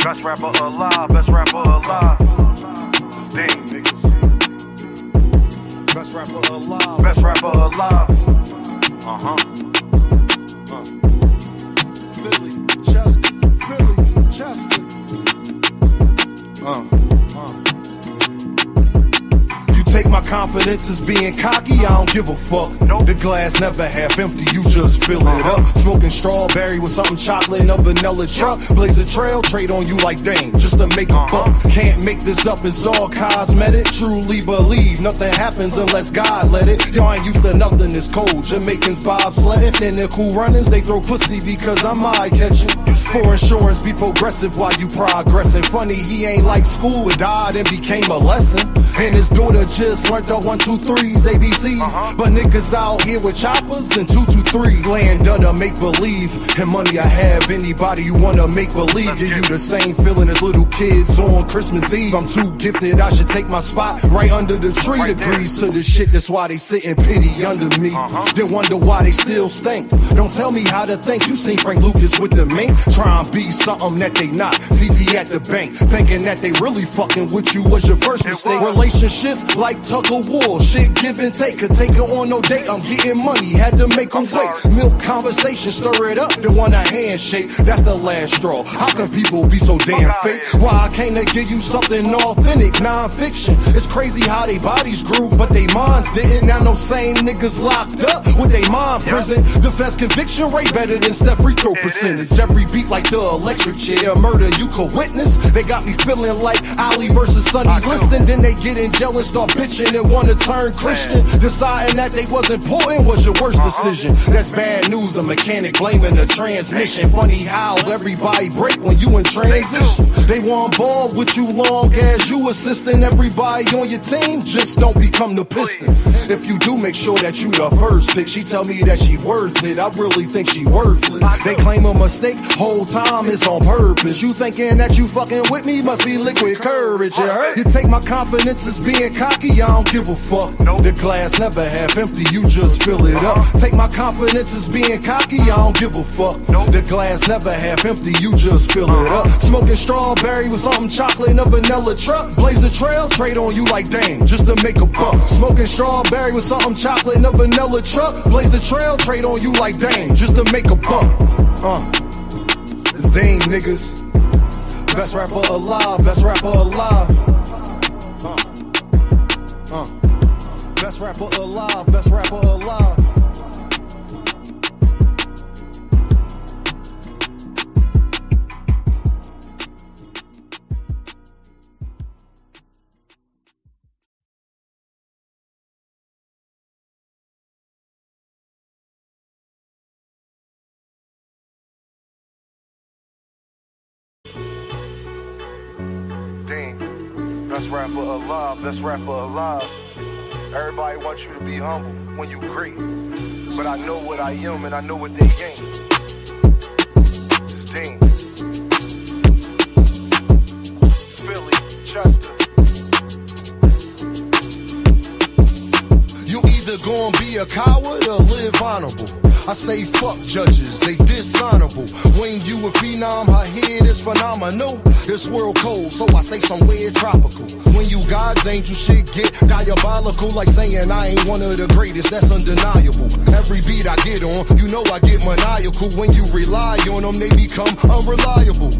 Best rapper alive, best rapper alive. It's Dame, niggas. Best rapper alive, best rapper alive. Philly, Chester. Take my confidence as being cocky, I don't give a fuck. The glass never half empty, you just fill it up. Smoking strawberry with something chocolate in a vanilla truck. Blaze a trail, trade on you like Dame, just to make a buck. Can't make this up, it's all cosmetic. Truly believe nothing happens unless God let it. Y'all ain't used to nothing, it's cold. Jamaicans bobsledding, and the cool runnings, they throw pussy because I'm eye-catching. For insurance, be progressive while you progressing. Funny, he ain't like school, died and became a lesson. And his daughter just learned the 1, 2, 3s, ABCs. But niggas out here with choppers and 2, 2, 3. Land under make believe, and money I have. Anybody you wanna make believe, give you the same feeling as little kids on Christmas Eve. I'm too gifted, I should take my spot right under the tree. Degrees to the shit, that's why they sit in pity under me. Then wonder why they still stink. Don't tell me how to think. You seen Frank Lucas with the mink, try and be something that they not. TT at the bank, thinking that they really fucking with you was your first mistake. Relationships like tug of war, shit give and take. Could take her on no date, I'm getting money, had to make her wait. Milk conversation, stir it up, then want a handshake. That's the last straw. How can people be so damn fake? Why I came to give you something authentic, non-fiction. It's crazy how they bodies grew, but they minds didn't. Now no same niggas locked up with they mind prison. Defense conviction rate better than Steph free throw percentage. Every beat like the electric chair, murder you could witness. They got me feeling like Ali versus Sonny Liston. Then they get in jail and start bitching and wanna turn Christian. Deciding that they was important was your worst decision. That's bad news, the mechanic blaming the transmission. Funny how everybody break when you in transition. They want ball with you long as you assisting everybody on your team. Just don't become the Pistons. If you do, make sure that you the first pick. She tell me that she worth it, I really think she worthless. They claim a mistake, whole time it's on purpose. You thinking that you fucking with me, must be liquid courage, you heard? You take my confidence as being cocky, I don't give a fuck. The glass never half empty, you just fill it up. Take my confidence as being cocky, I don't give a fuck. The glass never half empty, you just fill it up. Smoking strawberry with something chocolate in a vanilla truck. Blaze a trail, trade on you like Dame, just to make a buck. Smoking strawberry with something chocolate in a vanilla truck. Blaze a trail, trade on you like Dame, just to make a buck. It's Dame, niggas. Best rapper alive, best rapper alive. Best rapper alive, best rapper alive. Best rapper alive, best rapper alive. Everybody wants you to be humble when you great. But I know what I am and I know what they ain't. It's Dame. Philly, Chester. You either gonna be a coward or live honorable. I say fuck judges, they dishonorable. When you a phenom, her head is phenomenal. This world cold, so I stay somewhere tropical. When you God's angel, shit get diabolical. Like saying I ain't one of the greatest, that's undeniable. Every beat I get on, you know I get maniacal. When you rely on them, they become unreliable.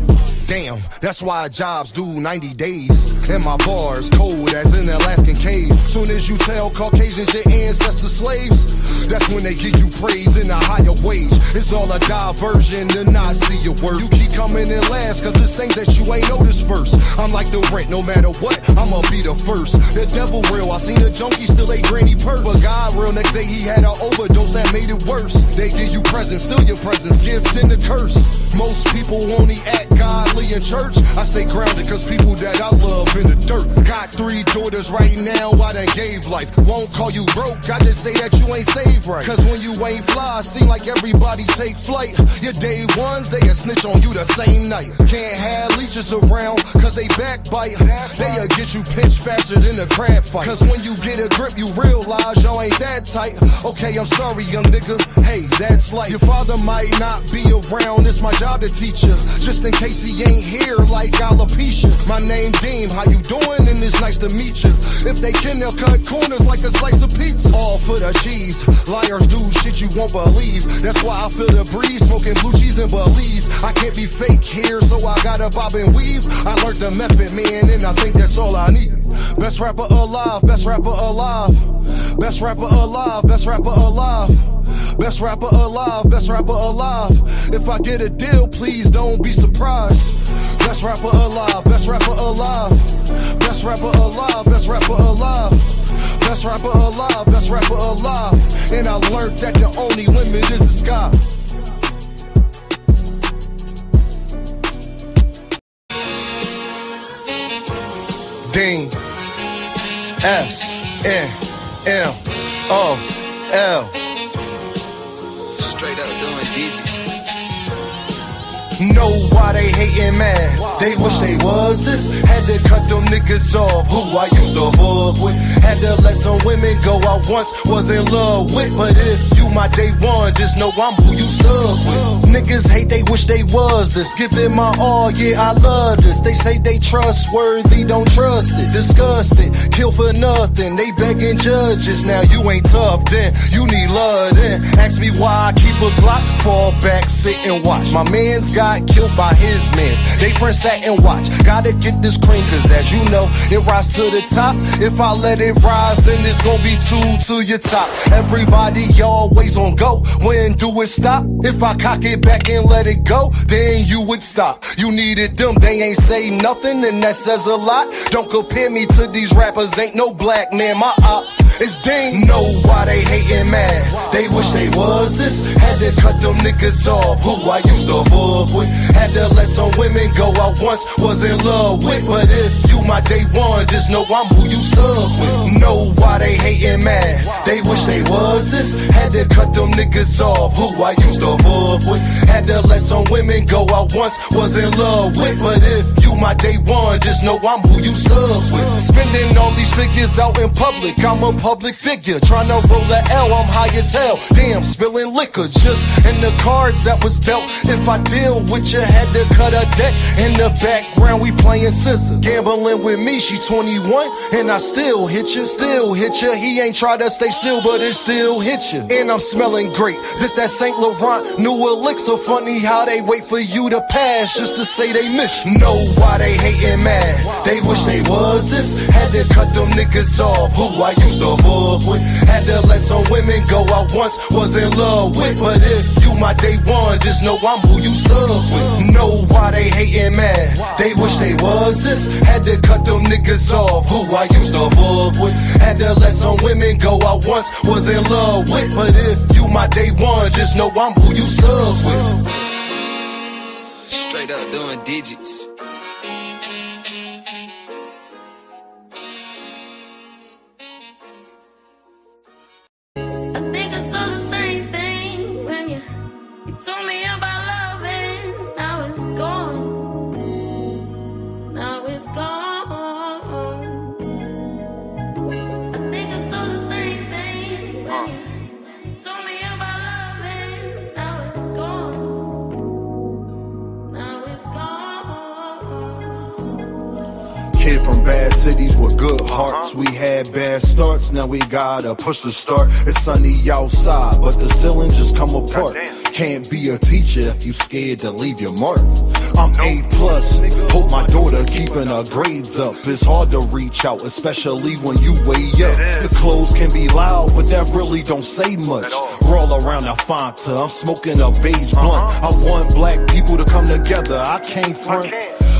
Damn, that's why jobs do 90 days. And my bars cold as an Alaskan cave. Soon as you tell Caucasians your ancestors slaves, that's when they give you praise in a higher wage. It's all a diversion to not see your worth. You keep coming in last, cause there's things that you ain't noticed first. I'm like the rent, no matter what, I'ma be the first. The devil real, I seen a junkie still ate granny purse. But God real, next day he had an overdose that made it worse. They give you presents, still your presents, gift and the curse. Most people only act godly in church. I stay grounded cause people that I love in the dirt. Got 3 daughters right now, I done gave life. Won't call you broke, I just say that you ain't saved right. Cause when you ain't fly, seem like everybody take flight. Your day ones, they a snitch on you the same night. Can't have leeches around, cause they backbite. They'll get you pinched faster than a crab fight. Cause when you get a grip, you realize y'all ain't that tight. Okay, I'm sorry, young nigga, hey, that's life. Your father might not be around, it's my job to teach you. Just in case he ain't here like alopecia. My name Deem, how you doing? And it's nice to meet you. If they can, they'll cut corners like a slice of pizza. All for the cheese, liars do shit you won't believe. That's why I feel the breeze, smoking blue cheese and Belize. I can't be fake here, so I gotta bob and weave. I learned the method, man, and I think that's all I need. Best rapper alive, best rapper alive. Best rapper alive, best rapper alive. Best rapper alive, best rapper alive. If I get a deal, please don't be surprised. Best rapper alive, best rapper alive. Best rapper alive, best rapper alive. Best rapper alive, best rapper alive. And I learned that the only limit is the sky. Dean, S-N-M-O-L. Straight up doing digits. Know why they hatin', man? They wish they was this. Had to cut them niggas off who I used to fuck with. Had to let some women go I once was in love with. But if you my day one, just know I'm who you stuck with. Niggas hate, they wish they was this. Give it my all, yeah, I love this. They say they trustworthy, don't trust it. Disgusted, kill for nothing. They begging judges, now you ain't tough then. You need love then. Ask me why I keep a Glock. Fall back, sit and watch. My man's got killed by his mans. They friends sat and watch. Gotta get this cream, cause as you know, it rise to the top. If I let it rise, then it's gonna be two to your top. Everybody always on go. When do it stop? If I cock it back and let it go, then you would stop. You needed them, they ain't say nothing, and that says a lot. Don't compare me to these rappers, ain't no black man, my op. It's Dean. Know why they hatin', man? They wish they was this. Had to cut them niggas off who I used to fuck with. Had to let some women go I once was in love with. But if you my day one, just know I'm who you stuck with. Know why they hatin', man? They wish they was this. Had to cut them niggas off who I used to fuck with. Had to let some women go I once was in love with. But if you my day one, just know I'm who you stuck with. Spending all these figures out in public, I'm a public figure. Trying to roll a L, I'm high as hell. Damn, spilling liquor just in the cards that was dealt. If I deal with you, had to cut a deck. In the background, we playing scissors. Gambling with me, she 21, and I still hit you, still hit you. He ain't try to stay still, but it still hit you. And I'm smelling great. This that St. Laurent new elixir. Funny how they wait for you to pass just to say they miss you. Know why they hatin', man? They wish they was this. Had to cut them niggas off who I used to fuck with. Had to let some women go I once was in love with. But if you my day one, just know I'm who you stuck with. Know why they hatin', man? They wish they was this. Had to cut them niggas off who I used to fuck with. Had to let some women go I once was in love with. But if you my day one, just know I'm who you stuck with. Straight up doing digits. Told me about love and now it's gone. Now it's gone. I think I saw the same thing. Told me about love and now it's gone. Now it's gone. Kid from bad cities with good hearts. We had bad starts, now we gotta push the start. It's sunny outside, but the ceiling just come apart. Can't be a teacher if you scared to leave your mark. I'm A+, hope my daughter keeping her grades up. It's hard to reach out, especially when you way up. The clothes can be loud, but that really don't say much. Roll around the Fanta, I'm smoking a beige blunt. I want black people to come together, I can't front.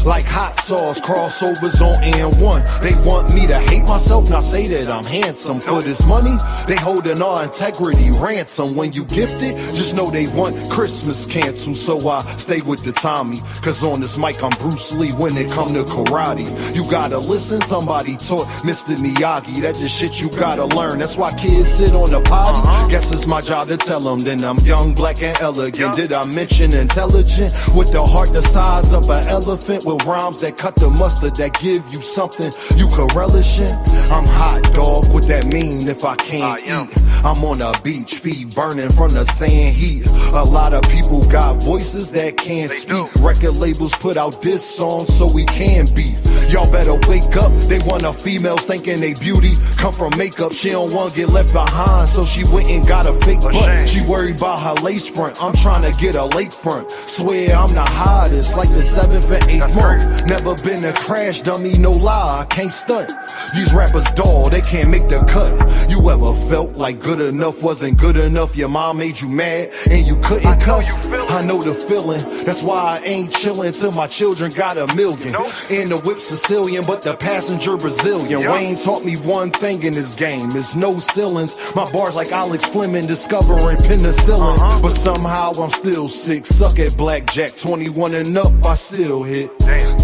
Like hot sauce, crossovers on N1. They want me to hate myself, not say that I'm handsome. For this money, they holding our integrity ransom. When you gift it, just know they want Christmas canceled. So I stay with the Tommy, cause on this mic I'm Bruce Lee when it come to karate. You gotta listen, somebody taught Mr. Miyagi. That's just shit you gotta learn. That's why kids sit on the potty. Guess it's my job to tell them. Then I'm young, black, and elegant. Did I mention intelligent? With the heart the size of an elephant, with real rhymes that cut the mustard, that give you something you can relish in. I'm hot, dog, what that mean if I can't eat? I'm on a beach, feet burning from the sand heat. A lot of people got voices that can't speak. Record labels put out diss songs so we can beef. Y'all better wake up, they want a females thinking they beauty come from makeup. She don't want to get left behind, so she went and got a fake butt. She worried about her lace front, I'm trying to get a lake front. Swear I'm the hottest, like the 7th and 8th month. Never been a crash dummy, no lie, I can't stunt. These rappers dull, they can't make the cut. You ever felt like good enough wasn't good enough? Your mom made you mad and you couldn't cuss? I know the feeling, that's why I ain't chillin' till my children got $1 million. And the whip Sicilian, but the passenger Brazilian. Wayne taught me one thing in this game, is no ceilings. My bars like Alex Fleming discovering penicillin. But somehow I'm still sick, suck at blackjack. 21 and up, I still hit.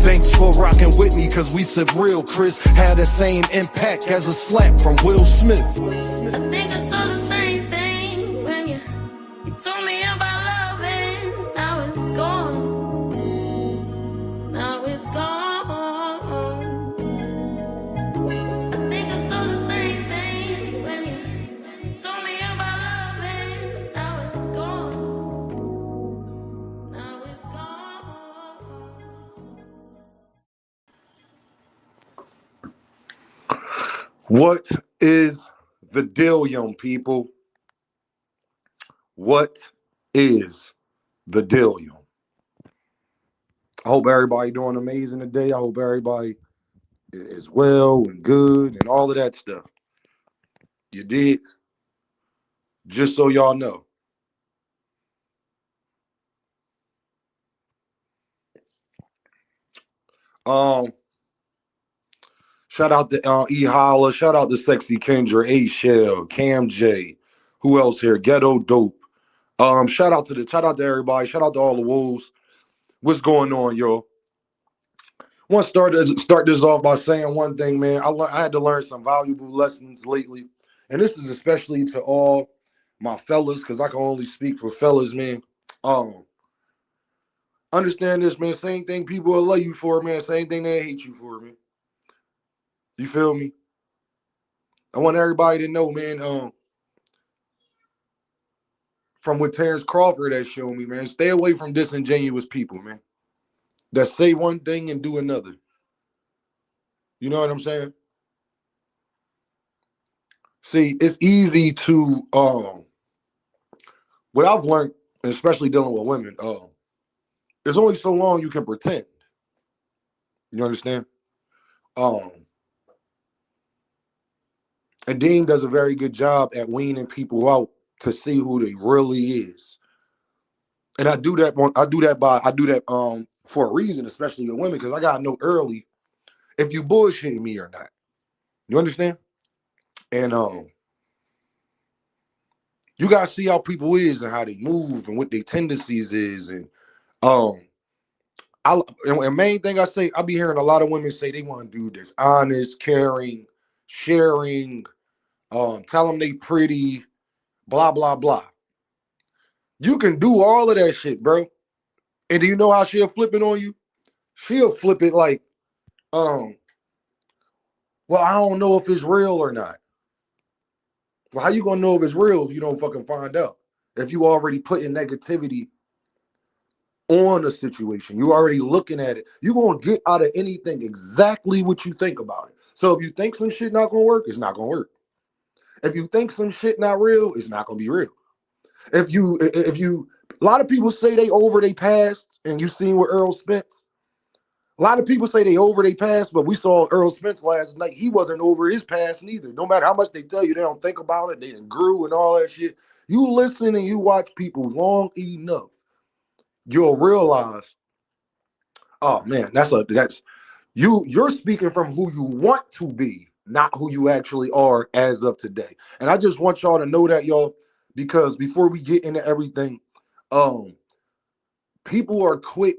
Thanks for rocking with me, cause we said real Chris had the same impact as a slap from Will Smith. I think I saw the same thing when you told me about love and now it's gone. Now it's gone. I think I saw the same thing when you told me about love and now it's gone. Now it's gone. What is the deal, young people? What is the deal, young? I hope everybody doing amazing today. I hope everybody is well and good and all of that stuff. You did? Just so y'all know. Shout out to E Holla. Shout out to Sexy Kendra, A Shell, Cam J. Who else here? Ghetto Dope. Shout out to everybody. Shout out to all the wolves. What's going on, y'all? I want to start this off by saying one thing, man. I had to learn some valuable lessons lately, and this is especially to all my fellas, because I can only speak for fellas, man. Understand this, man. Same thing people will love you for, man. Same thing they hate you for, man. You feel me? I want everybody to know, man, from what Terence Crawford has shown me, man, stay away from disingenuous people, man, that say one thing and do another. You know what I'm saying? See, it's easy to, what I've learned, and especially dealing with women, there's only so long you can pretend. You understand? And Dean does a very good job at weaning people out to see who they really is. And I do that for a reason, especially with women, because I gotta know early if you bullshitting me or not. You understand? And you gotta see how people is and how they move and what their tendencies is. And and main thing I say, I be hearing a lot of women say they want to do this honest, caring, sharing, tell them they pretty, blah, blah, blah. You can do all of that shit, bro. And do you know how she'll flip it on you? She'll flip it like, well, I don't know if it's real or not. Well, how you gonna know if it's real if you don't fucking find out? If you already put in negativity on a situation, you already looking at it, you gonna get out of anything exactly what you think about it. So if you think some shit not gonna work, it's not gonna work. If you think some shit not real, it's not gonna be real. If you, a lot of people say they over they past, and you seen with Earl Spence. A lot of people say they over they past, but we saw Earl Spence last night. He wasn't over his past neither. No matter how much they tell you, they don't think about it. They grew and all that shit. You listen and you watch people long enough, you'll realize, oh man, that's you're speaking from who you want to be, not who you actually are as of today. And I just want y'all to know that, y'all, because before we get into everything, people are quick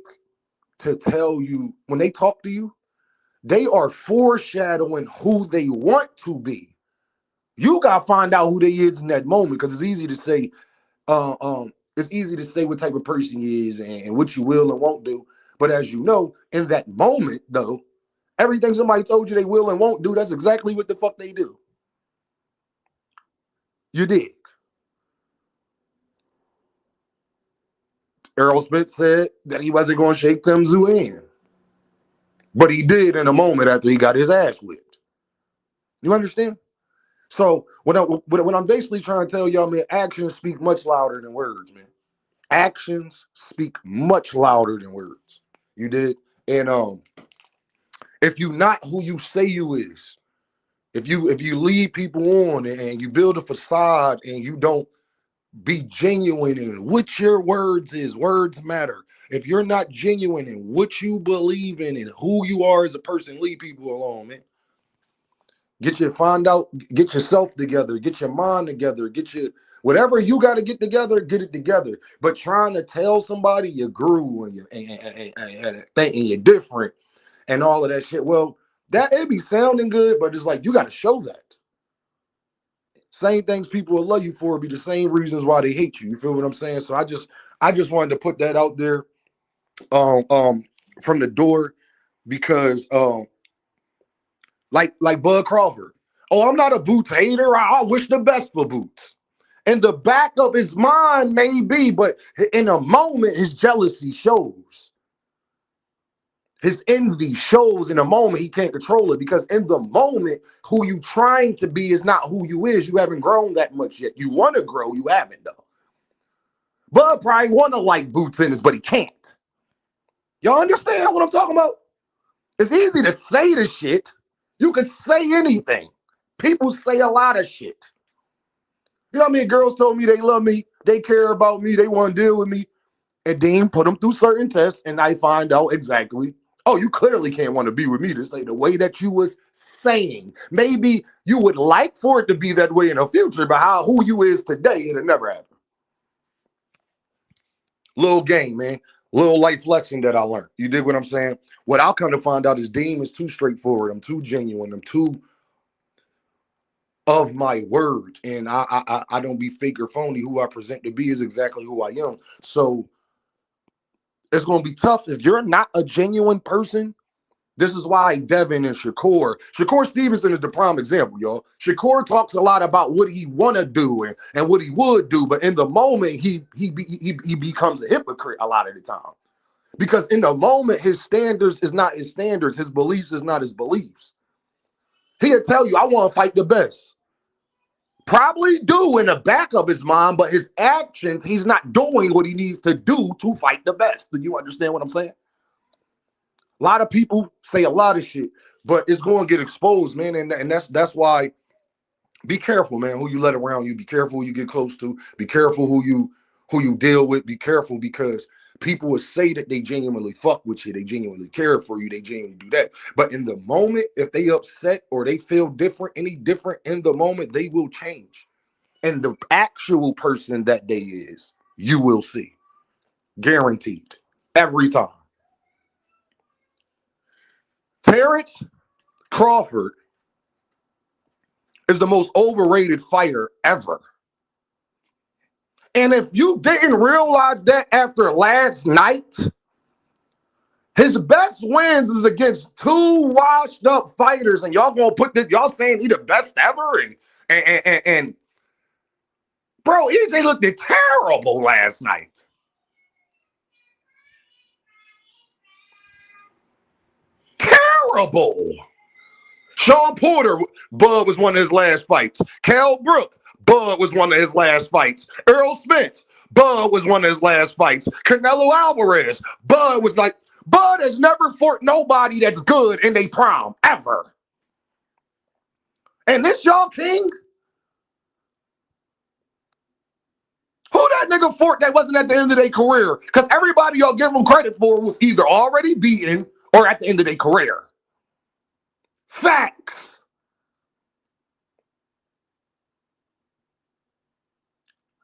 to tell you when they talk to you, they are foreshadowing who they want to be. You gotta find out who they is in that moment, because it's easy to say, what type of person he is and what you will and won't do. But as you know, in that moment, though, everything somebody told you they will and won't do, that's exactly what the fuck they do. You dig? Errol Smith said that he wasn't going to shake Tim Tszyu hand. But he did in a moment after he got his ass whipped. You understand? So what I'm basically trying to tell y'all, man, actions speak much louder than words, man. Actions speak much louder than words. You did? And if you not who you say you is, if you lead people on and you build a facade and you don't be genuine in what your words is, words matter. If you're not genuine in what you believe in and who you are as a person, leave people alone, man. Get yourself together, get your mind together, get your whatever you got to get together, get it together. But trying to tell somebody you grew and you're different and all of that shit, well, that it be sounding good, but it's like you got to show that. Same things people will love you for be the same reasons why they hate you. You feel what I'm saying? So I just wanted to put that out there from the door because like Bud Crawford. Oh, I'm not a Boots hater. I wish the best for Boots. In the back of his mind, maybe, but in a moment, his jealousy shows. His envy shows in a moment. He can't control it because in the moment, who you trying to be is not who you is. You haven't grown that much yet. You want to grow. You haven't, though. Bud probably want to like Boots in this, but he can't. Y'all understand what I'm talking about? It's easy to say the shit. You can say anything. People say a lot of shit. You know what I mean? Girls told me they love me. They care about me. They want to deal with me. And Dean put them through certain tests, and I find out exactly, oh, you clearly can't want to be with me. This ain't the way that you was saying. Maybe you would like for it to be that way in the future, but who you is today, it'll never happen. Little game, man. Little life lesson that I learned. You dig what I'm saying? What I'll come to find out is Dean is too straightforward. I'm too genuine. I'm too of my word. And I don't be fake or phony. Who I present to be is exactly who I am. So it's going to be tough if you're not a genuine person. This is why Devin and Shakur Stevenson is the prime example, y'all. Shakur talks a lot about what he want to do and what he would do, but in the moment, he becomes a hypocrite a lot of the time. Because in the moment, his standards is not his standards. His beliefs is not his beliefs. He'll tell you, I want to fight the best. Probably do in the back of his mind, but his actions, he's not doing what he needs to do to fight the best. Do you understand what I'm saying? A lot of people say a lot of shit, but it's going to get exposed, man. And that's why be careful, man, who you let around you. Be careful who you get close to. Be careful who you deal with. Be careful because people will say that they genuinely fuck with you. They genuinely care for you. They genuinely do that. But in the moment, if they upset or they feel different, any different in the moment, they will change. And the actual person that they is, you will see. Guaranteed. Every time. Terence Crawford is the most overrated fighter ever. And if you didn't realize that after last night, his best wins is against two washed up fighters, and y'all gonna put this, y'all saying he the best ever, and bro, EJ looked terrible last night. Terrible. Sean Porter, Bud was one of his last fights. Cal Brook, Bud was one of his last fights. Errol Spence, Bud was one of his last fights. Canelo Alvarez, Bud has never fought nobody that's good in their prime, ever. And this y'all king? Who that nigga fought that wasn't at the end of their career? Because everybody y'all give them credit for was either already beaten or at the end of their career. Facts.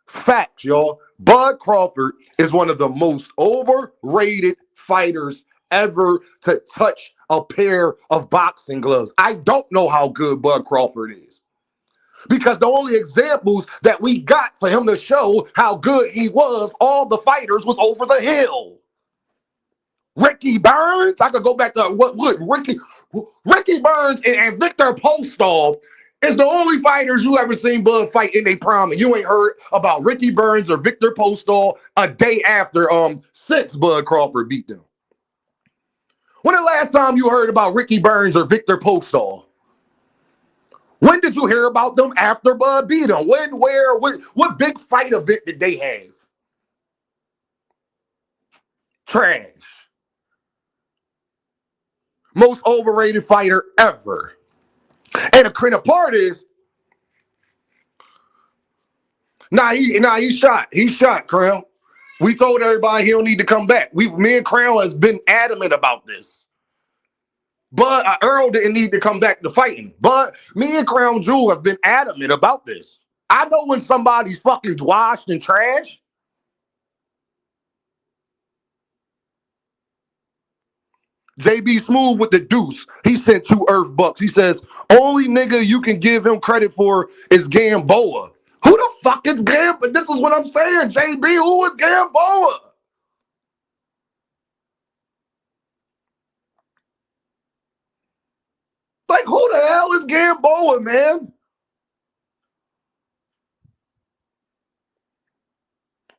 Facts, y'all. Bud Crawford is one of the most overrated fighters ever to touch a pair of boxing gloves. I don't know how good Bud Crawford is. Because the only examples that we got for him to show how good he was, all the fighters was over the hill. Ricky Burns. I could go back to what Ricky Burns and Victor Postol is the only fighters you ever seen Bud fight in their prime, and you ain't heard about Ricky Burns or Victor Postol a day after since Bud Crawford beat them. When the last time you heard about Ricky Burns or Victor Postol? When did you hear about them after Bud beat them? When, where, what big fight event did they have? Trash. Most overrated fighter ever. And the crazy part is, he shot. He shot, Crown. We told everybody he don't need to come back. Me and Crown has been adamant about this. But Earl didn't need to come back to fighting. But me and Crown Jewel have been adamant about this. I know when somebody's fucking washed and trash. JB Smooth with the deuce. He sent 2 Earth bucks. He says, only nigga you can give him credit for is Gamboa. Who the fuck is Gamboa? This is what I'm saying, JB. Who is Gamboa? Like, who the hell is Gamboa, man?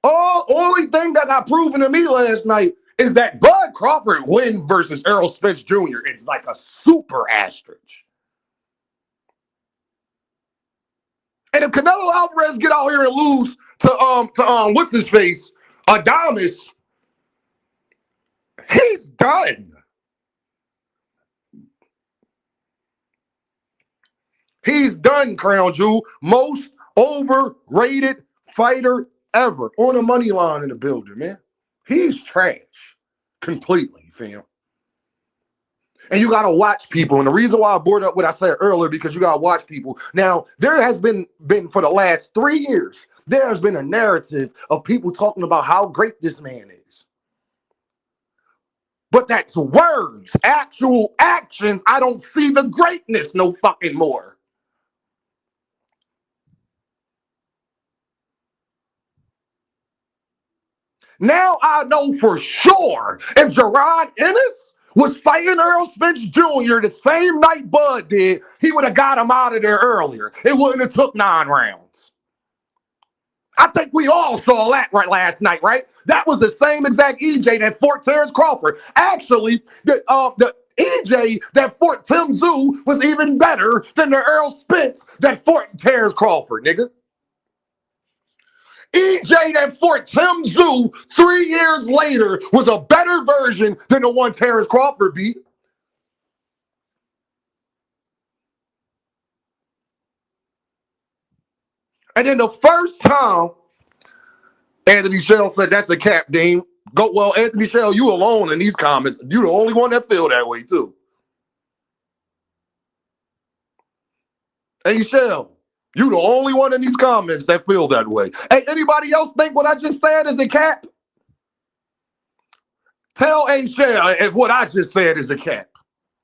Only thing that got proven to me last night is that Bud Crawford win versus Errol Spence Jr. is like a super asterisk. And if Canelo Alvarez get out here and lose to what's his face, Adames, he's done. He's done, Crown Jewel. Most overrated fighter ever. On the money line in the building, man. He's trash. Completely, fam. And you got to watch people. And the reason why I brought up what I said earlier, because you got to watch people. Now, there has been for the last 3 years, there has been a narrative of people talking about how great this man is. But that's words. Actual actions, I don't see the greatness no fucking more. Now I know for sure if Gerard Ennis was fighting Errol Spence Jr. the same night Bud did, he would have got him out of there earlier. It wouldn't have took 9 rounds. I think we all saw that right last night, right? That was the same exact EJ that fought Terence Crawford. Actually, the EJ that fought Tim Tszyu was even better than the Errol Spence that fought Terence Crawford, nigga. EJ that fought Tim Tszyu 3 years later was a better version than the one Terence Crawford beat. And then the first time, Anthony Shell said, that's the cap, Dean. Well, Anthony Shell, you alone in these comments. You the only one that feel that way, too. Hey, Shell. You the only one in these comments that feel that way. Hey, anybody else think what I just said is a cap? Tell A. Shell if what I just said is a cap.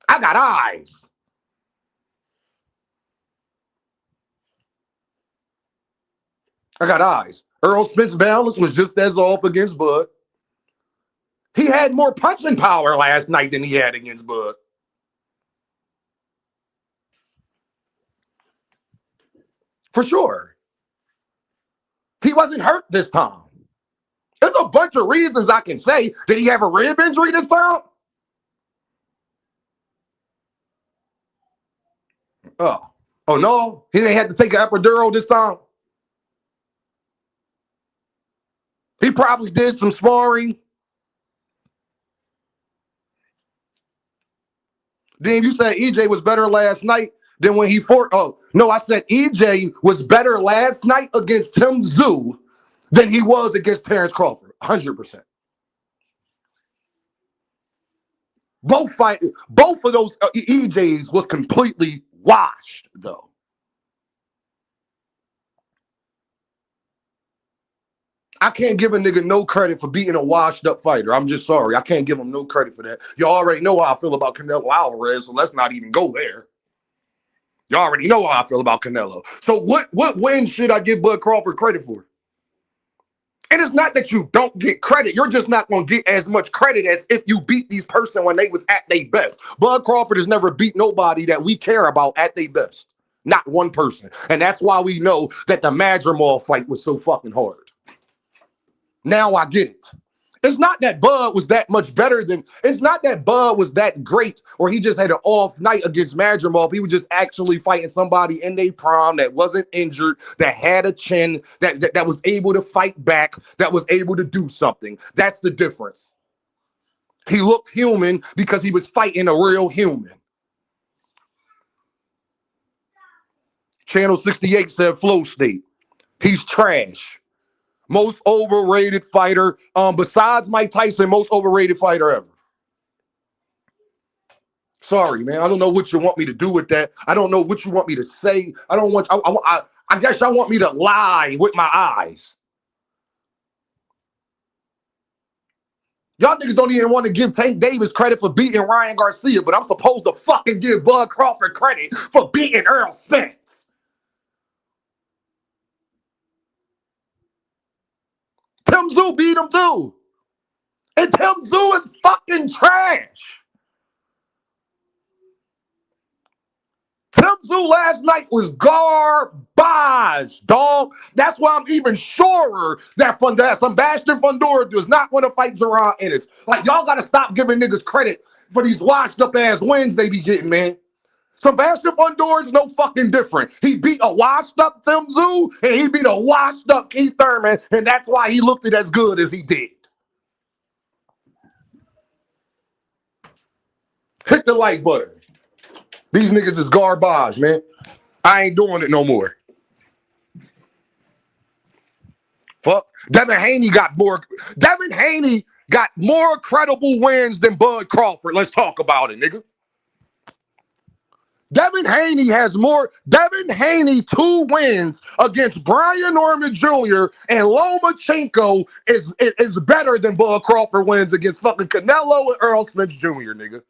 I got eyes. I got eyes. Errol Spence balance was just as off against Bud. He had more punching power last night than he had against Bud. For sure. He wasn't hurt this time. There's a bunch of reasons I can say. Did he have a rib injury this time? Oh no. He ain't had to take an epidural this time. He probably did some sparring. Then you said EJ was better last night than when he fought. Oh, no, I said EJ was better last night against Tim Tszyu than he was against Terence Crawford. 100%. Both of those EJs was completely washed, though. I can't give a nigga no credit for beating a washed-up fighter. I'm just sorry. I can't give him no credit for that. You already know how I feel about Canelo Alvarez, so let's not even go there. You already know how I feel about Canelo. So what win should I give Bud Crawford credit for? And it's not that you don't get credit. You're just not going to get as much credit as if you beat these person when they was at their best. Bud Crawford has never beat nobody that we care about at their best. Not one person. And that's why we know that the Madrimal fight was so fucking hard. Now I get it. It's not that Bud was that much better than, it's not that Bud was that great or he just had an off night against Madrimal. He was just actually fighting somebody in their prime that wasn't injured, that had a chin, that was able to fight back, that was able to do something. That's the difference. He looked human because he was fighting a real human. Channel 68 said Flow State. He's trash. Most overrated fighter, besides Mike Tyson, most overrated fighter ever. Sorry, man. I don't know what you want me to do with that. I don't know what you want me to say. I guess y'all want me to lie with my eyes. Y'all niggas don't even want to give Tank Davis credit for beating Ryan Garcia, but I'm supposed to fucking give Bud Crawford credit for beating Earl Spence. Tim Tszyu beat him too. And Tim Tszyu is fucking trash. Tim Tszyu last night was garbage, dog. That's why I'm even surer that Sebastian Fundora does not want to fight Jerron Ennis. Like, y'all got to stop giving niggas credit for these washed up ass wins they be getting, man. Sebastian Fundora is no fucking different. He beat a washed up Tim Tszyu and he beat a washed up Keith Thurman, and that's why he looked as good as he did. Hit the like button. These niggas is garbage, man. I ain't doing it no more. Fuck. Devin Haney got more credible wins than Bud Crawford. Let's talk about it, nigga. Devin Haney has more. Devin Haney 2 wins against Brian Norman Jr. and Lomachenko is better than Bud Crawford wins against fucking Canelo and Earl Smith Jr., nigga.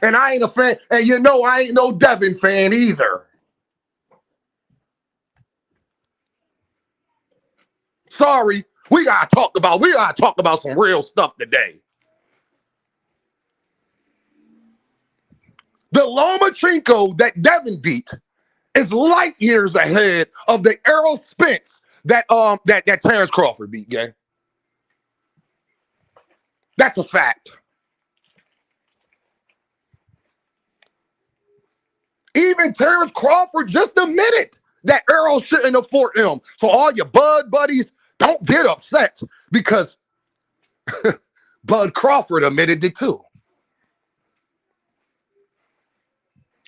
And I ain't a fan, and you know I ain't no Devin fan either. Sorry, we gotta talk about some real stuff today. The Lomachenko that Devin beat is light years ahead of the Errol Spence that Terence Crawford beat, gang. That's a fact. Even Terence Crawford just admitted that Errol shouldn't have fought him. So all your Bud buddies, don't get upset because Bud Crawford admitted it too.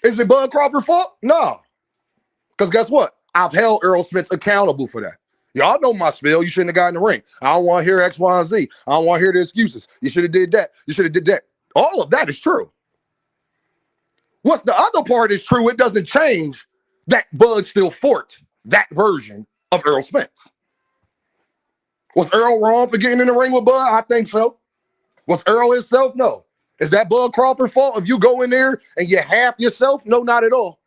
Is it Bud Crawford's fault? No. Because guess what? I've held Earl Spence accountable for that. Y'all know my spiel. You shouldn't have gotten in the ring. I don't want to hear X, Y, and Z. I don't want to hear the excuses. You should have did that. You should have did that. All of that is true. What's the other part is true, it doesn't change that Bud still fought that version of Earl Spence. Was Earl wrong for getting in the ring with Bud? I think so. Was Earl himself? No. Is that Bud Crawford's fault if you go in there and you half yourself? No, not at all.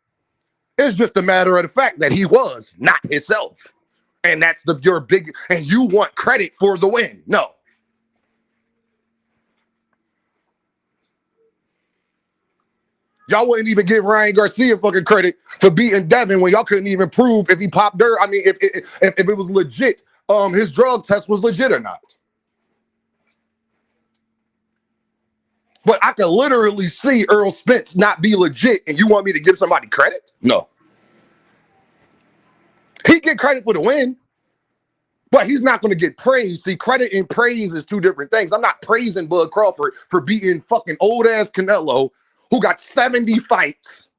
It's just a matter of the fact that he was not himself. And that's your big, and you want credit for the win. No. Y'all wouldn't even give Ryan Garcia fucking credit for beating Devin when y'all couldn't even prove if he popped dirt. I mean, if it was legit, his drug test was legit or not. But I could literally see Earl Spence not be legit, and you want me to give somebody credit? No. He get credit for the win, but he's not going to get praise. See, credit and praise is 2 different things. I'm not praising Bud Crawford for beating fucking old-ass Canelo, who got 70 fights,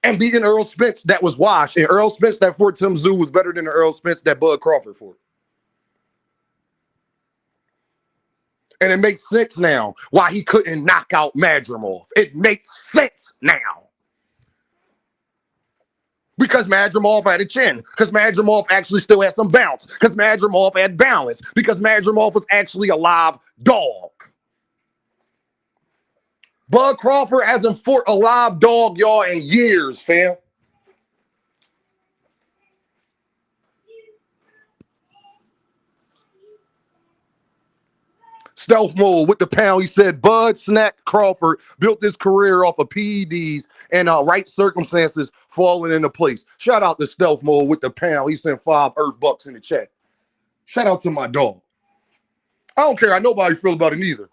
and beating Earl Spence that was washed. And Earl Spence that fought Tim Tszyu was better than the Earl Spence that Bud Crawford fought. And it makes sense now why he couldn't knock out Madrimal. It makes sense now. Because Madrimal had a chin. Because Madrimal actually still had some bounce. Because Madrimal had balance. Because Madrimal was actually a live dog. Bud Crawford hasn't fought a live dog, y'all, in years, fam. Stealth mode with the pound. He said Bud Snack Crawford built his career off of PEDs and right circumstances falling into place. Shout out to Stealth mode with the pound. He sent 5 Earth bucks in the chat. Shout out to my dog. I don't care how nobody feel about it neither.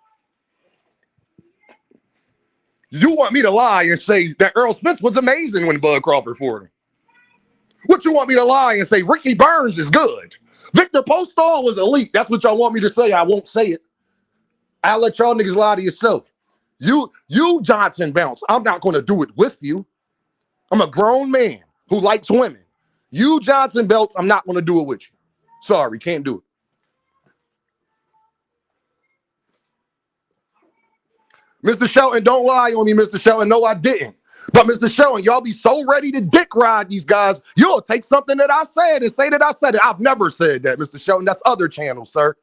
You want me to lie and say that Earl Spence was amazing when Bud Crawford fought him? What you want me to lie and say Ricky Burns is good? Victor Postol was elite. That's what y'all want me to say. I won't say it. I'll let y'all niggas lie to yourself. You Johnson Bounce. I'm not going to do it with you. I'm a grown man who likes women. You Johnson Belts, I'm not going to do it with you. Sorry, can't do it. Mr. Shelton, don't lie on me, Mr. Shelton. No, I didn't. But Mr. Shelton, y'all be so ready to dick ride these guys, you'll take something that I said and say that I said it. I've never said that, Mr. Shelton. That's other channels, sir.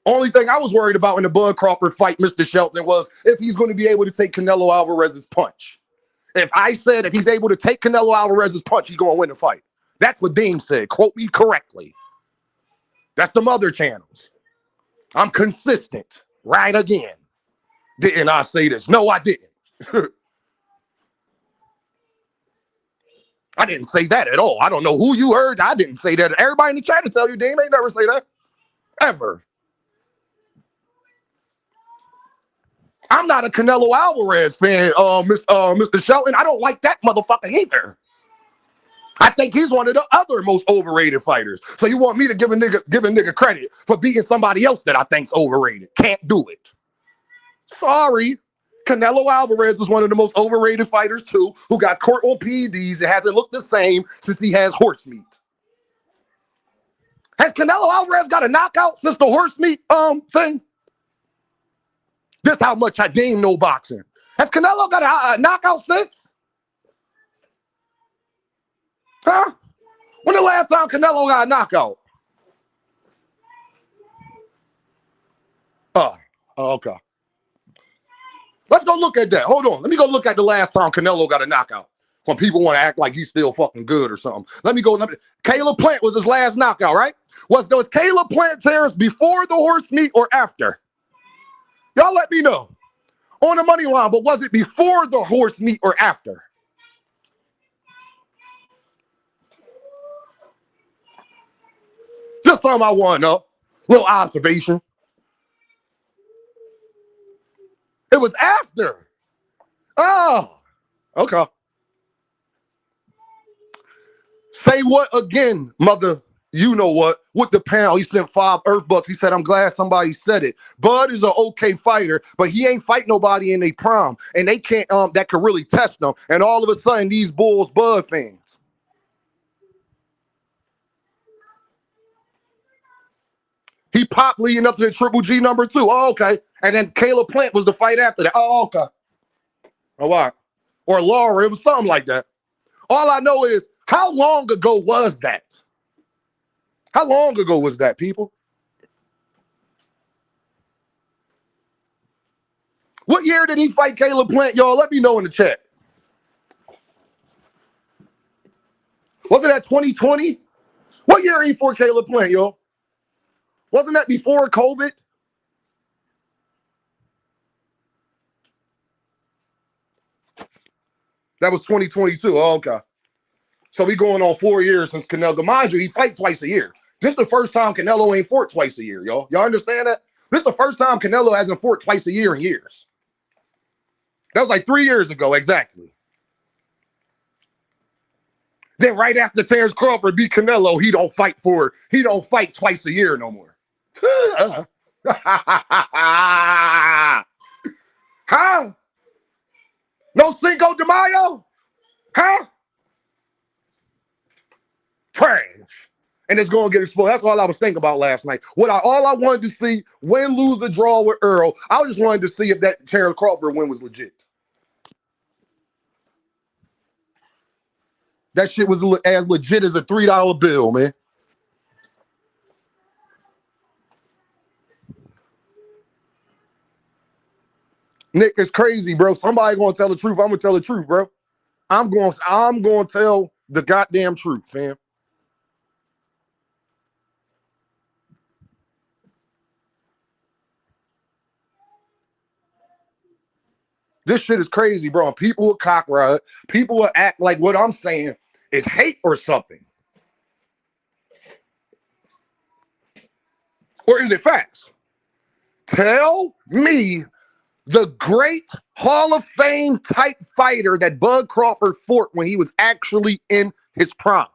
Only thing I was worried about in the Bud Crawford fight, Mr. Shelton, was if he's going to be able to take Canelo Alvarez's punch. If I said if he's able to take Canelo Alvarez's punch, he's going to win the fight. That's what Dean said. Quote me correctly. That's the mother channels. I'm consistent. Right again. Didn't I say this? No, I didn't. I didn't say that at all. I don't know who you heard. I didn't say that. Everybody in the chat will tell you, Dean ain't never say that. Ever. I'm not a Canelo Alvarez fan, Mr. Shelton. I don't like that motherfucker either. I think he's one of the other most overrated fighters. So you want me to give a nigga credit for beating somebody else that I think's overrated? Can't do it. Sorry. Canelo Alvarez is one of the most overrated fighters too, who got caught on PEDs. It hasn't looked the same since he has horse meat. Has Canelo Alvarez got a knockout since the horse meat thing? This how much I deem no boxing. Has Canelo got a knockout since? Huh? When the last time Canelo got a knockout? Oh, okay. Let's go look at that. Hold on. Let me go look at the last time Canelo got a knockout. When people want to act like he's still fucking good or something. Let me go. Caleb Plant was his last knockout, right? Was Caleb Plant Terence before the horse meat or after? Y'all let me know. On the money line, but was it before the horse meat or after? Just something I want to know. Little observation. It was after. Oh, okay. Say what again, mother? You know what? With the pound, he sent 5 Earth bucks. He said, I'm glad somebody said it. Bud is an okay fighter, but he ain't fight nobody in their prime. And they can't, that could really test them. And all of a sudden, these bulls Bud fans. He popped leading up to the Triple G #2. Oh, okay. And then Caleb Plant was the fight after that. Oh, okay. All right. Or Laura, it was something like that. All I know is, how long ago was that? How long ago was that, people? What year did he fight Caleb Plant, y'all? Let me know in the chat. Was it at 2020? What year he fought Caleb Plant, y'all? Wasn't that before COVID? That was 2022. Oh, okay. So we going on 4 years since Canelo. Mind you, he fight twice a year. This is the first time Canelo ain't fought twice a year, y'all. Y'all understand that? This is the first time Canelo hasn't fought twice a year in years. That was like 3 years ago, exactly. Then right after Terence Crawford beat Canelo, he don't fight twice a year no more. Huh? No Cinco de Mayo? Huh? Trash. And it's going to get exposed. That's all I was thinking about last night. All I wanted to see, win, lose, or draw with Earl, I just wanted to see if that Terence Crawford win was legit. That shit was as legit as a $3 bill, man. Nick, it's crazy, bro. Somebody gonna tell the truth. I'm gonna tell the truth, bro. I'm gonna tell the goddamn truth, fam. This shit is crazy, bro. And people will cock ride. People will act like what I'm saying is hate or something. Or is it facts? Tell me the great Hall of Fame type fighter that Bud Crawford fought when he was actually in his prime.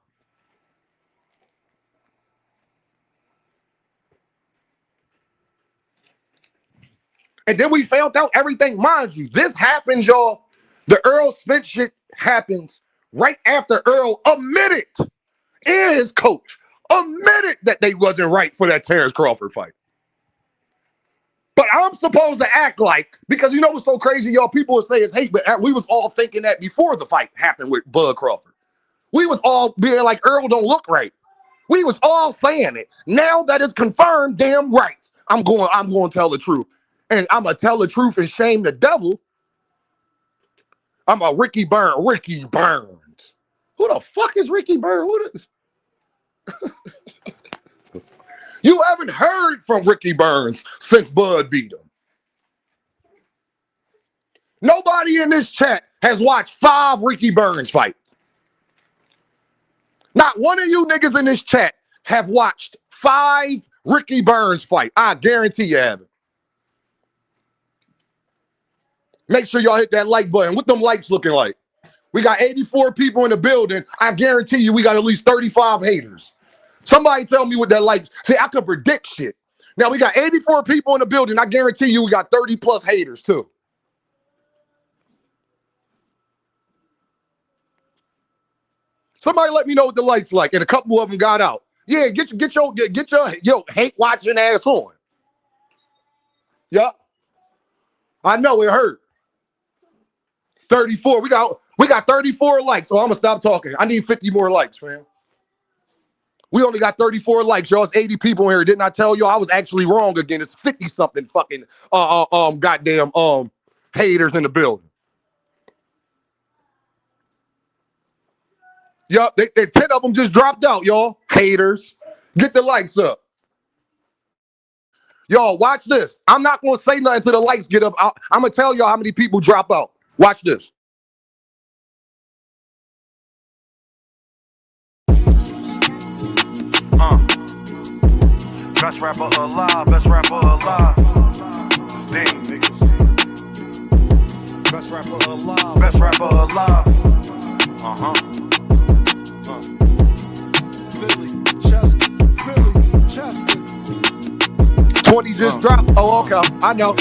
And then we found out everything. Mind you, this happens, y'all. The Earl Spence shit happens right after Earl admitted, and his coach admitted that they wasn't right for that Terence Crawford fight. But I'm supposed to act like, because you know what's so crazy, y'all? People will say it's hate, but we was all thinking that before the fight happened with Bud Crawford. We was all being like, Earl don't look right. We was all saying it. Now that it's confirmed, damn right. I'm going to tell the truth. And I'm going to tell the truth and shame the devil. I'm a Ricky Burns. Who the fuck is Ricky Burns? You haven't heard from Ricky Burns since Bud beat him. Nobody in this chat has watched 5 Ricky Burns fights. Not one of you niggas in this chat have watched 5 Ricky Burns fights. I guarantee you haven't. Make sure y'all hit that like button. What them likes looking like? We got 84 people in the building. I guarantee you we got at least 35 haters. Somebody tell me what that like. See, I could predict shit. Now, we got 84 people in the building. I guarantee you we got 30 plus haters, too. Somebody let me know what the likes like. And a couple of them got out. Yeah, get your hate watching ass on. Yeah. I know it hurt. 34. We got 34 likes. So I'm gonna stop talking. I need 50 more likes, man. We only got 34 likes, y'all. It's 80 people here. Didn't I tell y'all I was actually wrong again? It's 50-something fucking goddamn haters in the building. Yup, 10 of them just dropped out, y'all. Haters. Get the likes up. Y'all, watch this. I'm not gonna say nothing till the likes get up. I'm gonna tell y'all how many people drop out. Watch this. Best rapper alive, best rapper alive. Sting, niggas. Best rapper alive. Best rapper alive. Philly, Chester. 20 just dropped. Oh, okay. I know.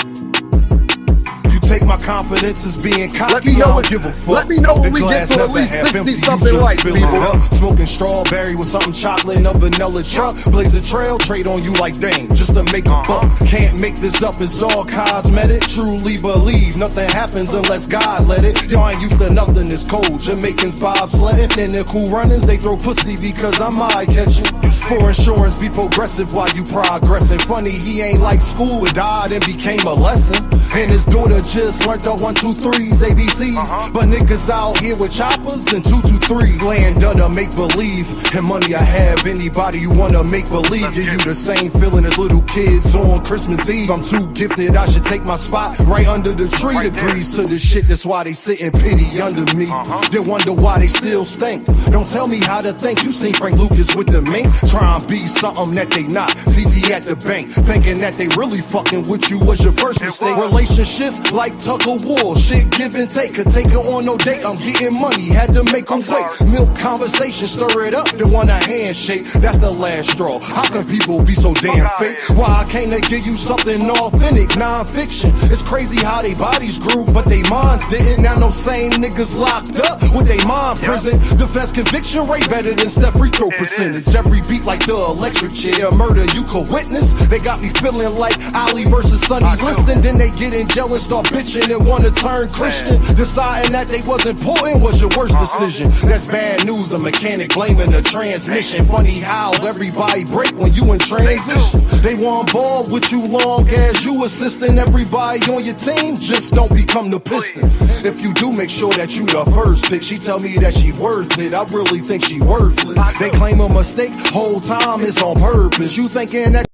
Take my confidence as being cocky. Let me know, I don't give a fuck. Let me know when we get to at least 60-something likes, people. Smoking strawberry with something chocolate in a vanilla truck. Blaze a trail, trade on you like Dame, just to make a buck. Can't make this up, it's all cosmetic. Truly believe nothing happens unless God let it. Y'all ain't used to nothing, it's cold. Jamaicans bobsledding, and the cool runnings, they throw pussy because I'm eye-catching. For insurance, be progressive while you progressing. Funny, he ain't like school, it died and became a lesson. And his daughter just learned the 1, 2, 3s, ABCs. But niggas out here with choppers and 2, 2, 3. Land under make believe. And money I have, anybody you wanna make believe. Give you the same feeling as little kids on Christmas Eve. I'm too gifted, I should take my spot right under the tree. Right degrees to the shit, that's why they sit in pity under me. They wonder why they still stink. Don't tell me how to think. You seen Frank Lucas with the mink. Try and be something that they not. CC at the bank, thinking that they really fucking with you was your first mistake. Relationships like tug of war, shit give and take. Could take her on no date, I'm getting money, had to make her wait. Milk conversation, stir it up, the one a handshake. That's the last straw. How can people be so damn fake? Why I came to give you something authentic, non-fiction. It's crazy how they bodies grew, but they minds didn't. Now no same niggas locked up with they mind prison. Defense conviction rate better than Steph free throw percentage. Every beat like the electric chair, murder you could witness. They got me feeling like Ali versus Sonny Liston. Then they get in jail and start bitching and wanna turn Christian. Deciding that they was important was your worst decision. That's bad news, the mechanic blaming the transmission. Funny how everybody break when you in transition. They want ball with you long as you assisting everybody on your team. Just don't become the piston. If you do, make sure that you the first pick. She tell me that she worth it, I really think she worthless. They claim a mistake, whole time it's on purpose. You thinking that...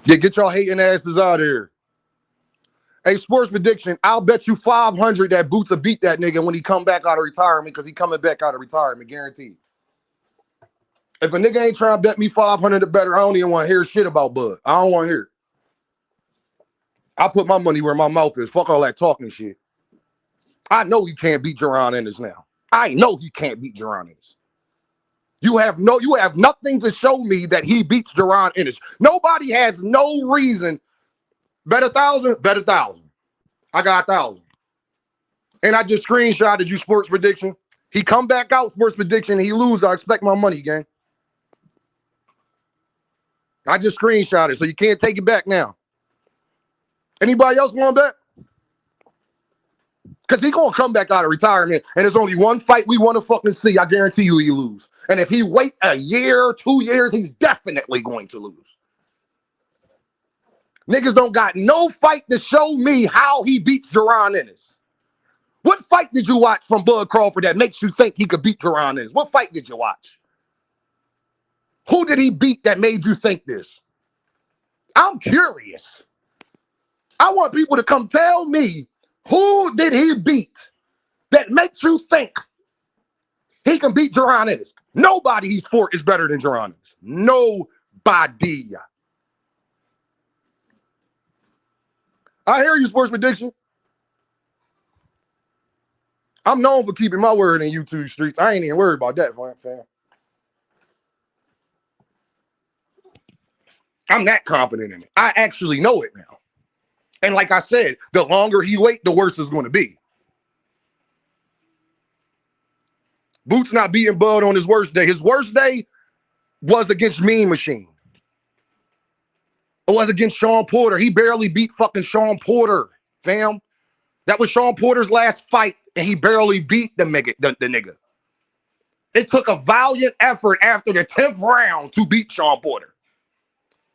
Yeah, get y'all hating asses out of here. Hey, sports prediction. I'll bet you 500 that Boots will beat that nigga when he come back out of retirement because he coming back out of retirement, guaranteed. If a nigga ain't trying to bet me 500 or better, I don't even want to hear shit about Bud. I don't want to hear it. I put my money where my mouth is. Fuck all that talking shit. I know he can't beat Jaron Ennis now. I know he can't beat Jaron Ennis. You have nothing to show me that he beats Jaron Ennis. Nobody has no reason. Bet 1,000, bet 1,000. I got 1,000. And I just screenshotted you sports prediction. He come back out sports prediction. He lose. I expect my money, gang. I just screenshotted, so you can't take it back now. Anybody else want to bet? Because he going to come back out of retirement, and there's only one fight we want to fucking see. I guarantee you he lose. And if he wait a year, 2 years, he's definitely going to lose. Niggas don't got no fight to show me how he beats Jaron Ennis. What fight did you watch from Bud Crawford that makes you think he could beat Jaron Ennis? What fight did you watch? Who did he beat that made you think this? I'm curious. I want people to come tell me, who did he beat that makes you think he can beat Jaron Ennis? Nobody he's fought is better than Jaron Ennis. Nobody. I hear you, sports prediction. I'm known for keeping my word in YouTube streets. I ain't even worried about that, fam. I'm that confident in it. I actually know it now. And like I said, the longer he wait, the worse it's going to be. Boots not beating Bud on his worst day. His worst day was against Mean Machine. It was against Sean Porter. He barely beat fucking Sean Porter, fam. That was Sean Porter's last fight, and he barely beat the nigga. It took a valiant effort after the 10th round to beat Sean Porter.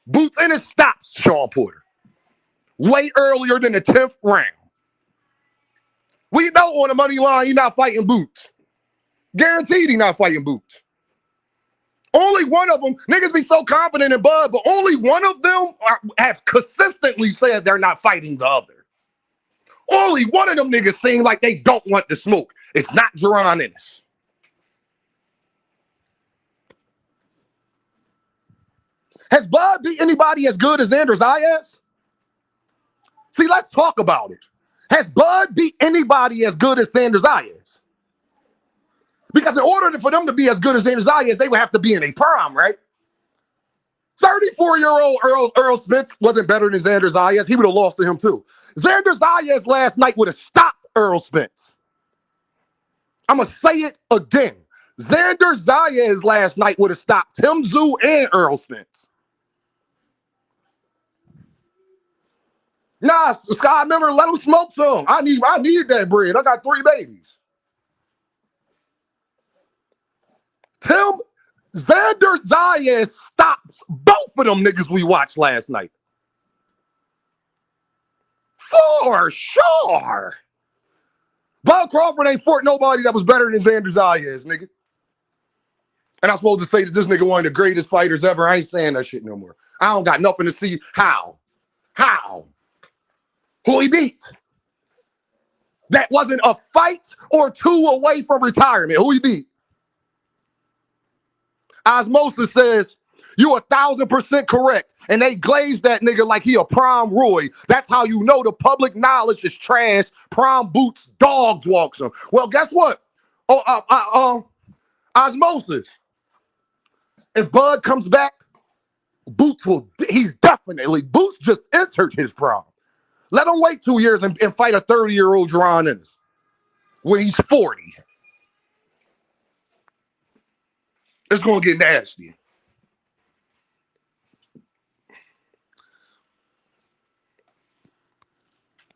Boots Ennis stops Sean Porter way earlier than the 10th round. We know on the money line you're not fighting Boots. Guaranteed he's not fighting Boots. Only one of them, niggas be so confident in Bud, but only one of them have consistently said they're not fighting the other. Only one of them niggas seem like they don't want the smoke. It's not Jaron Ennis. Has Bud beat anybody as good as Xander Zayas? See, let's talk about it. Has Bud beat anybody as good as Xander Zayas? Because in order for them to be as good as Xander Zayas, they would have to be in a prime, right? 34-year-old Earl Spence wasn't better than Xander Zayas. He would have lost to him too. Xander Zayas last night would have stopped Earl Spence. I'm going to say it again. Xander Zayas last night would have stopped Tim Tszyu and Earl Spence. Nah, Sky Miller, let him smoke some. I need that bread. I got 3 babies. Xander Zayas stops both of them niggas we watched last night. For sure. Bob Crawford ain't fought nobody that was better than Xander Zayas, nigga. And I'm supposed to say that this nigga one of the greatest fighters ever. I ain't saying that shit no more. I don't got nothing to see. How? Who he beat? That wasn't a fight or 2 away from retirement. Who he beat? Osmosis says, you 1,000% correct. And they glazed that nigga like he a prime Roy. That's how you know the public knowledge is trash. Prime Boots, dogs walks him. Well, guess what? Osmosis. If Bud comes back, Boots just entered his prime. Let him wait 2 years and fight a 30-year-old Jaron Ennis when he's 40. It's going to get nasty.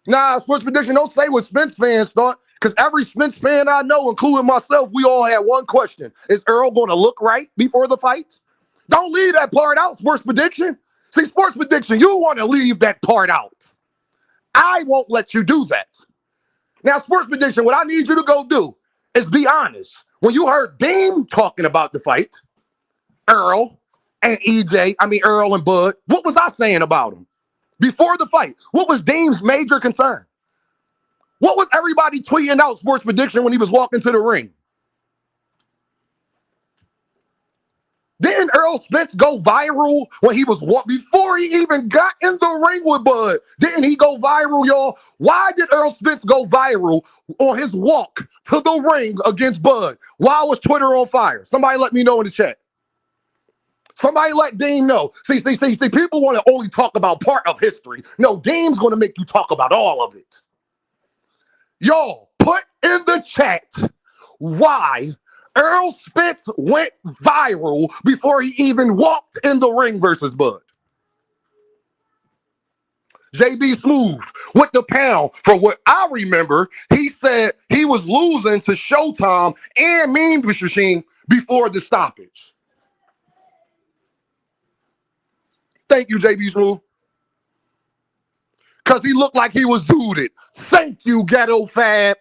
Nah, sports prediction, don't say what Spence fans thought, because every Spence fan I know, including myself, we all had one question. Is Earl going to look right before the fight? Don't leave that part out, sports prediction. See, sports prediction, you want to leave that part out. I won't let you do that. Now, sports prediction, what I need you to go do is be honest. When you heard Dean talking about the fight, Earl and Earl and Bud, what was I saying about him? before the fight, what was Dame's major concern? What was everybody tweeting out sports prediction when he was walking to the ring? Didn't Earl Spence go viral when he was before he even got in the ring with Bud? Didn't he go viral, y'all? Why did Earl Spence go viral on his walk to the ring against Bud? Why was Twitter on fire? Somebody let me know in the chat. Somebody let Dame know. See, people want to only talk about part of history. No, Dame's going to make you talk about all of it. Y'all, put in the chat why Earl Spence went viral before he even walked in the ring versus Bud. JB Smooth with the pound. For what I remember, he said he was losing to Showtime and Mean Machine before the stoppage. Thank you, JB Smooth. Because he looked like he was duded. Thank you, Ghetto Fab.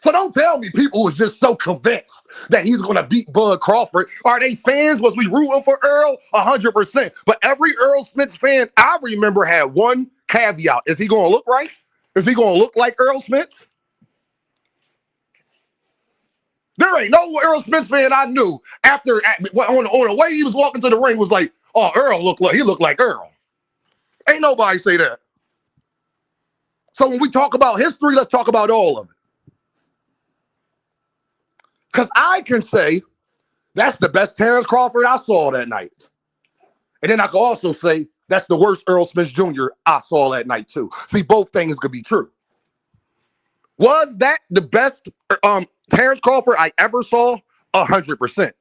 So don't tell me people was just so convinced that he's going to beat Bud Crawford. Are they fans? Was we rooting for Earl? 100%. But every Earl Spence fan I remember had one caveat. Is he going to look right? Is he going to look like Earl Spence? There ain't no Earl Spence fan I knew on the way he was walking to the ring was like, oh, Earl looked like Earl. Ain't nobody say that. So when we talk about history, let's talk about all of it. Because I can say that's the best Terence Crawford I saw that night. And then I can also say that's the worst Earl Spence Jr. I saw that night too. See, both things could be true. Was that the best Terence Crawford I ever saw? 100%.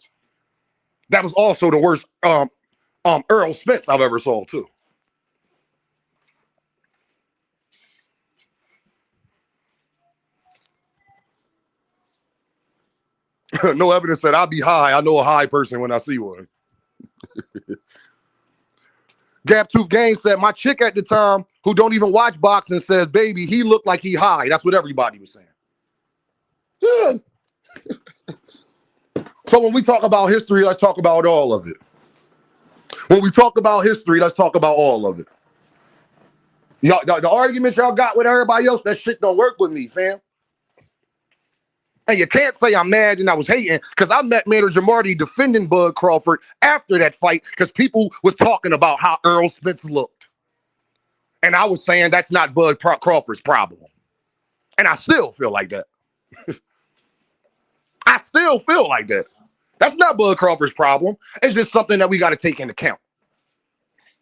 That was also the worst Earl Spence I've ever saw too. No evidence that I'll be high. I know a high person when I see one. Gap Tooth Gang said, my chick at the time who don't even watch boxing says, baby, he looked like he high. That's what everybody was saying. Yeah. So when we talk about history, let's talk about all of it. When we talk about history, let's talk about all of it. Y'all, the arguments y'all got with everybody else, that shit don't work with me, fam. And you can't say I'm mad and I was hating because I met Manager Marty defending Bud Crawford after that fight because people was talking about how Earl Spence looked. And I was saying that's not Bud Crawford's problem. And I still feel like that. I still feel like that. That's not Bud Crawford's problem. It's just something that we got to take into account.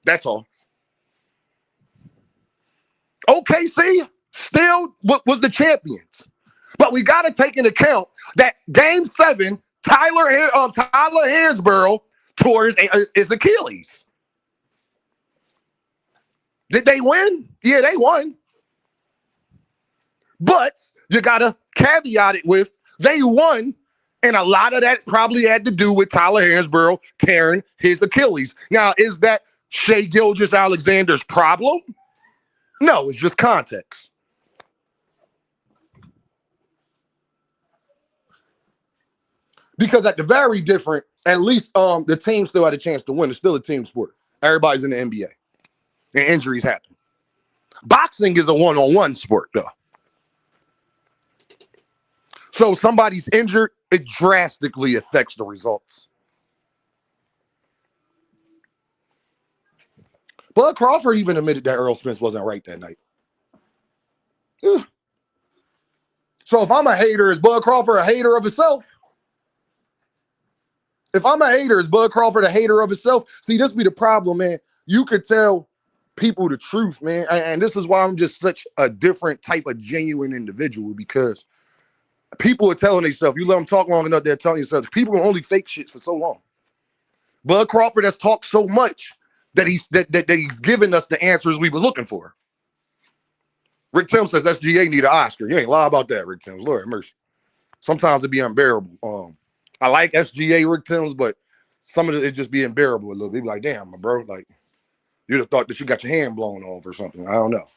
That's all. OKC still was the champions. But we got to take into account that Game 7, Tyler Hansborough tore his Achilles. Did they win? Yeah, they won. But you got to caveat it with they won, and a lot of that probably had to do with Tyler Hansborough tearing his Achilles. Now, is that Shai Gilgeous-Alexander's problem? No, it's just context. Because at the very different, at least the team still had a chance to win. It's still a team sport. Everybody's in the NBA. And injuries happen. Boxing is a one-on-one sport, though. So if somebody's injured, it drastically affects the results. Bud Crawford even admitted that Earl Spence wasn't right that night. Yeah. So if I'm a hater, is Bud Crawford a hater of himself? If I'm a hater, is Bud Crawford a hater of himself? See, this be the problem, man. You could tell people the truth, man. And this is why I'm just such a different type of genuine individual, because people are telling themselves, you let them talk long enough, they're telling themselves, people can only fake shit for so long. Bud Crawford has talked so much that he's given us the answers we were looking for. Rick Tim says SGA need an Oscar. You ain't lie about that, Rick Tim. Lord have mercy. Sometimes it be unbearable. I like SGA Rick Tim's, but some of it just be unbearable a little bit. Be like, damn, my bro, like you'd have thought that you got your hand blown off or something. I don't know.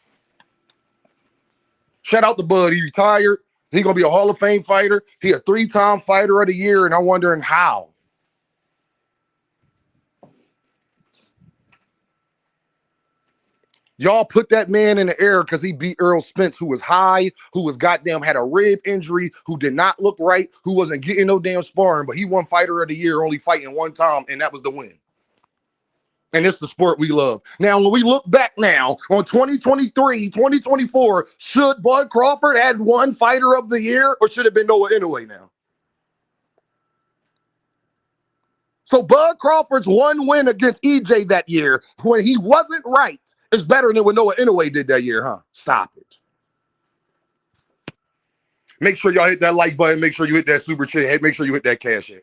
Shout out to Bud. He retired. He gonna be a Hall of Fame fighter. He a 3-time fighter of the year, and I'm wondering how. Y'all put that man in the air because he beat Earl Spence, who was high, who was goddamn had a rib injury, who did not look right, who wasn't getting no damn sparring, but he won Fighter of the Year, only fighting one time, and that was the win. And it's the sport we love. Now, when we look back now on 2023, 2024, should Bud Crawford had won Fighter of the Year or should it have been Noah Inoue now? So Bud Crawford's one win against EJ that year when he wasn't right is better than what Noah Inoue did that year, huh? Stop it. Make sure y'all hit that like button. Make sure you hit that super chat. Make sure you hit that cash app.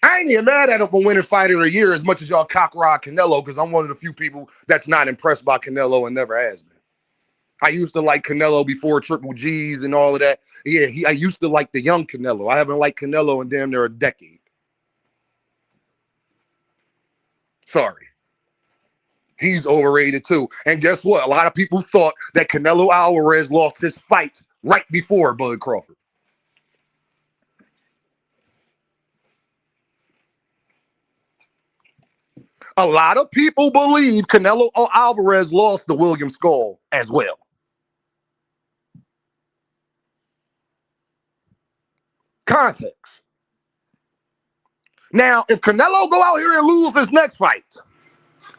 I ain't even mad at him for winning Fighter of the Year as much as y'all cock rock Canelo, because I'm one of the few people that's not impressed by Canelo and never has been. I used to like Canelo before Triple G's and all of that. Yeah, I used to like the young Canelo. I haven't liked Canelo in damn near a decade. Sorry. He's overrated too. And guess what? A lot of people thought that Canelo Alvarez lost his fight right before Bud Crawford. A lot of people believe Canelo Alvarez lost to William Skull as well. Context. Now, if Canelo go out here and lose this next fight,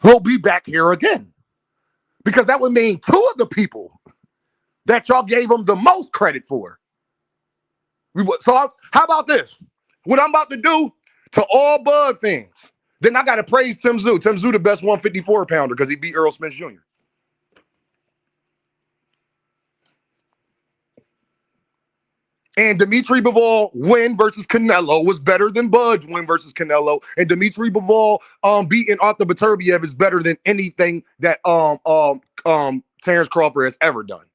we'll be back here again. Because that would mean two of the people that y'all gave him the most credit for. So how about this? What I'm about to do to all Bud fans, then I got to praise Tim Tszyu. Tim Tszyu the best 154 pounder because he beat Earl Spence Jr. And Dimitri Bivol win versus Canelo was better than Bud's win versus Canelo. And Dimitri Bivol beating Arthur Beterbiev is better than anything that Terence Crawford has ever done.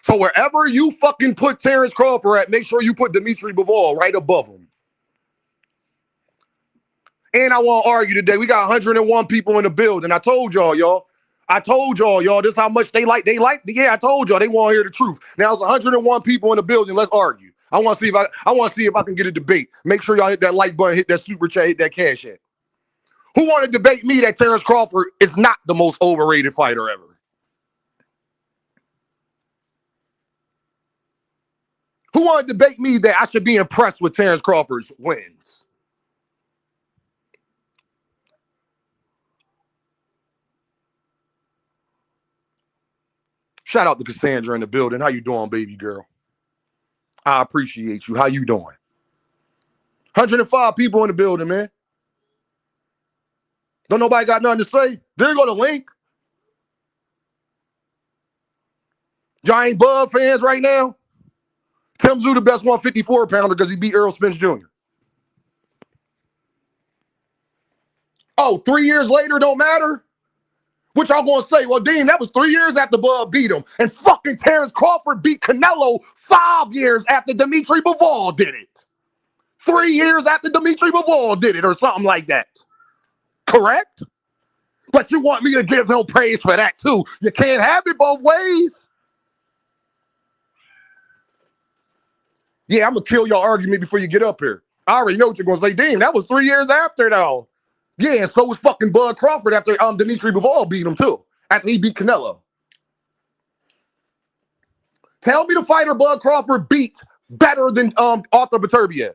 So wherever you fucking put Terence Crawford at, make sure you put Dimitri Bivol right above him. And I won't argue today. We got 101 people in the building. I told y'all. This is how much they like. Yeah, I told y'all they want to hear the truth. Now it's 101 people in the building. Let's argue. I want to see if I can get a debate. Make sure y'all hit that like button, hit that super chat, hit that cash app. Who want to debate me that Terence Crawford is not the most overrated fighter ever? Who want to debate me that I should be impressed with Terence Crawford's wins? Shout out to Cassandra in the building. How you doing, baby girl? I appreciate you. How you doing? 105 people in the building, man. Don't nobody got nothing to say? There you go the link. Y'all ain't Bud fans right now? Tim Tszyu the best 154 pounder because he beat Earl Spence Jr. Oh, 3 years later don't matter? What y'all gonna say? Well, Dean, that was 3 years after Bud beat him. And fucking Terence Crawford beat Canelo 5 years after Dimitri Bivol did it. 3 years after Dimitri Bivol did it or something like that. Correct? But you want me to give him praise for that too. You can't have it both ways. Yeah, I'm going to kill your argument before you get up here. I already know what you're going to say. Damn, that was 3 years after, though. Yeah, and so was fucking Bud Crawford after Dimitri Bivol beat him, too. After he beat Canelo. Tell me the fighter Bud Crawford beat better than Arthur Beterbiev.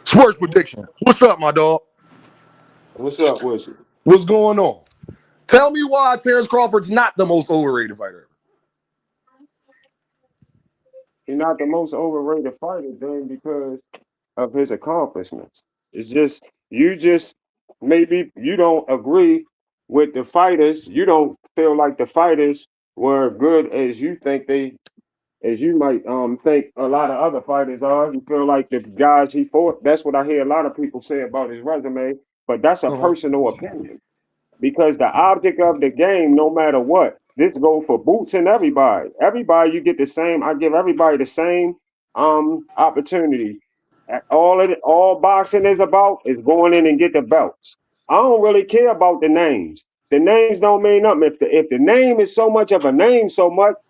Sports prediction. What's up, my dog? What's up with you? What's going on? Tell me why Terence Crawford's not the most overrated fighter ever. He's not the most overrated fighter, then, because of his accomplishments. It's just maybe you don't agree with the fighters. You don't feel like the fighters were good as you think as you might think a lot of other fighters are. You feel like the guys he fought. That's what I hear a lot of people say about his resume. But that's a Uh-huh. personal opinion. Because the object of the game, no matter what, this go for Boots and everybody. Everybody, you get the same. I give everybody the same opportunity. All boxing is about is going in and get the belts. I don't really care about the names. The names don't mean nothing. If the name is so much of a name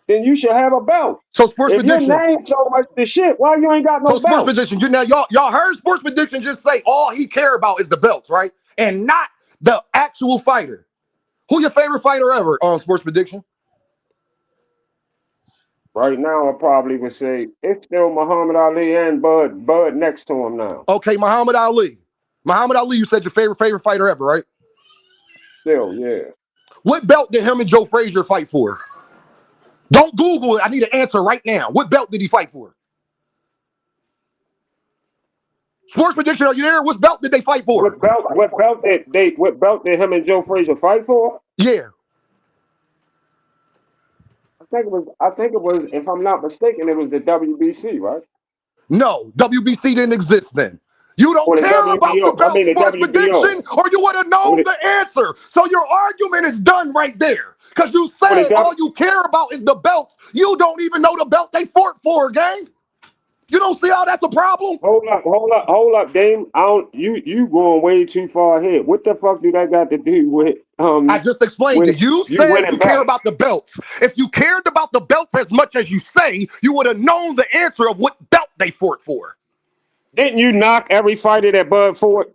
then you should have a belt. So sports If your prediction. name so much the shit, why you ain't got So no sports belt? prediction. Now y'all heard sports prediction just say all he care about is the belts, right? And not the actual fighter. Who your favorite fighter ever on sports prediction? Right now, I probably would say it's still Muhammad Ali and Bud next to him now. Okay, Muhammad Ali. Muhammad Ali, you said your favorite fighter ever, right? Still, yeah. What belt did him and Joe Frazier fight for? Don't Google it. I need an answer right now. What belt did he fight for? Sports prediction, are you there? What belt did they fight for? What belt did him and Joe Frazier fight for? Yeah. I think it was, if I'm not mistaken, it was the WBC, right? No, WBC didn't exist then. You Or don't the care about the WBO. I belt mean the sports WBO. prediction, or you would have known the answer. So your argument is done right there. Because you said all you care about is the belts. You don't even know the belt they fought for, gang. You don't see how that's a problem? Hold up, Dame. You going way too far ahead. What the fuck do that got to do with I just explained it. You said you care about the belts. If you cared about the belts as much as you say, you would have known the answer of what belt they fought for. Didn't you knock every fighter that Bud fought?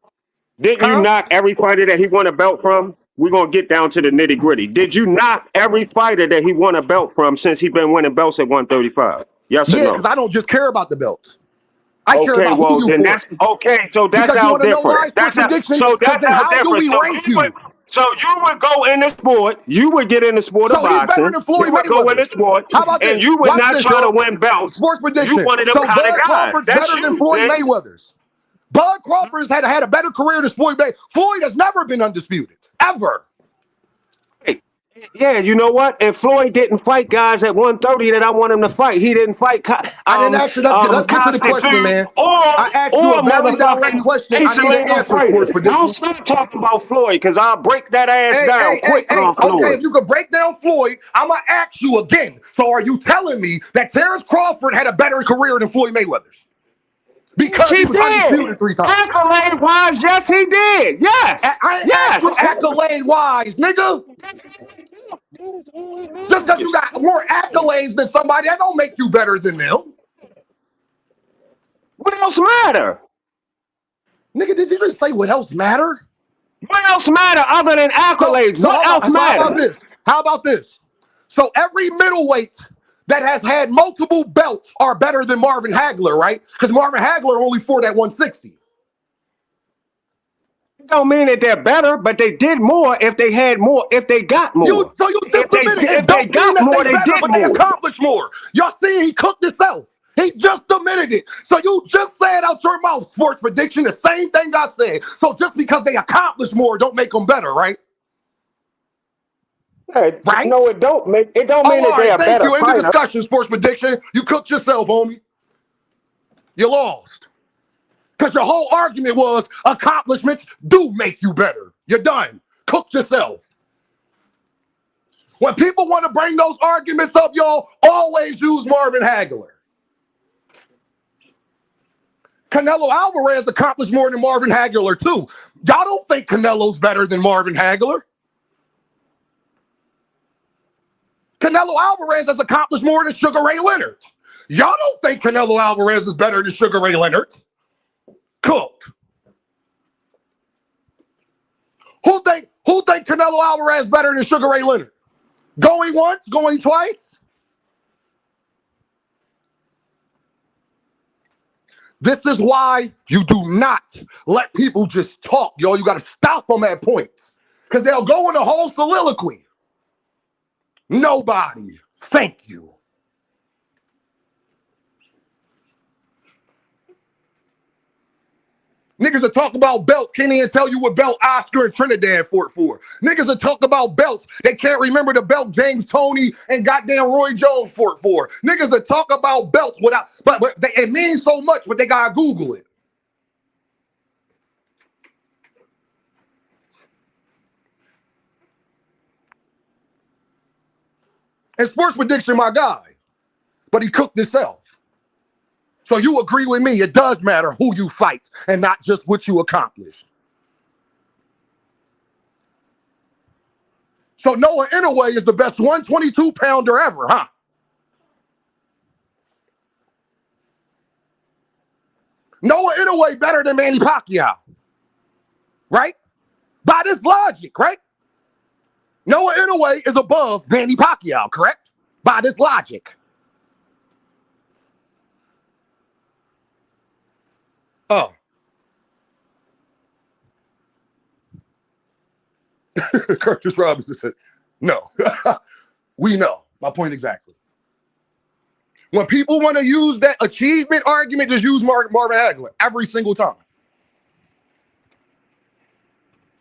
Didn't you knock every fighter that he won a belt from? We're going to get down to the nitty gritty. Did you knock every fighter that he won a belt from since he's been winning belts at 135? Yes or no? Yeah, because I don't just care about the belts. I care about who you fought. So that's how different. That's how different. So you would go in the sport. You would get in the sport of boxing. You would go in the sport. How about and this? you would Watch not this, try to bro. win belts. Sports prediction. You wanted them So kind Bud of guys. Crawford's That's better you, than Floyd Jay. Mayweather's. Bud Crawford has had a better career than Floyd Mayweather. Floyd has never been undisputed, ever. Yeah, you know what? If Floyd didn't fight guys at 130 that I want him to fight, he didn't fight. I didn't ask you. Let's get to the question, man. I asked you a very direct question. I need an answer, sports prediction. Don't start talking about Floyd, because I'll break that ass down quick on Floyd. Okay, if you could break down Floyd, I'm going to ask you again. So are you telling me that Terence Crawford had a better career than Floyd Mayweather's? Because he was undisputed 3 times. Accolade-wise, yes, he did. Yes. Yes. Accolade-wise, nigga. Just because you got more accolades than somebody, that don't make you better than them. What else matter? Nigga, did you just say what else matter? What else matter other than accolades? What else matter? How about this? So every middleweight that has had multiple belts are better than Marvin Hagler, right? Because Marvin Hagler only fought at 160. Don't mean that they're better, but they did more if they had more, if they got more. You just admitted it. Don't mean that they better, but they accomplished more. Y'all see he cooked himself. He just admitted it. So you just said out your mouth, sports prediction, the same thing I said. So just because they accomplished more don't make them better, right? Right? No, it don't mean that they are better. Thank you. End the discussion, sports prediction. You cooked yourself, homie. You lost. Because your whole argument was accomplishments do make you better. You're done. Cooked yourself. When people want to bring those arguments up, y'all always use Marvin Hagler. Canelo Alvarez accomplished more than Marvin Hagler, too. Y'all don't think Canelo's better than Marvin Hagler. Canelo Alvarez has accomplished more than Sugar Ray Leonard. Y'all don't think Canelo Alvarez is better than Sugar Ray Leonard. Cooked. Who think Canelo Alvarez better than Sugar Ray Leonard? Going once, going twice? This is why you do not let people just talk, yo. You got to stop them at points. Because they'll go in a whole soliloquy. Nobody. Thank you. Niggas will talk about belts, can't even tell you what belt Oscar and Trinidad fought for. Niggas will talk about belts, they can't remember the belt James Toney and goddamn Roy Jones fought for. Niggas will talk about belts without, but it means so much, but they gotta Google it. And sports prediction, my guy, but he cooked himself. So you agree with me, it does matter who you fight and not just what you accomplished. So Noah Inoue is the best 122 pounder ever, huh? Noah Inoue better than Manny Pacquiao, right? By this logic, right? Noah Inoue is above Manny Pacquiao, correct? By this logic. Oh. Curtis Robinson said, no. We know. My point exactly. When people want to use that achievement argument, just use Marvin Hagler every single time.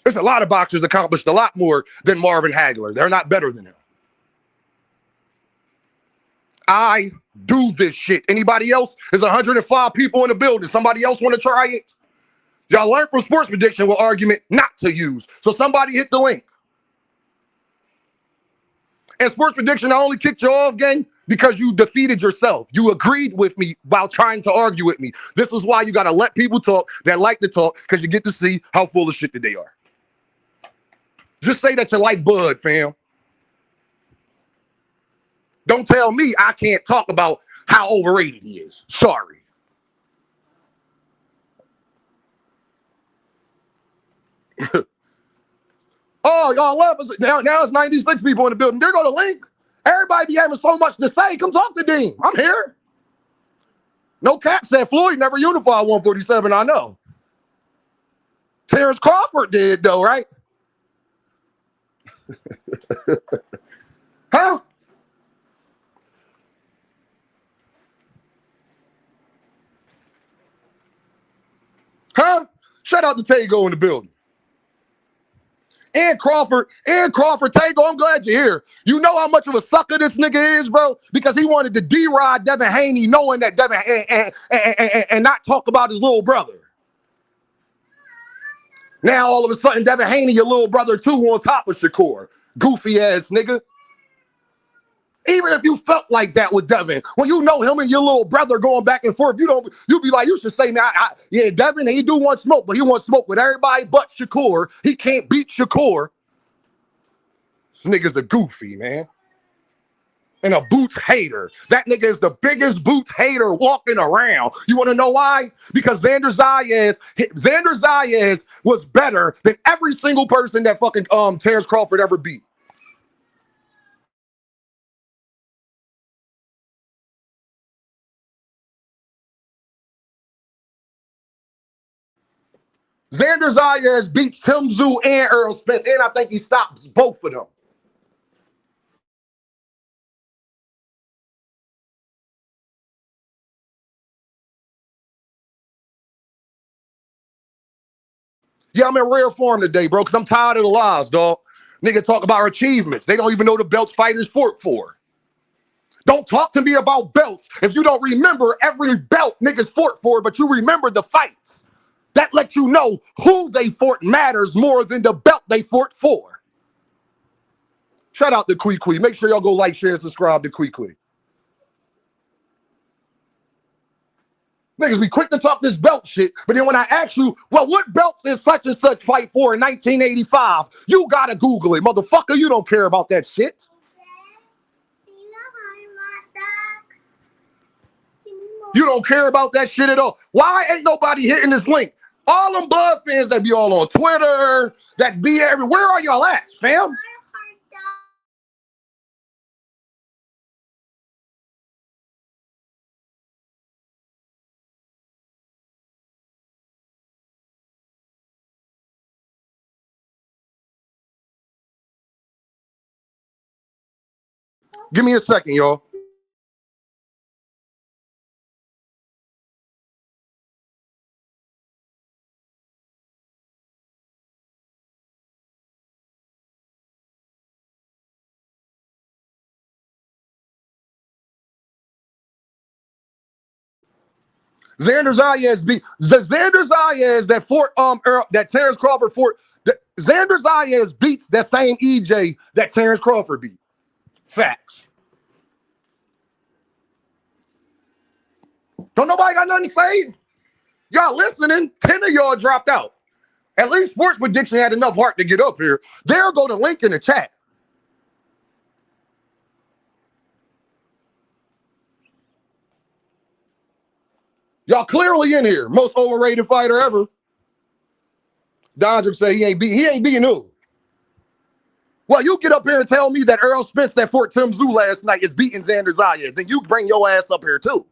There's a lot of boxers accomplished a lot more than Marvin Hagler. They're not better than him. I do this shit. Anybody else? There's 105 people in the building. Somebody else want to try it? Y'all learn from sports prediction what argument not to use. So somebody hit the link. And sports prediction, I only kicked you off, gang, because you defeated yourself. You agreed with me while trying to argue with me. This is why you got to let people talk that like to talk, because you get to see how full of shit that they are. Just say that you like Bud, fam. Don't tell me I can't talk about how overrated he is. Sorry. Oh, y'all love us. Now it's 96 people in the building. There go the link. Everybody be having so much to say. Come talk to Dean. I'm here. No cap said Floyd never unified 147, I know. Terence Crawford did, though, right? Huh? Huh? Shout out to Tago in the building. And Crawford, Tago, I'm glad you're here. You know how much of a sucker this nigga is, bro? Because he wanted to D-ride Devin Haney, knowing that Devin and not talk about his little brother. Now all of a sudden, Devin Haney, your little brother too, on top of Shakur. Goofy ass nigga. Even if you felt like that with Devin, when you know him and your little brother going back and forth, you be like, you should say, man, yeah, Devin, he do want smoke, but he wants smoke with everybody but Shakur. He can't beat Shakur. This nigga's a goofy, man. And a Boots hater. That nigga is the biggest Boots hater walking around. You want to know why? Because Xander Zayas was better than every single person that fucking Terence Crawford ever beat. Xander Zayas beats Tim Tszyu and Earl Spence, and I think he stops both of them. Yeah, I'm in rare form today, bro, because I'm tired of the lies, dog. Nigga talk about achievements. They don't even know the belts fighters fought for. Don't talk to me about belts if you don't remember every belt niggas fought for, but you remember the fights. That lets you know who they fought matters more than the belt they fought for. Shout out to Kwee. Make sure y'all go like, share, and subscribe to Kwee. Niggas be quick to talk this belt shit, but then when I ask you, well, what belt is such and such fight for in 1985? You gotta Google it. Motherfucker, you don't care about that shit. You don't care about that shit at all. Why ain't nobody hitting this link? All them Bud fans that be all on Twitter, that be everywhere. Where are y'all at, fam? Give me a second, y'all. Xander Zayas beat the Xander Zayas that fought that Terence Crawford fought. Xander Zayas beats that same EJ that Terence Crawford beat. Facts. Don't nobody got nothing to say? Y'all listening? 10 of y'all dropped out. At least Sports Prediction had enough heart to get up here. There go the link in the chat. Y'all clearly in here. Most overrated fighter ever. Dodger say he ain't beating who? Well, you get up here and tell me that Errol Spence that Fort Tim Zoo last night is beating Xander Zayas. Then you bring your ass up here too.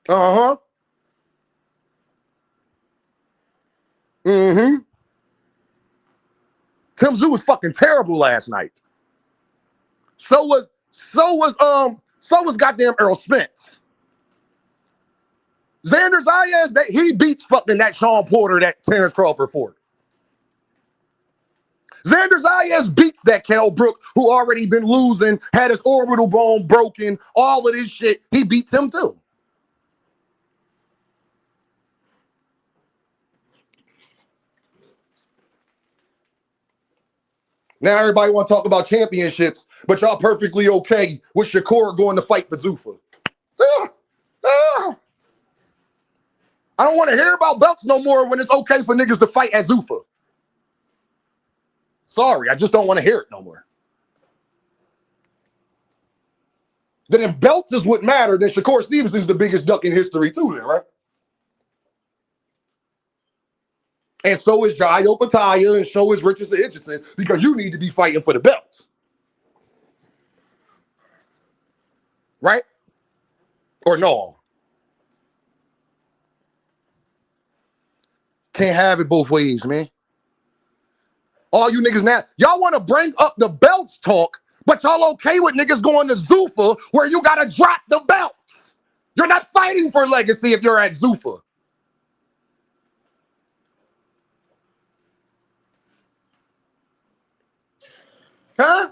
Uh-huh. Mm-hmm. Tim Zoo was fucking terrible last night. So was goddamn Errol Spence. Xander Zayas, he beats fucking that Sean Porter that Terence Crawford fought. Xander Zayas beats that Kell Brook, who already been losing, had his orbital bone broken, all of this shit. He beats him too. Now everybody want to talk about championships, but y'all perfectly okay with Shakur going to fight for Zuffa. I don't want to hear about belts no more when it's okay for niggas to fight at Zuffa. Sorry, I just don't want to hear it no more. Then if belts is what matter, then Shakur Stevenson's the biggest duck in history too then, right? And so is Jayo Pataya, and so is Richardson Hitchison, because you need to be fighting for the belts. Right? Or no? Can't have it both ways, man. All you niggas now, y'all want to bring up the belts talk, but y'all okay with niggas going to Zuffa where you got to drop the belts. You're not fighting for legacy if you're at Zuffa. Huh?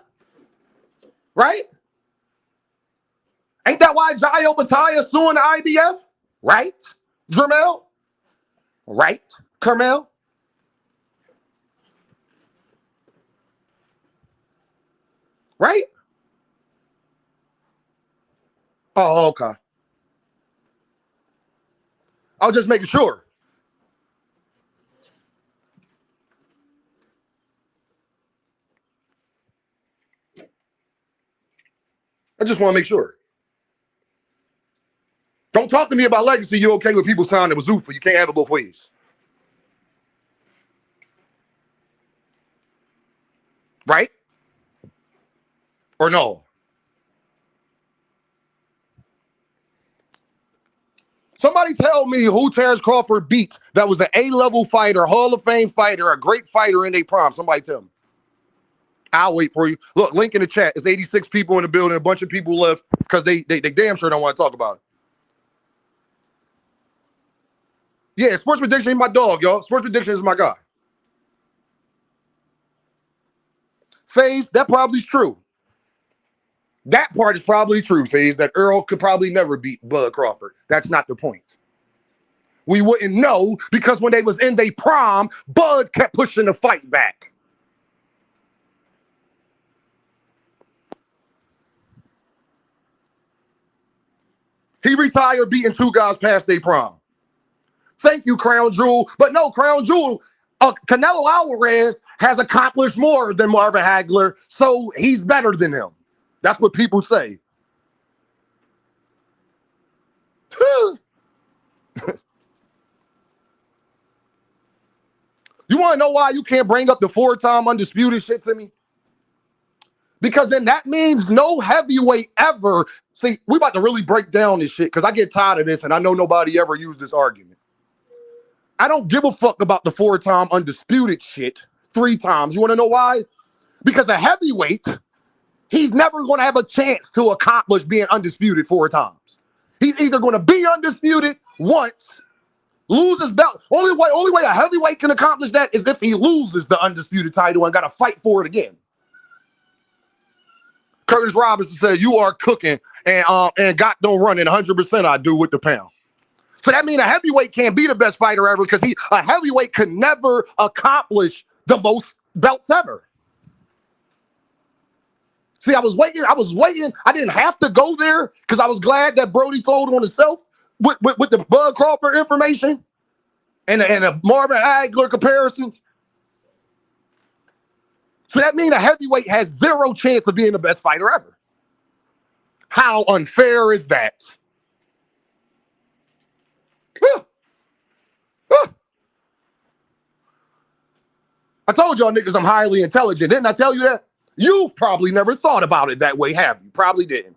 Right? Ain't that why Jayo Pataya suing the IBF? Right? Jermel? Right? Carmel? Right? Oh, okay. I was just making sure. I just want to make sure. Don't talk to me about legacy. You're okay with people signing with Zuffa. You can't have it both ways. Right? Or no? Somebody tell me who Terence Crawford beat that was an A-level fighter, Hall of Fame fighter, a great fighter in their prime. Somebody tell me. I'll wait for you. Look, link in the chat. It's 86 people in the building. A bunch of people left because they damn sure don't want to talk about it. Yeah, Sports Prediction is my dog, y'all. Sports Prediction is my guy. FaZe, that probably is true. That part is probably true, FaZe, that Earl could probably never beat Bud Crawford. That's not the point. We wouldn't know because when they was in their prime, Bud kept pushing the fight back. He retired beating two guys past their prime. Thank you, Crown Jewel. But no, Crown Jewel, Canelo Alvarez has accomplished more than Marvin Hagler, so he's better than him. That's what people say. You want to know why you can't bring up the four-time undisputed shit to me? Because then that means no heavyweight ever. See, we about to really break down this shit because I get tired of this and I know nobody ever used this argument. I don't give a fuck about the four-time undisputed shit 3 times. You want to know why? Because a heavyweight, he's never going to have a chance to accomplish being undisputed 4 times. He's either going to be undisputed once, lose his belt. Only way a heavyweight can accomplish that is if he loses the undisputed title and got to fight for it again. Curtis Robinson said, "You are cooking and got don't run in 100%. I do with the pound." So that means a heavyweight can't be the best fighter ever because a heavyweight could never accomplish the most belts ever. See, I was waiting. I didn't have to go there because I was glad that Brody told on himself with the Bud Crawford information and the Marvin Hagler comparisons. So that means a heavyweight has zero chance of being the best fighter ever. How unfair is that? I told y'all niggas I'm highly intelligent. Didn't I tell you that? You've probably never thought about it that way, have you? Probably didn't.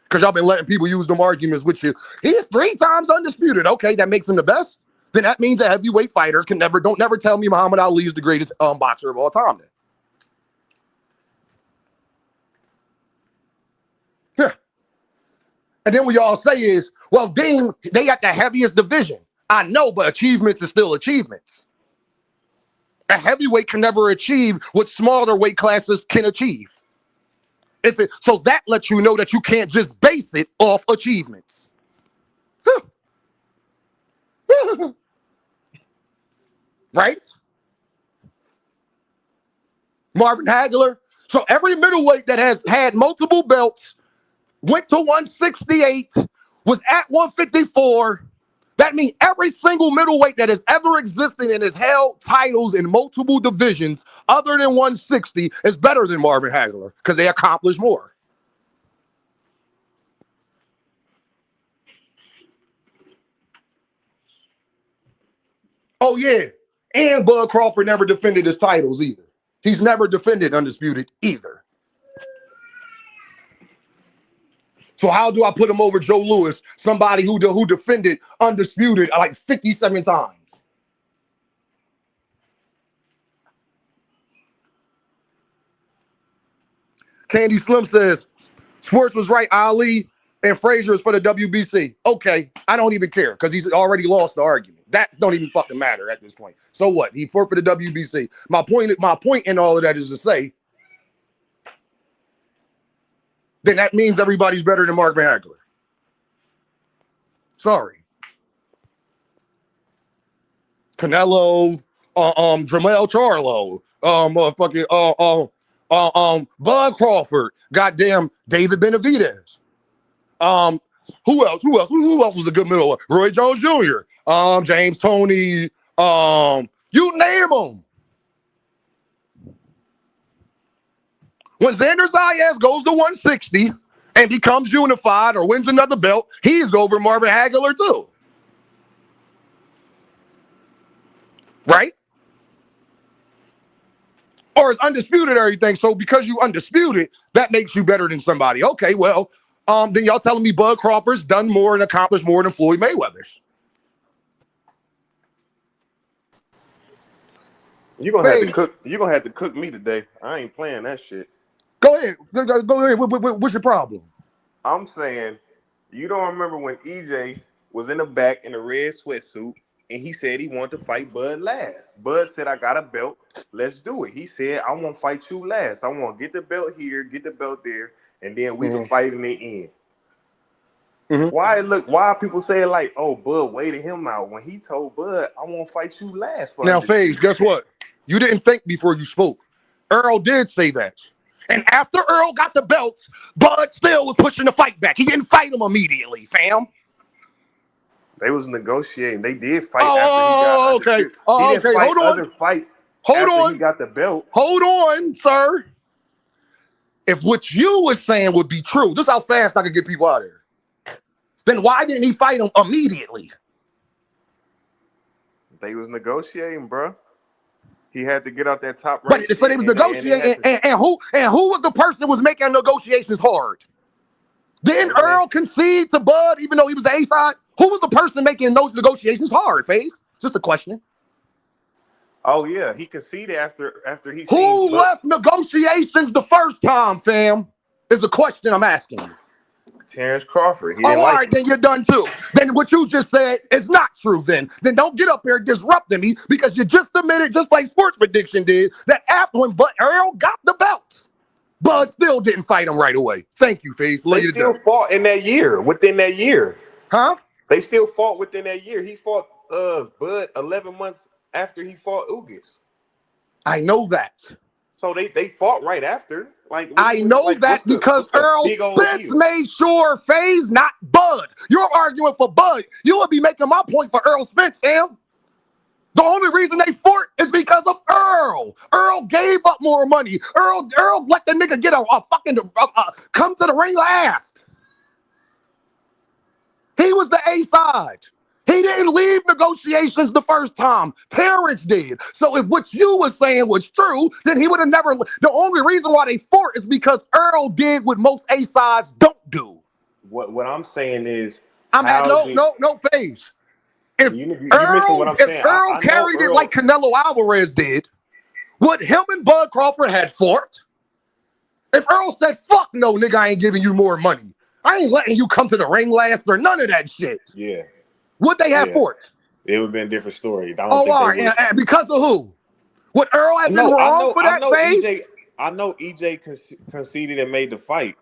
Because y'all been letting people use them arguments with you. He's 3 times undisputed. Okay, that makes him the best. Then that means a heavyweight fighter can never, don't never tell me Muhammad Ali is the greatest boxer of all time then. Yeah. And then what y'all say is, well, Dean, they got the heaviest division. I know, but achievements is still achievements. A heavyweight can never achieve what smaller weight classes can achieve. So that lets you know that you can't just base it off achievements. Right? Marvin Hagler. So every middleweight that has had multiple belts went to 168, was at 154. That means every single middleweight that has ever existed and has held titles in multiple divisions other than 160 is better than Marvin Hagler because they accomplished more. Oh, yeah. And Bud Crawford never defended his titles either. He's never defended undisputed either. So how do I put him over Joe Louis, somebody who defended undisputed like 57 times? Candy Slim says, Schwartz was right, Ali and Frazier is for the WBC. Okay, I don't even care because he's already lost the argument. That don't even fucking matter at this point. So what? He fought for the WBC. My point in all of that is to say, then that means everybody's better than Marvin Hagler. Sorry. Canelo, Jermell Charlo, Bud Crawford, goddamn David Benavidez. Who else? Who else was a good middle? Roy Jones Jr., James Toney, you name them. When Xander Zayas goes to 160 and becomes unified or wins another belt, he's over Marvin Hagler too. Right? Or is undisputed everything. So because you undisputed, that makes you better than somebody. Okay, well, then y'all telling me Bud Crawford's done more and accomplished more than Floyd Mayweather's. You're gonna have to cook. You're gonna have to cook me today. I ain't playing that shit. Go ahead. Go ahead. What's your problem? I'm saying, you don't remember when EJ was in the back in a red sweatsuit and he said he wanted to fight Bud last. Bud said, I got a belt. Let's do it. He said, I want to fight you last. I want to get the belt here, get the belt there, and then we can fight in the end. Why are people saying like, oh, Bud waited him out when he told Bud, I want to fight you last? Now, FaZe, guess what? You didn't think before you spoke. Earl did say that. And after Earl got the belts, Bud still was pushing the fight back. He didn't fight him immediately, fam. They was negotiating. They did fight after he got okay. He didn't fight hold on. other fights after he got the belt. Hold on, sir. If what you was saying would be true, just how fast I could get people out of here, then why didn't he fight him immediately? They was negotiating, bro. He had to get out that top rank. But he was negotiating, and who was the person that was making negotiations hard? Didn't Earl concede to Bud, even though he was the A side? Who was the person making those negotiations hard, FaZe? Just a question. Oh yeah, he conceded after he. Who left negotiations the first time, fam? Is a question I'm asking you. Terence Crawford. All right, then you're done too. Then what you just said is not true. Then don't get up here disrupting me because you just admitted, just like Sports Prediction did, that after when Earl got the belt, Bud still didn't fight him right away. Thank you, FaZe. They still fought in that year. Within that year, huh? They still fought within that year. He fought Bud 11 months after he fought Ugas. I know that. So they fought right after. I know that because Earl Spence made sure FaZe, not Bud. You're arguing for Bud. You would be making my point for Earl Spence, fam. The only reason they fought is because of Earl. Earl gave up more money. Earl let the nigga get a fucking come to the ring last. He was the A side. He didn't leave negotiations the first time. Terence did. So if what you were saying was true, then he would have never. The only reason why they fought is because Earl did what most A sides don't do. What I'm saying is, I'm at no phase. If you missing what I'm saying. Earl carried it like Canelo Alvarez did, what him and Bud Crawford had fought, if Earl said, fuck no, nigga, I ain't giving you more money. I ain't letting you come to the ring last or none of that shit. Yeah. Would they have fought? It would have been a different story. All right. And because of who? Would Earl have been wrong for that phase? I know EJ conceded and made the fight.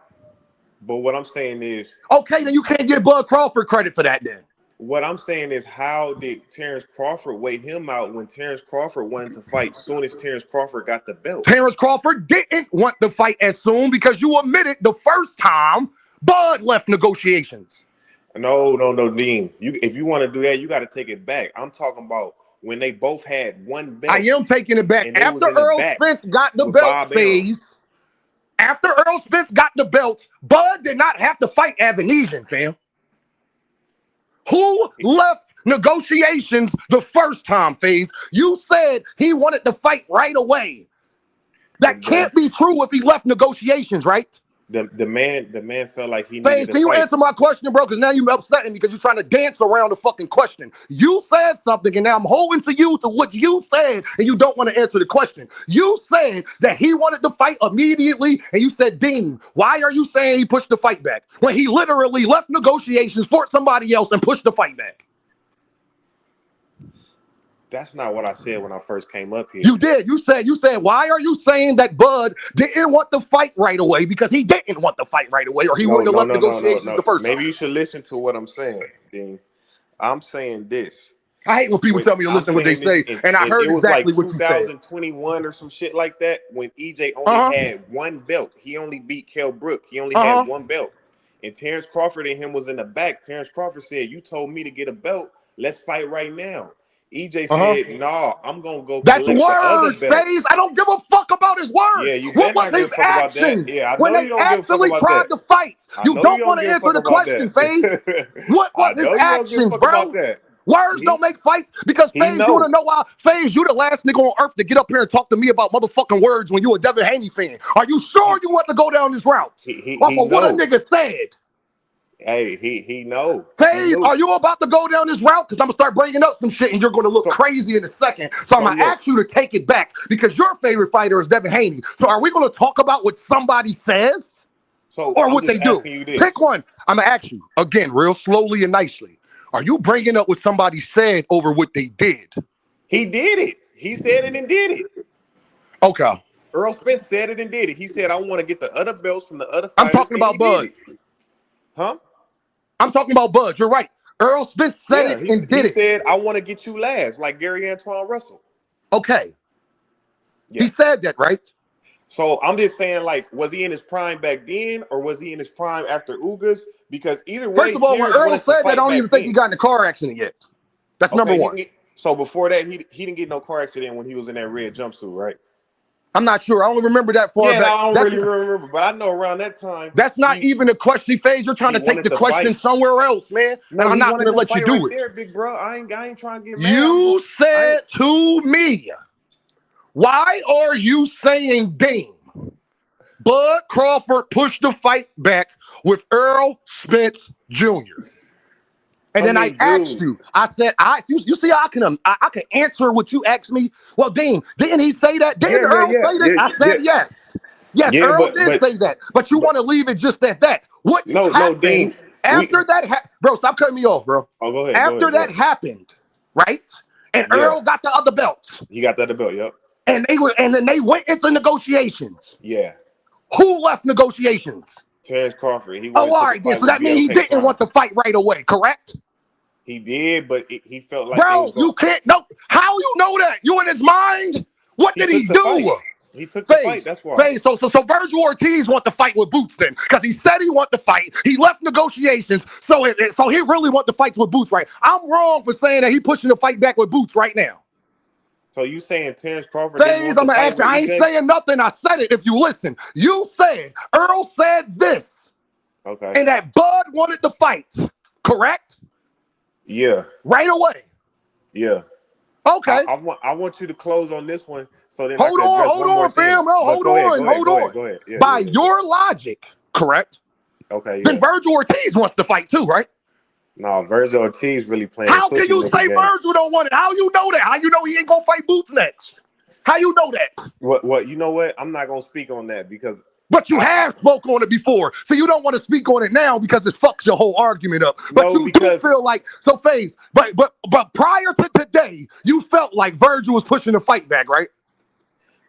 But what I'm saying is... Okay, then you can't give Bud Crawford credit for that then. What I'm saying is, how did Terence Crawford wait him out when Terence Crawford wanted to fight soon as Terence Crawford got the belt? Terence Crawford didn't want the fight as soon because you admitted the first time Bud left negotiations. No, Dean. If you want to do that, you got to take it back. I'm talking about when they both had one belt. I am taking it back. After Earl Spence got the belt phase, after Earl Spence got the belt, Bud did not have to fight Avanesian, fam. Who left negotiations the first time, phase? You said he wanted to fight right away. That can't be true if he left negotiations, right? The man felt like he needed Phase, can you answer my question, bro? Because now you're upsetting me because you're trying to dance around the fucking question. You said something, and now I'm holding to you to what you said, and you don't want to answer the question. You said that he wanted to fight immediately, and you said, Dean, why are you saying he pushed the fight back? When he literally left negotiations, fought somebody else, and pushed the fight back. That's not what I said when I first came up here. You did. You said, why are you saying that Bud didn't want the fight right away because he didn't want the fight right away or he wouldn't have left negotiations the first time? Maybe you should listen to what I'm saying, Dean. I'm saying this. I hate when people tell me to listen to what they say, and I heard exactly what you said. It was like 2021 or some shit like that when EJ only had one belt. He only beat Kell Brook. He only had one belt. And Terence Crawford and him was in the back. Terence Crawford said, you told me to get a belt. Let's fight right now. EJ said, "No, I'm gonna go." That's words, Faze. I don't give a fuck about his words. Yeah, you what was his action? Yeah, I know when you they don't give a fuck actually about tried that. to fight, you don't want to give a answer the fuck about question, that. Faze. What was his actions, bro? Words don't make fights because Faze, you wanna know why? Faze, you the last nigga on earth to get up here and talk to me about motherfucking words when you a Devin Haney fan. Are you sure you want to go down this route? Off of what a nigga said. Hey, he know. Faze, are you about to go down this route? Because I'm going to start bringing up some shit and you're going to look crazy in a second. So I'm going to ask you to take it back because your favorite fighter is Devin Haney. So are we going to talk about what somebody says or what they do? Pick one. I'm going to ask you, again, real slowly and nicely. Are you bringing up what somebody said over what they did? He did it. He said it and did it. Okay. Earl Spence said it and did it. He said, I want to get the other belts from the other fighters. I'm talking about Bud. Huh? I'm talking about Bud. You're right. Earl Spence said it and did it. He said, I want to get you last, like Gary Antoine Russell. Okay. Yeah. He said that, right? So I'm just saying, like, was he in his prime back then or was he in his prime after Ugas? Because either way, first of all, when Earl said that, I don't even think he got in a car accident yet. That's number one. So before that, he didn't get no car accident when he was in that red jumpsuit, right? I'm not sure. I only remember that far back. I don't really remember, but I know around that time. That's not even a question, Phase. You're trying to take the question somewhere else, man. No, and I'm not going to let you do it. There, big bro. I ain't trying to get mad. You said to me, why are you saying Dean? Bud Crawford pushed the fight back with Earl Spence Jr. And then I asked you, I said, you see, I can answer what you asked me. Well, Dean, didn't he say that? Didn't Earl say that? I said yes. Yes, Earl did say that. But you want to leave it just at that. What happened Dean, after that? Bro, stop cutting me off, bro. Oh, go ahead. After that happened, right? And Earl got the other belts. He got the other belt, yep. And then they went into negotiations. Yeah. Who left negotiations? Terence Crawford. All right, so that means he didn't want the fight right away, correct? He did, but he felt like... Bro, you can't... No, how you know that? You in his mind? What did he do? He took the fight, that's why. So Virgil Ortiz want to fight with Boots then, because he said he want to fight. He left negotiations, so he really want to fight with Boots, right? I'm wrong for saying that he pushing the fight back with Boots right now. So you saying Terence Crawford didn't Phase, want I'm to gonna fight ask you. with I ain't EJ? saying nothing. I said it. If you listen, you said Earl said this, Okay. and that Bud wanted to fight. Correct? Yeah. Right away. Yeah. Okay. I want you to close on this one so then I can address Hold one more on, thing. fam. No, But go ahead. hold on. Go ahead. Yeah, By yeah. your logic, correct? Okay, Then yeah. Virgil Ortiz wants to fight too, right? No, Virgil Ortiz really playing How can pussy you nigga say game. Virgil don't want it? How you know that? How you know he ain't gonna fight Boots next? How you know that? What you know what? I'm not gonna speak on that because But you have spoke on it before, so you don't want to speak on it now because it fucks your whole argument up. But no, you do because feel like so, Faze. But prior to today, you felt like Virgil was pushing the fight back, right?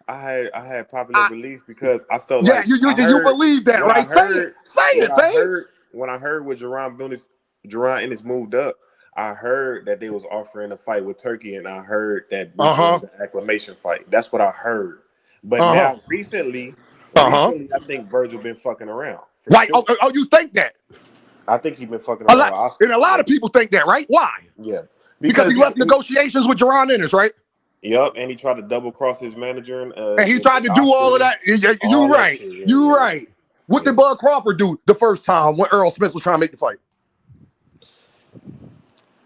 I had popular belief because I felt Yeah, like you believe that, what I right? heard Say it, Faze. when I heard with Jerron Ennis moved up, I heard that they was offering a fight with Turkey, and I heard that Boots wanted an acclamation fight. That's what I heard. But now recently, I think Virgil been fucking around for Right? sure. Oh, you think that? I think he been fucking around with Oscar. And a lot of people think that, right? Why? Yeah, Because he left negotiations with Jerron Ennis, right? Yep, and he tried to double cross his manager And he tried to do all of that. You right. You right. What did Bud Crawford do the first time when Earl Smith was trying to make the fight?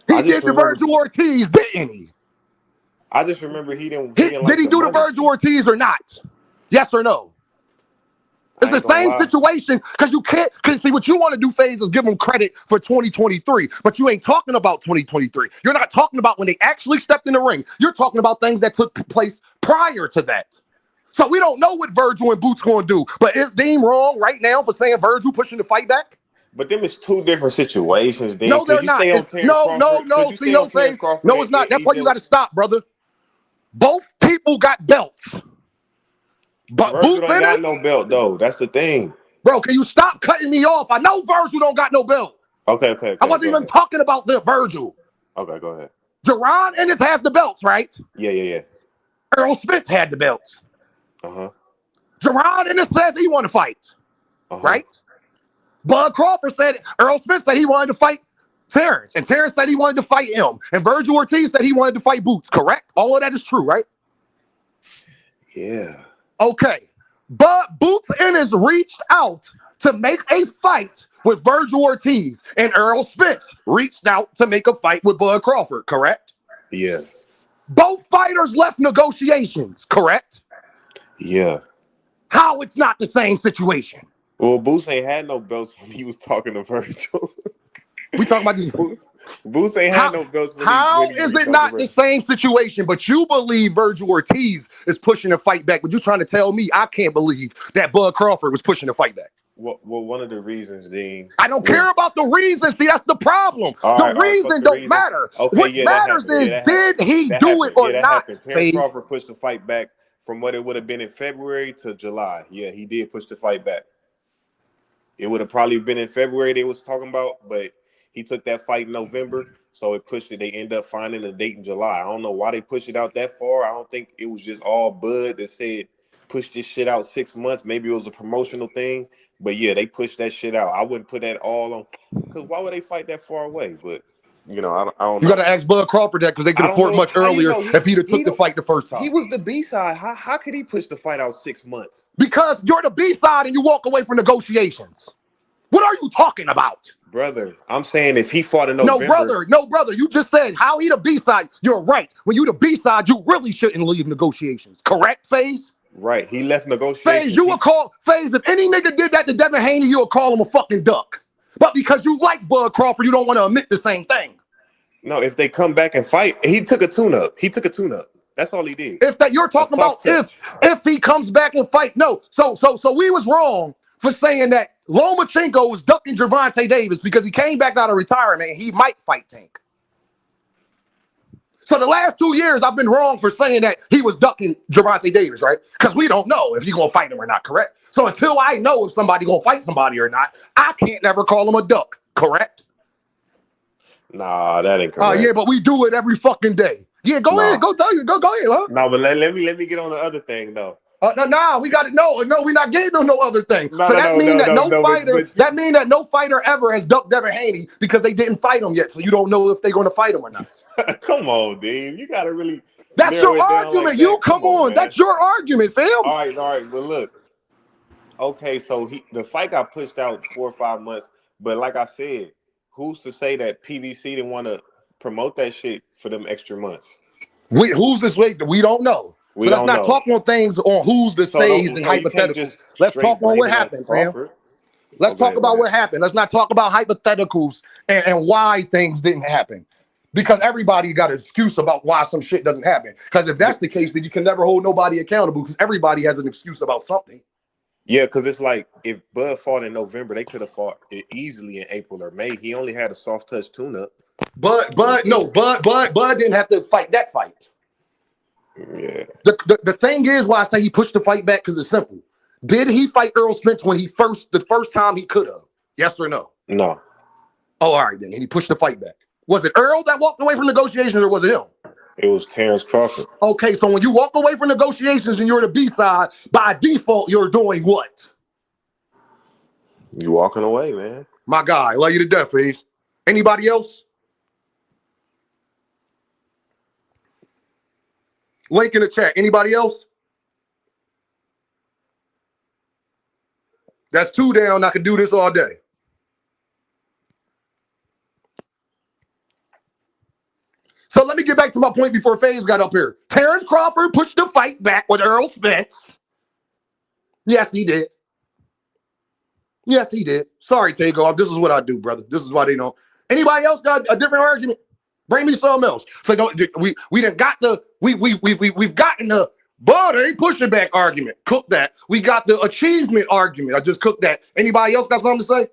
He did the Virgil Ortiz, didn't he? I just remember he didn't. Did he do the Virgil Ortiz or not? Yes or no? It's the same situation because you can't. Because see, what you want to do, Faze, is give them credit for 2023, but you ain't talking about 2023. You're not talking about when they actually stepped in the ring. You're talking about things that took place prior to that. So we don't know what Virgil and Boots going to do. But is Dean wrong right now for saying Virgil pushing the fight back? But them is two different situations, Dean. No, they're not. No. See, no, Faze. No, it's not. That's why you got to stop, brother. Both people got belts. But Virgil don't got no belt though. That's the thing. Bro, can you stop cutting me off? I know Virgil don't got no belt. Okay. I wasn't even talking about the Virgil. Okay, go ahead. Jerron Ennis has the belts, right? Yeah. Earl Smith had the belts. Uh-huh. Jerron Ennis says he want to fight. Right? Bud Crawford said, Earl Smith said he wanted to fight Terence. And Terence said he wanted to fight him. And Virgil Ortiz said he wanted to fight Boots, correct? All of that is true, right? Yeah. Okay, but Boots Ennis reached out to make a fight with Virgil Ortiz, and Earl Spence reached out to make a fight with Bud Crawford, correct? Yeah. Both fighters left negotiations, correct? Yeah. How it's not the same situation? Well, Boots ain't had no belts when he was talking to Virgil. We talking about this. Boots ain't had no belts. How is it not the same situation? But you believe Virgil Ortiz is pushing the fight back, but you're trying to tell me I can't believe that Bud Crawford was pushing the fight back. Well, one of the reasons, Dean. I don't care about the reason. See, that's the problem. The reason don't matter. Okay, what matters is did he do it or not? Terence Crawford pushed the fight back from what it would have been in February to July. Yeah, he did push the fight back. It would have probably been in February they was talking about, but he took that fight in November, so it pushed it. They end up finding a date in July. I don't know why they pushed it out that far. I don't think it was just all Bud that said push this shit out 6 months. Maybe it was a promotional thing, but yeah, they pushed that shit out. I wouldn't put that all on because why would they fight that far away? But you know, I don't know. You got to ask Bud Crawford that because they could afford much earlier if he'd have took the fight the first time. He was the B side. How could he push the fight out 6 months? Because you're the B side and you walk away from negotiations. What are you talking about? Brother, I'm saying if he fought in November. No, brother. You just said how he the B side. You're right. When you the B side, you really shouldn't leave negotiations. Correct, Faze? Right. He left negotiations. Faze, you would call Faze. If any nigga did that to Devin Haney, you would call him a fucking duck. But because you like Bud Crawford, you don't want to admit the same thing. No, if they come back and fight, he took a tune-up. That's all he did. If that you're talking about if he comes back and fight. No. So we was wrong for saying that Lomachenko was ducking Gervonta Davis because he came back out of retirement and he might fight Tank. So the last 2 years, I've been wrong for saying that he was ducking Gervonta Davis, right? Because we don't know if he's going to fight him or not, correct? So until I know if somebody going to fight somebody or not, I can't never call him a duck, correct? Nah, that ain't correct. Yeah, but we do it every fucking day. Yeah, go ahead. Go ahead, huh? No, but let me get on the other thing, though. No, we got it. No, we're not getting on no other thing. That means that no fighter ever has ducked Devin Haney because they didn't fight him yet. So you don't know if they're going to fight him or not. Come on, Dave. You gotta really. That's narrow your it down like argument. You that? come Come on, on. man. That's your argument, fam. All right. But look, okay, so the fight got pushed out 4 or 5 months. But like I said, who's to say that PBC didn't want to promote that shit for them extra months? Who's this way? We don't know. We So let's don't not know. talk on things on who's the So says don't. and So you can't hypotheticals. just Let's talk straight on blame what it on happened, fam. Crawford. Let's Okay, talk go about ahead. what happened. Let's not talk about hypotheticals and why things didn't happen. Because everybody got an excuse about why some shit doesn't happen. Because if that's the case, then you can never hold nobody accountable because everybody has an excuse about something. Yeah, because it's like if Bud fought in November, they could have fought it easily in April or May. He only had a soft touch tune-up. But You know what I'm saying? Bud didn't have to fight that fight. Yeah. The thing is why I say he pushed the fight back because it's simple. Did he fight Earl Spence when the first time he could have? Yes or no? No. Oh, all right then. He pushed the fight back. Was it Earl that walked away from negotiations or was it him? It was Terence Crawford. Okay, so when you walk away from negotiations and you're the B side, by default, you're doing what? You walking away, man. My guy, love you to death, Faze. Anybody else? Link in the chat. Anybody else? That's 2 down. I could do this all day. So let me get back to my point before Faze got up here. Terence Crawford pushed the fight back with Earl Spence. Yes, he did. Yes, he did. Sorry, Tago. This is what I do, brother. This is why they know. Anybody else got a different argument? Bring me something else. So don't we done got the we've gotten the Bud ain't pushing back argument. Cook that. We got the achievement argument. I just cooked that. Anybody else got something to say?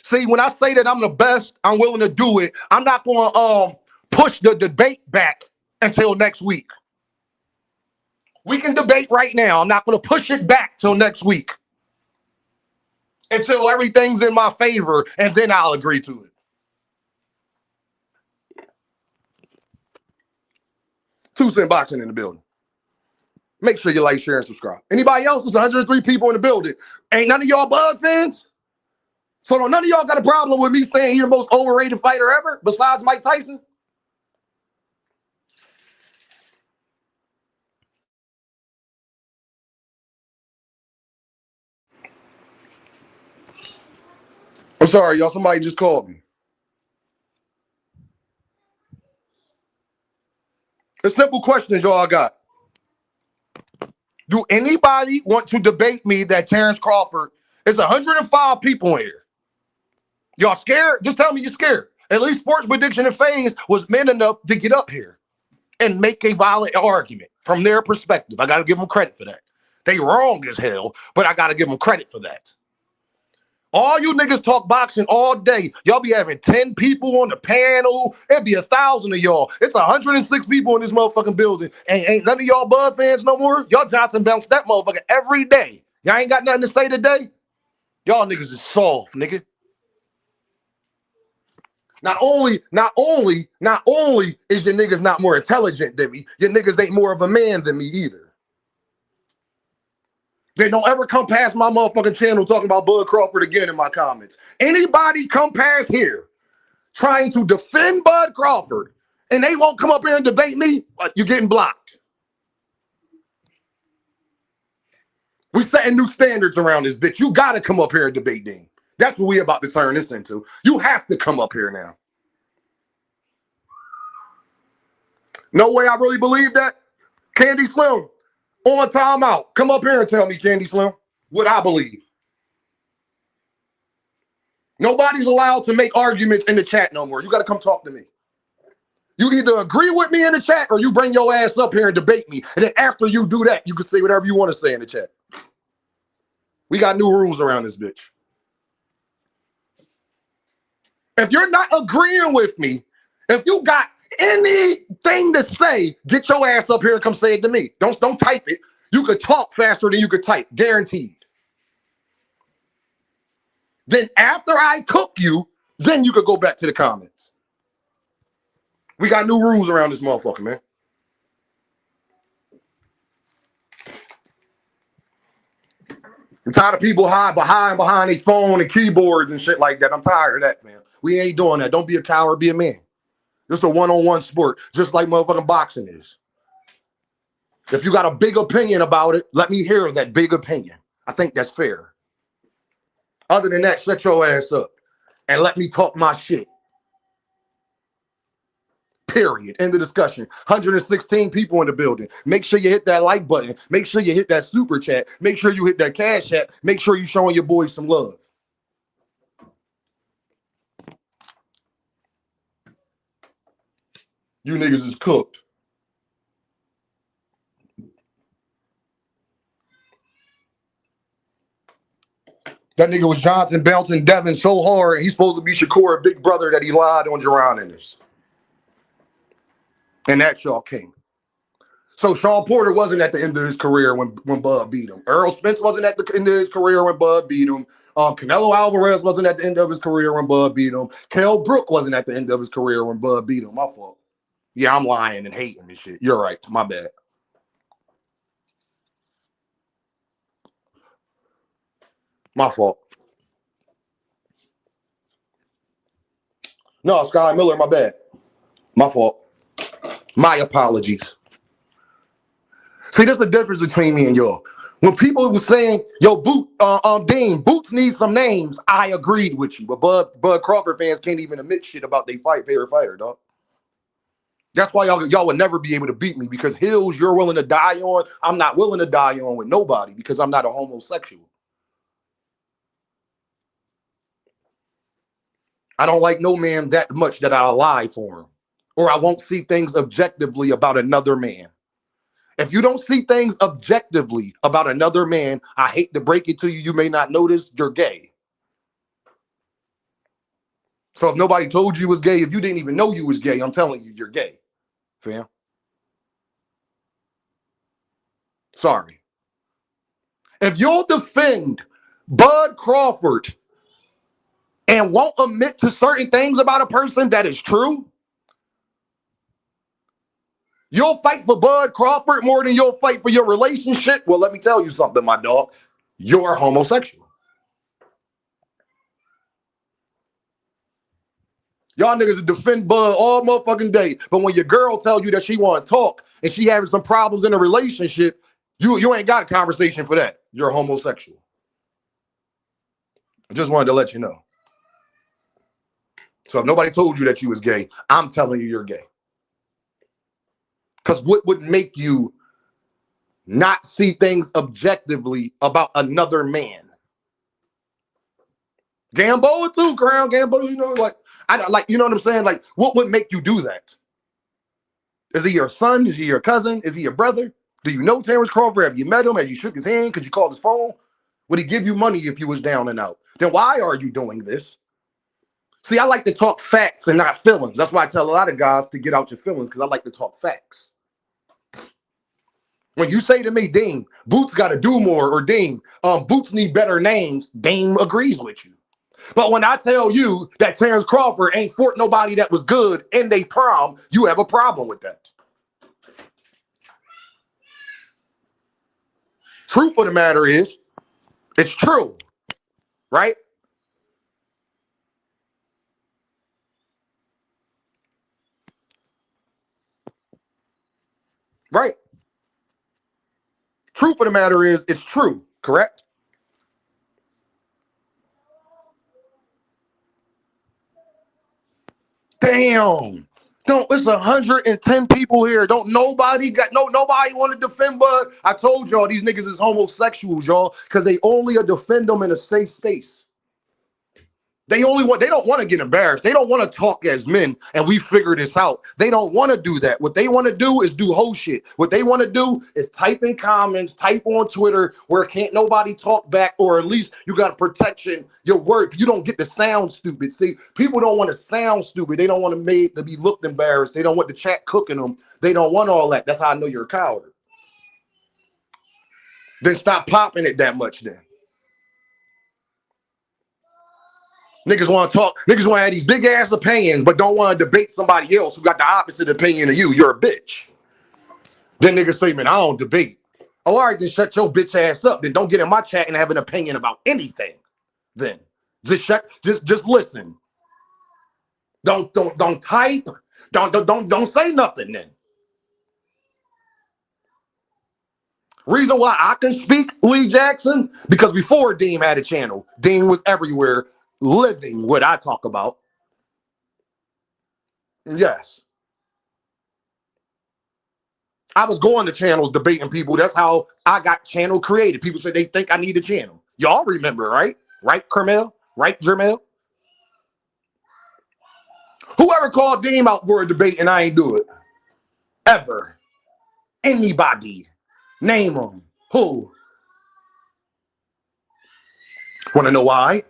See, when I say that I'm the best, I'm willing to do it. I'm not gonna push the debate back until next week. We can debate right now. I'm not gonna push it back till next week. Until everything's in my favor, and then I'll agree to it. 2 Cent Boxing in the building. Make sure you like, share, and subscribe. Anybody else? There's 103 people in the building. Ain't none of y'all Bud fans? So none of y'all got a problem with me saying you're the most overrated fighter ever, besides Mike Tyson? I'm sorry, y'all. Somebody just called me. A simple question y'all got. Do anybody want to debate me that Terence Crawford is 105 people in here? Y'all scared? Just tell me you're scared. At least Sports Prediction and Phase was men enough to get up here and make a valid argument from their perspective. I got to give them credit for that. They wrong as hell, but I got to give them credit for that. All you niggas talk boxing all day. Y'all be having 10 people on the panel. It'd be 1,000 of y'all. It's 106 people in this motherfucking building. And ain't none of y'all Bud fans no more. Y'all Johnson bounce that motherfucker every day. Y'all ain't got nothing to say today. Y'all niggas is soft, nigga. Not only is your niggas not more intelligent than me, your niggas ain't more of a man than me either. They don't ever come past my motherfucking channel talking about Bud Crawford again in my comments. Anybody come past here trying to defend Bud Crawford and they won't come up here and debate me, you're getting blocked. We setting new standards around this bitch. You gotta come up here and debate Dean. That's what we about to turn this into. You have to come up here now. No way I really believe that. Candy Slim, on timeout. Come up here and tell me, Candy Slim, what I believe. Nobody's allowed to make arguments in the chat no more. You got to come talk to me. You either agree with me in the chat or you bring your ass up here and debate me. And then after you do that, you can say whatever you want to say in the chat. We got new rules around this bitch. If you're not agreeing with me, if you got anything to say, get your ass up here and come say it to me. Don't type it. You could talk faster than you could type, guaranteed. Then after I cook you, then you could go back to the comments. We got new rules around this motherfucker, man. I'm tired of people hide behind their phone and keyboards and shit like that. I'm tired of that, man. We ain't doing that. Don't be a coward, be a man. This is a one-on-one sport, just like motherfucking boxing is. If you got a big opinion about it, let me hear that big opinion. I think that's fair. Other than that, shut your ass up and let me talk my shit. Period. End of discussion. 116 people in the building. Make sure you hit that like button. Make sure you hit that super chat. Make sure you hit that cash app. Make sure you showing your boys some love. You niggas is cooked. That nigga was Johnson bouncing Devin so hard, he's supposed to be Shakur, big brother, that he lied on Jerron in this. And that's y'all king. So Sean Porter wasn't at the end of his career when Bud beat him. Earl Spence wasn't at the end of his career when Bud beat him. Canelo Alvarez wasn't at the end of his career when Bud beat him. Kell Brook wasn't at the end of his career when Bud beat him. My fault. Yeah, I'm lying and hating this shit. You're right. My bad. My fault. No, Sky Miller, my bad. My fault. My apologies. See, that's the difference between me and y'all. When people were saying, yo, Dean, Boots needs some names, I agreed with you. But Bud Crawford fans can't even admit shit about their favorite fighter, dog. That's why y'all would never be able to beat me, because hills you're willing to die on, I'm not willing to die on with nobody, because I'm not a homosexual. I don't like no man that much that I'll lie for him, or I won't see things objectively about another man. If you don't see things objectively about another man, I hate to break it to you, you may not notice, you're gay. So if nobody told you was gay, if you didn't even know you was gay, I'm telling you, you're gay, fam. Sorry. If you'll defend Bud Crawford and won't admit to certain things about a person that is true, you'll fight for Bud Crawford more than you'll fight for your relationship. Well, let me tell you something, my dog. You're homosexual. Y'all niggas defend Bud all motherfucking day. But when your girl tells you that she want to talk and she having some problems in a relationship, you ain't got a conversation for that. You're homosexual. I just wanted to let you know. So if nobody told you that you was gay, I'm telling you you're gay. Because what would make you not see things objectively about another man? Gamboa too, Crown. Gamboa, you know, you know what I'm saying? Like, what would make you do that? Is he your son? Is he your cousin? Is he your brother? Do you know Terence Crawford? Have you met him? Have you shook his hand? Could you call his phone? Would he give you money if you was down and out? Then why are you doing this? See, I like to talk facts and not feelings. That's why I tell a lot of guys to get out your feelings, because I like to talk facts. When you say to me, Dean, Boots got to do more, or Dean, Boots need better names, Dean agrees with you. But when I tell you that Terence Crawford ain't fought nobody that was good in they prom, you have a problem with that. Truth of the matter is, it's true, right? Right. Truth of the matter is, it's true, correct? Damn. Don't, it's 110 people here. Nobody want to defend Bud. I told y'all these niggas is homosexuals, y'all, because they only defend them in a safe space. They don't want to get embarrassed. They don't want to talk as men and we figure this out. They don't want to do that. What they want to do is do whole shit. What they want to do is type in comments, type on Twitter where can't nobody talk back, or at least you got protection. Your word, you don't get to sound stupid. See, people don't want to sound stupid. They don't want to be looked embarrassed. They don't want the chat cooking them. They don't want all that. That's how I know you're a coward. Then stop popping it that much then. Niggas want to talk. Niggas want to have these big ass opinions, but don't want to debate somebody else who got the opposite opinion of you. You're a bitch. Then niggas say, man, I don't debate. Oh, all right, then shut your bitch ass up. Then don't get in my chat and have an opinion about anything. Then just listen. Don't type. Don't say nothing then. Reason why I can speak, Lee Jackson, because before Dean had a channel, Dean was everywhere living what I talk about. Yes. I was going to channels debating people. That's how I got channel created. People said they think I need a channel. Y'all remember, right? Right, Kermel? Right, Jermel? Whoever called Dean out for a debate and I ain't do it. Ever. Anybody. Name them. Who? Want to know why?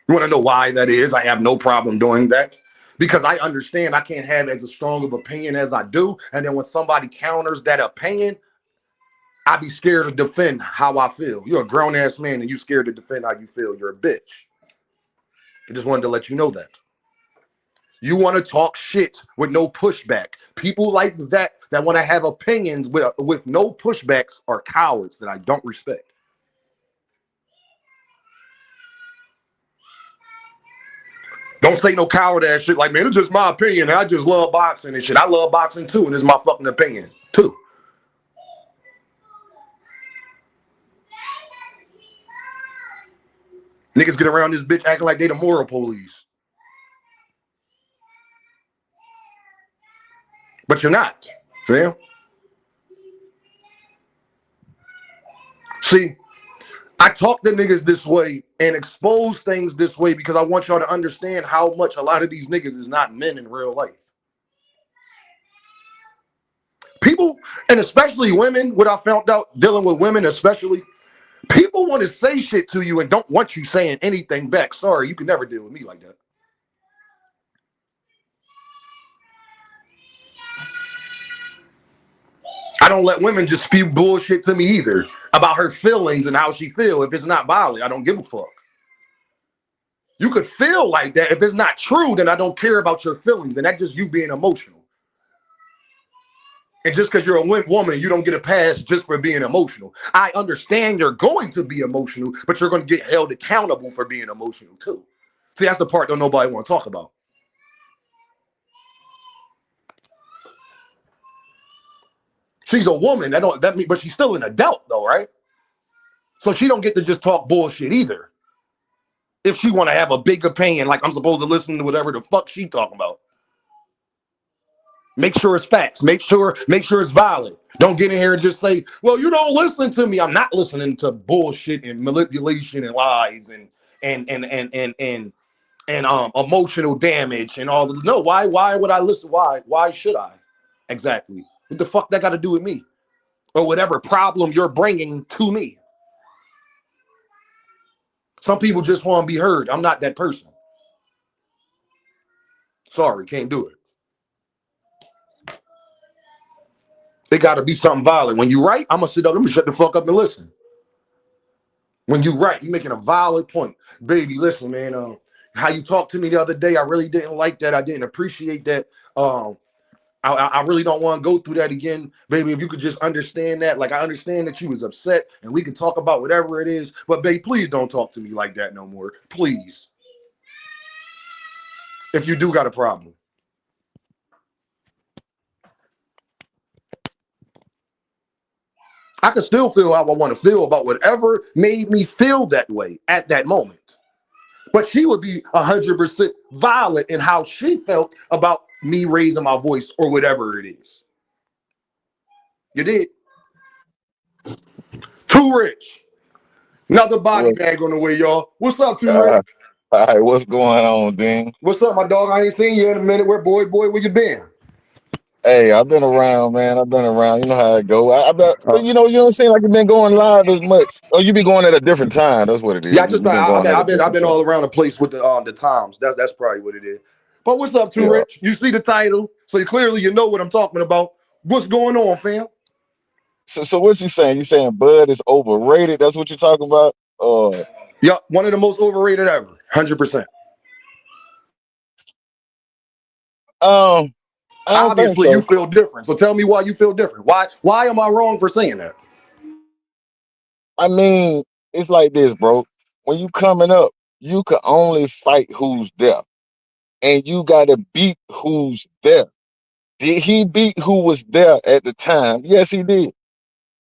You want to know why that is? I have no problem doing that. Because I understand I can't have as a strong of opinion as I do. And then when somebody counters that opinion, I be scared to defend how I feel. You're a grown-ass man and you scared to defend how you feel. You're a bitch. I just wanted to let you know that. You want to talk shit with no pushback. People like that want to have opinions with no pushbacks are cowards that I don't respect. Don't say no coward ass shit like, man, it's just my opinion. I just love boxing and shit. I love boxing too, and it's my fucking opinion too. Niggas get around this bitch acting like they the moral police. But you're not, fam. See, I talk to niggas this way and expose things this way because I want y'all to understand how much a lot of these niggas is not men in real life. People, and especially women, what I found out dealing with women especially, people want to say shit to you and don't want you saying anything back. Sorry, you can never deal with me like that. I don't let women just spew bullshit to me either about her feelings and how she feel. If it's not valid, I don't give a fuck. You could feel like that. If it's not true, then I don't care about your feelings. And that's just you being emotional. And just because you're a woman, you don't get a pass just for being emotional. I understand you're going to be emotional, but you're going to get held accountable for being emotional too. See, that's the part that nobody want to talk about. She's a woman. But she's still an adult though, right? So she don't get to just talk bullshit either. If she want to have a big opinion, like I'm supposed to listen to whatever the fuck she talking about. Make sure it's facts. Make sure it's valid. Don't get in here and just say, well, you don't listen to me. I'm not listening to bullshit and manipulation and lies and emotional damage and all the no, why would I listen? Why should I? Exactly. What the fuck that got to do with me? Or whatever problem you're bringing to me. Some people just want to be heard. I'm not that person. Sorry, can't do it. It got to be something violent. When you right, I'm going to sit up. Let me shut the fuck up and listen. When you right, you're making a valid point. Baby, listen, man, how you talked to me the other day, I really didn't like that. I didn't appreciate that. I really don't want to go through that again. Baby, if you could just understand that. Like, I understand that you was upset, and we can talk about whatever it is. But, babe, please don't talk to me like that no more. Please. If you do got a problem. I can still feel how I want to feel about whatever made me feel that way at that moment. But she would be 100% violent in how she felt about me raising my voice or whatever it is. You did. Too Rich. Another body What? bag on the way, y'all. What's up, Too Rich? All right, what's going on, Dean? What's up, my dog? I ain't seen you in a minute. Where where you been? Hey, I've been around, man. I've been around. You know how it go. Uh, But you don't seem like you've been going live as much. Oh, you be going at a different time. That's what it is. yeah, You've been going at a I've different been time. all around the place with the times. That's probably what it is. But what's up, Too Yeah. Rich? You see the title, so clearly you know what I'm talking about. What's going on, fam? So what you saying? You saying Bud is overrated? That's what you're talking about? Yup, one of the most overrated ever. 100%. Um, I don't think Obviously, you so. feel different. So tell me why you feel different. Why am I wrong for saying that? I mean, it's like this, bro. When you coming up, you can only fight who's there, and you gotta beat who's there. Did he beat who was there at the time? Yes, he did.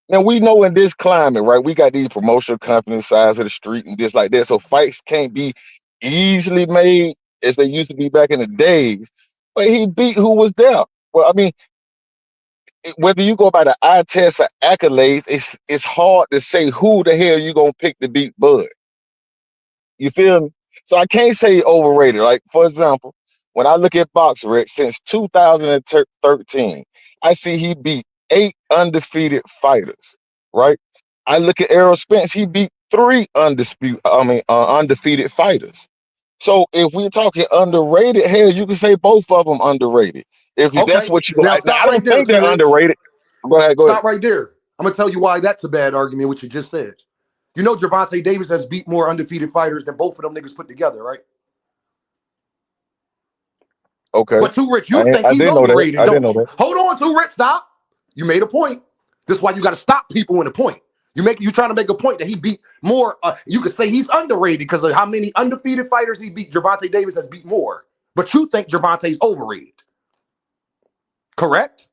Now we know in this climate, right? We got these promotional companies, sides of the street, and this like that. So fights can't be easily made as they used to be back in the days. But he beat who was there. Well, I mean, whether you go by the eye test or accolades, it's hard to say who the hell you gonna pick to beat Bud. You feel me? So I can't say overrated. Like, for example, when I look at Box Rec since 2013, I see he beat 8 undefeated fighters, right? I look at Errol Spence, he beat undefeated fighters. So if we're talking underrated, hell, you can say both of them underrated. That's Okay, what you now like. Now, stop I right don't there, think Too they're Rich. underrated. Go ahead, go ahead. Stop right there. I'm gonna tell you why that's a bad argument. What you just said. You know, Gervonta Davis has beat more undefeated fighters than both of them niggas put together, right? Okay. But Too Rich, you think I he's didn't know that. overrated, I didn't know don't you? that. Hold on, Too Rich, stop. You made a point. This is why you got to stop people in a point. You trying to make a point that he beat more. You could say he's underrated because of how many undefeated fighters he beat. Gervonta Davis has beat more, but you think Gervonta's overrated, correct?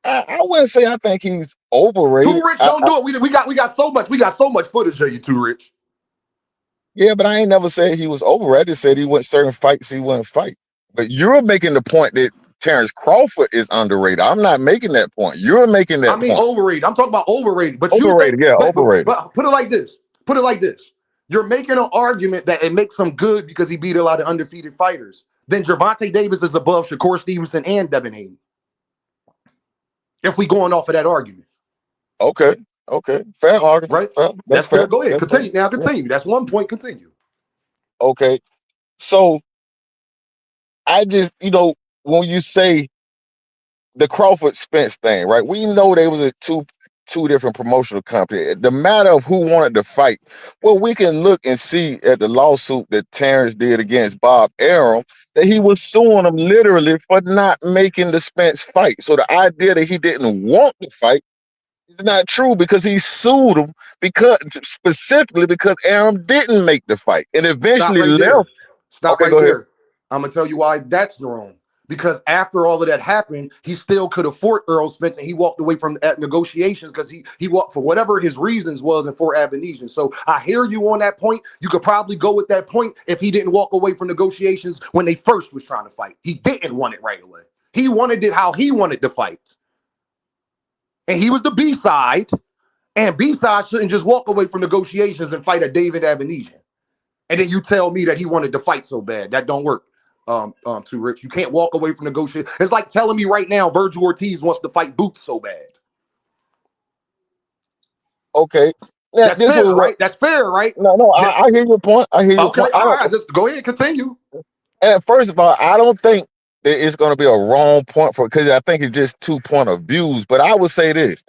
I wouldn't say I think he's Too overrated. Rich, don't do it. We got so much footage of you, Too Rich. Yeah, but I ain't never said he was overrated. I just said he went certain fights he wouldn't fight. But you're making the point that Terence Crawford is underrated. I'm not making that point. You're making I that mean point. overrated. I'm talking about overrated. But you think, Overrated, yeah, overrated. but put it like this. Put it like this. You're making an argument that it makes him good because he beat a lot of undefeated fighters. Then Gervonta Davis is above Shakur Stevenson and Devin Haney. If we going off of that argument, Okay, okay. Fair argument. right? Fair. That's That's fair. fair. Go ahead. That's fair. Continue. Now Yeah. continue. That's one point. Continue. Okay. So I just, when you say the Crawford Spence thing, right? We know they was a two different promotional company. The matter of who wanted to fight, well, we can look and see at the lawsuit that Terrence did against Bob Arum that he was suing him literally for not making the Spence fight. So the idea that he didn't want to fight is not true because he sued him because specifically because Arum didn't make the fight and Stop eventually right left. there. Stop Okay, right go ahead. there. I'm gonna tell you why that's wrong. Because after all of that happened, he still could have fought Earl Spence, and he walked away from negotiations because he walked for whatever his reasons was in Fort Avenesian. So I hear you on that point. You could probably go with that point if he didn't walk away from negotiations when they first was trying to fight. He didn't want it right away. He wanted it how he wanted to fight, and he was the B side. And B side shouldn't just walk away from negotiations and fight a David Avenesian. And then you tell me that he wanted to fight so bad. That don't work. Too Rich. You can't walk away from negotiation. It's like telling me right now Virgil Ortiz wants to fight Booth so bad. Okay. Now That's this fair, was what right? That's fair, right? no, That, I hear your point. I hear your okay, point. I all don't right. Just go ahead, continue. and first of all, I don't think that it's gonna be a wrong point for because I think it's just 2 point of views. But I would say this.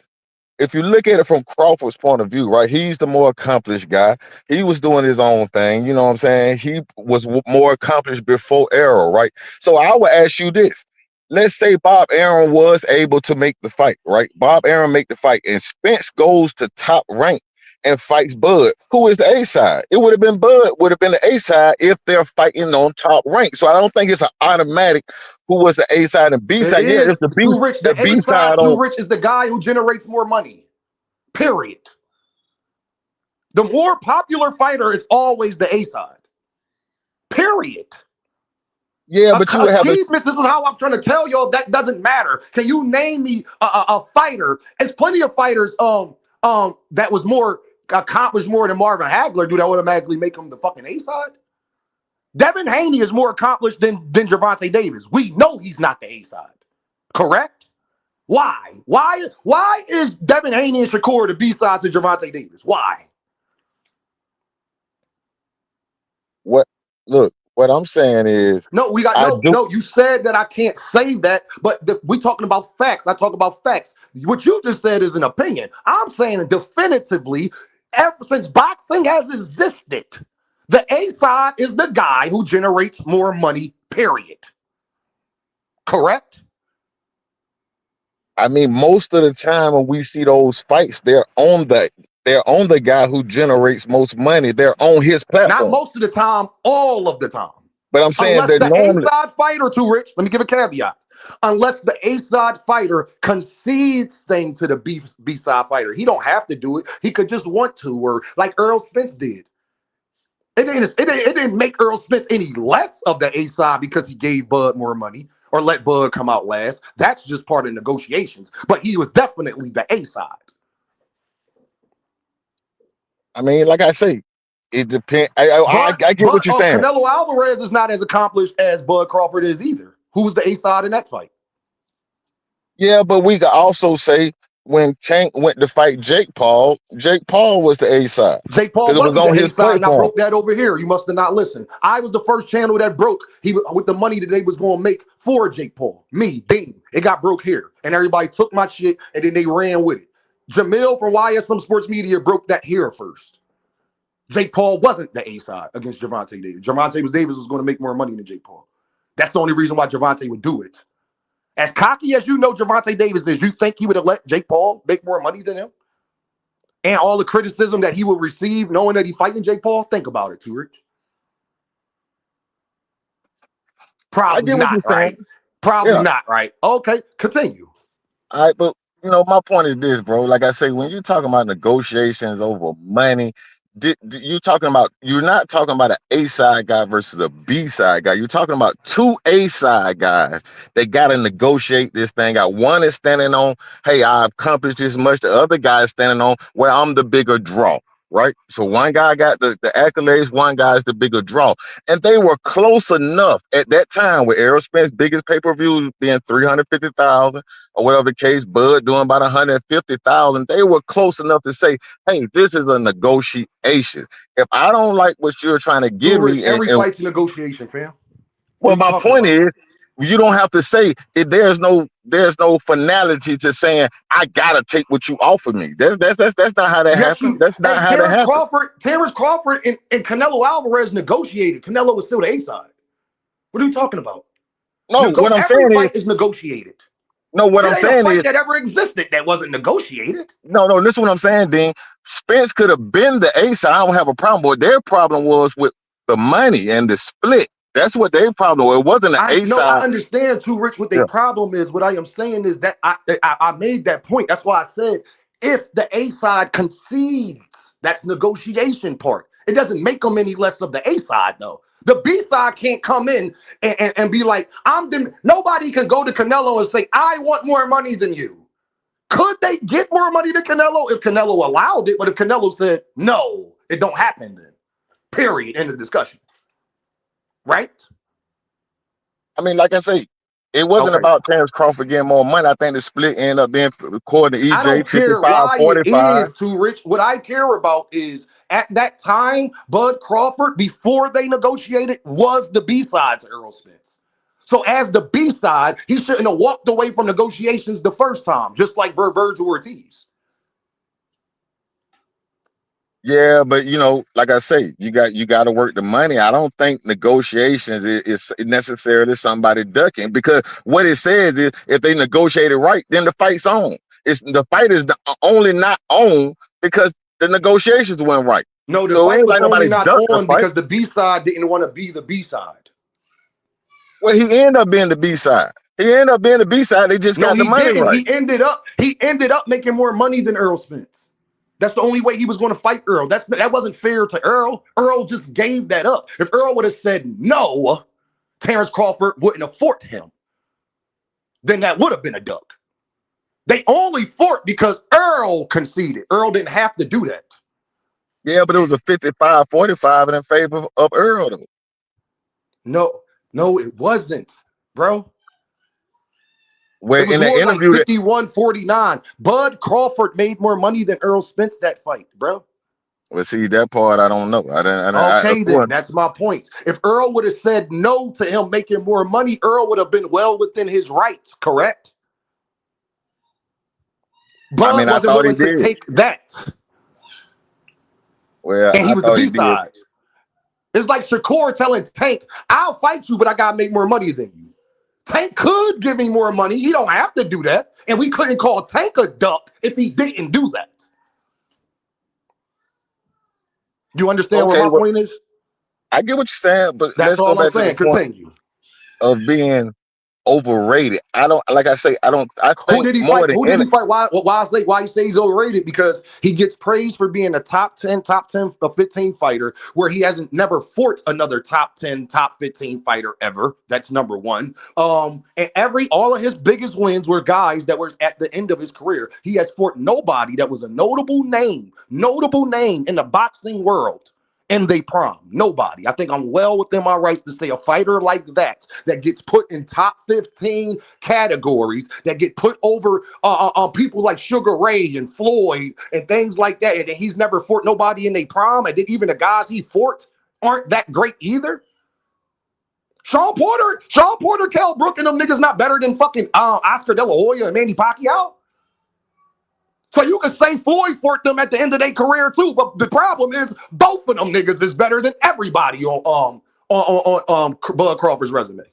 If you look at it from Crawford's point of view, right, he's the more accomplished guy. He was doing his own thing. You know what I'm saying? He was more accomplished before Arrow, right? So I would ask you this. Let's say Bob Arum was able to make the fight, right? Bob Arum make the fight, and Spence goes to top rank and fights Bud. Who is the A side? It would have been Bud, would have been the A side if they're fighting on top rank. So I don't think it's an automatic who was the A side and B It side. Yeah, is it's the Too Rich. the The A B side, side Too on. Rich is the guy who generates more money. Period. The more popular fighter is always the A side. Period. Yeah, but you would have to. Achievements. This is how I'm trying to tell y'all that doesn't matter. Can you name me a fighter? There's plenty of fighters that was more accomplished more than Marvin Hagler. Do that automatically make him the fucking A side? Devin Haney is more accomplished than Gervonta Davis. We know he's not the A side. Correct? Why? Why is Devin Haney and Shakur the B sides of Gervonta Davis? Why? What look, what I'm saying is No, we got I no, do no. You said that I can't say that, but we talking about facts. I talk about facts. What you just said is an opinion. I'm saying definitively, ever since boxing has existed, the A side is the guy who generates more money. Period. Correct? I mean, most of the time when we see those fights, they're on the guy who generates most money. They're on his Not platform. most of the time, all of the time. But I'm saying Unless that the A normally, side fighter, too rich, let me give a caveat. Unless the A side fighter concedes things to the B side fighter, he don't have to do it. He could just want to, or like Earl Spence did. It didn't make Earl Spence any less of the A side because he gave Bud more money or let Bud come out last. That's just part of negotiations. But he was definitely the A side. I mean, like I say, it depends. I get what But you're saying. Canelo Alvarez is not as accomplished as Bud Crawford is either. Who was the A side in that fight? Yeah, but we could also say when Tank went to fight Jake Paul was the A side Jake Paul because it was wasn't on the A his side, and I platform. broke that over here. You must have not listened. I was the first channel that broke with the money that they was going to make for Jake Paul. Me, Dean. It got broke here, and everybody took my shit, and then they ran with it. Jamil from YSM Sports Media broke that here first. Jake Paul wasn't the A side against Gervonta Davis. Davis was going to make more money than Jake Paul. That's the only reason why Gervonta would do it. As cocky as you know Gervonta Davis is, you think he would have let Jake Paul make more money than him? And all the criticism that he will receive knowing that he's fighting Jake Paul? Think about it, too, Rich. I Probably get what you're not, saying. right? Probably Yeah. not, right? Okay, continue. All right, but my point is this, bro. Like I say, when you're talking about negotiations over money, you're not talking about an A side guy versus a B side guy. You're talking about two A side guys. They got to negotiate this thing out. One is standing on, hey, I accomplished this much. The other guy is standing on, well, I'm the bigger draw. Right. So one guy got the accolades, one guy's the bigger draw. And they were close enough at that time with Errol Spence's biggest pay-per-view being 350,000 or whatever the case, Bud doing about 150,000. They were close enough to say, hey, this is a negotiation. If I don't like what you're trying to Too give Rich, me, every fight's a negotiation, fam. What well, are you my talking point about? is, you don't have to say it. There's no finality to saying I gotta take what you offer me. That's not how that Yes, happened. you. That's not Hey, how that happened. Terence Crawford and Canelo Alvarez negotiated. Canelo was still the A side. What are you talking about? No, what I'm Every saying is, fight is negotiated. no, what It I'm ain't a saying is, fight that ever existed that wasn't negotiated. no. Listen, what I'm saying, Dean. Spence could have been the A side. I don't have a problem. But their problem was with the money and the split. That's what their problem was. It wasn't an I A know I side. understand too, Rich. What their Yeah. problem is. What I am saying is that I made that point. That's why I said if the A side concedes, that's negotiation part. It doesn't make them any less of the A side though. The B side can't come in and be like, nobody can go to Canelo and say, I want more money than you. Could they get more money than Canelo if Canelo allowed it? But if Canelo said, no, it don't happen then. Period. End of discussion. Right? I mean, like I say, it wasn't Okay. about Terence Crawford getting more money. I think the split ended up being, according to I EJ, don't care 55, why it 45. is too rich. What I care about is at that time, Bud Crawford, before they negotiated, was the B side to Earl Spence. So as the B side, he shouldn't have walked away from negotiations the first time, just like Virgil Ortiz. Yeah, but like I say, you got to work the money. I don't think negotiations is necessarily somebody ducking, because what it says is if they negotiate it right, then the fight's on. It's the fight is only not on because the negotiations went right. No, the So it fight ain't was like only nobody not ducked the on fight. because the B side didn't want to be the B side. Well, he ended up being the B side. He ended up being the B side. They just No, got the he money didn't. right. He ended up making more money than Earl Spence. That's the only way he was going to fight Earl. That wasn't fair to Earl. Earl just gave that up. If Earl would have said no, Terence Crawford wouldn't have fought him. Then that would have been a duck. They only fought because Earl conceded. Earl didn't have to do that. Yeah, but it was a 55-45 in favor of Earl, though. No, it wasn't, bro. It Where was in the more like interview that 51-49. Bud Crawford made more money than Earl Spence that fight, bro. well, see that part I don't know. Okay, then According, that's my point. If Earl would have said no to him making more money, Earl would have been well within his rights, correct? I Bud mean, I wasn't thought he willing to did. take that, Well, and he I was the thought he B did. side. It's like Shakur telling Tank, I'll fight you, but I got to make more money than you. Tank could give me more money. He don't have to do that. And we couldn't call Tank a duck if he didn't do that. You understand what Okay, my well, point is? I get what you're saying, but That's let's go all I'm back to the saying. point Continue. of being overrated. I don't like I say, I don't I Who think did he more fight? than Who did any he fight? Why he stays overrated? Because he gets praised for being a top 10, 15 fighter, where he hasn't never fought another top 10, top 15 fighter ever. That's number one. And all of his biggest wins were guys that were at the end of his career. He has fought nobody that was a notable name in the boxing world in they prime. Nobody. I think I'm well within my rights to say a fighter like that gets put in top 15 categories, that get put over people like Sugar Ray and Floyd and things like that, and he's never fought nobody in they prime, and then even the guys he fought aren't that great either. Sean Porter, Kell Brook, and them niggas not better than fucking Oscar De La Hoya and Manny Pacquiao. So you can say Floyd fought them at the end of their career too, but the problem is both of them niggas is better than everybody on Bud Crawford's resume.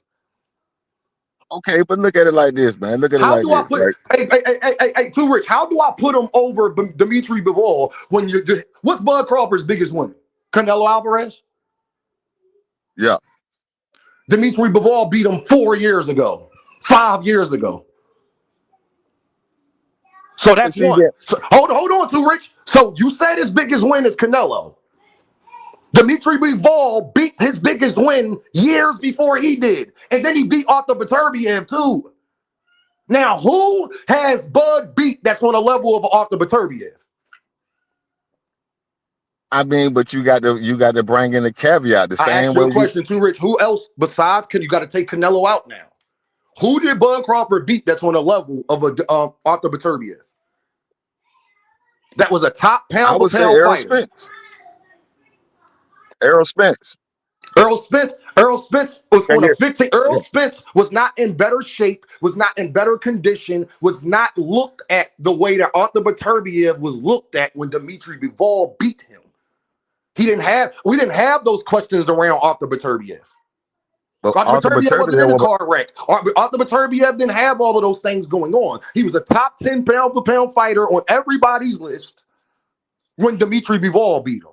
okay, but look at it like this, man. Look at it How like do I this, put right? hey Too Rich? How do I put him over Dimitri Bivol when you? What's Bud Crawford's biggest win? Canelo Alvarez. Yeah. Dimitri Bivol beat him 4 years ago, 5 years ago. So But that's see one. that So hold on, Too Rich. So you said his biggest win is Canelo. Dimitri Bivol beat his biggest win years before he did. And then he beat Arthur Beterbiev too. Now, who has Bud beat that's on the level of Arthur Beterbiev? I mean, but you got to bring in the caveat the I same asked you way a question too, Rich. Who else besides, you got to take Canelo out now? Who did Bud Crawford beat that's on the level of Arthur Beterbiev? That was a top I pound for would say pound Errol fighter. Spence. Errol Spence. Earl Spence was Can on a you 15. Earl yeah. Spence was not in better shape, was not in better condition, was not looked at the way that Arthur Beterbiev was looked at when Dimitri Bivol beat him. We didn't have those questions around Arthur Beterbiev. But Arthur Arthur Beterbiev wasn't in Beterbiev a was car wreck. Arthur Beterbiev didn't have all of those things going on. He was a top 10 pound for pound fighter on everybody's list when Dimitri Bivol beat him.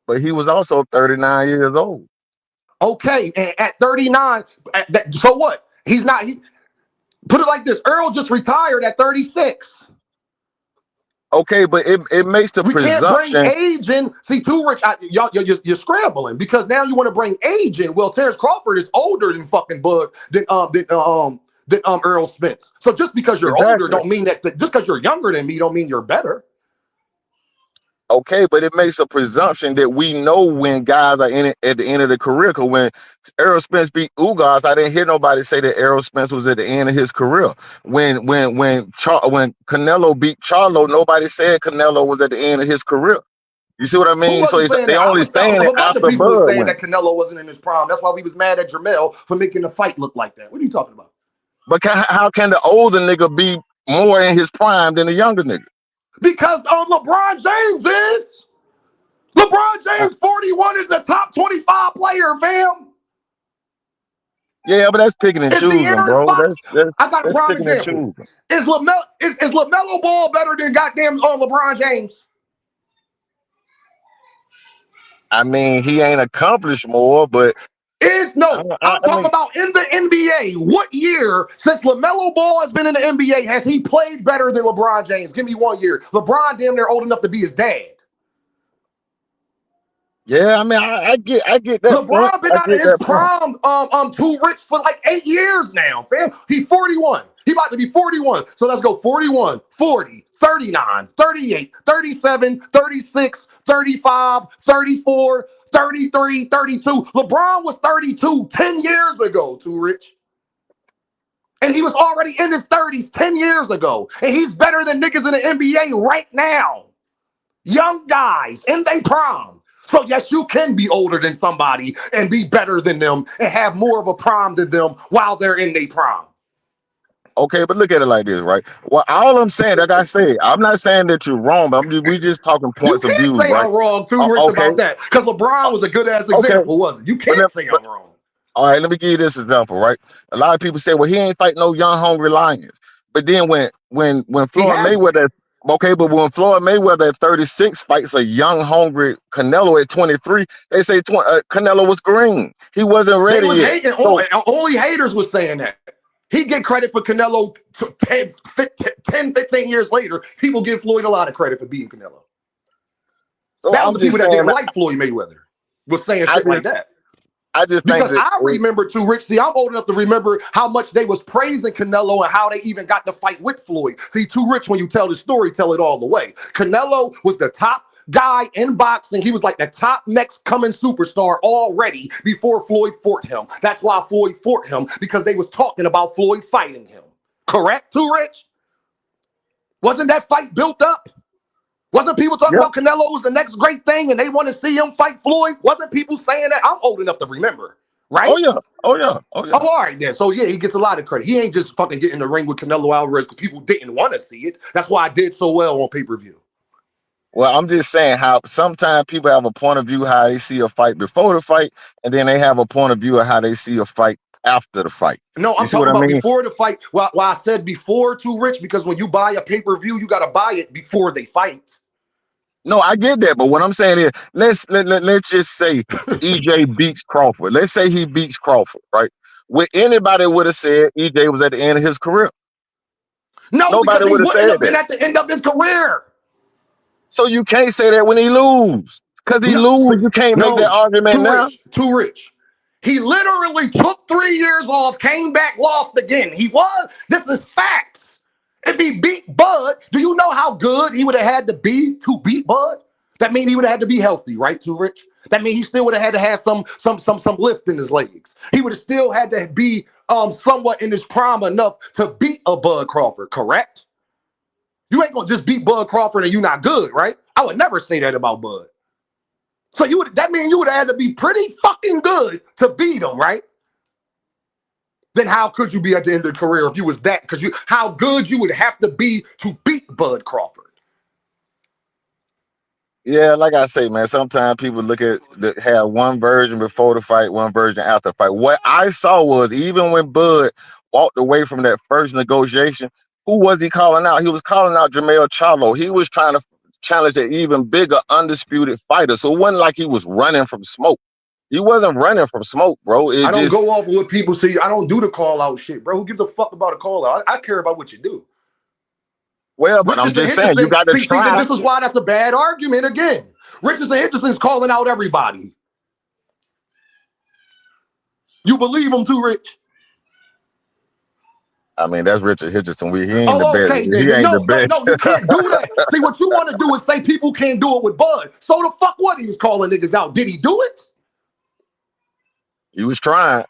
but he was also 39 years old. Okay, and at 39, so what? He's not. Put it like this: Earl just retired at 36. Okay, but it makes the We can't bring presumption. age in. See, Too Rich, you're scrambling because now you want to bring age in. Well, Terence Crawford is older than fucking Bud than Earl Spence. So just because you're older, Exactly. don't mean that. Just because you're younger than me, don't mean you're better. Okay, but it makes a presumption that we know when guys are in it at the end of the career. Because when Errol Spence beat Ugas, I didn't hear nobody say that Errol Spence was at the end of his career. When Canelo beat Charlo, nobody said Canelo was at the end of his career. You see what I Who mean? So wasn't saying they that? only saying A it bunch of after people was Bud saying went. that Canelo wasn't in his prime. That's why we was mad at Jermell for making the fight look like that. What are you talking about? But how can the older nigga be more in his prime than the younger nigga? Because LeBron James is. LeBron Uh, James 41 is the top 25 player, fam. Yeah, but that's picking and Is choosing, De'Aaron bro. Fox? I got a That's prime picking and example. choosing. Is LaMelo Ball better than goddamn LeBron James? I mean, he ain't accomplished more, but I'm I talking mean, about in the NBA. What year since LaMelo Ball has been in the NBA has he played better than LeBron James? Give me 1 year. LeBron damn near old enough to be his dad. yeah, I mean, I get that point. LeBron been I out of get his that point. prime, too rich for like 8 years now, fam. He 41. He about to be 41. So let's go 41, 40, 39, 38, 37, 36, 35, 34, 33, 32. LeBron was 32 10 years ago, too rich. And he was already in his 30s 10 years ago. And he's better than niggas in the NBA right now. Young guys in their prime. So yes, you can be older than somebody and be better than them and have more of a prime than them while they're in their prime. Okay, but look at it like this, right? Well, all I'm saying, like I said, I'm not saying that you're wrong, but we just talking You points of can't view, say right? I'm wrong, too rich Okay, about that. Because LeBron was a good ass okay, example, wasn't it? You but can't say I'm wrong. All right, let me give you this example, right? A lot of people say, well, he ain't fight no young, hungry lions. But then when He Floyd has been. Mayweather, okay, but when Floyd Mayweather at 36 fights a young, hungry Canelo at 23, they say Canelo was green. He wasn't They ready was yet. hating. So, Only haters was saying that. He get credit for Canelo 10, 15 years later. People give Floyd a lot of credit for beating Canelo. so That was I'm the just people that saying, didn't like Floyd Mayweather was saying I shit like just, that. I just think Because that, I remember too, Rich. See, I'm old enough to remember how much they was praising Canelo and how they even got to fight with Floyd. See, too rich when you tell the story, tell it all the way. Canelo was the top guy in boxing. He was like the top next coming superstar already before Floyd fought him. That's why Floyd fought him, because they was talking about Floyd fighting him. Correct, too rich? Wasn't that fight built up? Wasn't people talking yeah, about Canelo was the next great thing and they want to see him fight Floyd? Wasn't people saying that? I'm old enough to remember, oh right? yeah, oh yeah, oh Oh, yeah. all right then. So yeah, he gets a lot of credit. He ain't just fucking getting in the ring with Canelo Alvarez because people didn't want to see it. That's why I did so well on pay-per-view. Well, I'm just saying how sometimes people have a point of view how they see a fight before the fight, and then they have a point of view of how they see a fight after the fight. No, You I'm see what talking I about mean? before the fight. Well, I said before too rich because when you buy a pay-per-view, you gotta buy it before they fight. No, I get that, but what I'm saying is, let's just say EJ beats Crawford. Let's say he beats Crawford, right? Anybody would have said EJ was at the end of his career. No, because Nobody he would have wouldn't said have been that. at the end of his career. So you can't say that when he lose, because he No, lose. You can't make that no, argument too now. rich, too rich. He literally took 3 years off, came back, lost again. This is facts. If he beat Bud, do you know how good he would have had to be to beat Bud? That means he would have had to be healthy, right, too rich? That means he still would have had to have some lift in his legs. He would have still had to be somewhat in his prime enough to beat a Bud Crawford, correct? You ain't gonna just beat Bud Crawford and you not good, right? I would never say that about Bud. So that means you would have had to be pretty fucking good to beat him, right? Then how could you be at the end of the career if you was that? Because how good you would have to be to beat Bud Crawford. Yeah, like I say, man, sometimes people look at have one version before the fight, one version after the fight. What I saw was even when Bud walked away from that first negotiation, who was he calling out? He was calling out Jermell Charlo. He was trying to challenge an even bigger, undisputed fighter. So it wasn't like he was running from smoke. He wasn't running from smoke, bro. I It don't just, go off of what people see. I don't do the call out shit, bro. Who gives a fuck about a call out? I care about what you do. well, but I'm Richardson just saying, you Henderson, got to see, try. this is why that's a bad argument again. Richardson Henderson's calling out everybody. You believe him too, Rich? I mean, that's Richard Hitchison. He ain't the Oh, best. okay, then. He ain't the No, best. you can't do that. See, what you want to do is say people can't do it with Bud. So the fuck what he was calling niggas out? Did he do it? He was trying.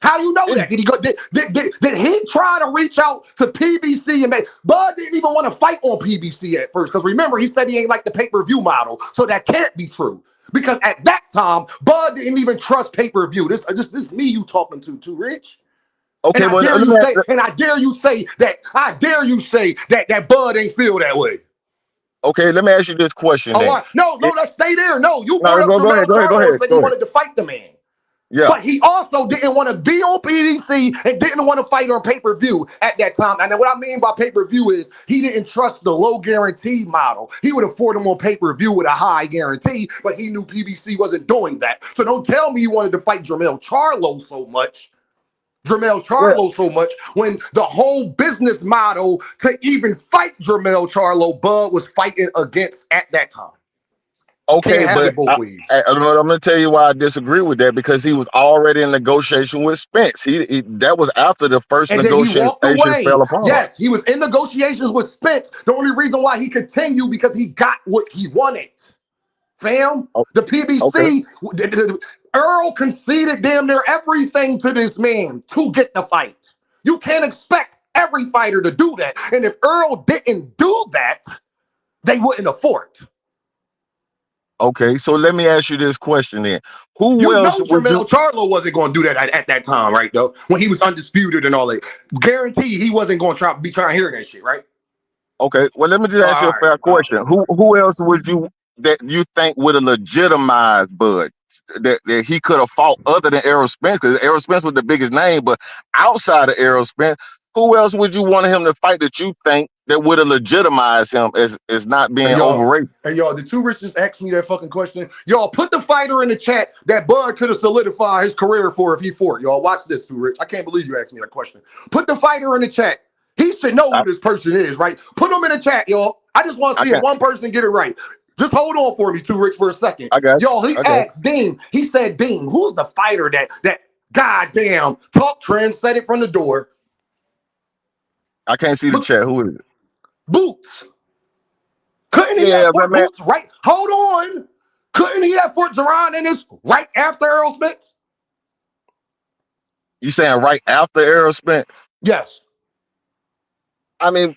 How you know It, that? Did he go? Did he try to reach out to PBC and make? Bud didn't even want to fight on PBC at first because remember he said he ain't like the pay-per-view model, so that can't be true. Because at that time, Bud didn't even trust pay-per-view. This me you talking to, too rich. And okay, I well, dare let you me say, that Bud ain't feel that way. okay, let me ask you this question Oh, all then. right. No, It, let's stay there. No, you brought no, up go ahead, Jermell go ahead, go Charlo and ahead, said he go ahead. wanted to fight the man. Yeah. But he also didn't want to be on PDC and didn't want to fight on pay-per-view at that time. And what I mean by pay-per-view is he didn't trust the low guarantee model. He would afford him on pay-per-view with a high guarantee, but he knew PBC wasn't doing that. So don't tell me you wanted to fight Jermell Charlo so much. Well, When the whole business model to even fight Jermell Charlo, Bud was fighting against at that time. okay, Can't have but it both ways. I'm going to tell you why I disagree with that because he was already in negotiation with Spence. That was after the first And then he negotiation walked away. fell apart. Yes, he was in negotiations with Spence. The only reason why he continued because he got what he wanted. Fam, Oh, the okay, PBC, Earl conceded damn near everything to this man to get the fight. You can't expect every fighter to do that. And if Earl didn't do that, they wouldn't afford it. okay. So let me ask you this question then: Who You else know would you? Jermell Charlo wasn't going to do that at that time, right, though? When he was undisputed and all that. Guaranteed he wasn't going to be trying to hear that shit, right? Okay, well, let me just ask you a fair All right. question: Who else would you that you think would have legitimized Bud? that he could have fought other than Errol Spence, because Errol Spence was the biggest name. But outside of Errol Spence, who else would you want him to fight that you think that would have legitimized him as not Hey being y'all, overrated? hey y'all, the two rich just asked me that fucking question. Y'all put the fighter in the chat that Bud could have solidified his career for if he fought. Y'all watch this, Too Rich. I can't believe you asked me that question. Put the fighter in the chat. He should know I, who this person is, right? Put him in the chat, y'all. I just want to I see if got, one person get it right. Just hold on for me, Too Rich, for a second. I got you. Y'all, he I got you. asked Dean. He said, Dean, who's the fighter that goddamn talk trend said it from the door? I can't see the Look, chat. Who is it? Boots. Couldn't he Yeah, have but Fort man, Boots right? Hold on. Couldn't he have Fort Geron in this right after Errol Spence? you saying right after Errol Spence? Yes. I mean,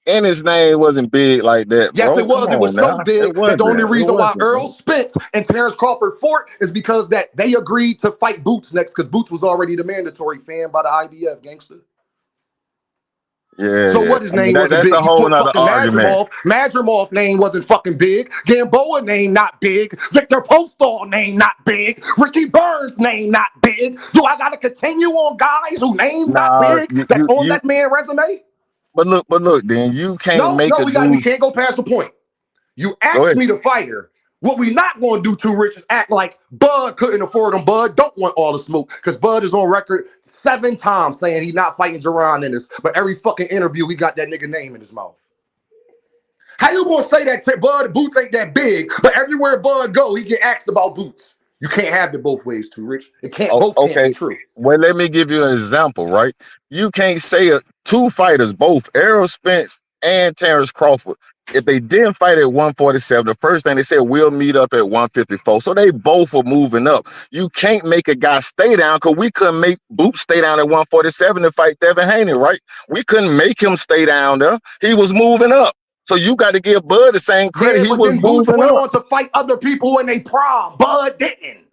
and his name wasn't big like that, Yes, bro. it Come was. It was on so now. It big that the wasn't. only It reason why wasn't, Errol bro. Spence and Terence Crawford fought is because that they agreed to fight Boots next because Boots was already the mandatory fan by the IBF, gangster. Yeah, So yeah. what his I mean, name wasn't that's big. a He whole fought nother fucking argument. Madrimov. Madrimov name wasn't fucking big. Gamboa name not big. Victor Postol name not big. Ricky Burns name not big. Do I gotta continue on guys who name not Nah, big that's on that man resume? but look, then you can't No, make no, a we dude. can't go past the point. You Go asked ahead. me to fight her. What we not going to do, Too Rich, is act like Bud couldn't afford him. Bud don't want all the smoke because Bud is on record 7 times saying he's not fighting Jerron in this. But every fucking interview, he got that nigga name in his mouth. How you gonna say that Bud Boots ain't that big, but everywhere Bud go, he get asked about Boots? You can't have it both ways, Too Rich. It can't. Oh, Both can't be okay. true. Well, let me give you an example, right? You can't say two fighters, both Errol Spence and Terence Crawford, if they didn't fight at 147, the first thing they said, we'll meet up at 154. So they both were moving up. You can't make a guy stay down because we couldn't make Boots stay down at 147 to fight Devin Haney, right? We couldn't make him stay down there. He was moving up. So you got to give Bud the same credit. Yeah, He but was then Boots moving went up. on to fight other people in they prom. Bud didn't.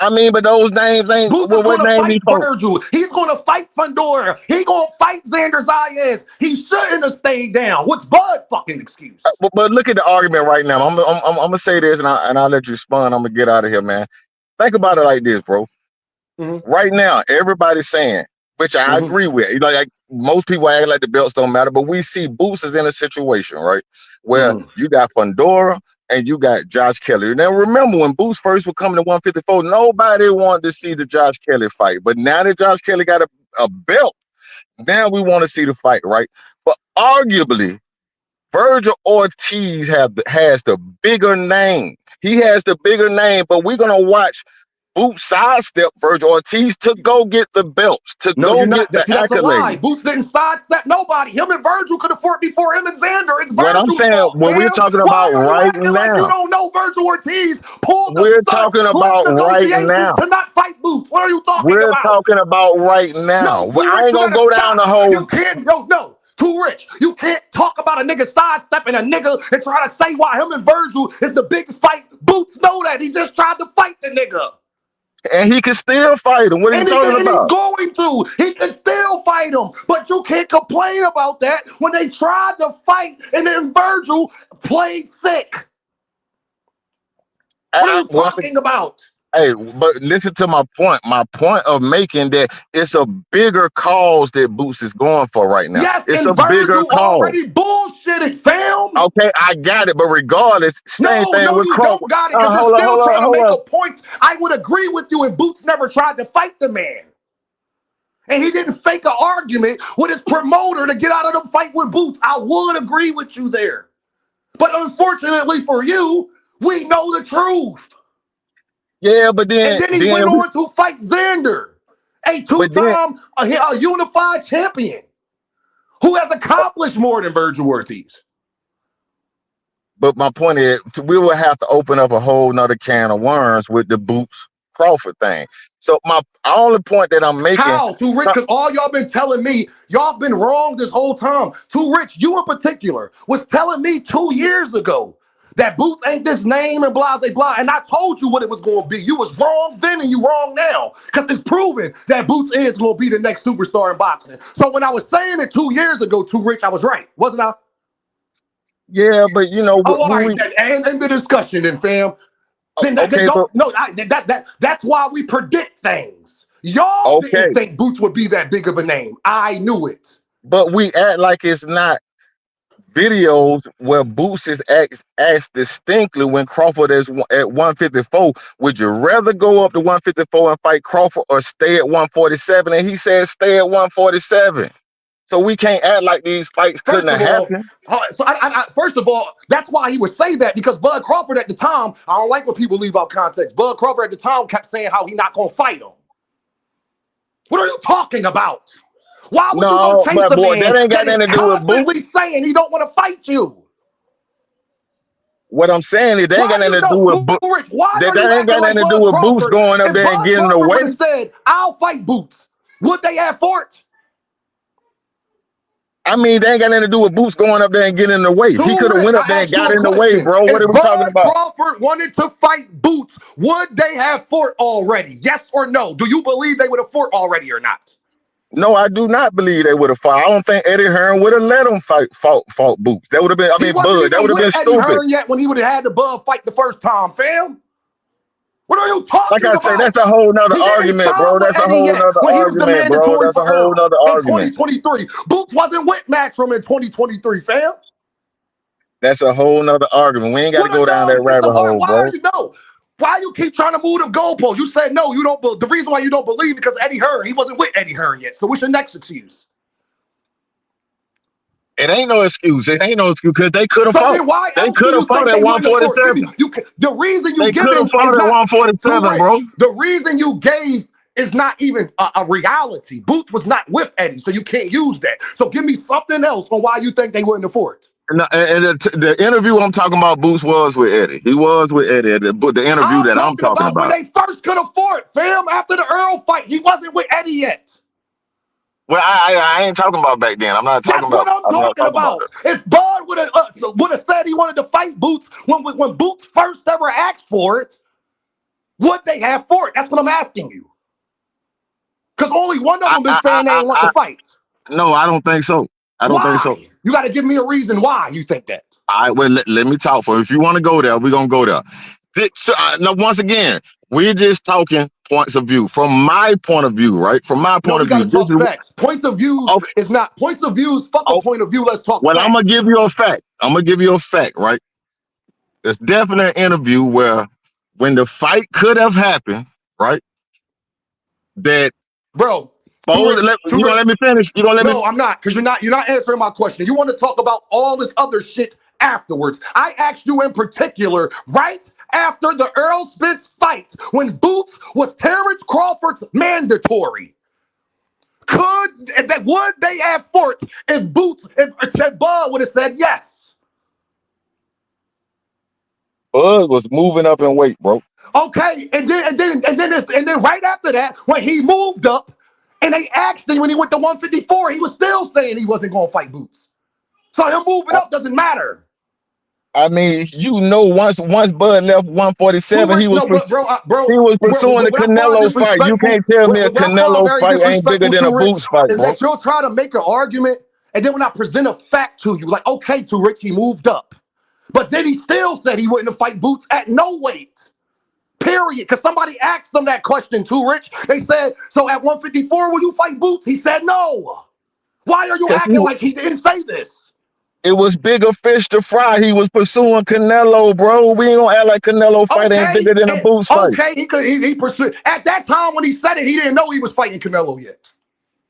I mean, but those names ain't, Boots is well, going what to name fight he fought? Virgil. He's going to fight Fundora. He going to fight Xander Zayas. He shouldn't have stayed down. What's Bud fucking excuse? But look at the argument right now. I'm gonna say this, and I'll let you respond. I'm gonna get out of here, man. Think about it like this, bro. Mm-hmm. Right now, everybody's saying, which I Mm-hmm. agree with. Like most people act like the belts don't matter, but we see Boots is in a situation, right, where Mm-hmm. you got Fundora and you got Josh Kelly. Now, remember when Boots first was coming to 154, nobody wanted to see the Josh Kelly fight. But now that Josh Kelly got a belt, now we want to see the fight, right? But arguably, Virgil Ortiz has the bigger name. He has the bigger name, but we're gonna watch Boots sidestep Virgil Ortiz to go get the belts, to No, go you're get not. the That's a lie. accolades. Boots didn't sidestep nobody. Him and Virgil could have fought before him and Xander. It's What I'm Virgil's saying, fault, what we're fam. talking Why about are you right acting like you now, don't know Virgil Ortiz pulled the we're stud talking clinch about right negotiations now. to not fight Boots? What are you talking We're about? talking about right now. No, Too I Rich, ain't you gonna gotta go down the stop. whole. You can't, no, Too Rich. You can't talk about a nigga sidestepping a nigga and try to say why him and Virgil is the biggest fight. Boots know that. He just tried to fight the nigga. And he can still fight him. What are you And, talking and he's about? going to. He can still fight him. But you can't complain about that when they tried to fight and then Virgil played sick. What are you Well, talking about? hey, but listen to my point. My point of making that it's a bigger cause that Boots is going for right now. Yes, It's and a bigger Virgil cause. already bullshitted, fam. Okay, I got it, but regardless, same No, thing no, with you Crawford. don't got it because you're Hold on, still hold on, trying to hold make on. a point. I would agree with you if Boots never tried to fight the man. And he didn't fake an argument with his promoter to get out of the fight with Boots. I would agree with you there. But unfortunately for you, we know the truth. Yeah, but And then, then he went then, on to fight Xander, a but then, two-time a unified champion who has accomplished more than Virgil Ortiz. but my point is, we will have to open up a whole nother can of worms with the Boots Crawford thing. So my only point that I'm making, How? Too Rich, because all y'all been telling me, y'all been wrong this whole time. Too Rich, you in particular, was telling me 2 years ago that Boots ain't this name and blah, blah, blah. And I told you what it was going to be. You was wrong then and you wrong now. Because it's proven that Boots is going to be the next superstar in boxing. So when I was saying it 2 years ago, Too Rich, I was right. Wasn't I? yeah, but you know, Oh, all when right. we, And the discussion then, fam. Then Okay, but don't no. That's why we predict things. Y'all didn't okay, think Boots would be that big of a name. I knew it. but we act like it's not videos where Boots is asked distinctly when Crawford is at 154. Would you rather go up to 154 and fight Crawford or stay at 147? And he said, stay at 147. So we can't act like these fights couldn't First have of all, happened. first of all, that's why he would say that because Bud Crawford at the time, I don't like when people leave out context. Bud Crawford at the time kept saying how he not gonna fight him. What are you talking about? Why would you go No, chase but a boy, man that ain't got that is nothing to do with constantly Boots. saying he don't want to fight you? What I'm saying is, that ain't Why got you nothing to do know, with Boots. Cool Rich? Why That, are you that ain't acting got like nothing to do Bud with Boots Crawford? going up If there and Bud getting Crawford would away. have said, "I'll fight Boots," would they have fought? I mean, they ain't got nothing to do with Boots going up there and getting in the way. He Too could have Rich, went I up there and asked you got a in the way, question. bro. What If are we talking Bud about? Crawford wanted to fight Boots, would they have fought already? Yes or no? Do you believe they would have fought already or not? No, I do not believe they would have fought. I don't think Eddie Hearn would have let him fought Boots. That would have been, I He mean, wasn't Bud. That even would have with been Eddie stupid. Hearn yet when he would have had the Bud fight the first time, fam. What are you Like talking I say, about? that's a whole nother He didn't argument, sign bro. with That's a Eddie whole yet nother when he was the argument, bro. mandatory That's a for whole Earl nother in argument. 2023. Boots wasn't with Matchroom in 2023, fam. That's a whole nother argument. We ain't got to What go a down that no. rabbit So hole, why are bro. you no? Why you keep trying to move the goalpost? You said no, you don't. The reason why you don't believe because Eddie Hearn, he wasn't with Eddie Hearn yet. So what's your next excuse? It ain't no excuse. It ain't no excuse because they could have So fought. then why They else could do have you fought think at they wouldn't have fought? Give me 147. the reason you They could have giving fought is at not too 147, bro. rich. The reason you gave is not even a reality. Boots was not with Eddie, so you can't use that. So give me something else on why you think they wouldn't have fought. And the interview I'm talking about, Boots was with Eddie. He was with Eddie. The interview I'm that I'm talking talking about when about. they first could have fought, fam. After the Earl fight, he wasn't with Eddie yet. Well, I ain't talking about back then. I'm not talking That's what about. I'm I'm not talking talking about about. that. If Bud would have said he wanted to fight Boots when Boots first ever asked for it, would they have fought? That's what I'm asking you. Because only one of them been saying they ain't want to fight. No, I don't think so. I don't think so. Why? You got to give me a reason why you think that. All right, well, let me talk for it. If you want to go there, we're going to go there. Now, once again, we're just talking points of view. From my point of view, right? From my No, point we of got view, to this talk is facts. Points of views okay. is not points of views. Fuck a Oh, point of view. Let's talk well, I'm going to facts. give you a fact. I'm going to give you a fact, right? There's definitely an interview where when the fight could have happened, right? That, Bro, too oh, rich, you too going to rich. let me finish? You going to let me? No, I'm not, because you're not answering my question. You want to talk about all this other shit afterwards. I asked you in particular, right after the Earl Spence fight, when Boots was Terence Crawford's mandatory. Would they have fought if Bud would have said yes? Bud was moving up in weight, bro. Okay, and then right after that, when he moved up, and they asked him when he went to 154, he was still saying he wasn't gonna fight Boots. So him moving I, up doesn't matter. I mean, once Bud left Too 147, rich, no, he was pursuing the what I find Canelo fight. You disrespectful, can't tell me a what I find Canelo very fight ain't bigger disrespectful, than a Too Rich, Boots fight, is bro. that you'll try to make an argument, and then when I present a fact to you, like, okay, Too Rich, he moved up, but then he still said he wouldn't fight Boots at no weight. Period. Because somebody asked them that question, Too Rich. They said, so at 154, will you fight Boots? He said no. Why are you Because acting like he didn't say this? it was bigger fish to fry. He was pursuing Canelo, bro. We ain't gonna act like Canelo fight ain't Okay, bigger than a Boots fight. okay, he pursued. At that time when he said it, he didn't know he was fighting Canelo yet.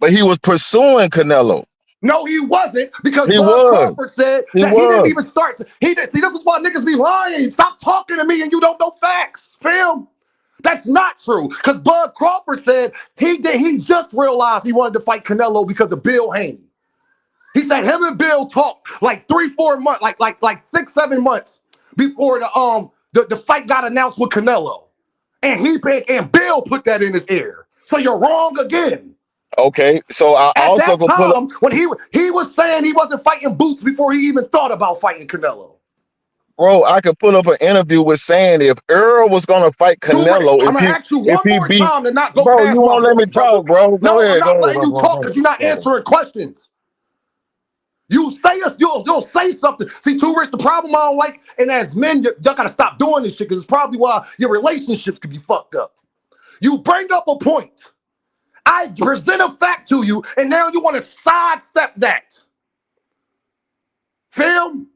But he was pursuing Canelo. No, he wasn't, because He Bud was. Crawford said He that he didn't was. even start. He didn't see. This is why niggas be lying. Stop talking to me and you don't know facts, fam. That's not true. Because Bud Crawford said he just realized he wanted to fight Canelo because of Bill Haney. He said him and Bill talked like 3-4 months, like 6-7 months before the fight got announced with Canelo. And Bill put that in his ear. So you're wrong again. Okay, so I At also that could pull up, time, when he was saying he wasn't fighting Boots before he even thought about fighting Canelo. bro. I could pull up an interview with saying if Earl was gonna fight Too rich. Canelo, I'm gonna ask you if one he more beat, time to not go bro, you past my won't let me point, brother. talk, bro. Go No, I'm ahead, not go letting you talk ahead. because you're not answering questions. You'll say something. See, Too Rich, the problem I don't like, and as men, y'all gotta stop doing this shit because it's probably why your relationships could be fucked up. You bring up a point. I present a fact to you, and now you want to sidestep that. Film?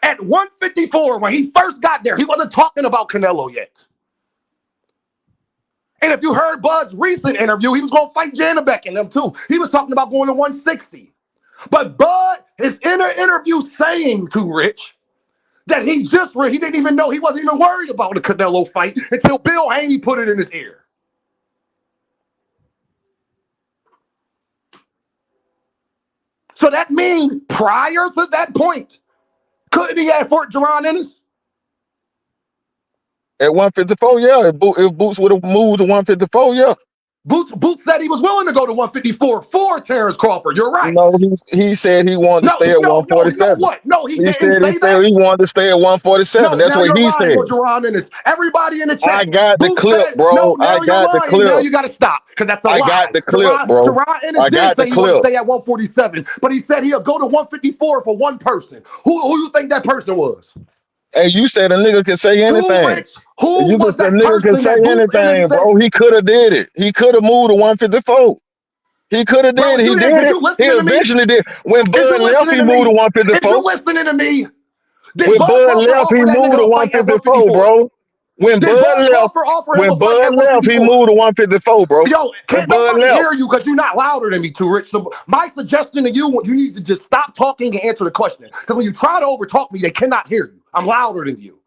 At 154, when he first got there, he wasn't talking about Canelo yet. And if you heard Bud's recent interview, he was going to fight Janabek and them too. He was talking about going to 160. But Bud is in an interview saying to Rich that he didn't even know, he wasn't even worried about the Canelo fight until Bill Haney put it in his ear. So that means prior to that point, couldn't he have fought Jaron Ennis? At 154, yeah. If Boots would have moved to 154, yeah. Boots said he was willing to go to 154 for Terence Crawford. You're right. No, he said he wanted to stay at 147. No, he didn't said say that. He wanted to stay at 147. That's what he said. Jaron Ennis. Everybody in the chat. I got the clip, bro. No, I got the clip. Now you got to stop because that's a lie. I got the clip, bro. Jaron Ennis did say he wanted to stay at 147, but he said he'll go to 154 for one person. Who you think that person was? Hey, you said a nigga can say anything. Who was that nigga can say anything, bro. He could have did it. He could have moved to 154. He could have did it. He did it. He eventually did. When Bud left, he moved to 154. If you're listening to me, when Bud left, he moved to 154, bro. When Bud left, he moved to 154, bro. Yo, can't nobody hear you because you're not louder than me, Too Rich. So my suggestion to you, you need to just stop talking and answer the question. Because when you try to overtalk me, they cannot hear you. I'm louder than you.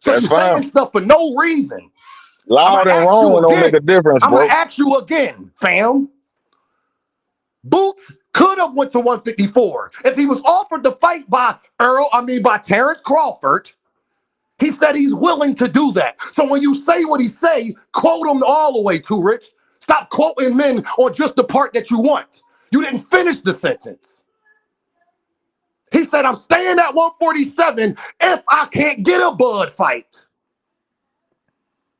So you're saying stuff for no reason. Loud and wrong don't make a difference, bro. I'm gonna ask you again, fam. Boots could have went to 154 if he was offered the fight by Terence Crawford. He said he's willing to do that. So when you say what he say, quote him all the way, Too Rich. Stop quoting men on just the part that you want. You didn't finish the sentence. He said, I'm staying at 147 if I can't get a Bud fight.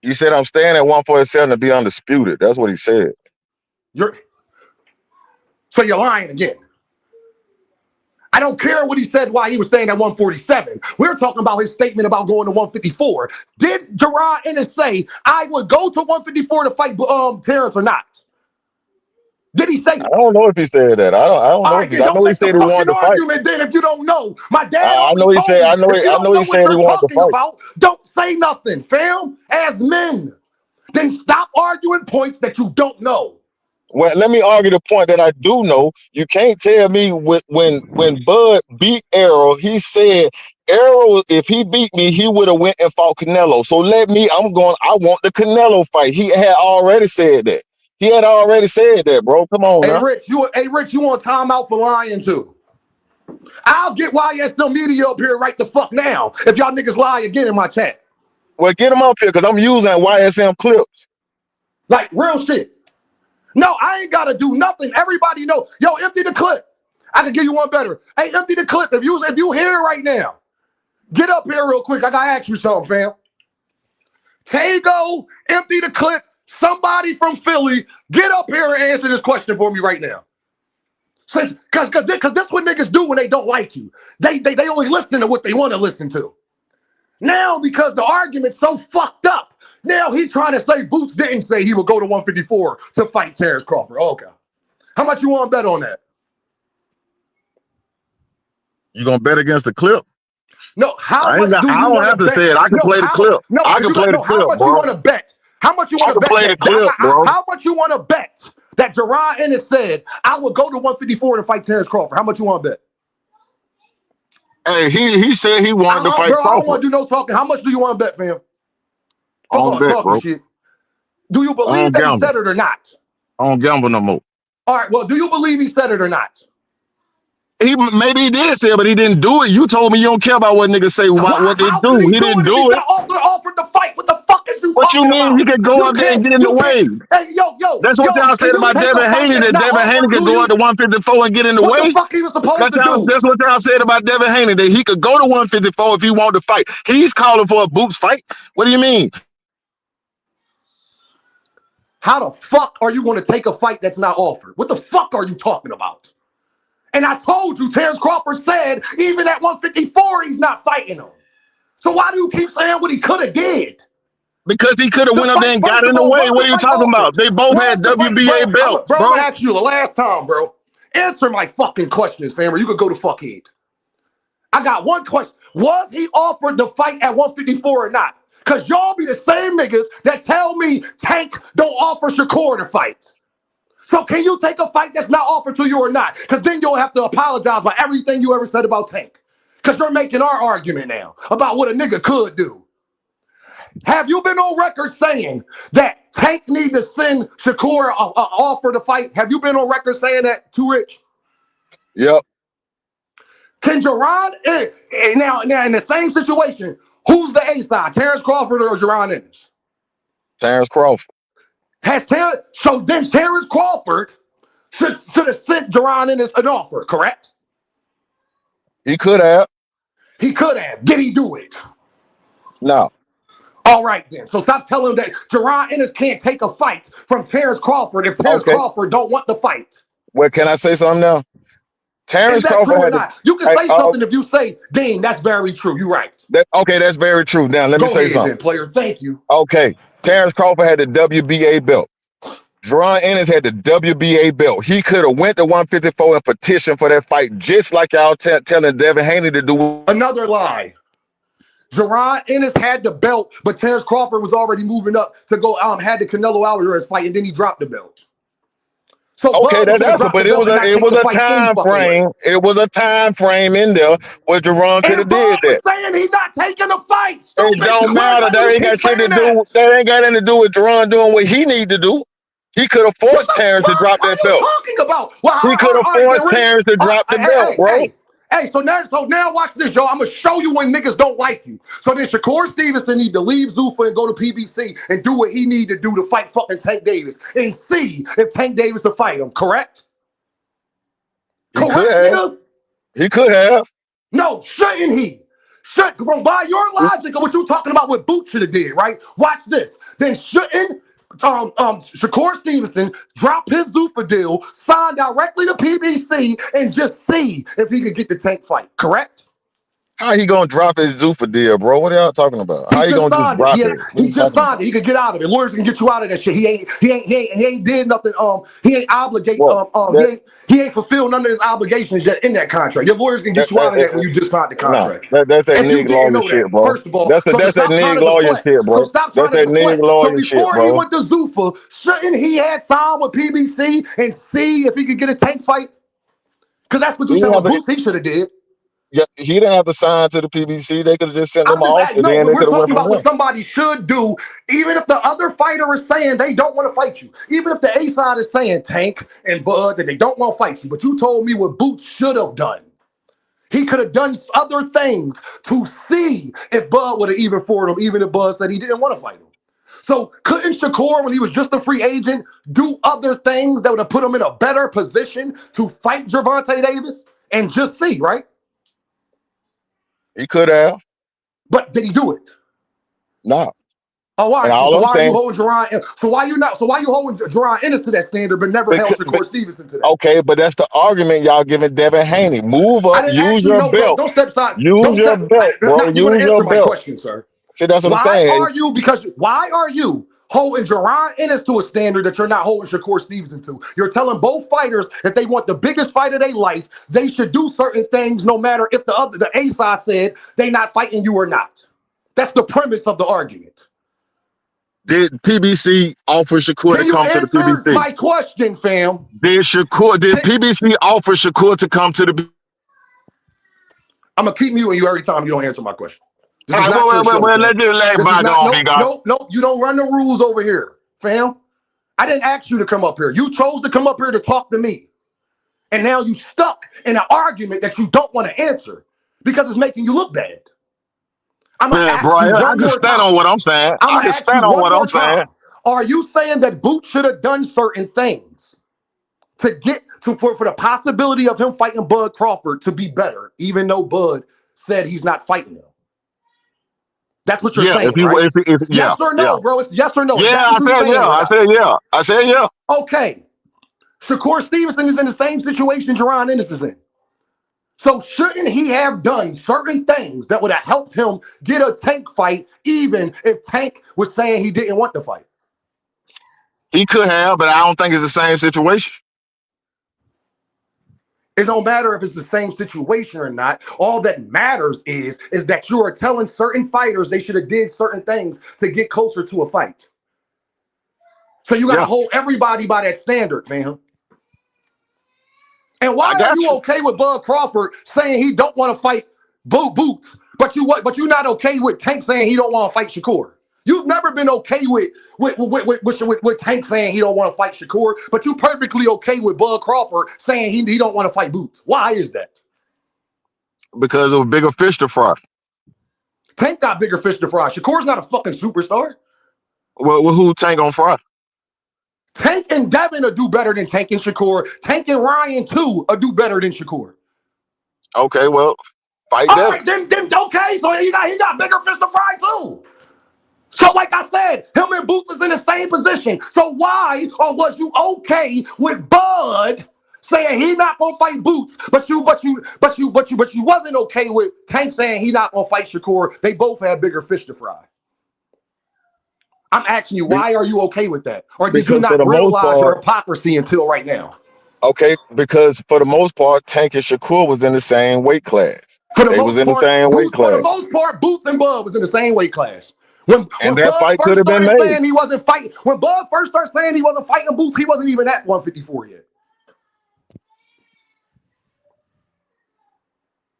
You said I'm staying at 147 to be undisputed. That's what he said. So you're lying again. I don't care what he said why he was staying at 147. We're talking about his statement about going to 154. Did Jaron Ennis say, I would go to 154 to fight Terence or not? Did he say? I don't know if he said that. I don't know. If he, I know he said he wanted to fight. Then if you don't know, my dad. I know he said. I know he said he wanted to fight. Don't say nothing, fam. As men, then stop arguing points that you don't know. Well, let me argue the point that I do know. You can't tell me when Bud beat Errol, he said Errol, if he beat me, he would have went and fought Canelo. So I want the Canelo fight. He had already said that. He had already said that, bro. Come on, hey, Rich, you want timeout for lying too? I'll get YSL Media up here right the fuck now if y'all niggas lie again in my chat. Well, get them up here because I'm using YSM clips. Like real shit. No, I ain't gotta do nothing. Everybody know. Yo, empty the clip. I can give you one better. Hey, empty the clip. If you hear it right now, get up here real quick. I gotta ask you something, fam. Tago, empty the clip. Somebody from Philly, get up here and answer this question for me right now. Because that's what niggas do when they don't like you. They only listen to what they want to listen to. Now, because the argument's so fucked up, now he's trying to say Boots didn't say he would go to 154 to fight Terence Crawford. Okay. How much you want to bet on that? You gonna bet against the clip? No, I don't have to say it. I can play the clip. No, I can play the clip, how much bro. you want to bet? How much you want to bet? Play the clip, bro. How much you want to bet that Jaron Ennis said, I would go to 154 to fight Terence Crawford? How much you want to bet? Hey, he said he wanted to fight Crawford. I don't want to do no talking. How much do you want to bet, fam? I don't bet, bro. Shit. Do you believe that he said it or not? I don't gamble no more. All right, well, do you believe he said it or not? Maybe he did say it, but he didn't do it. You told me you don't care about what niggas say about what they do. He didn't do it. Offered the fight. What the fuck is you What you mean? He could go out there and get in the way. Hey, yo. That's what y'all said about Devin Haney. That Devin Haney could go out to 154 and get in the way. What the fuck he was supposed to do? That's what y'all said about Devin Haney. That he could go to 154 if he wanted to fight. He's calling for a Boots fight. What do you mean? How the fuck are you going to take a fight that's not offered? What the fuck are you talking about? And I told you, Terence Crawford said even at 154 he's not fighting him. So why do you keep saying what he could have did? Because he could have The went up there fight, and got first in of the all, way. was What the are you fight talking about? offered? They both Was had the fight, WBA bro? belts, I'm bro. gonna ask you the last time, bro. Answer my fucking questions, fam, or you could go to fuckhead. I got one question. Was he offered the fight at 154 or not? Because y'all be the same niggas that tell me Tank don't offer Shakur to fight. So can you take a fight that's not offered to you or not? Because then you'll have to apologize for everything you ever said about Tank. Because you're making our argument now about what a nigga could do. Have you been on record saying that Tank need to send Shakur a offer to fight? Have you been on record saying that, Too Rich? Yep. Can Jerron, now in the same situation, who's the A side, Terence Crawford or Jerron Ennis? Terence Crawford. So then Terence Crawford should have sent Jerron Ennis an offer, correct? He could have. He could have. Did he do it? No. All right then. So stop telling him that Jerron Ennis can't take a fight from Terence Crawford if Terence Okay. Crawford don't want the fight. Well, can I say something now? Is Terence that Crawford true or had to. not? You can say something if you say, Dean, that's very true. You're right. Okay, that's very true. Now let me Go say ahead something. then, player. Thank you. Okay, Terence Crawford had the WBA belt. Jerron Ennis had the WBA belt. He could have went to 154 and petitioned for that fight, just like y'all telling Devin Haney to do. Another lie. Jerron Ennis had the belt, but Terence Crawford was already moving up to go. Had the Canelo Alvarez fight, and then he dropped the belt. So Okay, Bud was going to drop the but it belt was and not it take was the a fight any time fucking way. frame. It was a time frame in there where Jerron could have And Bud did was that. saying he's not taking the fight. It Stupid. don't matter. Why do That you ain't keep got shit to saying do. that? That ain't got anything to do with Jerron doing what he need to do. He could have What forced the Terrence to fuck drop are that you belt. talking about? Well, He could have all right, then, forced Rich. Terrence to drop the belt, bro. Hey, so now watch this, y'all. I'm going to show you when niggas don't like you. So then Shakur Stevenson need to leave Zuffa and go to PBC and do what he need to do to fight fucking Tank Davis and see if Tank Davis will fight him, correct? He could Correct, have. nigga? He could have. No, shouldn't he? From by your logic of what you talking about, what Boot should have did, right? Watch this. Then shouldn't Shakur Stevenson drop his Zuffa deal, sign directly to PBC, and just see if he could get the Tank fight, correct? How he gonna drop his Zuffa deal, bro? What are y'all talking about? He How he just gonna just signed it. drop it? What are He you just talking signed about? it. He could get out of it. Lawyers can get you out of that shit. He ain't did nothing. He ain't obligate. Well, He ain't fulfilled none of his obligations yet in that contract. Your lawyers can get you out of that when you just signed the no, contract. that's that If you nigga didn't lawyer know shit, that, bro. first of all, That's so that stop trying nigga to lawyer deflect. shit, bro. So stop That's trying to that nigga deflect. So lawyer shit, before he bro. went to Zuffa, shouldn't he had signed with PBC and see if he could get a Tank fight? Because that's what He you didn't telling have to. Boots he should have did. Yeah, he didn't have to sign to the PBC. They could have just sent him I'm an just offer. no, Then but they we're could have went talking from about what there. somebody should do, even if the other fighter is saying they don't want to fight you. Even if the A side is saying Tank and Bud that they don't want to fight you, but you told me what Boots should have done. He could have done other things to see if Bud would have even fought him, even if Bud said he didn't want to fight him. So couldn't Shakur, when he was just a free agent, do other things that would have put him in a better position to fight Gervonta Davis and just see, right? He could have. But did he do it? No. Oh, all And right. all So I'm why are you saying, holding Jerron? So why you not? So why you holding Jerron Ennis to that standard, but never held because, Shakur Stevenson to that? okay, but that's the argument y'all giving Devin Haney. Move I up, didn't use ask you. your No, belt. don't step aside. Use Don't your step. belt, bro. You're going Use to your answer my belt. question, sir. See, that's what I'm Why saying. are you? Because why are you holding Jerron Ennis to a standard that you're not holding Shakur Stevenson to? You're telling both fighters if they want the biggest fight of their life, they should do certain things, no matter if the A side said they not fighting you or not. That's the premise of the argument. Did PBC offer Shakur to Can you come to the answer PBC? my question, fam? Did PBC offer Shakur to come to the? I'm gonna keep muting you every time you don't answer my question. This All is right, not your show, well, fam. let's just let This is not. bygone be Nope, gone. nope, nope. You don't run the rules over here, fam. I didn't ask you to come up here. You chose to come up here to talk to me, and now you stuck in an argument that you don't want to answer because it's making you look bad. I'm gonna Man, bro, ask you I one can more stand on time. what I'm saying. I'm I gonna can ask you stand on one what I'm more saying. time. Are you saying that Boots should have done certain things to get to for the possibility of him fighting Bud Crawford to be better, even though Bud said he's not fighting him? That's what you're Yeah, saying, right? yeah, Yes or yeah. no, bro? It's yes or no. Is Yeah, that I what you're said saying yeah. or I not? said yeah. I said yeah. Okay. Shakur Stevenson is in the same situation Jerron Ennis is in. So shouldn't he have done certain things that would have helped him get a Tank fight, even if Tank was saying he didn't want the fight? He could have, but I don't think it's the same situation. It don't matter if it's the same situation or not. All that matters is that you are telling certain fighters they should have did certain things to get closer to a fight. So you got to Yeah, hold everybody by that standard, man. And I why are got you you okay with Bud Crawford saying he don't want to fight Boots, but you're not okay with Tank saying he don't want to fight Shakur? You've never been okay with Tank saying he don't want to fight Shakur, but you perfectly okay with Bud Crawford saying he don't want to fight Boots. Why is that? because of a bigger fish to fry. Tank got bigger fish to fry. Shakur's not a fucking superstar. Well, who Tank on fry? Tank and Devin will do better than Tank and Shakur. Tank and Ryan too will do better than Shakur. Okay, well, fight All Devin. right, then okay. So he got bigger fish to fry too. So, like I said, him and Boots is in the same position. So why or was you okay with Bud saying he not gonna fight Boots, but you wasn't okay with Tank saying he not gonna fight Shakur? They both had bigger fish to fry. I'm asking you, why are you okay with that? Or did you Because for not the most realize your part, hypocrisy until right now? okay, because for the most part, Tank and Shakur was in the same weight class. For the They was most in the part, same weight class, Boots and Bud was in the same weight class. When and when that Bud fight could first have been started made. saying he wasn't fighting, when Bud first started saying he wasn't fighting Boots, he wasn't even at 154 yet.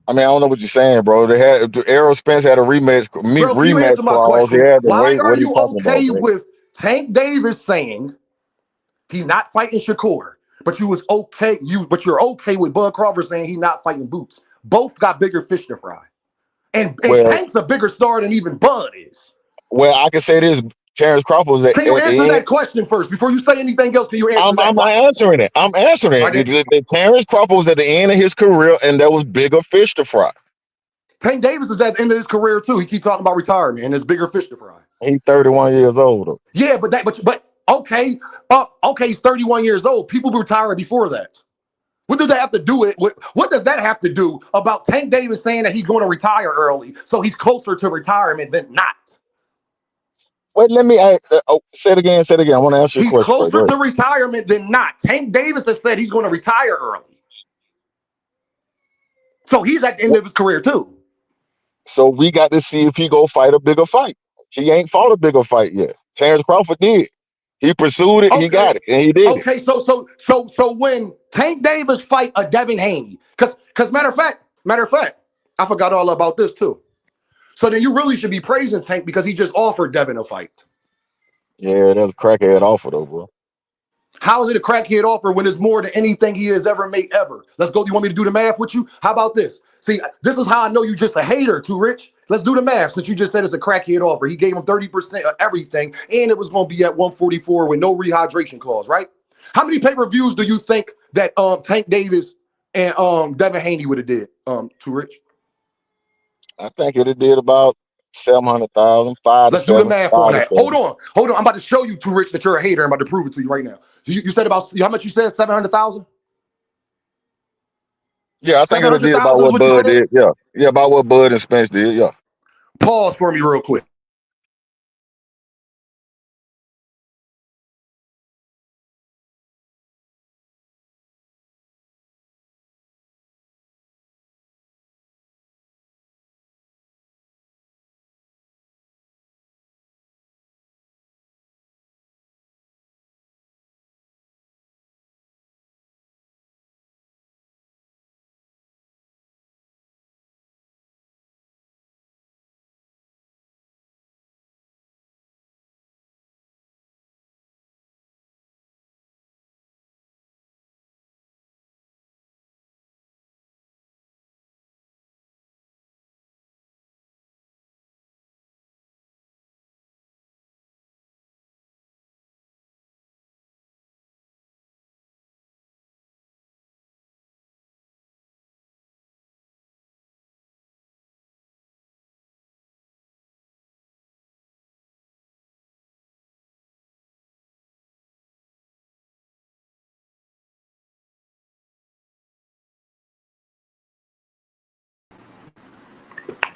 I mean, I don't know what you're saying, bro. They had Errol Spence had a Bro, can you rematch answer my clause. He question? had to Why wait. are What are you you talking about, okay bro? with Tank Davis saying he not fighting Shakur, but you're okay with Bud Crawford saying he not fighting Boots? Both got bigger fish to fry. And Well, Tank's a bigger star than even Bud is. I can say this: Terence Crawford was Can you at answer the end. that question first? Before you say anything else, can you answer that? I'm Why? answering it. I'm answering All it. right, Terence Crawford was at the end of his career, and there was bigger fish to fry. Tank Davis is at the end of his career too. He keep talking about retirement and there's bigger fish to fry. He's 31 years old. Yeah, but okay, okay, he's 31 years old. People retire before that. What does that have to do with what does that have to do about Tank Davis saying that he's going to retire early, so he's closer to retirement than not? Wait, let me say it again. Say it again. I want to answer your He's question first. Go closer ahead. to retirement than not. Tank Davis has said he's going to retire early, so he's at the end of his career too. So we got to see if he go fight a bigger fight. He ain't fought a bigger fight yet. Terence Crawford did. He pursued it. He Okay, got it, and he did it. okay. So when Tank Davis fight a Devin Haney, because matter of fact, I forgot all about this too. So then you really should be praising Tank because he just offered Devin a fight. Yeah, that's a crackhead offer though, bro. How is it a crackhead offer when it's more than anything he has ever made ever? Let's go. You want me to do the math with you? How about this? See, this is how I know you just a hater, too rich. Let's do the math since you just said it's a crackhead offer. He gave him 30% of everything, and it was going to be at 144 with no rehydration clause, right? How many pay-per-views do you think that Tank Davis and Devin Haney would have did, too rich? I think it did about 700,000, five to Let's do the seven, math on five to that. Hold seven. on. Hold on. I'm about to show you, too rich, that you're a hater. I'm about to prove it to you right now. You said about how much you said? 700,000? Yeah, I think it did about 700,000 is what what you Bud said? did. Yeah, yeah, about what Bud and Spence did. Yeah. Pause for me real quick.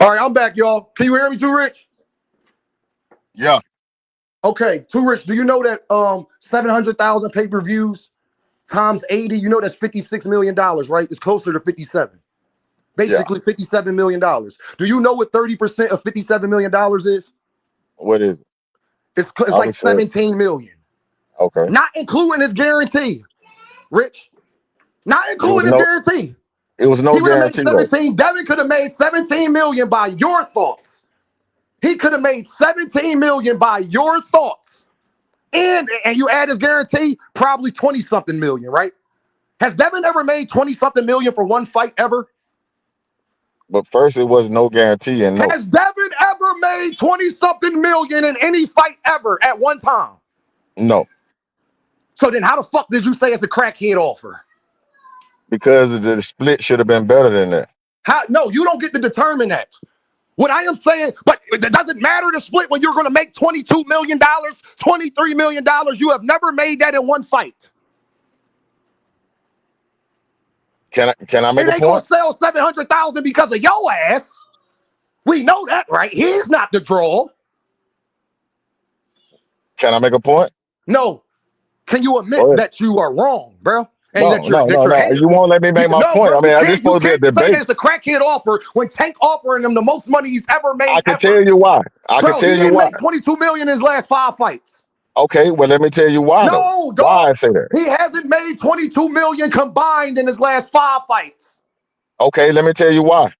All right, I'm back, y'all. Can you hear me, Too Rich? Yeah, Okay, Too Rich. Do you know that 700,000 pay-per-views times 80? You know that's $56 million, right? It's closer to 57. yeah. Basically, $57 million. Do you know what 30% of $57 million is? What is it? It's I like would say 17 million, okay. not including his guarantee. Rich, not It was including his no. guarantee. It was no He would have made guarantee though. 17. Devin could have made 17 million by your thoughts. He could have made 17 million by your thoughts. And you add his guarantee, probably 20 something million, right? Has Devin ever made 20 something million for one fight ever? But first, it was no guarantee, and no, Has Devin ever made 20 something million in any fight ever at one time? no, So then how the fuck did you say it's a crackhead offer? because the split should have been better than that. How? No, you don't get to determine that. What I am saying, but it doesn't matter to split when you're going to make $22 million, $23 million. You have never made that in one fight. Can I make It a ain't going point? to sell 700,000 because of your ass. We know that, right? He's not the draw. Can I make a point? No. Can you admit Go ahead. that you are wrong, bro? And No, that you're no, that no, you're no. You hating? won't let me make my No, point. bro. I mean, this You supposed to be a can't say that debate. it's a crackhead offer when Tank offering him the most money he's ever I made can ever. tell you why. I can Bro, he tell you didn't why. make 22 million in his last 5 fights. Okay, well, let me tell you why though. No, Why dog. I say that. He hasn't made 22 million combined in his last 5 fights. Okay, let me tell you why.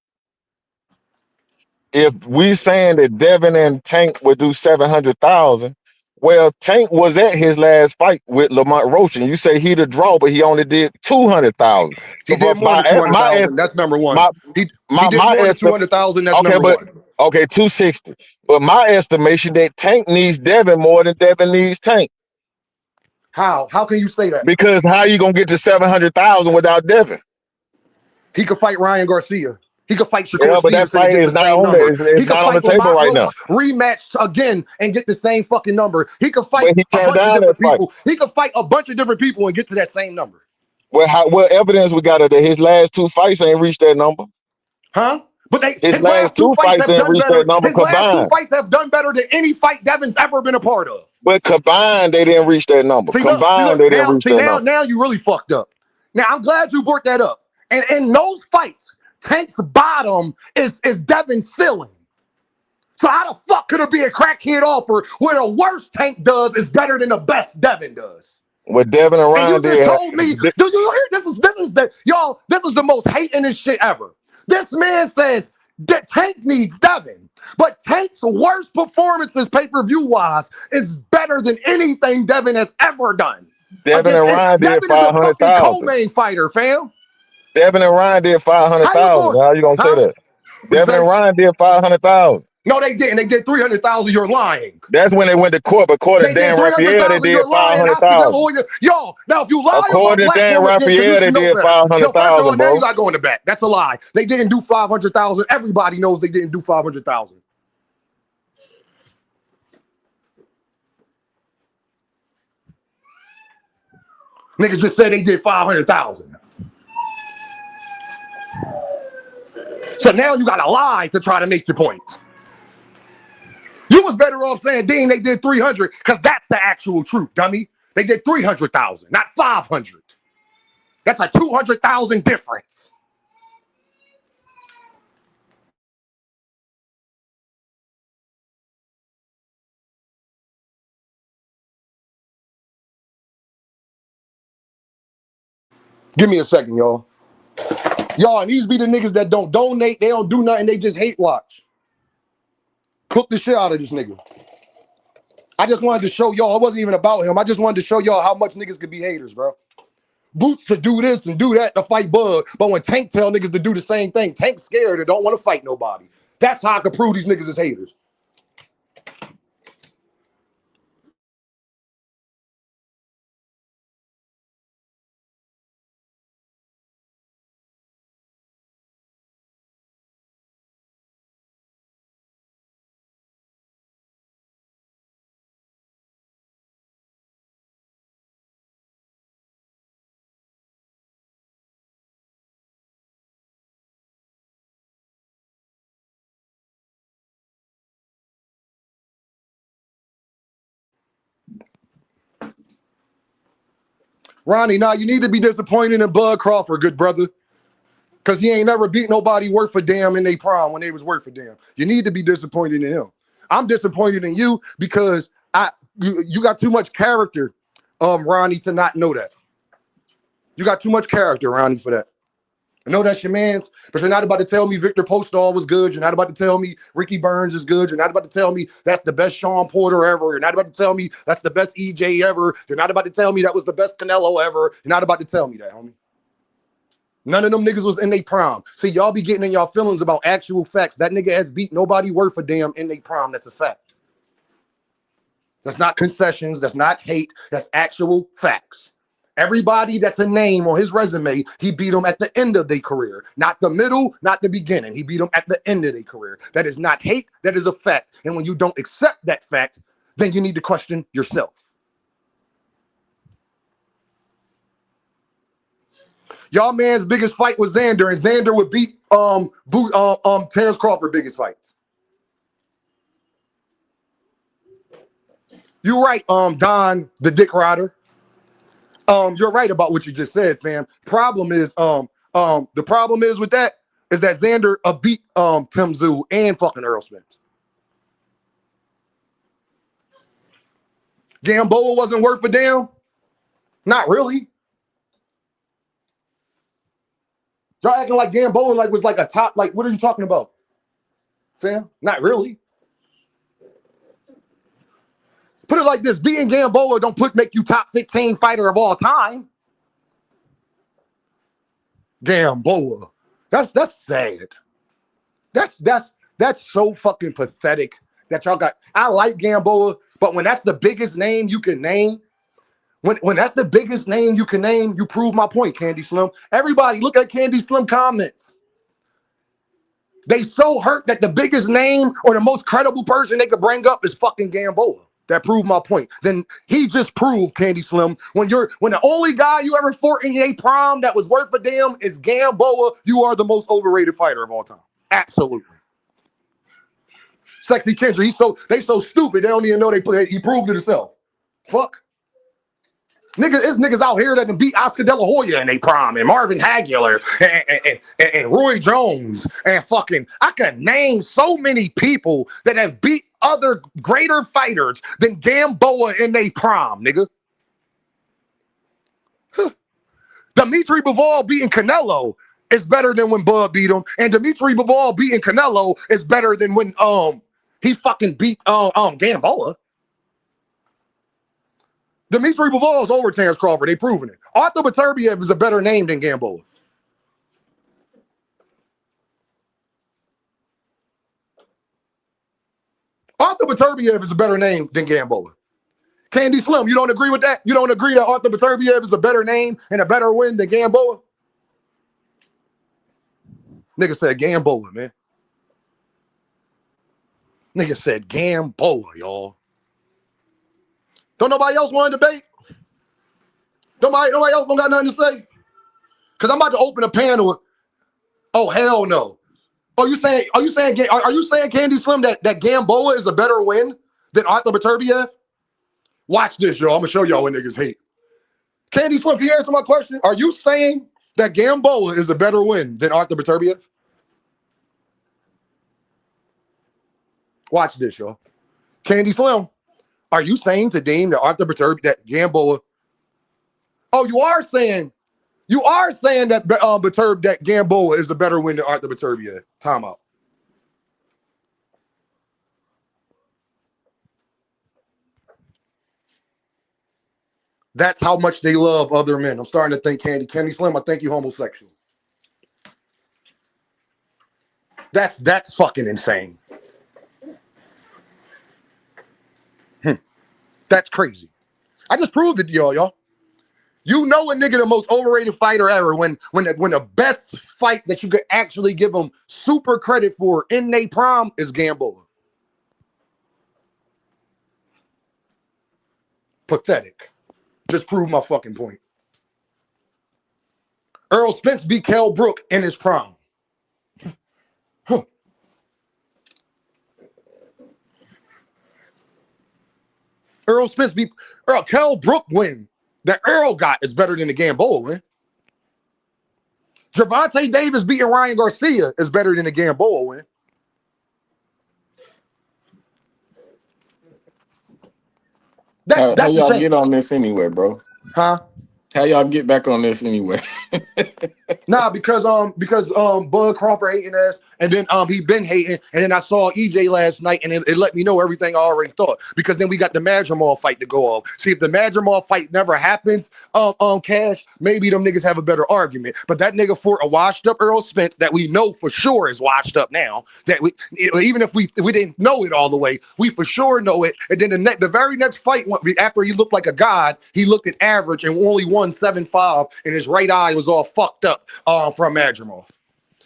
If we saying that Devin and Tank would do 700,000, well, Tank was at his last fight with Lamont Roach, and you say he the draw, but he only did 200,000. He So, did but more than 200,000. That's number one. my He did more than estimate. 200,000. That's Okay, number but one. okay, 260. But my estimation that Tank needs Devin more than Devin needs Tank. How? How can you say that? Because how you gonna get to 700,000 without Devin? He could fight Ryan Garcia. He could fight Shakur Yeah, but that Stevenson and fight get the is not same on there. number. It's He could not on the fight table Lamont right now. Roach rematch again and get the same fucking number. He could fight But he a turned bunch of down that different fight. people. He could fight a bunch of different people and get to that same number. Well, what evidence we got that his last 2 fights ain't reached that number? Huh? But His his last last two two fights fights have didn't done reach that better. number His last two combined. fights have done better than any fight Devin's ever been a part of. But combined, they didn't reach that number. See, Combined, look, they didn't reach that number. now you really fucked up. Now I'm glad you brought that up. And in those fights, Tank's bottom is Devin's ceiling. So how the fuck could it be a crackhead offer where the worst Tank does is better than the best Devin does? What Devin and And Ryan you just did, told me, do you hear this is the most hating this shit ever. This man says that Tank needs Devin, but Tank's worst performances pay-per-view wise is better than anything Devin has ever done. Devin Against and Ryan did Devin is a fucking 500,000. co-main fighter, fam. Devin and Ryan did How you 500,000. going? How you gonna say Huh? that? What you Devin and say? Ryan did 500,000. No, they didn't. They did 300,000. You're lying. That's when they went to court. But according They to did Dan Raphael, they 300,000. did You're lying. Ask the devil 500,000. who you. Yo, now if you lie on my According to Dan platform again, because you Raphael, they should know did better. No, first of all, 500,000, now you bro. got to go in the back. That's a lie. They didn't do 500,000. Everybody knows they didn't do 500,000. Niggas just said they did 500,000. So now you got to lie to try to make your point. You was better off saying, Dean, they did 300, because that's the actual truth, dummy. They did 300,000, not 500. That's a 200,000 difference. Give me a second, y'all. Y'all, and these be the niggas that don't donate, they don't do nothing, they just hate watch. Cook the shit out of this nigga. I just wanted to show y'all, it wasn't even about him. I just wanted to show y'all how much niggas could be haters, bro. Boots to do this and do that to fight Bud, but when Tank tell niggas to do the same thing, Tank's scared and don't want to fight nobody. That's how I could prove these niggas is haters. Ronnie, now you need to be disappointed in Bud Crawford, good brother. Because he ain't never beat nobody worth a damn in their prime when they was worth a damn. You need to be disappointed in him. I'm disappointed in you because you got too much character, Ronnie, to not know that. You got too much character, Ronnie, for that. I know that's your man's, but you're not about to tell me Victor Postall was good. You're not about to tell me Ricky Burns is good. You're not about to tell me that's the best Sean Porter ever. You're not about to tell me that's the best EJ ever. You're not about to tell me that was the best Canelo ever. You're not about to tell me that, homie. None of them niggas was in their prime. See, y'all be getting in y'all feelings about actual facts. That nigga has beat nobody worth a damn in their prime. That's a fact. That's not concessions. That's not hate. That's actual facts. Everybody that's a name on his resume, he beat them at the end of their career. Not the middle, not the beginning. He beat them at the end of their career. That is not hate. That is a fact. And when you don't accept that fact, then you need to question yourself. Y'all man's biggest fight was Xander, and Xander would beat Terence Crawford biggest fights. You're right, Don, the dick rider. You're right about what you just said, fam. The problem is with that is that Xander beat Tim Tszyu and fucking Earl Spence. Gamboa wasn't worth a damn? Not really. Y'all acting like Gamboa was like a top, like, what are you talking about? Fam? Not really. Put it like this, beating Gamboa don't make you top 15 fighter of all time. Gamboa. That's sad. That's so fucking pathetic that y'all got. I like Gamboa, but when that's the biggest name you can name, when that's the biggest name you can name, you prove my point, Candy Slim. Everybody look at Candy Slim comments. They so hurt that the biggest name or the most credible person they could bring up is fucking Gamboa. That proved my point. Then he just proved, Candy Slim, when the only guy you ever fought in your prime that was worth a damn is Gamboa, you are the most overrated fighter of all time. Absolutely. Sexy Kendra, they so stupid they don't even know he proved it himself. Fuck. It's niggas out here that can beat Oscar De La Hoya in their prime, and Marvin Hagler, and Roy Jones, and fucking, I can name so many people that have beat other greater fighters than Gamboa in their prime, nigga. Dimitri Bivol beating Canelo is better than when Bud beat him, and Dimitri Bivol beating Canelo is better than when he fucking beat Gamboa. Dimitri Bivol is over Terence Crawford. They proven it. Arthur Beterbiev is a better name than Gamboa. Arthur Beterbiev is a better name than Gamboa. Candy Slim, you don't agree with that? You don't agree that Arthur Beterbiev is a better name and a better win than Gamboa? Nigga said Gamboa, man. Nigga said Gamboa, y'all. Don't nobody else want to debate? Nobody else don't got nothing to say? Because I'm about to open a panel. Oh, hell no. Are you saying Candy Slim that Gamboa is a better win than Arthur Beterbiev? Watch this, y'all. I'm gonna show y'all what niggas hate. Candy Slim, can you answer my question? Are you saying that Gamboa is a better win than Arthur Beterbiev? Watch this, y'all. Candy Slim, are you saying to Dean that Gamboa? Oh, you are saying that Gamboa is a better win than Arthur Beterbiev. Timeout. That's how much they love other men. I'm starting to think Candy Slim, I think you homosexual. That's fucking insane. That's crazy. I just proved it to y'all. You know a nigga the most overrated fighter ever when the best fight that you could actually give him super credit for in their prime is Gamboa. Pathetic. Just proved my fucking point. Earl Spence beat Kell Brook in his prime. Kell Brook win. that Earl got is better than the Gamboa win. Gervonta Davis beating Ryan Garcia is better than the Gamboa win. How That's the y'all shame. get on this anyway, bro? Huh? How y'all get back on this anyway? Nah, because Bud Crawford hating us, and then he been hating, and then I saw EJ last night, and it let me know everything I already thought. Because then we got the Madrimal fight to go off. See, if the Madrimal fight never happens, Cash, maybe them niggas have a better argument. But that nigga fought a washed up Earl Spence that we know for sure is washed up now. That we even if we didn't know it all the way, we for sure know it. And then the very next fight, after he looked like a god, he looked at average and only won 7-5, and his right eye was all fucked up from Madrimal.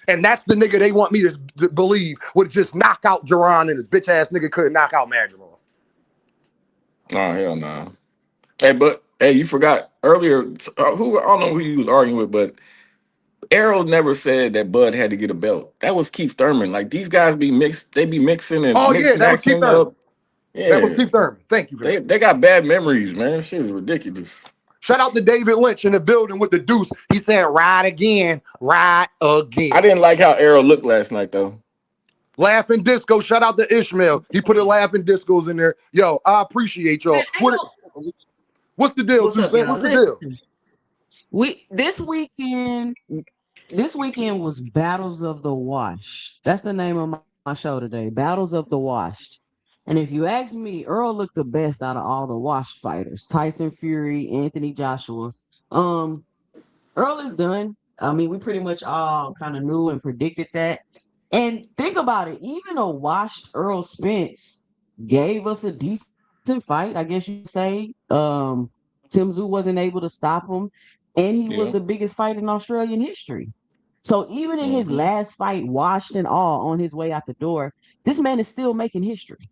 And that's the nigga they want me to believe would just knock out Jerron, and his bitch ass nigga couldn't knock out Madrimal. Oh hell no. Hey, you forgot earlier. Who I don't know who you was arguing with, but Errol never said that Bud had to get a belt. That was Keith Thurman. Like these guys be mixed. They be mixing and Oh yeah, mixing that was Keith accent Thurman. up. That was Yeah, Keith Thurman. Thank you for that. they got bad memories, man. This shit is ridiculous. Shout out to David Lynch in the building with the deuce. He said, "Ride again, ride again." I didn't like how Errol looked last night though. Laughing disco. Shout out to Ishmael. He put a laughing discos in there. Yo, I appreciate y'all. What's the deal, What's up, Toussaint? y'all? What's the deal? This weekend was Battles of the Wash. That's the name of my show today. Battles of the Washed. And if you ask me, Earl looked the best out of all the Wash fighters. Tyson Fury, Anthony Joshua. Earl is done. I mean, we pretty much all kind of knew and predicted that. And think about it, even a washed Earl Spence gave us a decent fight, I guess you could say. Tim Tszyu wasn't able to stop him, and he was Yeah. the biggest fight in Australian history. So even in his Mm-hmm. last fight, washed and all on his way out the door, this man is still making history.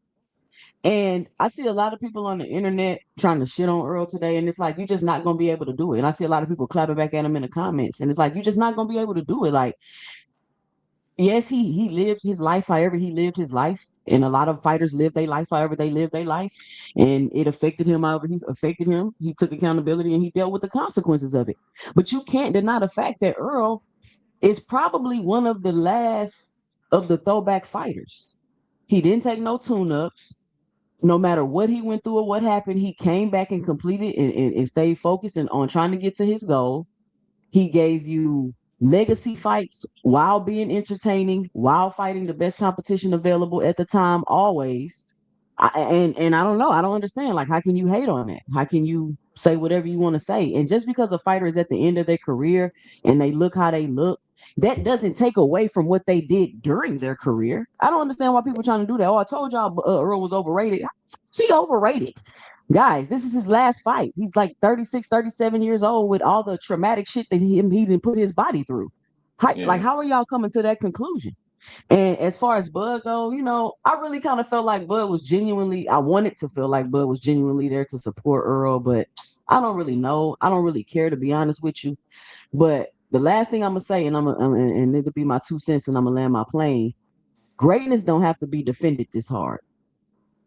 And I see a lot of people on the internet trying to shit on Earl today, and it's like you're just not gonna be able to do it. And I see a lot of people clapping back at him in the comments, and it's like you're just not gonna be able to do it. Like, yes, he lived his life however he lived his life, and a lot of fighters live their life however they live their life, and it affected him however he affected him. He took accountability and he dealt with the consequences of it. But you can't deny the fact that Earl is probably one of the last of the throwback fighters. He didn't take no tune-ups. No matter what he went through or what happened, he came back and completed and stayed focused and on trying to get to his goal. He gave you legacy fights while being entertaining, while fighting the best competition available at the time, always. And I don't know. I don't understand. Like, how can you hate on that? How can you say whatever you want to say? And just because a fighter is at the end of their career and they look how they look, that doesn't take away from what they did during their career. I don't understand why people are trying to do that. Oh, I told y'all Earl was overrated. She overrated. Guys, this is his last fight. He's like 36, 37 years old with all the traumatic shit that he didn't put his body through. Yeah. How are y'all coming to that conclusion? And as far as Bud go, I really kind of felt like Bud was genuinely, I wanted to feel like Bud was genuinely there to support Earl, but I don't really know. I don't really care, to be honest with you. But the last thing I'm gonna say, and it'll be my 2 cents, and I'm gonna land my plane. Greatness don't have to be defended this hard.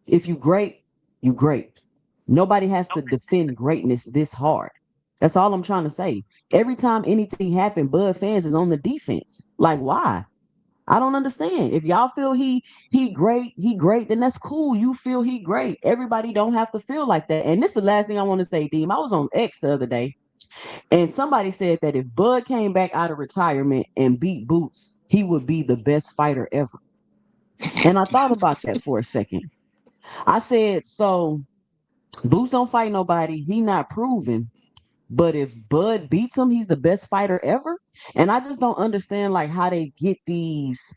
If you great, you great. Nobody has to defend greatness this hard. That's all I'm trying to say. Every time anything happened, Bud fans is on the defense. Like, why? I don't understand. If y'all feel he great, then that's cool. You feel he great. Everybody don't have to feel like that. And this is the last thing I want to say, Deem. I was on X the other day, and somebody said that if Bud came back out of retirement and beat Boots, he would be the best fighter ever. And I thought about that for a second. I said, so Boots don't fight nobody. He not proven. But if Bud beats him, he's the best fighter ever. And I just don't understand like how they get these.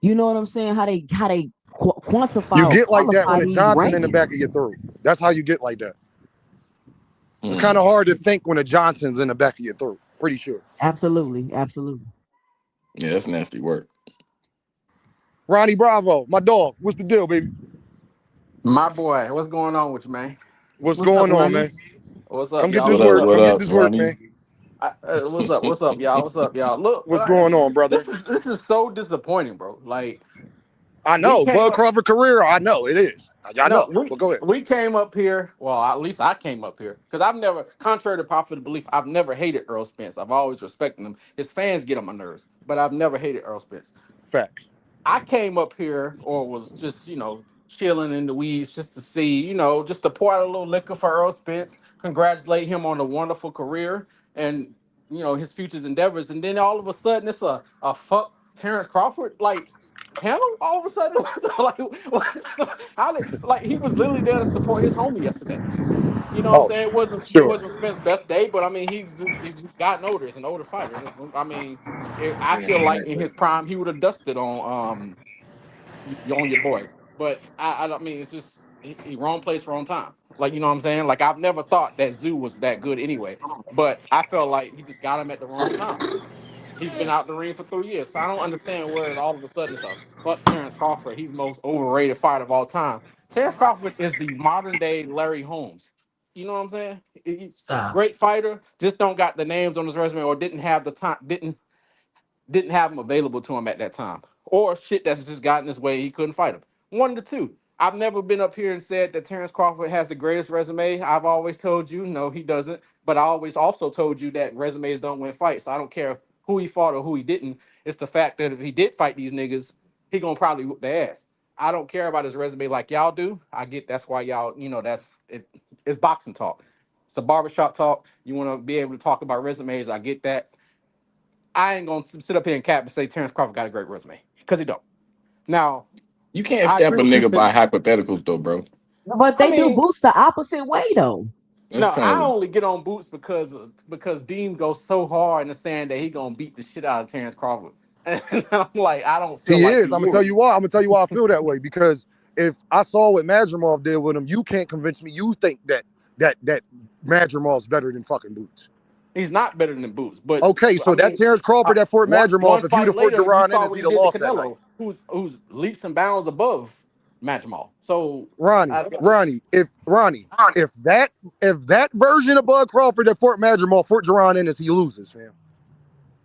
You know what I'm saying? How they You quantify or get like that when qualify a these Johnson in the rankings. back of your throat. That's how you get like that. It's kind Mm. of hard to think when a Johnson's in the back of your throat. Pretty sure. Absolutely, absolutely. Yeah, that's nasty work. Ronnie Bravo, my dog. What's the deal, baby? My boy, what's going on with you, man? What's What's up, going on, Ronnie? man? What's up, Come get y'all? this What What's up? work. up? What Come get up, this work, Ronnie? man. What's up? What's up, y'all? What's up, y'all? Look, What's going on, brother? this is so disappointing, bro. Like, I we know. came Bud up. Crawford career, I know it is. I No, know. But go ahead. we came up here. Well, at least I came up here because I've never, contrary to popular belief, I've never hated Earl Spence. I've always respected him. His fans get on my nerves, but I've never hated Earl Spence. Facts. I came up here or was just, chilling in the weeds just to see, just to pour out a little liquor for Earl Spence, congratulate him on a wonderful career and, his future's endeavors. And then all of a sudden it's a fuck Terence Crawford like panel all of a sudden. like, how did, like, he was literally there to support his homie yesterday. You know what I'm Oh, saying? It sure. wasn't Spence's best day, but I mean, he's gotten older. He's an older fighter. I mean, I feel like in his prime he would have dusted on your boy. But I don't mean it's just he wrong place, wrong time. Like you know what I'm saying? Like I've never thought that Zoo was that good anyway. But I felt like he just got him at the wrong time. He's been out the ring for 3 years. So I don't understand where all of a sudden it's a fuck Terrence Crawford. He's the most overrated fighter of all time. Terrence Crawford is the modern day Larry Holmes. You know what I'm saying? Stop. Great fighter, just don't got the names on his resume or didn't have the time, didn't have him available to him at that time, or shit that's just gotten his way. He couldn't fight him. One of the two. I've never been up here and said that Terrence Crawford has the greatest resume. I've always told you, no, he doesn't. But I always also told you that resumes don't win fights. So I don't care who he fought or who he didn't. It's the fact that if he did fight these niggas, he gonna probably whoop their ass. I don't care about his resume like y'all do. I get that's why y'all, that's it. It's boxing talk. It's a barbershop talk. You want to be able to talk about resumes. I get that. I ain't gonna sit up here and cap and say Terrence Crawford got a great resume because he don't. Now, You can't I stamp agree a with you, nigga by Sid. hypotheticals though, bro. But I they do mean, boots the opposite way though. That's no, I crazy. only get on Boots because Dean goes so hard in the saying that he gonna beat the shit out of Terrence Crawford, and I'm like, I don't feel He like is. he I'm gonna tell would. you why. I'm gonna tell you why I feel that way. Because if I saw what Madrimov did with him, you can't convince me. You think that Madrimov's better than fucking Boots. He's not better than Boots, but Okay, I so that mean, Terrence Crawford that fought one Madrimov, if you'd fight have fought later, you Jerron saw Ennis, what he he'd have did to lost that night. Canelo, who's leaps and bounds above Madrimal. So, Ronnie, I, Ronnie, if that version of Bud Crawford that fought Madrimov fought Jerron Ennis, he loses, fam.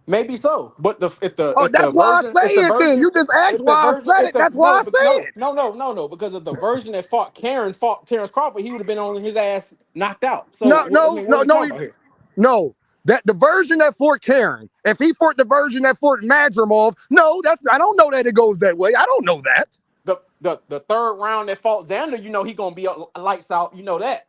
maybe so, but the if the Oh, if the that's why I version say if the it. Then version you just asked if the why I version said if it. the That's why I no but said no it. no no no no because if the version that fought Karen fought Terrence Crawford, he would have been on his ass knocked out. So No, I no, mean, what are no, we no. talking about here? No, that the version that fought Karen, if he fought the version that fought Madrimov, no, that's I don't know that it goes that way. I don't know that. The third round that fought Xander, he gonna be lights out. You know that.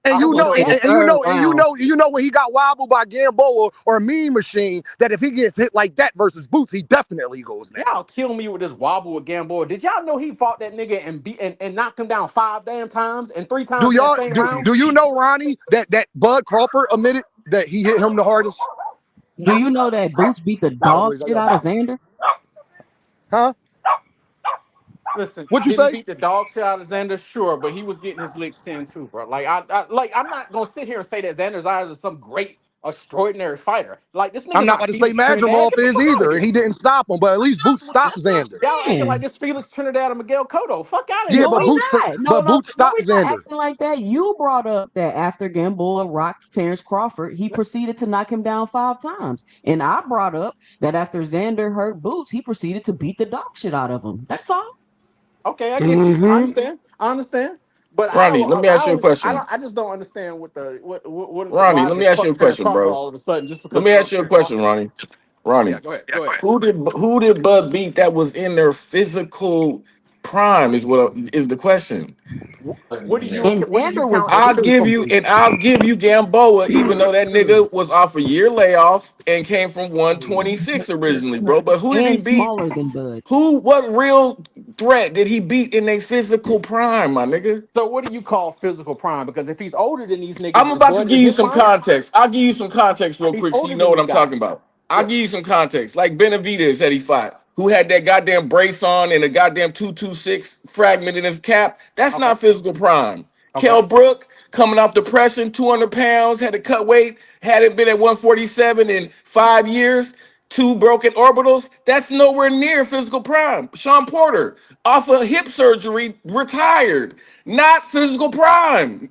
And I That hope you you was know, know and, the that. and you third know, and you round. know, you know when he got wobbled by Gamboa or Mean Machine, that if he gets hit like that versus Boots, he definitely goes down. Y'all kill me with this wobble with Gamboa. Did y'all know he fought that nigga and beat and knocked him down 5 damn times and 3 times Do in that y'all same do, round? do you know Ronnie that Bud Crawford admitted that he hit him the hardest? Do you know that Boots beat the Hold on, dog please. I shit got out of Xander? huh? Listen, What you did he say? beat the dog shit out of Xander? Sure, but he was getting his licks 10 too, bro. Like I'm not gonna sit here and say that Xander's eyes is some great, extraordinary fighter. Like this I'm nigga's not not about to say Felix Trinidad. Madrimov Get the is fuck out of either, and here. he didn't stop him, but at least Boots stopped That's what Xander. Y'all I'm acting saying. like this Felix Trinidad and Miguel Cotto. Fuck out of Yeah, here, No, but we bro. not. No, But no, Boots no, stopped we're not Xander. acting like that. You brought up that after Gamboa rocked Terrence Crawford, he proceeded to knock him down 5 times. And I brought up that after Xander hurt Boots, he proceeded to beat the dog shit out of him. That's all. Okay, I get you. I Mm-hmm. understand. I understand. But Ronnie, let me ask you a I question. don't, I just don't understand Ronnie, why let the me ask you fuck a Terrence question, Crawford bro. all of a sudden just Let because me he ask loves you a Terrence question, Crawford. Ronnie. Yeah, Ronnie, go ahead. Go ahead. who did Bud beat that was in their physical prime is the question. What do you And Xander was count as I'll give physical? you and I'll give you Gamboa, even though that nigga was off a year layoff and came from 126 originally, bro. But who did he and beat? smaller than Bud. What real threat did he beat in a physical prime, my nigga? So what do you call physical prime? Because if he's older than these niggas, I'm is about to Bud give in you his some prime? context. I'll give you some context real He's quick so you older know than what these I'm talking guys. about. I'll Yeah. give you some context. Like Benavidez that he fought, who had that goddamn brace on and a goddamn 226 fragment in his cap. That's Okay. not physical prime. Okay. Kell Brook coming off depression, 200 pounds, had to cut weight, hadn't been at 147 in 5 years, two broken orbitals. That's nowhere near physical prime. Sean Porter, off of hip surgery, retired. Not physical prime.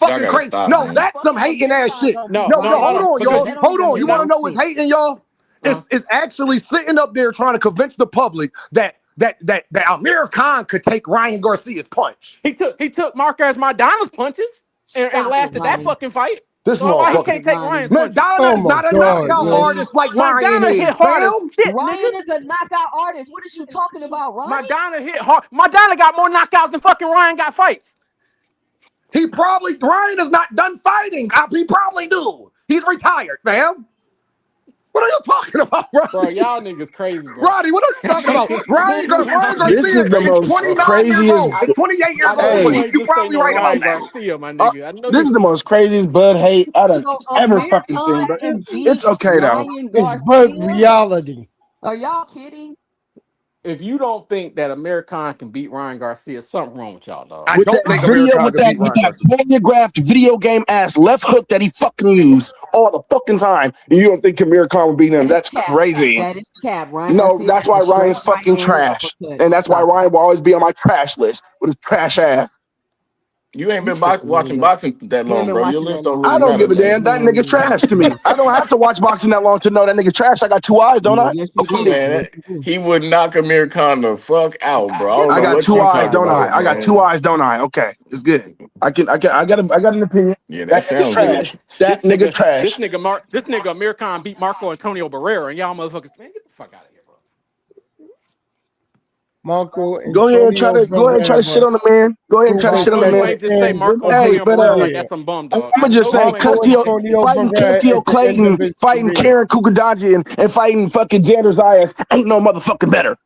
what's Y'all fucking gotta crazy? stop, No, man. that's some hating ass shit. No, No, no, no, no, hold no. on, Because y'all. Hold on. you You want to never. know what's hating, y'all? It's actually sitting up there trying to convince the public that Amir Khan could take Ryan Garcia's punch. He took Marquez Maidana's punches and Stop it, lasted that Monty. fucking fight. This So why he motherfucker. can't take Ronnie. Ryan's punches? Madonna Oh is my not a God, knockout man. Really? artist like Ryan Madonna is, hit hard as fam. shit, nigga. Ryan is a knockout artist. What is you talking about, Ronnie? Madonna hit hard. Madonna got more knockouts than fucking Ryan got fights. Ryan is not done fighting. He probably do. He's retired, fam. What are you talking about, Bro, Rodney? y'all niggas crazy, bro. Rodney, what are you talking about? Ryan This Garcia is the is most 29 years craziest. old. Is 28 years I old. know What you Hey, ain't you just say probably no right about Ryan that. Garcia, my uh, nigga. I know this you. is the most craziest Bud hate I done So ever Amir fucking Khan seen. But can it's beat okay though. Ryan It's Bud Garcia? reality. Are y'all kidding? If you don't think that Amir Khan can beat Ryan Garcia, something wrong with y'all, dog. I With don't that think video, America with could that beat with Ryan that Garcia. choreographed video game ass left hook that he fucking used all the fucking time, and you don't think Amir Khan would beat him? That is That's cap. crazy. That is cap. Ryan No, Garcia that's has why a straight Ryan's right fucking hand trash, uppercut. and that's why Stop it. Ryan will always be on my trash list with his trash ass. You ain't You been tripping, watching nigga. boxing that You ain't long, been bro. Your watching that list don't long, really I don't matter, give a nigga. gang. damn. That nigga trash to me. I don't have to watch boxing that long to know that nigga trash. I got two eyes, don't I? Yes, you do. Okay. Man, Yes, you do. he would knock Amir Khan the fuck out, bro. I Get don't I know the got what two you fuck eyes, out talking of don't I? here, about, I got man. two man. eyes, don't I? Okay, it's good. I got an opinion. Yeah, that That nigga's sound good. trash. That nigga's trash. This nigga Amir Khan beat Marco Antonio Barrera, and y'all motherfuckers, man, get the fuck out of here, bro. Marco Go ahead and try Antonio to shit Barrera on the man. Go ahead and try to I proven shit on know the at you man. the ain't just say end what Marco was Hey, his Antonio but Barrera like career. that's some bum dog. I'm I gonna just know say you ain't Marco just say Antonio fighting Barrera Castile at the end of Clayton, his fighting career. Karen Kukadaji, and fighting fucking Xander Zayas ain't no motherfucking better.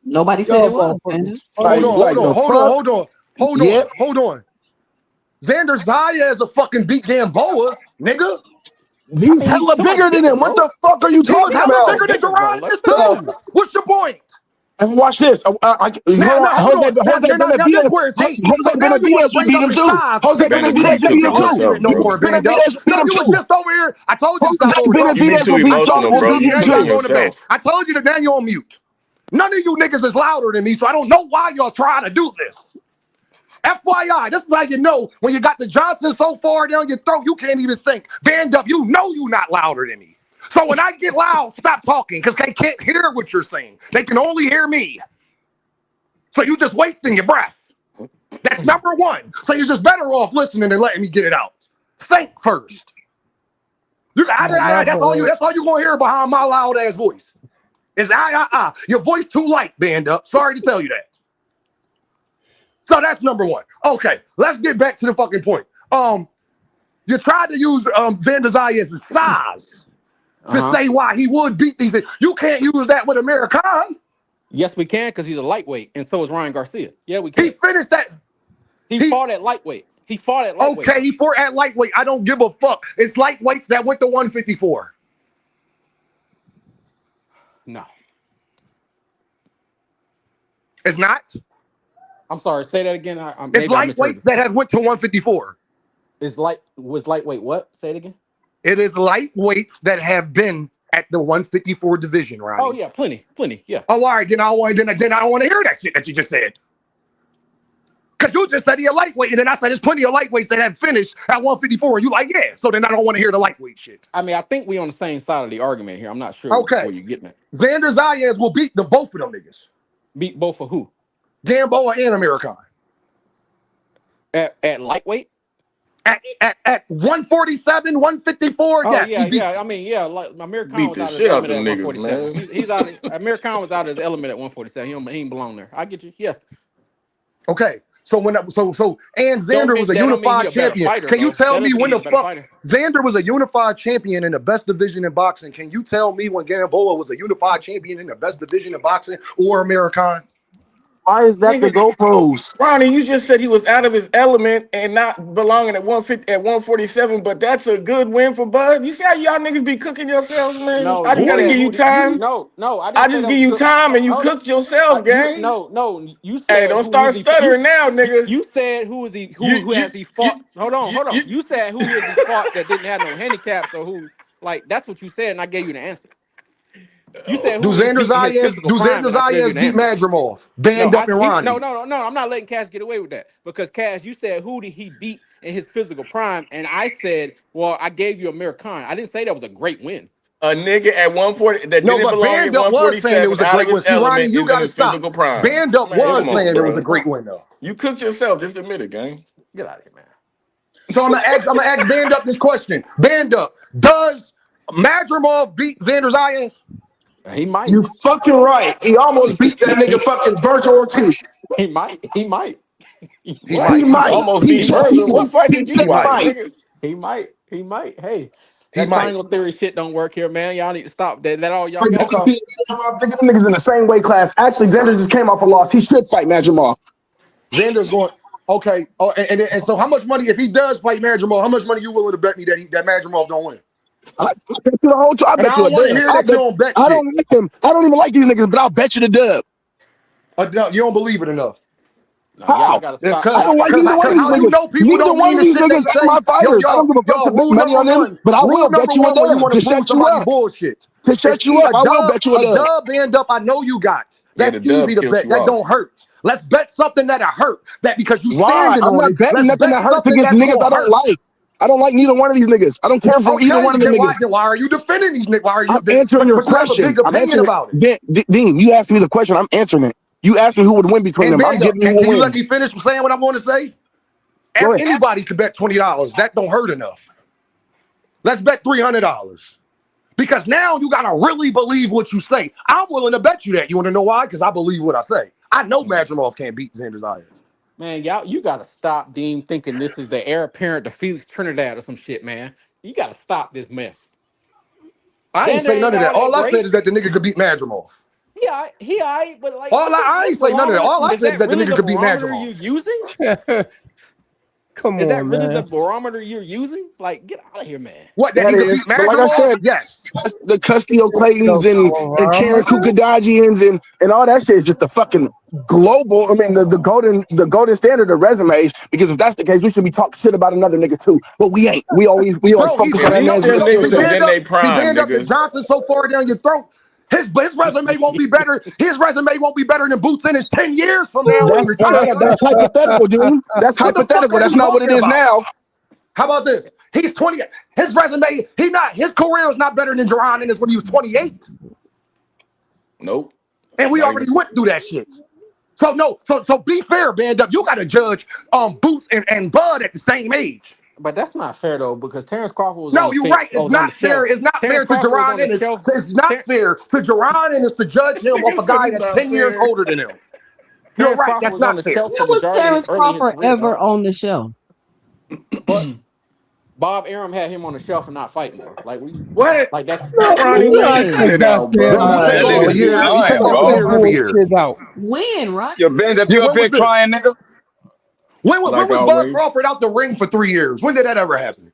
Nobody said Y'all it was, man. motherfuckers Hold funny. on, hold Like on, the hold on, fuck? hold on, hold Yep. on, hold on. Xander Zaya is a fucking beat Gamboa, nigga. I He's mean he's hella somewhat bigger than him. different, What bro. the fuck are you He's talking hella about? bigger Somewhat than different, bro. Jerron Let's be too. honest. What's your point? And watch this. Hold on. Hold Jose on. Now this Benavidez. where it's hating. Jose Now you want to Benavidez will bring beat up him his too. size. Jose Nigga, you You Benavidez can't will give took beat me him it all too. this shit yourself, no bro. more, Jose band up. Benavidez will beat No, him you was too. just over here. I told you to stop Jose over talking me. Benavidez will You beat I told you emotional, to bro. Crawford will mute. beat You him Now you took got it to too. go in the back. yourself. I told you to now you on mute. None of you niggas is louder than me, so I don't know why y'all trying to do this. FYI, this is how you know when you got the Johnson so far down your throat, you can't even think. Band up, you know you not louder than me. So when I get loud, stop talking because they can't hear what you're saying. They can only hear me. So you just wasting your breath. That's number one. So you're just better off listening and letting me get it out. Think first. My That's all you. bad. That's all you gonna hear behind my loud ass voice. Is Your voice too light, band up. Sorry to tell you that. So that's number one. Okay, let's get back to the fucking point. You tried to use Xander Zayas' size to Uh-huh. say why he would beat these. You can't use that with American. Yes, we can, because he's a lightweight, and so is Ryan Garcia. Yeah, we He can. finished that. He He fought at lightweight. He fought at lightweight. okay. He fought at lightweight. I don't give a fuck. It's lightweights that went to 154. No. It's not. I'm sorry, say that again. It's Maybe I misheard lightweights this. that have went to 154. Was lightweight what? Say it again. It is lightweights that have been at the 154 division, Oh Ronnie. yeah, plenty. Yeah. Oh, all right. Then I don't want to hear that shit that you just said. Because you just said he a lightweight, and then I said there's plenty of lightweights that have finished at 154, and you like, yeah. So then I don't want to hear the lightweight shit. I mean, I think we on the same side of the argument here. I'm not sure where Okay. you're getting at. Xander Zayas will beat the both of them niggas. Beat both of who? Gamboa and American. At lightweight? At 147, 154, Oh yes, he yeah, beats yeah. them. I mean, yeah. Like Amir Khan Beat was the out of his shit out element at them niggas, 147. man. He's out. Amir Khan was out of his element at 147. He ain't belong there. I get you. Yeah. Okay. So and That don't mean he unified a better champion. fighter Can you though. tell That me doesn't when mean the he's a better fuck fighter. Xander was a unified champion in the best division in boxing? Can you tell me when Gamboa was a unified champion in the best division in boxing or American? Why is that the Nigga, goalpost? Ronnie, you just said he was out of his element and not belonging at 150 at 147, but that's a good win for Bud. You see how y'all niggas be cooking yourselves, man? No, I just you gotta said give you who? You time. no. I I didn't say just that give was you good. time and you Hold cooked yourself, you gang. no. You Hey, said don't who is start he? stuttering now, nigga. You said who is he? You Who you has he you fought? Hold on, you, hold on. you You said who has he fought that didn't have no handicaps or who? Like that's what you said, and I gave you the answer. You said Do who he Xander beat in his Zayas physical prime, and I gave you the beat answer. Madrimov? No, Band up and no, Ronnie. no. I'm not letting Cass get away with that because Cass, you said who did he beat in his physical prime, and I said, well, I gave you Amir Khan. I didn't say that was a great win. a nigga at 140 that No, didn't but belong at Band Up was saying it 147 was a out of great win. his See, Ronnie, element you is in got to his stop. physical prime. Band Up Man, Man, was come on, saying it was a bro. great win, though. You cooked yourself. Just admit it, gang. get out of here, man. So I'm gonna ask Band Up this question. Band Up, does Madrimov beat Xander Zayas? He might. You fucking right. He almost beat that nigga fucking Virgil Ortiz. He might. He might. He He What? He might. He might. almost He beat just Virgil. he, What fight did he you He just watch, might. might. nigga? He might. He might. Hey, He that might. triangle theory shit don't work here, man. Y'all need to stop that. That all y'all Like, got? Okay. nigga, them niggas in the same weight class. Actually, Xander just came off a loss. He should fight Madrimov. Xander's going. Okay. Oh, and so how much money if he does fight Madrimov? How much money you willing to bet me that Madrimov don't win? I bet you the whole I And I bet you a don't want to dub. hear that you don't bet I shit. don't like them. I don't even like these niggas, but I'll bet you the dub. No, you don't believe it enough. No, y'all How? gotta It's stop. I because Y'all don't like gotta because neither one stop. of these how you niggas. know people Neither don't one mean of the these shit they niggas ain't say. my fighters. I don't give a fuck to bet Rule money number on them, one. but I Rule will bet number you a one when you dub want to to prove shut you somebody up. bullshit. To It's shut you up, I will bet you a a dub. dub band up. I know you got. Yeah, That's the easy dub to killed bet. you That don't off. hurt. Let's bet something that'll hurt. That because you Why? standing I'm on not it. betting Let's nothing bet that hurts something against that's niggas gonna I don't hurt. like. I don't like neither one of these niggas. I don't care for either Okay, one of them then niggas. why are you defending these niggas? Why are you? I'm answering your But you have a question. big I'm opinion answering about it. it. Dean, you asked me the question. I'm answering it. You asked me who would win between And them. I'm band up. giving you who Can you let wins. me finish saying what I want to say? Go ahead. Anybody could bet $20. That don't hurt enough. Let's bet $300. Because now you gotta really believe what you say. I'm willing to bet you that. You want to know why? Because I believe what I say. I know Madrimov can't beat Xander Zayas. Man, y'all, you gotta stop, Dean, thinking this is the heir apparent to Felix Trinidad or some shit, man. You gotta stop this mess. I ain't Xander say ain't none of that. all that All I said great. is that the nigga could beat Madrimov. He alright, but like, I what ain't say none of that. barometer All I is said is that that the really nigga the could beat barometer Madrimov. you're using? Come Is that on, really the man. barometer you're using? Like, get out of here, man. What, that That he could beat is. But like I Madrimov? said, Yes. the Custio The Claytons and Karen barometer? Kukadajians and all that shit is just the fucking global. I mean, the golden standard of resumes. Because if that's the case, we should be talking shit about another nigga too. But we ain't. We always Bro, focus on At that least man's them skill niggas set. is in their see, prime, band up. If nigga. Johnson's so far down your throat, his resume won't be better. His resume won't be better than Boots in his 10 years from now when he retires. That's hypothetical, dude. That's What the fuck hypothetical. are That's you not what it talking is about? now. How about this? He's 20. His resume, his career is not better than Jerron Ennis when he was 28. Nope. And we Not already even. went through that shit. So no, so be fair, band up. You gotta judge Boots and Bud at the same age. But that's not fair though, because Terrence Crawford was on No, the you're right. fence. I It's was on the not fair. shelf. It's not Terrence fair to Crawford was Jerron on the Ennis. shelf. It's not Ter- fair to Jerron Ennis to judge him off Nigga a said guy it's that's not 10 years fair. older than him. You're Terrence right. Crawford That's was on not the fair. shelf When for was majority Terrence early in his Crawford career, ever dog. on the shelf? But Bob Arum had him on the shelf and not fighting though. What? Like that's No, Ronnie, man, not cut When? the it out, goddamn Bro, bro. he take line, That off nigga a man. shit year. He take annoying, Cut off a bro. that year every year. bullshit out. When, right? Your Benz up, Yeah, you up when here was this? crying, nigga? When Like was Bud always. Crawford out the ring for 3 years? When did that ever happen?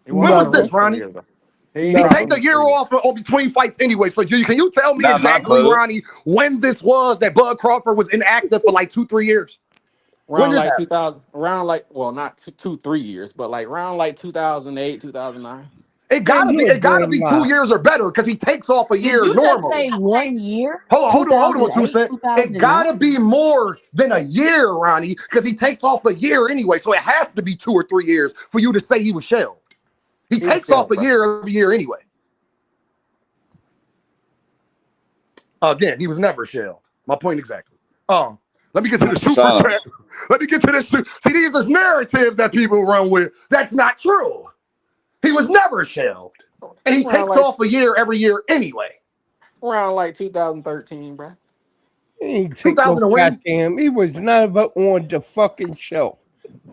he wasn't When out was the Never. ring this, for 3 Ronnie? years though. He ain't He been out the take Never. ring a for year 3 years. off on between fights anyway. So can you tell me Not my exactly, puddle. Ronnie, when this was that Bud Crawford was inactive for like 2-3 years? When Around this like happened? 2000, around like well, not 2, 3 years, but like around like 2008, 2009. It Man, gotta be. you a It gotta damn be two lie. years or better because he takes off a Did year you just normally. say 1 year? Hold on, 2 2008, cent. It 2009? gotta be more than a year, Ronnie, because he takes off a year anyway. So it has to be 2 or 3 years for you to say he was shelved. He He was takes off shelved, a bro. year every year anyway. Again, he was never shelved. My point exactly. Let me get to the super Son. chat. Let me get to this. See, these is narratives that people run with. That's not true. He was never shelved. And he Around takes like off a year every year anyway. around like 2013, bro. He ain't take no 2000 and when? goddamn. He was never on the fucking shelf.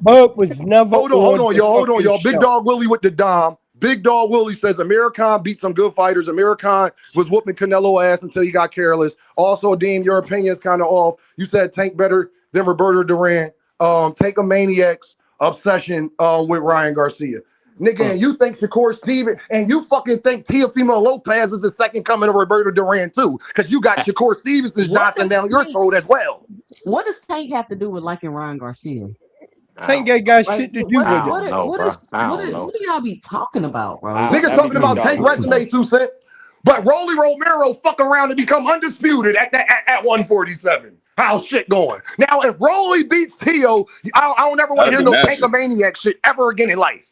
Bud was never Hold on on, the y'all. Hold on, fucking y'all. Big shelf. Dog Willie with the Dom. Big Dog Willie says Amir Khan beat some good fighters. Amir Khan was whooping Canelo ass until he got careless. Also, Dean, your opinion is kind of off. You said Tank better than Roberto Duran. Tank a maniac's obsession with Ryan Garcia. Nigga, Mm. and you think Shakur Stevenson, and you fucking think Teofimo Lopez is the second coming of Roberto Duran too, because you got Shakur Stevenson's What Johnson does down your Tank? throat as well. What does Tank have to do with liking Ryan Garcia? I Tank don't ain't know. got Like shit to do what? with I it. don't know, bro. I don't know. What do y'all be talking about, bro? I, This Niggas shit that'd be talking be Big about Dog Tank Willie, ridiculous. bro. resume 2 cent. But Rolly Romero fuck around and become undisputed at 147. How's shit going? Now, if Rolly beats Tio, I don't ever want to That'd hear be no nasty. Tankamaniac shit ever again in life.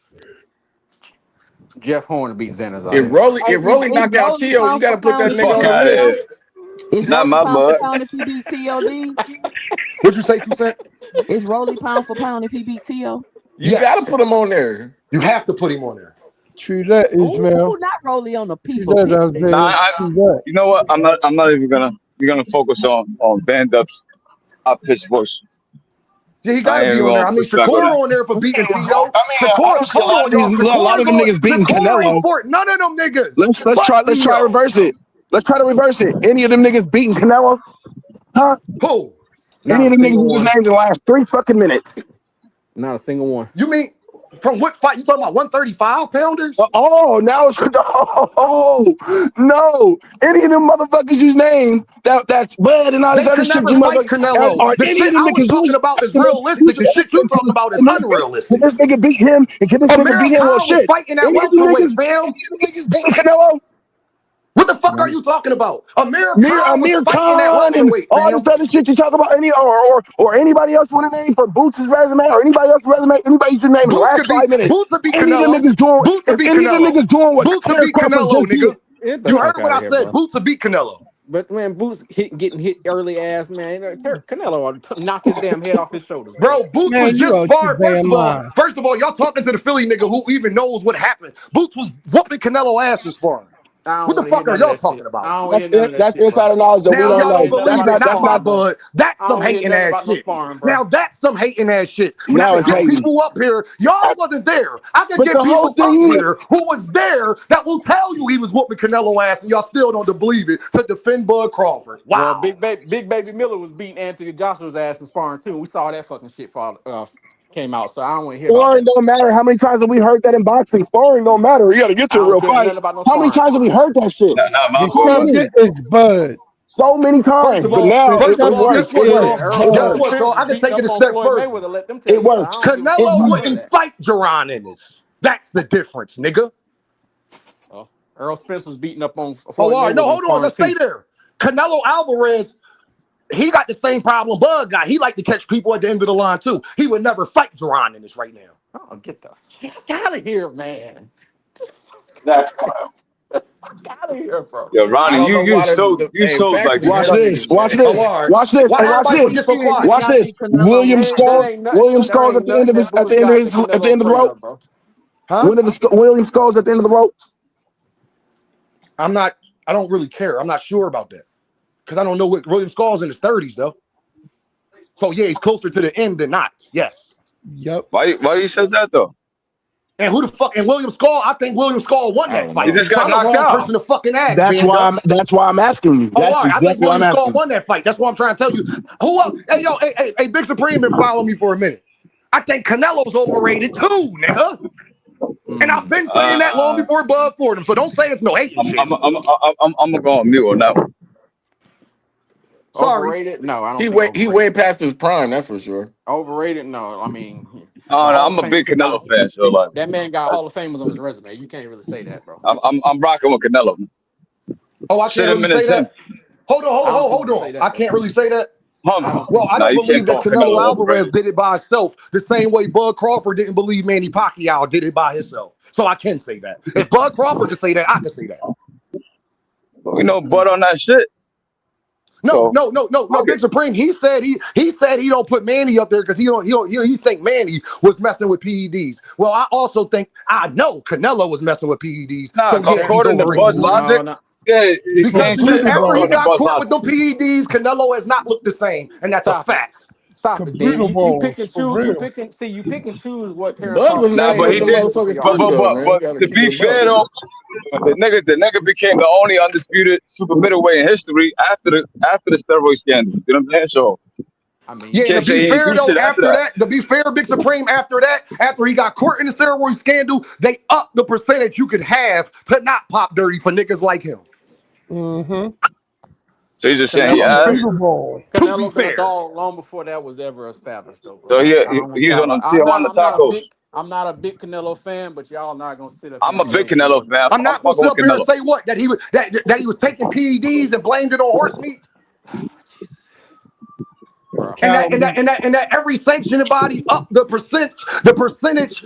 Jeff Horn beat Xander If Zayas. Rolly, Like, if Rolly is knock out Rolly Tio, you pound got for to put pound that if he nigga Fuck on the beat out of Tio? here. list. Is Not Rolly my pound for bud. pound if he beat TOD? What'd you say, 2 cent? Is Rolly pound for pound if he beat Tio? You gotta Yes, put him on there. you have to put him on there. True that, Ishmael. Ooh, not Rolly on the P True for that, pick Nah, list. Isaiah. True that. you know what? I'm not even gonna focus on band ups. I pitch voice. Yeah, he got I to ain't be even on there. gonna I mean, push back on Shakur that. on there for beating Theo. I Shakur, don't see hold on, y'all. a lot of them niggas beating Shakur ain't Canelo. for none of them niggas. Let's Fuck try to Theo. reverse it. Let's try to reverse it. Any of them niggas beating Canelo? Huh? Who? Any Not of a them niggas single who just one. named in the last 3 fucking minutes? Not a single one. You mean from what fight? You talking about 135 pounders? Oh, now it's oh no. Any of them motherfuckers you named that's Bud and all this They other could shit never you fight motherfuckers Canelo. are The any shit of them I was niggas talking who's about is can realistic. The shit you talking about is can unrealistic. this nigga beat him and can this nigga Amir beat him? Well Khan was shit. fighting at Any of them welterweight, niggas, fam. beating Canelo? What the fuck are No. you talking about? Amir Khan was Amir fighting at Khan and welterweight, all this fam. other shit you talk about, any or anybody else want to name for Boots' resume or anybody else's resume, anybody you should name in the last 5 minutes. Boots could beat Any of them Canelo. niggas doing Boots could if beat any of them Canelo. niggas doing what Boots could Terence beat Crawford Canelo, just did. nigga. Get the You fuck heard what out of I here, said. bro. Boots could beat Canelo. But man, Boots getting hit early ass, man. Canelo ought to knock his damn head off his shoulders, bro. Bro, Boots was Man, you just out your sparring. damn mind. First of all, y'all talking to the Philly nigga who even knows what happened. Boots was whooping Canelo ass this sparring. I don't What the want to hear fuck are none of y'all that shit. talking about? I don't want to hear none of that That's shit, bro. insider knowledge that we Now I don't don't y'all want to know. don't hear nothing That's believe about it. no not Now that's my not sparring, bro. bud, that's I don't some want to hear hating nothing ass about no shit. sparring, bro. Now that's some hating ass shit. When I now could it's get hating. people up here, y'all wasn't there. I could But get the whole people up thing is here who was there that will tell you he was whooping Canelo ass, and y'all still don't believe it to defend Bud Crawford. Well, Wow. Big Baby Miller was beating Anthony Joshua's ass in sparring too. We saw that fucking shit came out, so I don't want to hear about sparring that. don't matter. How many times have we heard that in boxing? Sparring don't matter. You gotta get I to a don't real care fight. nothing about no How many sparring. times have we heard that shit? Not my The How fault. many? subject is Bud. So many First times. of But all, now The first of it all, guess subject works. what, It is y'all? works. It Guess Errol Bud. works. what, Spence y'all? is I can beating take it up a on step Floyd further. Mayweather. Let them tell It you, so I works. don't give a fuck It Canelo about none works. of wouldn't that. fight Duran in this. That's the difference, nigga. Errol Spence was beating up on Oh, Floyd all right. No, Mayweather in hold on. sparring Let's stay too. there. Canelo Alvarez, he got the same problem Bud got. He like to catch people at the end of the line, too. He would never fight Duran in this right now. Oh, get the fuck out of here, man. That's wild. Out of here, bro. Yo, I Ronnie, don't you know you why so the you hey, so facts like be Watch hurting this. niggas, Watch man. Oh, this. all right. Watch this. Why And watch everybody want to this. get so Period, quiet? do Watch y'all this. think Canelo William will That Skull. ain't nothing. William There Skull's at ain't the end nothing of his that at Boots the end of got his that at the Canelo end of the afraid rope. of, bro. Huh? William Skull's at the end of the ropes. I'm not, I don't really care. I'm not sure about that. Because I don't know what William Skull's in his 30s, though. So, yeah, he's closer to the end than not. Yes. Yep. why you said that though? And who the fuck? And William Skull, I think William Skull won I that don't He fight. know. just So got I'm the knocked wrong out. person to fucking ask, That's Band why Up. I'm asking you. Oh, all That's right. I think exactly what I'm William Skull asking won that fight. That's what I'm trying to tell you. Who else? Hey, yo, hey, Big Supreme been following me for a minute. I think Canelo's overrated too, nigga. And I've been saying that long Uh, before Bud Fordham. So don't say it's no hating I'm shit. I'm I'm I'm gonna go on mute on that one. Sorry. Overrated? No, I don't think He overrated. way past his prime, that's for sure. Overrated? No. I mean, the No, Hall I'm of a Fame big took Canelo out. fan, so like That man got Hall of Famers on his resume. You can't really say that, bro. I'm rocking with Canelo. Oh, I can't really Cinnamon say is him. that. Hold on, I don't think you hold can say on. that, I bro. can't really say that. I don't Well, think. I Nah, don't you believe can't that call Canelo Canelo Alvarez overrated. did it by himself the same way Bud Crawford didn't believe Manny Pacquiao did it by himself. So I can say that. If Bud Crawford can say that, I can say that. But we know Bud on that shit. No, So no. fuck Big it. Supreme. He said he don't put Manny up there because he think Manny was messing with PEDs. Well, I also think I know Canelo was messing with PEDs. Nah, So yeah, Okay. he's according to overrated. Buzz No, Logic, no. yeah, you Because can't say that after he according to got Buzz caught with Logic. them PEDs, Canelo has not looked the same, and that's a Stop it. fact. Stop it, Dean. You Cabrera pick and for choose. real. You pick and choose what Terrence Bud was Crawford Nah, messing but say with he the and did. listen for motherfuckers your But too, but argument. though, but man. You but gotta to keep be it a buck. fair though, the nigga became the only undisputed super middleweight in history after the steroid scandal. You know what I'm saying? So I mean, you Yeah, and to can't be say he ain't fair do though, shit after after that. that, to be fair, Big Supreme, after he got caught in the steroid scandal, they upped the percentage you could have to not pop dirty for niggas like him. Mm-hmm. So he's just saying To he Canelo be The been asked. Super fair, Bowl. to be Canelo been a fair. dog long before that was ever established, though, bro. So I don't want he's y'all. on Tijuana tacos. I'm not a big Canelo fan, but y'all not gonna sit up here I'm and a big say he Canelo wasn't. fan. I'm I'm not gonna fucking sit with up here and Canelo. say what that he was taking PEDs and blamed it on horse meat. Bro. And Cow that and that meat. and that and that every sanctioning body up the percentage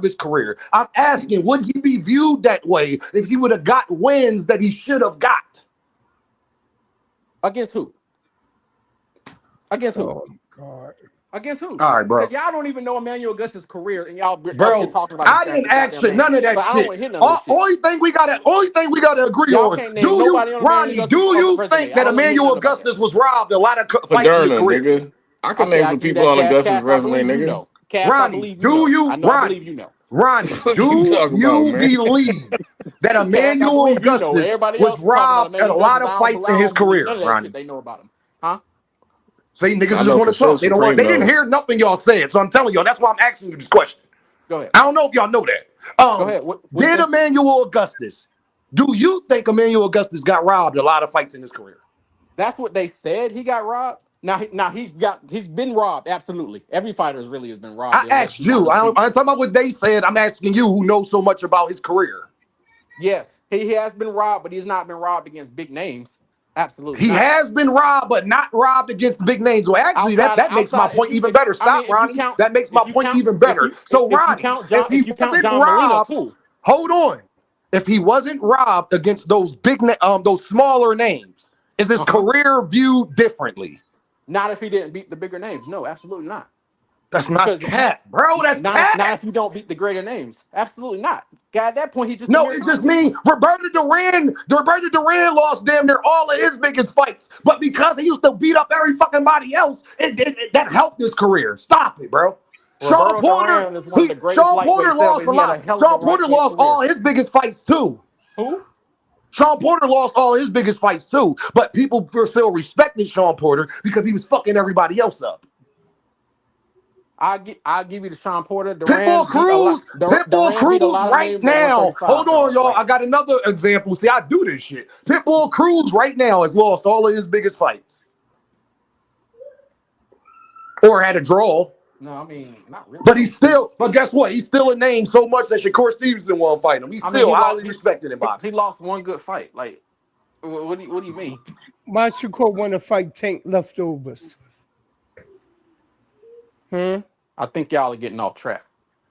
of his career. I'm asking, would he be viewed that way if he would have got wins that he should have got? Against who? Against who? Oh God. Against who? All right, Because bro. y'all don't even know Emmanuel Augustus' career, and y'all up here Bro, talking about I didn't his ask goddamn shit, name. none of So that I don't shit. want to hear none of this shit. Only thing we gotta agree Y'all on. can't Do name you, nobody on Emmanuel Ronnie? Augustus' Do you resume. think I that don't want to hear Emmanuel nothing about that. Augustus was robbed a lot of fights in his Moderna, career? nigga. I can Okay, name I some give you people that, on Cash. Augustus' Cash, I resume, believe you nigga. know. Cash, I Ronnie, believe you do know. you, I Ronnie, believe you know. Ronnie, Fuck you do talking about, you man? believe that Cash, I Emmanuel believe you know. Augustus Everybody was else is talking about robbed at a Emmanuel Augustus. lot of fights I in his don't believe none career, of that shit Ronnie? they know about him. Huh? See, niggas I just know want for to sure talk. Supreme They didn't knows. hear nothing y'all said, so I'm telling y'all. That's why I'm asking you this question. Go ahead. I don't know if y'all know that. Go ahead. What you Did say? Emmanuel Augustus? Do you think Emmanuel Augustus got robbed a lot of fights in his career? That's what they said. He got robbed. Now he's been robbed. Absolutely, every fighter really has been robbed I unless asked you want you. to be. I'm talking about what they said. I'm asking you, who knows so much about his career. Yes, he has been robbed, but he's not been robbed against big names. Absolutely He not. has been robbed, but not robbed against big names. Well, actually, that makes my Outside, point even better. Stop, if you Ronnie. count, That makes my if you point count, even better. So, if you Ronnie, count if John, he if you count wasn't John Molina, robbed, cool. hold on. If he wasn't robbed against those those smaller names, is his Uh huh. career viewed differently? Not if he didn't beat the bigger names. No, absolutely not. That's not Because cat, bro. That's not cat. if you don't beat the greater names. Absolutely not. God, at that point, he's just a No, mere it just competition. means Roberto Duran lost damn near all of his biggest fights. But because he used to beat up every fucking body else, that helped his career. Stop it, bro. Sean Roberto Porter, Duran is one of the greatest Sean Porter lightweights ever, lost and a he had lot. a hell of a Sean Porter lightweight lost all career. his biggest fights too. Who? Sean Porter lost all his biggest fights too. But people still respected Sean Porter because he was fucking everybody else up. I'll give you the Sean Porter. Pitbull Cruz, Pitbull Duran beat a Cruz lot of right names at now. Hold 135, on, dog. y'all. Like, I got another example. See, I do this shit. Pitbull Cruz right now has lost all of his biggest fights. Or had a draw. no, I mean, not really. But No. but guess what? He's still a name so much that Shakur Stevenson won't fight him. He's I mean, still highly respected in he boxing. lost one good fight. Like, what do you mean? Why Shakur want to fight Tank leftovers? Hmm? I think y'all are getting off track.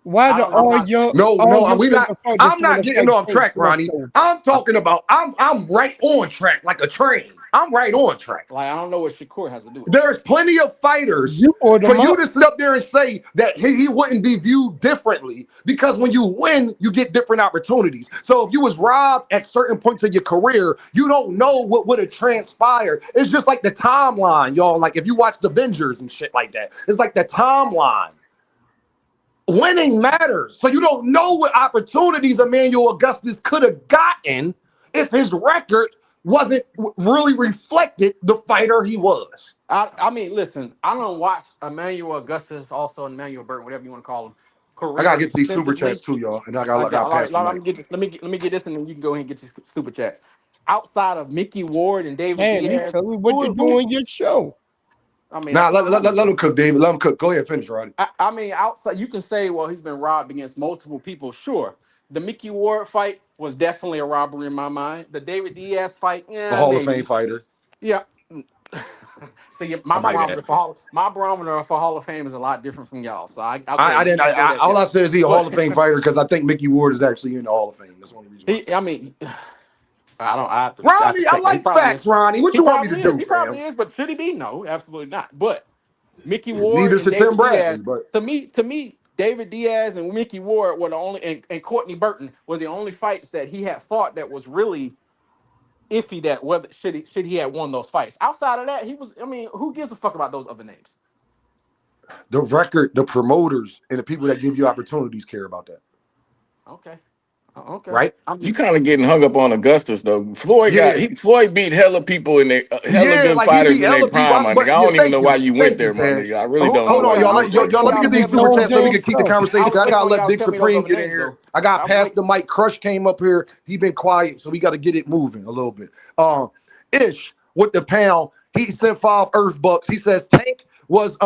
Why I do don't. I'm not. No, all no, your we not. favorite fighters I'm want not to getting fight off Tank track, Ronnie. leftovers? I'm I, talking about. I'm right on track like a train. I'm right on track. I don't know what Shakur has to do with this. There's plenty of fighters You brought for him you up. to sit up there and say that he wouldn't be viewed differently because when you win, you get different opportunities. So if you was robbed at certain points of your career, you don't know what would have transpired. It's just like the timeline, y'all. Like if you watch the Avengers and shit like that, it's like the timeline. Winning matters. So you don't know what opportunities Emmanuel Augustus could have gotten if his record wasn't really reflected the fighter he was. I mean, listen. I don't watch Emmanuel Augustus, also Emmanuel Burton, whatever you want to call him, I gotta career get to these super chats extensively. too, y'all, and I I gotta, got, pass the mic. let me get this, and then you can go ahead and get your super chats. Outside of Mickey Ward and David Damn, you Diaz, tell me what to do on your show. I mean, Nah, that's my let homie. him cook, David. Let him cook. Go ahead, finish, Roddy. I mean, outside, you can say, well, he's been robbed against multiple people. Sure, the Mickey Ward fight was definitely a robbery in my mind. The David Diaz fight, A yeah, Hall of Fame maybe. fighter. Yeah. See, I might add. My barometer for Hall of Fame is a lot different from y'all. So I I okay, didn't. you can say that. All Yeah, I said is he a Hall but of Fame fighter because I think Mickey Ward is actually in the Hall of Fame. That's the only reason why I said I that. mean, I don't. I have to Rodney, I check that. He like probably facts, is. Ronnie. What He you want me to probably is. do, He fam? probably is. But should he be? No, absolutely not. But Mickey Ward Neither and should Tim David Bradley, Diaz. but To me, David Diaz and Mickey Ward were the only, and Courtney Burton were the only fights that he had fought that was really iffy. That whether should he have won those fights. Outside of that, he was. I mean, who gives a fuck about those other names? the record, the promoters, and the people that give you opportunities care about that, Okay, okay. right? I'm You just. kind of getting hung up on Augustus though. Yeah, Floyd beat hella people in their hella yeah, good like he fighters beat in their hella people. prime, my nigga. But I yeah, don't even know thank why you, you went there, my Ted. nigga. I really don't know Hold on, why y'all. you I went was there. waiting for Let me y'all get to these tell me super those Known other chats. Let me damn names. keep the self. conversation. I was I waiting gotta on let y'all to Big tell me those Supreme other get in names, here. though. I got I was past waiting. the mic. Crush came up here. He been quiet, so we got to get it moving a little bit. Ish with the pound. He sent 5 Earth Bucks. He says Tank was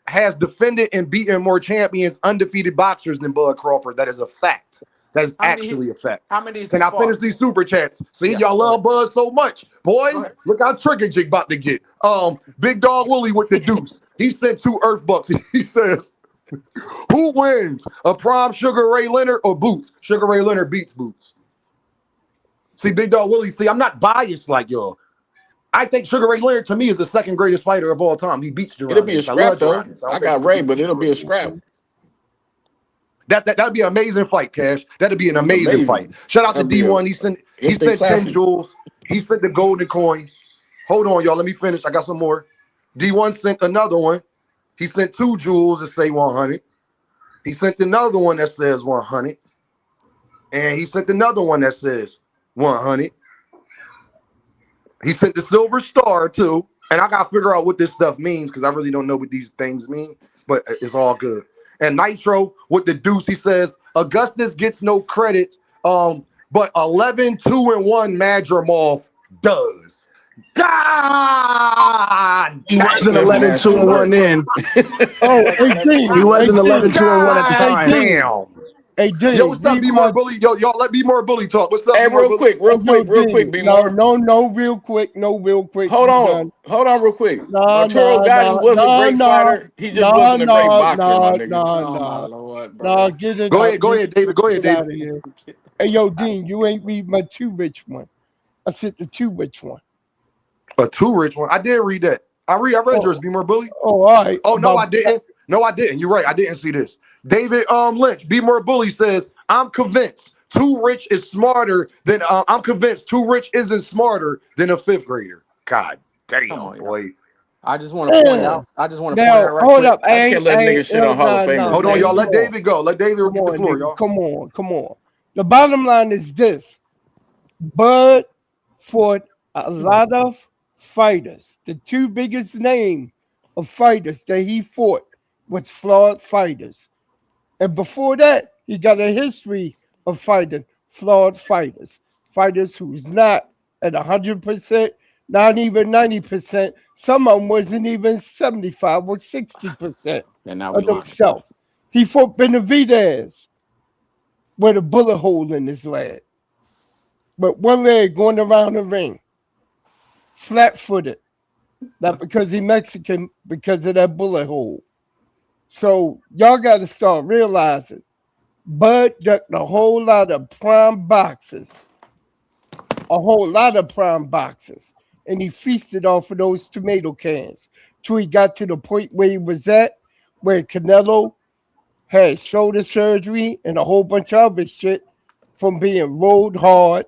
has defended and beaten more champions, undefeated boxers than Bud Crawford. That is a fact. That is How many? actually a fact. How many has Can he I finish fought? these super chats? See, Yeah, y'all go love ahead. Buzz so much. Go Boy, ahead. look how tricky Jig about to get. Big Dog Willie with the deuce. He sent 2 Earth Bucks. He says, who wins? A prime Sugar Ray Leonard or Boots? Sugar Ray Leonard beats Boots. See, Big Dog Willie, see, I'm not biased like y'all. I think Sugar Ray Leonard to me is the second greatest fighter of all time. He beats It'll be a Duranus. I scrap love though. Duranus. I I don't think got you can Ray, beat but it'll Sugar be Ray a Leonard. scrap. That'd be an amazing fight, Cash. That'd be an amazing fight. Amazing. Shout out to That'll be a D1. He instant sent 10 classic. jewels. He sent the golden coin. Hold on, y'all. Let me finish. I got some more. D1 sent another one. He sent 2 jewels that say 100. He sent another one that says 100. And he sent another one that says 100. He sent the silver star too. And I gotta figure out what this stuff means because I really don't know what these things mean, but it's all good. And Nitro with the deuce, he says Augustus gets no credit, but 11, 2, and 1 Madrimov does. God He wasn't damn. That's 11, 2, nasty and 1 work. then. Oh, hey He Dean, hey wasn't 11, Dean, 2, and 1 at the hey time. Dean, Damn. hey Yo, Dean, what's up, read Be More my. Bully? Yo, let Be More Bully talk. What's up, Hey, Be More Bully? Hey, yo, real quick, Dean. be No, more. no, no, real quick, no, real quick. Hold We on, done. real quick. Nah, Arturo nah, Gotti nah, was a nah, great nah, fighter. He just nah, wasn't a great nah, boxer, my nah, nigga. nah, Oh my nah, lord, nah. bro. Get it Go out. ahead, David. Go ahead, Get out David. of here. Hey, yo, Dean, you ain't read my too rich one. I said the too rich one. A 2 rich one. I did read that. I read yours, Oh, Be More Bully. oh, all right. Oh no, About I didn't. No, I didn't. You're right. I didn't see this. David Lynch, Be More Bully says, I'm convinced Too Rich is smarter than I'm convinced Too Rich isn't smarter than a 5th grader. God Come damn, on, y'all. boy. I just want to point damn. out. I just want to point Now, out right hold quick. up. I just can't let niggas shit on Hall of Nah, nah, Famers, Hold on, man. y'all. man. Come Let on. David go. Let David Come get the on, floor, nigga. y'all. Come on. The bottom line is this. Bud fought a lot of fighters. The 2 biggest name of fighters that he fought was flawed fighters. And before that, he got a history of fighting flawed fighters. Fighters who's not at 100%, not even 90%. Some of them wasn't even 75 or 60% And now we of lying. themselves. He fought Benavidez with a bullet hole in his leg, with one leg going around the ring, flat footed. Not because he Mexican, because of that bullet hole. So y'all got to start realizing Bud ducked a whole lot of prime boxes, a whole lot of prime boxes, and he feasted off of those tomato cans till he got to the point where he was at, where Canelo had shoulder surgery and a whole bunch of other shit from being rolled hard.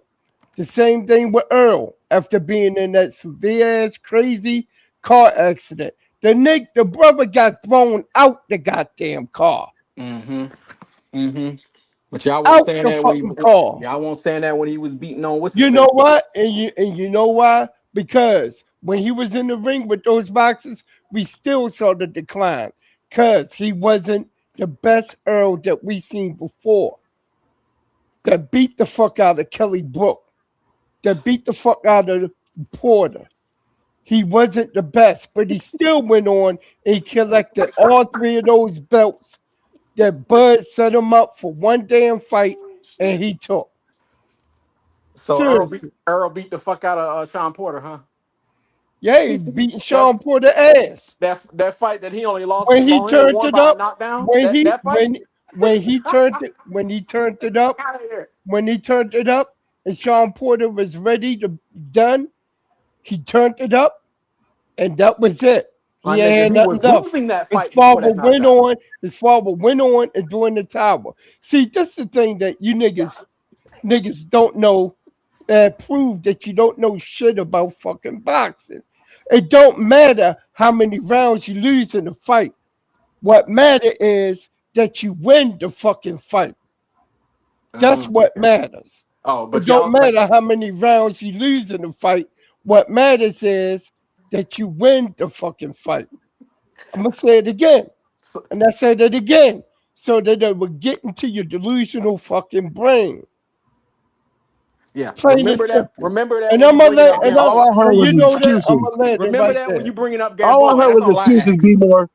The same thing with Earl after being in that severe ass crazy car accident. The brother got thrown out the goddamn car. Mm-hmm. Mm-hmm. But y'all won't Out saying the that when fucking car. y'all won't saying that when he was beating on what's his You know face. what? And you know why? Because when he was in the ring with those boxes, we still saw the decline. Cause he wasn't the best Earl that we seen before. That beat the fuck out of Kelly Brook. That beat the fuck out of Porter. He wasn't the best, but he still went on and collected all 3 of those belts that Bud set him up for one damn fight and he took. So Seriously. Earl beat the fuck out of Sean Porter, huh? Yeah, he beating That Sean Porter ass. that fight that he only lost, When he only turned won it by a up, knockdown. when That he that fight. turned it up, Out of here. when he turned it up and Sean Porter was ready to done, he turned it up and that was it. My He ain't nigga, had he was nothing else. losing that His fight before that father went knockout. on. His father went on and doing the tower. See, that's the thing that you niggas don't know. That prove that you don't know shit about fucking boxing. It don't matter how many rounds you lose in a fight. What matter is that you win the fucking fight. That's Uh-huh. what matters. Oh, It but don't y'all, but matter how many rounds you lose in the fight. What matters is that you win the fucking fight. I'm gonna say it again, so, and I said it again, so that it will get into your delusional fucking brain. yeah. Plain and simple. Remember that And when I'm you gonna bringing let up and Gamboa. All I heard and was you know that I'm excuses. gonna let it Remember right that when there. you bringing up All I Gamboa. heard That's was all I excuses, ask. be more.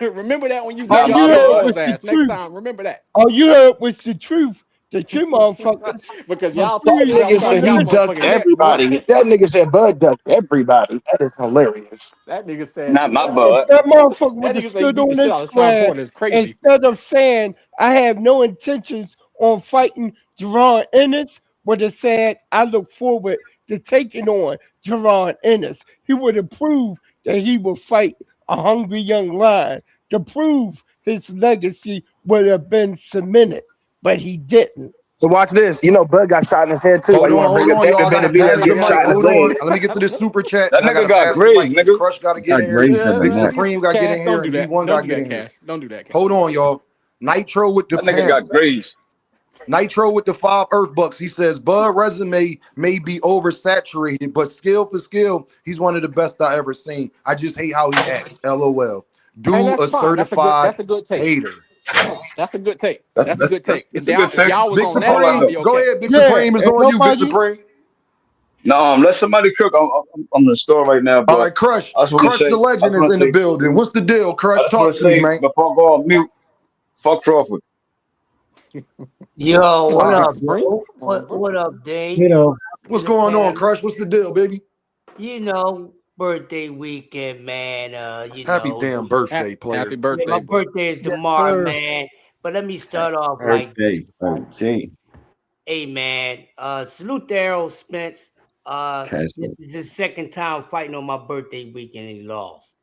Remember that when you All bring Nah, up you my heard bad. Gamboa's was the ass next truth. time. Remember that All you heard was the truth that you motherfuckers because That y'all nigga refuse to said talking he y'all listen. ducked motherfucking neck, boy. everybody. That nigga said Bud ducked everybody. That is hilarious. That nigga said Not my If bud. that motherfucker would that have nigga said he stood beat the on shit that out of Sean square Porter is crazy. instead of saying I have no intentions on fighting Jerron Ennis, would have said, I look forward to taking on Jerron Ennis. He would have proved that he would fight a hungry young lion to prove his legacy would have been cemented, but he didn't. So watch this. You know, Bud got shot in his head too. Why you want to bring Hold up on, y'all. I David gotta Benavidez pass the getting mic. shot in his Hold leg? on. Let me get to this super chat, That and I nigga gotta got pass the mic grazed, because nigga. Crush gotta get Got in here. grazed at the Big Yeah, neck. Supreme gotta get in Cash, here, don't do and that. D1 Don't gotta do get that, in here. Cash. Don't do that, Cash. Hold on, y'all. Nitro with the That nigga got panel. grazed. Nitro with the 5 Earth Bucks. He says, Bud resume may be oversaturated, but skill for skill, he's one of the best I ever seen. I just hate how he acts. LOL. And Do that's a fine. certified That's a good take. hater. That's a good take. That's That's a that's good that's take. that's a good If take. y'all was Big on that Hold on line, though. be Supreme, go okay. ahead. Big Yeah, Supreme is and on you, Big nobody, Supreme. No, let somebody cook. I'm in the store right now, All but right, Crush. I just want to Crush the say, I legend just is want to in the say, building. What's the deal, I Crush? just want Talk to to me, say man. before I go on mute, fuck Crawford. Yo, All what Big right. up, Supreme. bro? Come on, bro. What up, Dave? You know, What's In the going on, panel. Crush? What's the deal, baby? Birthday weekend, man. Happy damn birthday, Happy player. Yeah, my birthday, bro. birthday is yes, tomorrow, sir. man. But let me start off like this. birthday, birthday. Hey, man. Salute to Errol Spence. Cash. This is his second time fighting on my birthday weekend and he lost.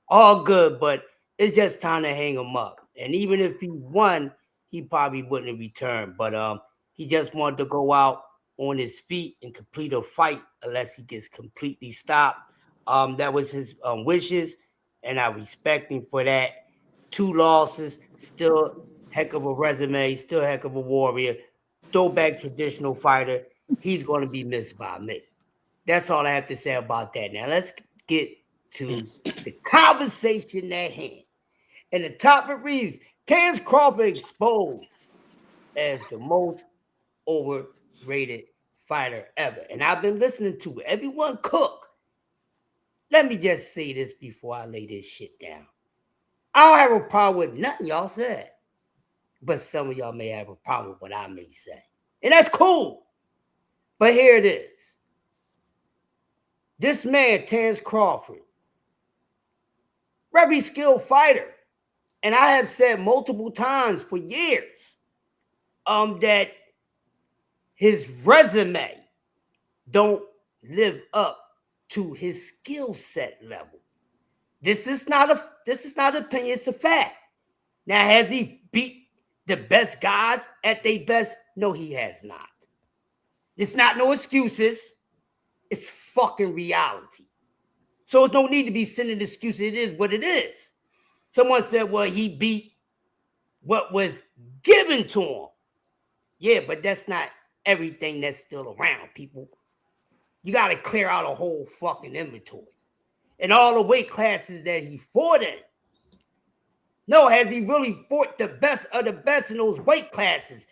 All good, but it's just time to hang him up. And even if he won, he probably wouldn't have returned. But he just wanted to go out on his feet and complete a fight unless he gets completely stopped. That was his wishes, and I respect him for that. 2 losses, still heck of a resume, still heck of a warrior, throwback traditional fighter. He's going to be missed by me. That's all I have to say about that. Now let's get to the conversation at hand. And the topic reads, Terence Crawford exposed as the most overrated fighter ever. And I've been listening to everyone cook. Let me just say this before I lay this shit down. I don't have a problem with nothing y'all said. But some of y'all may have a problem with what I may say. And that's cool. But here it is. This man, Terence Crawford, very skilled fighter. And I have said multiple times for years that his resume don't live up to his skill set level. This is not opinion, it's a fact. Now, has he beat the best guys at their best? No, he has not. It's not no excuses. It's fucking reality. So there's no need to be sending excuses. It is what it is. Someone said, well, he beat what was given to him. Yeah, but that's not everything that's still around, people. You got to clear out a whole fucking inventory. And all the weight classes that he fought in. No, has he really fought the best of the best in those weight classes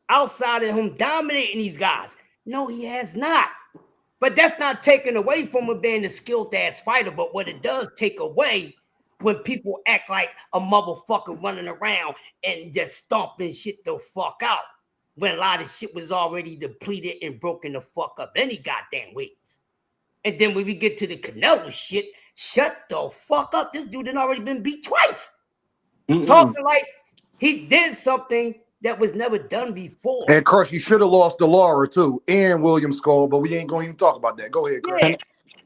outside of him dominating these guys? No, he has not. But that's not taken away from him being a skilled ass fighter. But what it does take away when people act like a motherfucker running around and just stomping shit the fuck out. When a lot of shit was already depleted and broken the fuck up any goddamn ways. And then when we get to the Canelo shit, shut the fuck up. This dude had already been beat twice. Talking like he did something that was never done before. And Crush, you should have lost to Laura too, and William Skull, but we ain't going to even talk about that. Go ahead, Crush. Yeah.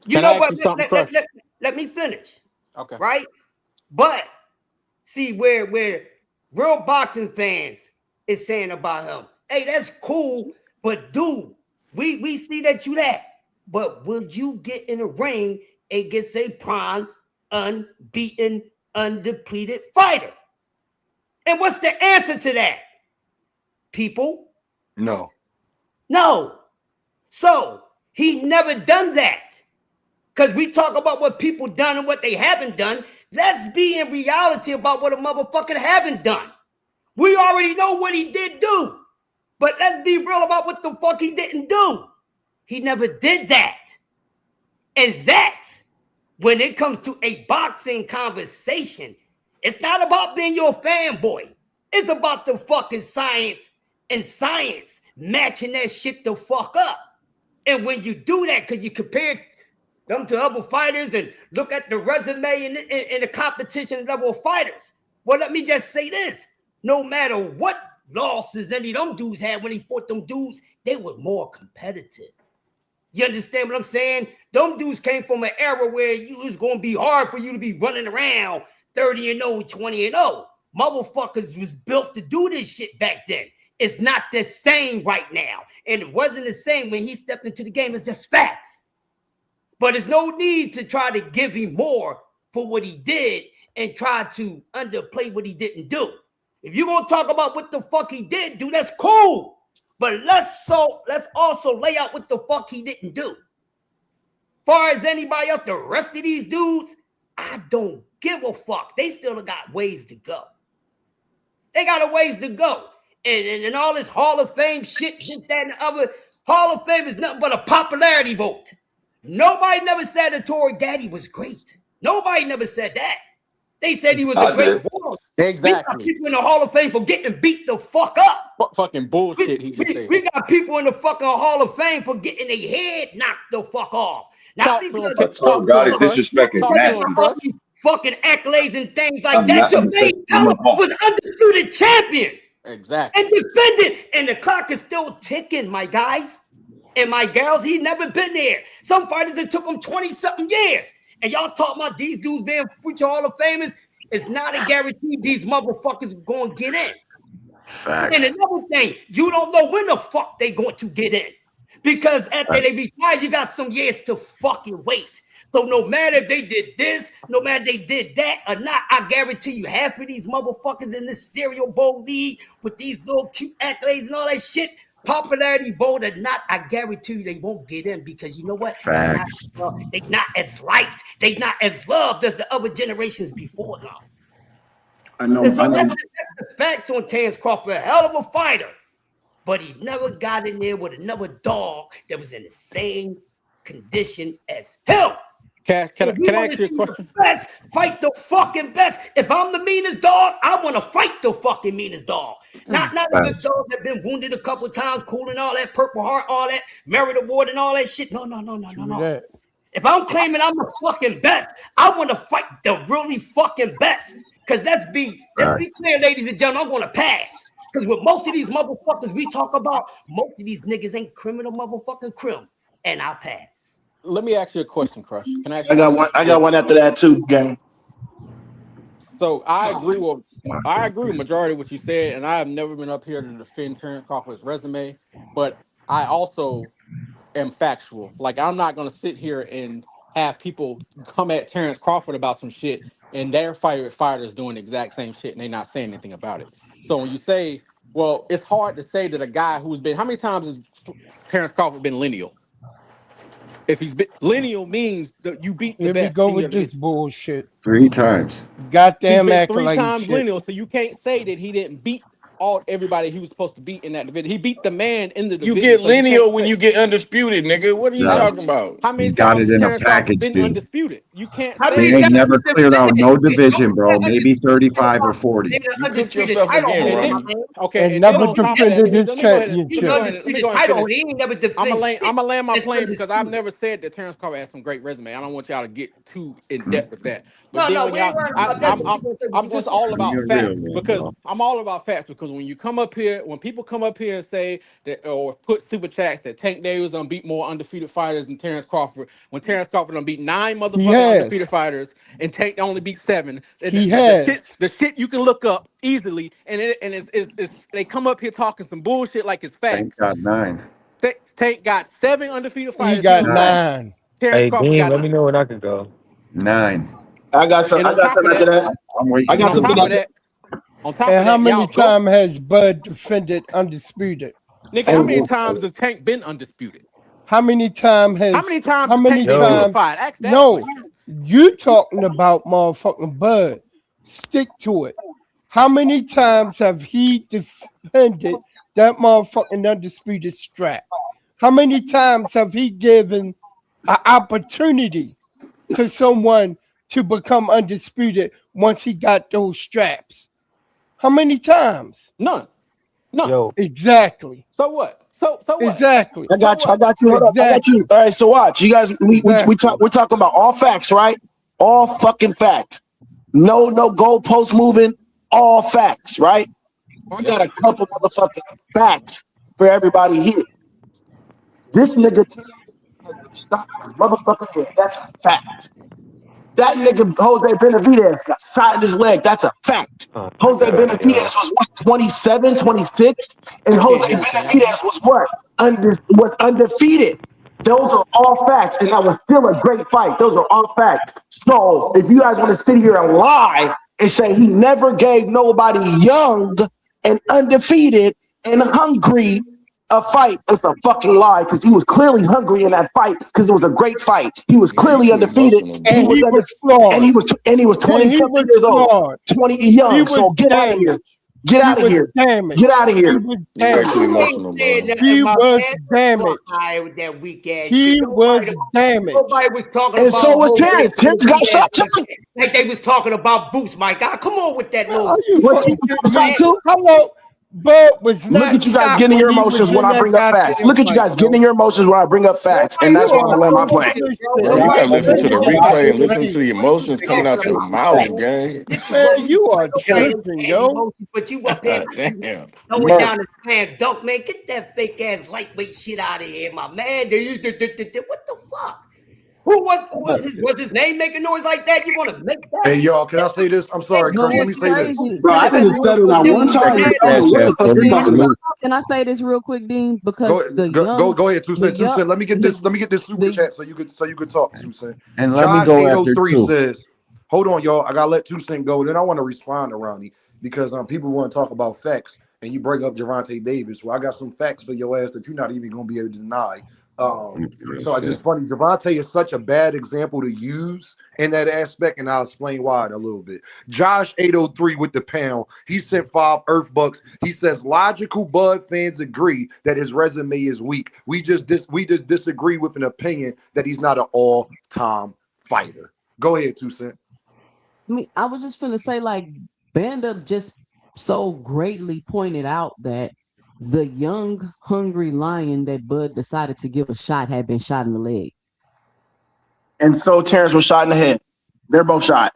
Can I ask you something, Crush? Let me finish. Okay. Right? But see where real boxing fans is saying about him, hey, that's cool, but dude, we see that you that. But would you get in a ring against a prime, unbeaten, undepleted fighter? And what's the answer to that? People? No. No. So he never done that. Because we talk about what people done and what they haven't done. Let's be in reality about what a motherfucker haven't done. We already know what he did do. But let's be real about what the fuck he didn't do. He never did that. And that, when it comes to a boxing conversation, it's not about being your fanboy. It's about the fucking science and science matching that shit the fuck up. And when you do that, because you compare them to other fighters and look at the resume and the competition level of fighters. Well, let me just say this. No matter what losses any of them dudes had when he fought them dudes. They were more competitive. You understand what I'm saying? Them dudes came from an era where it was going to be hard for you to be running around 30-0, 20-0. Motherfuckers was built to do this shit back then. It's not the same right now. And it wasn't the same when he stepped into the game. It's just facts. But there's no need to try to give him more for what he did and try to underplay what he didn't do. If you're going to talk about what the fuck he did do, that's cool. But let's also lay out what the fuck he didn't do. Far as anybody else, the rest of these dudes, I don't give a fuck. They still got ways to go. They got a ways to go. And all this Hall of Fame shit, this, that, and the other. Hall of Fame is nothing but a popularity vote. Nobody never said that Tory Daddy was great. Nobody never said that. They said he was a great boy. Exactly. We got people in the Hall of Fame for getting beat the fuck up. Fucking bullshit he just said. We got people in the fucking Hall of Fame for getting their head knocked the fuck off. Not because Oh God, disrespect is nasty. Fucking accolades and things like that. Jermaine Teller was undisputed champion. Exactly. And defended. And the clock is still ticking, my guys. And my girls, he's never been there. Some fighters, it took them 20-something years. And y'all talking about these dudes being future Hall of Famers. It's not a guarantee these motherfuckers are going to get in. Facts. And another thing, you don't know when the fuck they going to get in. Because after they retire, you got some years to fucking wait. So no matter if they did this, no matter they did that or not, I guarantee you half of these motherfuckers in this cereal bowl league with these little cute accolades and all that shit, popularity vote or not, I guarantee you they won't get in because you know what? Facts. They not as liked. They not as loved as the other generations before them. I know. That's the facts on Terence Crawford. A hell of a fighter. But he never got in there with another dog that was in the same condition as him. Can I ask you a question? Best, fight the fucking best. If I'm the meanest dog, I want to fight the fucking meanest dog. Not the dog that been wounded a couple of times, cooling all that Purple Heart, all that Merit Award and all that shit. No. If I'm claiming I'm the fucking best, I want to fight the really fucking best. Because let's be clear, ladies and gentlemen, I'm going to pass. Because with most of these motherfuckers we talk about, most of these niggas ain't criminal motherfucking crim. And I pass. Let me ask you a question, Crush. Can I got one after that too, gang. So I agree with majority of what you said, and I have never been up here to defend Terence Crawford's resume, but I also am factual. Like I'm not gonna sit here and have people come at Terence Crawford about some shit and their fighters doing the exact same shit and they not saying anything about it. So when you say, well, it's hard to say that a guy who's been how many times has Terence Crawford been lineal? If he's been lineal means that you beat the best. Here we go with this bullshit. 3 times. Goddamn He's been acting 3 like times shit. lineal, so you can't say that he didn't beat everybody he was supposed to beat in that division. He beat the man in the division. You get so lineal when you get undisputed, nigga. What are you Yeah. talking about? How many You got times it has in a Terence Crawford package, been dude. undisputed? You can't How say many They that. ain't times never has cleared out no defended- division, bro. Maybe 35 or 40. They the You cooked undisputed yourself title again, holder, bro. my man. Okay, And and never then on top of that, defended his let me go ahead and- He's championship. let me undisputed go ahead and title finish. holder. He ain't never defended I'm gonna land my shit. plane because I've Undisputed. never said that Terence Crawford has some great resume. I don't want y'all to get too in depth with that. But No, then no, when we ain't y'all, worrying about that. But you gonna say what I'm you just gonna all say. about You're facts real, because bro. I'm all about facts because when you come up here, when people come up here and say that or put super chats that Tank Davis done beat more undefeated fighters than Terence Crawford, when Terence Crawford done beat 9 He motherfucking undefeated has. fighters and Tank only beat 7, He has. the shit you can look up easily, and it's they come up here talking some bullshit like it's Tank facts. got 9. Tank got 7 undefeated He fighters. He got 9. won. 9. Terence Hey, Crawford Dean, got let me 9. know when I can go. 9. I got some. And I on got top some of after that, that. I'm I waiting and got for on some. top of you. that, And how many y'all go. times has Bud defended undisputed? Nigga, Hey, how many times has Tank been undisputed? How many times How has many times how has many Tank been Yo, times? unified? Ask that No, question. you talking about motherfucking Bud. Stick to it. How many times have he defended that motherfucking undisputed strap? How many times have he given an opportunity to someone to become undisputed once he got those straps? How many times? None. None. yo, Exactly. So what? So what? Exactly. I So got you. I what? got you. Hold up. I got you. Exactly. All right. So watch, you guys. We talk. Exactly. We're talking about all facts, right? All fucking facts. No goalpost moving. All facts, right? I got a couple motherfucking facts for everybody here. This nigga Terence has been shot in his motherfucking head. That's a fact. That nigga Jose Benavidez got shot in his leg. That's a fact. Oh my Jose God, yo. Benavidez was what, 27, 26? And I can't Jose hear you, Sam. Benavidez was what? Was undefeated. Those are all facts. And that was still a great fight. Those are all facts. So if you guys want to sit here and lie and say he never gave nobody young and undefeated and hungry a fight, it's a fucking lie because he was clearly hungry in that fight because it was a great fight. He was Man, you clearly too undefeated. emotional, And bro. he was And he flawed. was and he was 20 And he something was years old, flawed. 20 He young. was So get out of here. damaged. Get He out of was here. damaged. Get out of He here. was You way too damaged. emotional, Saying bro. that, He my was man. damaged. High with that weak ass He shit. was damaged. Nobody was talking And about so was Jose Terrence. Terrence got shot Benavidez too. like they was talking about Boots, my God. Come on with that Man, nose. are you What fucking you kidding got me? shot too? Hello, Bud was Look not at you guys shot getting in when your he was emotions when in I that bring up facts. goddamn Look at you fight, guys bro. getting in your emotions when I bring up facts. And Nobody that's You where I'm are gonna land my full of plane. this bro. shit, Bro, you man. gotta Nobody listen to Listen the to that replay and shit, listen to please. the emotions coming out your mouth, gang. This is Man, what we you are okay. tripping, And yo. emotions, but you up here Damn. throwing down the slam dunk, man. Get that fake ass lightweight shit out of here, my man. What the fuck? Who was his name making noise like that? You want to make Hey, that? y'all, can I say this? I'm sorry, But Chris. Let what's me say this. crazy? Bro, Can I I say didn't this real stutter quick, not one Dean? time. I don't know Cash what the app, fuck you're Debbie talking Dean, about. Salute. can I say this real quick, Dean? Go, Because the go, young, go ahead, two the cent, two young, cent. Let me get the this. Let me get this super the chat so you could talk, two cent. And let me Josh go after 803 too. says, "Hold on, y'all. I gotta let two cent go. Then I want to respond to Ronnie because people want to talk about facts and you bring up Javante Davis. Well, I got some facts for your ass that you're not even gonna be able to deny. Real So it's shit. just funny. Javante is such a bad example to use in that aspect, and I'll explain why in a little bit. Josh 803 with the pound. He sent 5 Earth bucks. He says logical Bud fans agree that his resume is weak. We just disagree with an opinion that he's not an all-time fighter. Go ahead, two cent. I mean, I was just finna say, like, Banda just so greatly pointed out that the young, hungry lion that Bud decided to give a shot had been shot in the leg. And so Terrence was shot in the head. They're both shot.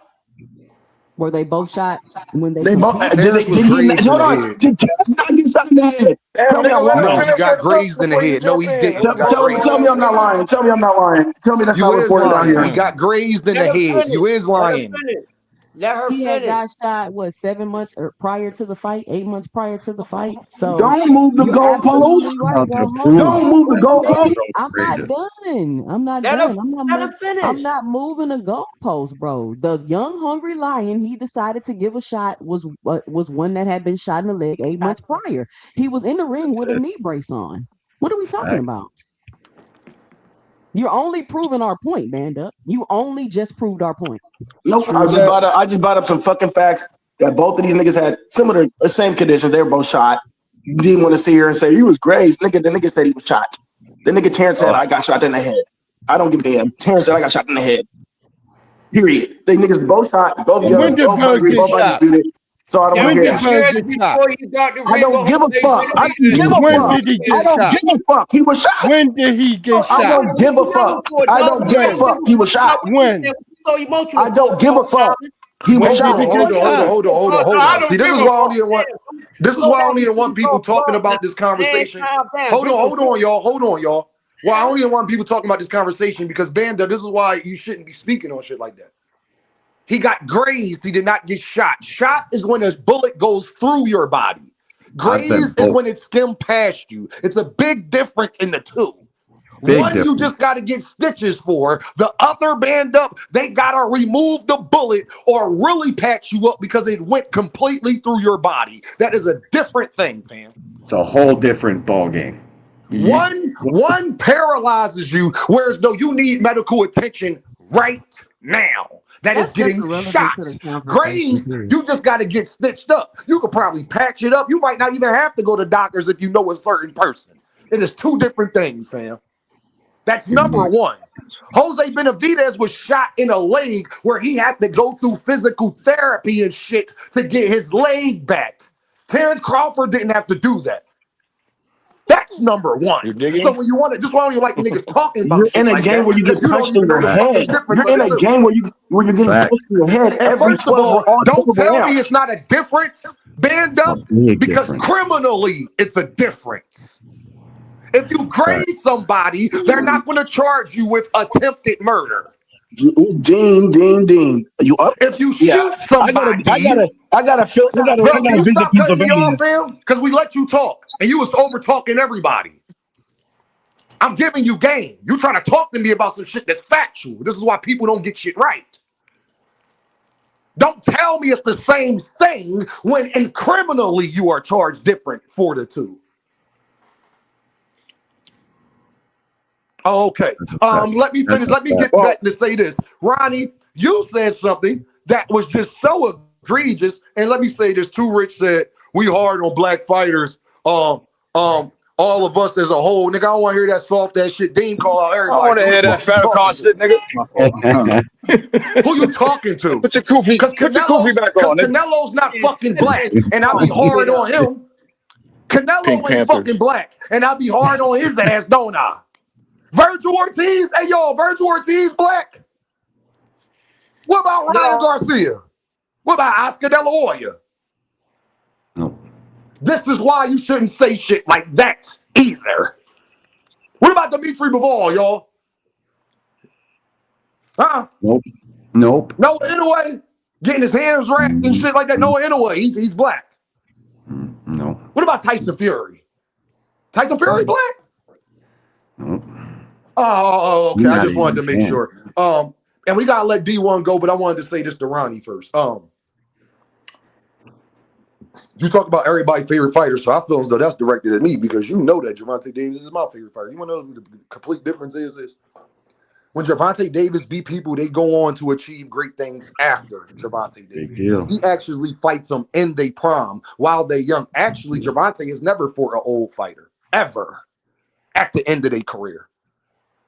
Were they both shot when they They both compete? Terrence was did he grazed in hold the on. head. Did Terrence not get shot in the head? Damn, Tell me I'm nigga, let him No, lying. he finish got his thought grazed in the before you head. No, jump he in. didn't. Let He him go got on, grazed. Tell me I'm not lying. Tell me I'm not lying. Tell me that's not You is reported down lying. He here. got grazed in the Let her head. finish. You is Let her lying. finish. Let her He had finish. got shot, what, 7 months or prior to the fight, 8 months prior to the fight. So Don't move the you're goalposts. absolutely right. About Now to hold prove Don't on, move the wait a minute. goalposts. I'm not overrated. done. I'm not Let her done. let her I'm finish. not moving the goalpost, bro. The young hungry lion he decided to give a shot was one that had been shot in the leg 8 months prior. He was in the ring with a knee brace on. What are we talking Facts. about? You're only proving our point, Banda. You only just proved our point. Nope. True that. I just brought up some fucking facts that both of these niggas had similar, the same conditions. They were both shot. Didn't want to see her and say he was grazed. The nigga said he was shot. The nigga Terrence said Oh, I got shot in the head. I don't give a damn. Terrence said I got shot in the head. Period. They niggas both shot, both When young, did both Bud hungry, get both shot? undisputed. So I don't That want to When hear did that was shit. Bud years get shot? before you got the I ring with don't give a Jose fuck. I don't give Benavidez. a When fuck. did he I get don't shot? give a fuck. He was shot. When did he get I shot? don't give a fuck. I don't give a fuck. He was shot. When? So emotional I for don't give a fuck. He was When Hold did on, he shot. get hold on, hold on, shot? hold on, hold on, hold I on. don't See, this give is a why I don't fuck. even want. Damn. This is Slow why I down don't even want and people go talking fuck. about this Man, conversation. calm down. Hold on, Drink some hold on, y'all. Hold on, y'all. Well, I don't even want people talking about this conversation because Banda, this is why you shouldn't be speaking on shit like that. He got grazed. He did not get shot. Shot is when a bullet goes through your body. I've been Grazed is both. when it skimmed past you. It's a big difference in the two. Big One you difference. just got to get stitches for. The other band up, they got to remove the bullet or really patch you up because it went completely through your body. That is a different thing, fam. It's a whole different ball game. One paralyzes you, whereas though you need medical attention right now. That is That's just getting irrelevant shot. to the conversation, Grazed, period. you just got to get stitched up. You could probably patch it up. You might not even have to go to doctors if you know a certain person. It is two different things, fam. That's number one. Jose Benavidez was shot in a leg where he had to go through physical therapy and shit to get his leg back. Terence Crawford didn't have to do that. That's number one. You dig So me? when you want to, just why don't you like niggas talking about You're shit in a like game that? where you Because get you don't punched in even know your the fucking head. difference You're of in the a two. game where you're getting Fact. punched in your head. And Every first of 12 are all, all don't double tell me rounds. it's not a difference, band A up, big because difference. criminally it's a difference. If you Fact. grade somebody, they're not going to charge you with attempted murder. Dean. You up? If you Yeah. shoot somebody, I bro, can gotta you big stop defensive cutting me off, value. fam? Because we let you talk, and you was over talking everybody. I'm giving you game. You trying to talk to me about some shit that's factual. This is why people don't get shit right. Don't tell me it's the same thing when in criminally you are charged different for the two. Oh, okay. That's a fact. Let me That's finish. a Let me fact. get back to say this. Ronnie, you said something that was just so egregious. And let me say this too. Rich said we hard on black fighters. All of us as a whole. Nigga, I don't want to hear that soft ass shit. Dean call out I don't everybody. want So to who hear the that fuck you talking Farrakhan to? shit, nigga. My fault. Who you talking to? Put your kufi back Because on, nigga. Canelo's not It's fucking black. And I'll be fucking hard it on up. him. Pink Canelo ain't fucking Panthers. black. And I'll be hard on his ass, don't I? Virgil Ortiz? Hey, yo, Virgil Ortiz black? What about Ryan No, Garcia? What about Oscar De La Hoya? No. This is why you shouldn't say shit like that either. What about Dimitri Bivol, y'all? Huh? Nope. Nope. Noah Inoue getting his hands wrapped and shit like that. Noah Inoue, he's black. No. What about Tyson Fury? Tyson Fury black? Nope. Oh, okay. You're I not just wanted even to make 10. sure. And we gotta let D1 go, but I wanted to say this to Ronnie first. You talk about everybody's favorite fighter, so I feel as though that's directed at me because you know that Gervonta Davis is my favorite fighter. You want to know what the complete difference is? When Gervonta Davis beat people, they go on to achieve great things after Gervonta Big Davis. deal. He actually fights them in their prime while they're young. Actually, Gervonta is never for an old fighter, ever, at the end of their career.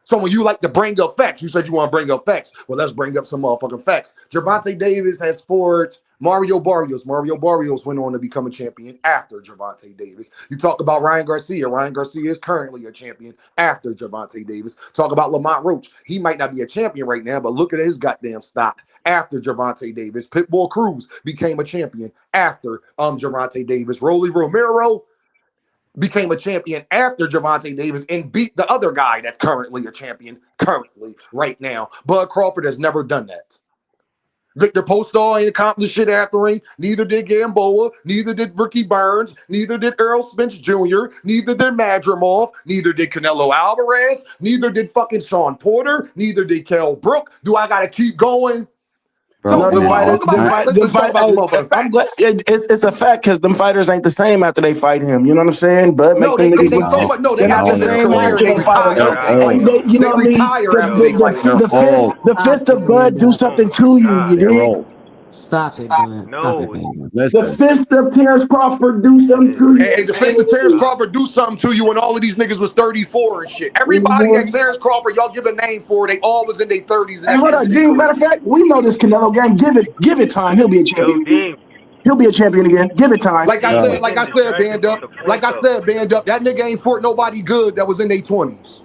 So when you like to bring up facts, you said you want to bring up facts. Well, let's bring up some motherfucking facts. Gervonta Davis has fought Mario Barrios. Mario Barrios went on to become a champion after Gervonta Davis. You talk about Ryan Garcia. Ryan Garcia is currently a champion after Gervonta Davis. Talk about Lamont Roach. He might not be a champion right now, but look at his goddamn stock after Gervonta Davis. Pitbull Cruz became a champion after Gervonta Davis. Rolly Romero became a champion after Gervonta Davis and beat the other guy that's currently a champion right now. Bud Crawford has never done that. Victor Postol ain't accomplished shit after him. Neither did Gamboa. Neither did Ricky Burns. Neither did Errol Spence Jr. Neither did Madrimov. Neither did Canelo Alvarez. Neither did fucking Sean Porter. Neither did Kell Brook. Do I got to keep going? Bro, So we want to talk about let's talk about some motherfucking I'm facts. glad it's a fact because them fighters ain't the same after they fight him. You know what I'm saying? But make No, them they niggas so look. much. No, they They're not have the in their same career after and they they fight him. retire They're after And old. they, you know they what I mean? retire after they fight him. They're old. The fist of Bud do something to you. You They're dig? old. Stop it, Bud. Stop it, No, baby. The Listen. fist of Terence Crawford do something to you. Hey, the fist of Terence Crawford do something to you when all of these niggas was 34 and shit. Everybody that Terence Crawford, y'all give a name for, they all was in their 30s and Hey, at the hold end on, of their Dean. Matter career. of fact, we know this Canelo gang. Give it time. He'll be a yo, champion. Dean, He'll be a champion again. Give it time. Like I Dean, said, we getting band distracted from up. the point Like I though. said, band up. That nigga ain't fought nobody good that was in their 20s.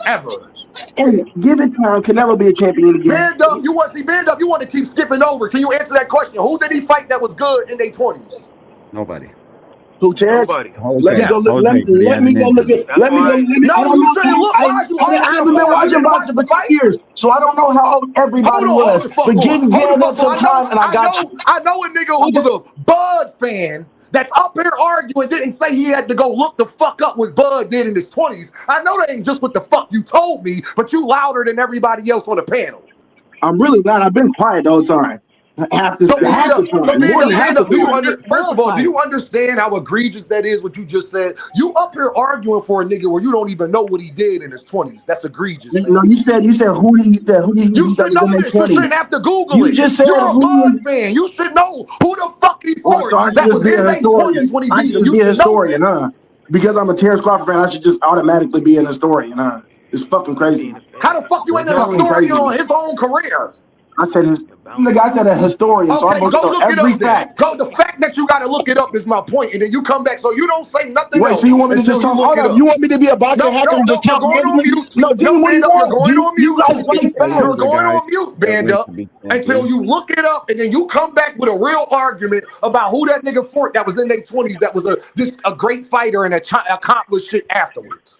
Ever. Hey, give it time. Canelo be a champion again. Band up, you want to keep skipping over. Can you answer that question? Who did he fight that was good in their 20s? Nobody. Who Terence? Nobody. Let me Jose. go look. Yes. Let Jose, but he me hasn't go look injured. at. That's Let me go. why. I No, don't you know. shouldn't look. Why is you I arguing haven't been for him? You watching didn't watch boxing the for 2 fight? years, so I don't know how old everybody Hold was. the fuck But on. give Hold the Gand up fuck some on. time, and I got you. I know a nigga who was a Bud fan that's up here arguing didn't say he had to go look the fuck up what Bud did in his 20s. I know that ain't just what the fuck you told me, but you louder than everybody else on the panel. I'm really glad I've been quiet the whole time. Half the time, more than half the Do you time. first of all, do you understand how egregious that is? What you just said? You up here arguing for a nigga where you don't even know what he did in his 20s. That's egregious, No, fam. you said who did he You beat that should was in know their this. You 20s? shouldn't have to Google You it. just said You're a who. Bud fan. You should know who the fuck he Oh, so fought I should that just was be a in their historian. 20s when he I beat should him. just You be a should know historian, this. huh? Because I'm a Terence Crawford fan, I should just automatically be an historian, huh? It's fucking crazy. Being a fan. How the fuck you It's ain't an fucking historian crazy. on his own career? I said his nigga. I said a historian, so I'm Okay, supposed go to know look it every up then. fact. Go. The fact that you got to look it up is my point, and then you come back. So you don't say nothing Wait, so else you want me to until just you talk? look Hold it up. up. You want me to be a boxing No, hacker no, and no. just You're tell going on randomly? mute. No, No, Dean, what do Band you Up, you're want? going on You mute. guys like Those are You're facts. the going guys on mute, that Band went to Up, be until champion. you look it up, and then you come back with a real argument about who that nigga fought that was in their 20s that was a great fighter and accomplished shit afterwards.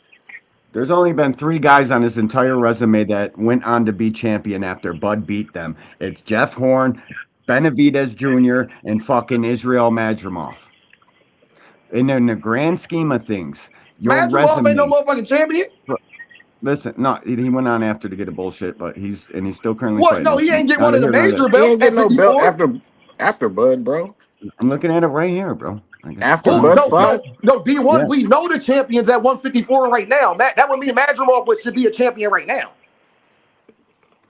There's only been 3 guys on his entire resume that went on to be champion after Bud beat them. It's Jeff Horn, Benavidez Jr., and fucking Israel Madrimov. And in the grand scheme of things, your Madrimov ain't no resume. motherfucking champion. Listen, no, he went on after to get a bullshit, but he's still currently What? fighting. No, he ain't get one Neither of the here nor there. major He belts ain't at getting no belt 54. after Bud, bro. I'm looking at it right here, bro. I got After Who? on Bud No, screen. fought, no, D1. Yeah. We know the champions at 154 right now. That would mean Madrimov should be a champion right now.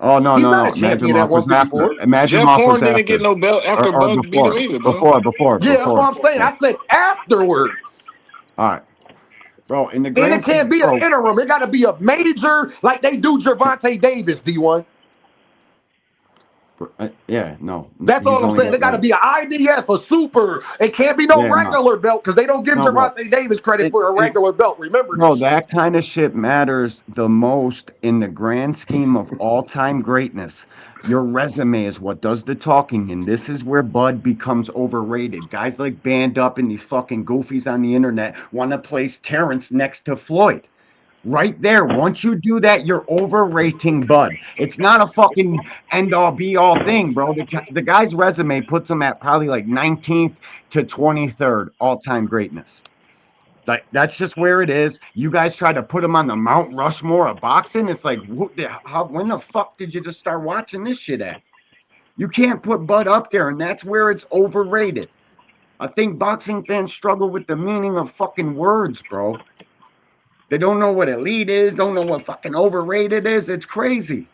Oh no, He's no, not a no. champion at Madrimov was after. 154. Jeff Madrimov was Horn didn't get after, no belt after or Bud beat him before, either, bro. Yeah, that's what I'm saying. Yeah. I said afterwards. All right, bro. In the And it grand can't scheme, be an bro. interim. It got to be a major, like they do Gervonta Davis, D1. Yeah, no, That's he's all I'm only saying. got It got to one. be an IDF, a super. It can't be no Yeah, no, regular belt because they don't give no, bro. Gervonta Davis credit It for a it's regular belt. Remember Bro, this shit. that kind of shit matters the most in the grand scheme of all-time greatness. Your resume is what does the talking, and this is where Bud becomes overrated. Guys like Band Up and these fucking goofies on the internet want to place Terence next to Floyd. Right there. Once you do that, you're overrating Bud. It's not a fucking end-all be-all thing, bro. The guy's resume puts him at probably like 19th to 23rd all-time greatness. Like that's just where it is. You guys try to put him on the Mount Rushmore of boxing. It's like, when the fuck did you just start watching this shit at? You can't put Bud up there, and that's where it's overrated. I think boxing fans struggle with the meaning of fucking words, bro. They don't know what elite is, don't know what fucking overrated is. It's crazy.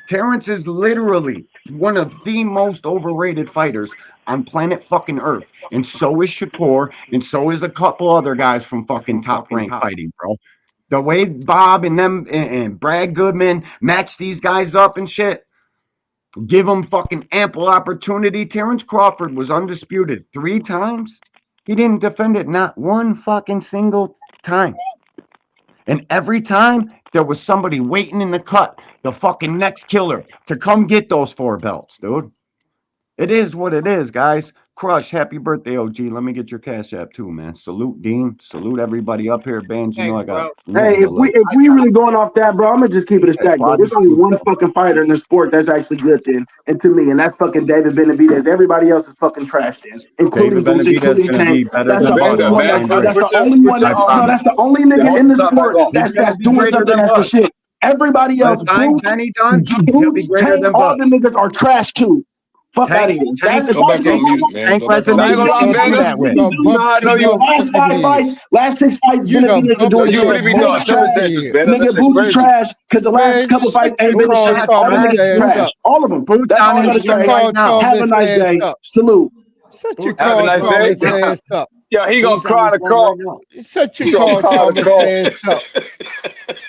Terence is literally one of the most overrated fighters on planet fucking Earth. And so is Shakur, and so is a couple other guys from fucking Top Rank Fighting, bro. The way Bob and them and Brad Goodman match these guys up and shit, give them fucking ample opportunity. Terence Crawford was undisputed 3 times. He didn't defend it not one fucking single time. And every time there was somebody waiting in the cut, the fucking next killer, to come get those 4 belts, dude. It is what it is, guys. Crush, happy birthday, OG. Let me get your cash app too, man. Salute Dean. Salute everybody up here. Bands, you know Thanks, I got bro. Hey, the love. if we really going off that, bro, I'm gonna just keep it a Hey, stack, bro. Quad There's is only cool, one bro. fucking fighter in the sport that's actually good, then, and to me, and that's fucking David Benavidez. Everybody else is fucking trash, then, including David Boots, Benavidez is including going to Tank. be better That's than the Bud only all one Band, that's time great. put the your only one I that no, promise. that's the only yeah, nigga hold in the the top back sport on. He's going to that's be doing greater something than that's the Bud. shit. Everybody By else, the time Kenny done, he'll be Boots, greater Tank, than all Bud. the niggas are trash too. Fuck out of Tank, here. Tank, go back on mute, man. Tank Go back Now, on I resume, ain't mute. you gonna lie, can't Band do Up, that with. The you know how I know bumping of you. Last 5 heads. fights, last 6 fights, You the Benavidez been doing bumping You shit. of really be doing Boots multiple trash. circumstances, heads. Band Up. That Nigga, shit Boots is crazy. trash because the last Man, couple fights shut ain't your been the Boots shit. car, not All call the his trash, niggas is ass dude. trash. up. All of them. Boots That's on all I his gotta Shut your way say. right car, now. call Have a his nice ass day. up. Salute. Shut your Boots on Have a car, his nice way call day. right his now. ass up. Yeah, he gonna Boots on cry his in the way car. right now. Shut your He gonna car, cry in call the his car. ass up.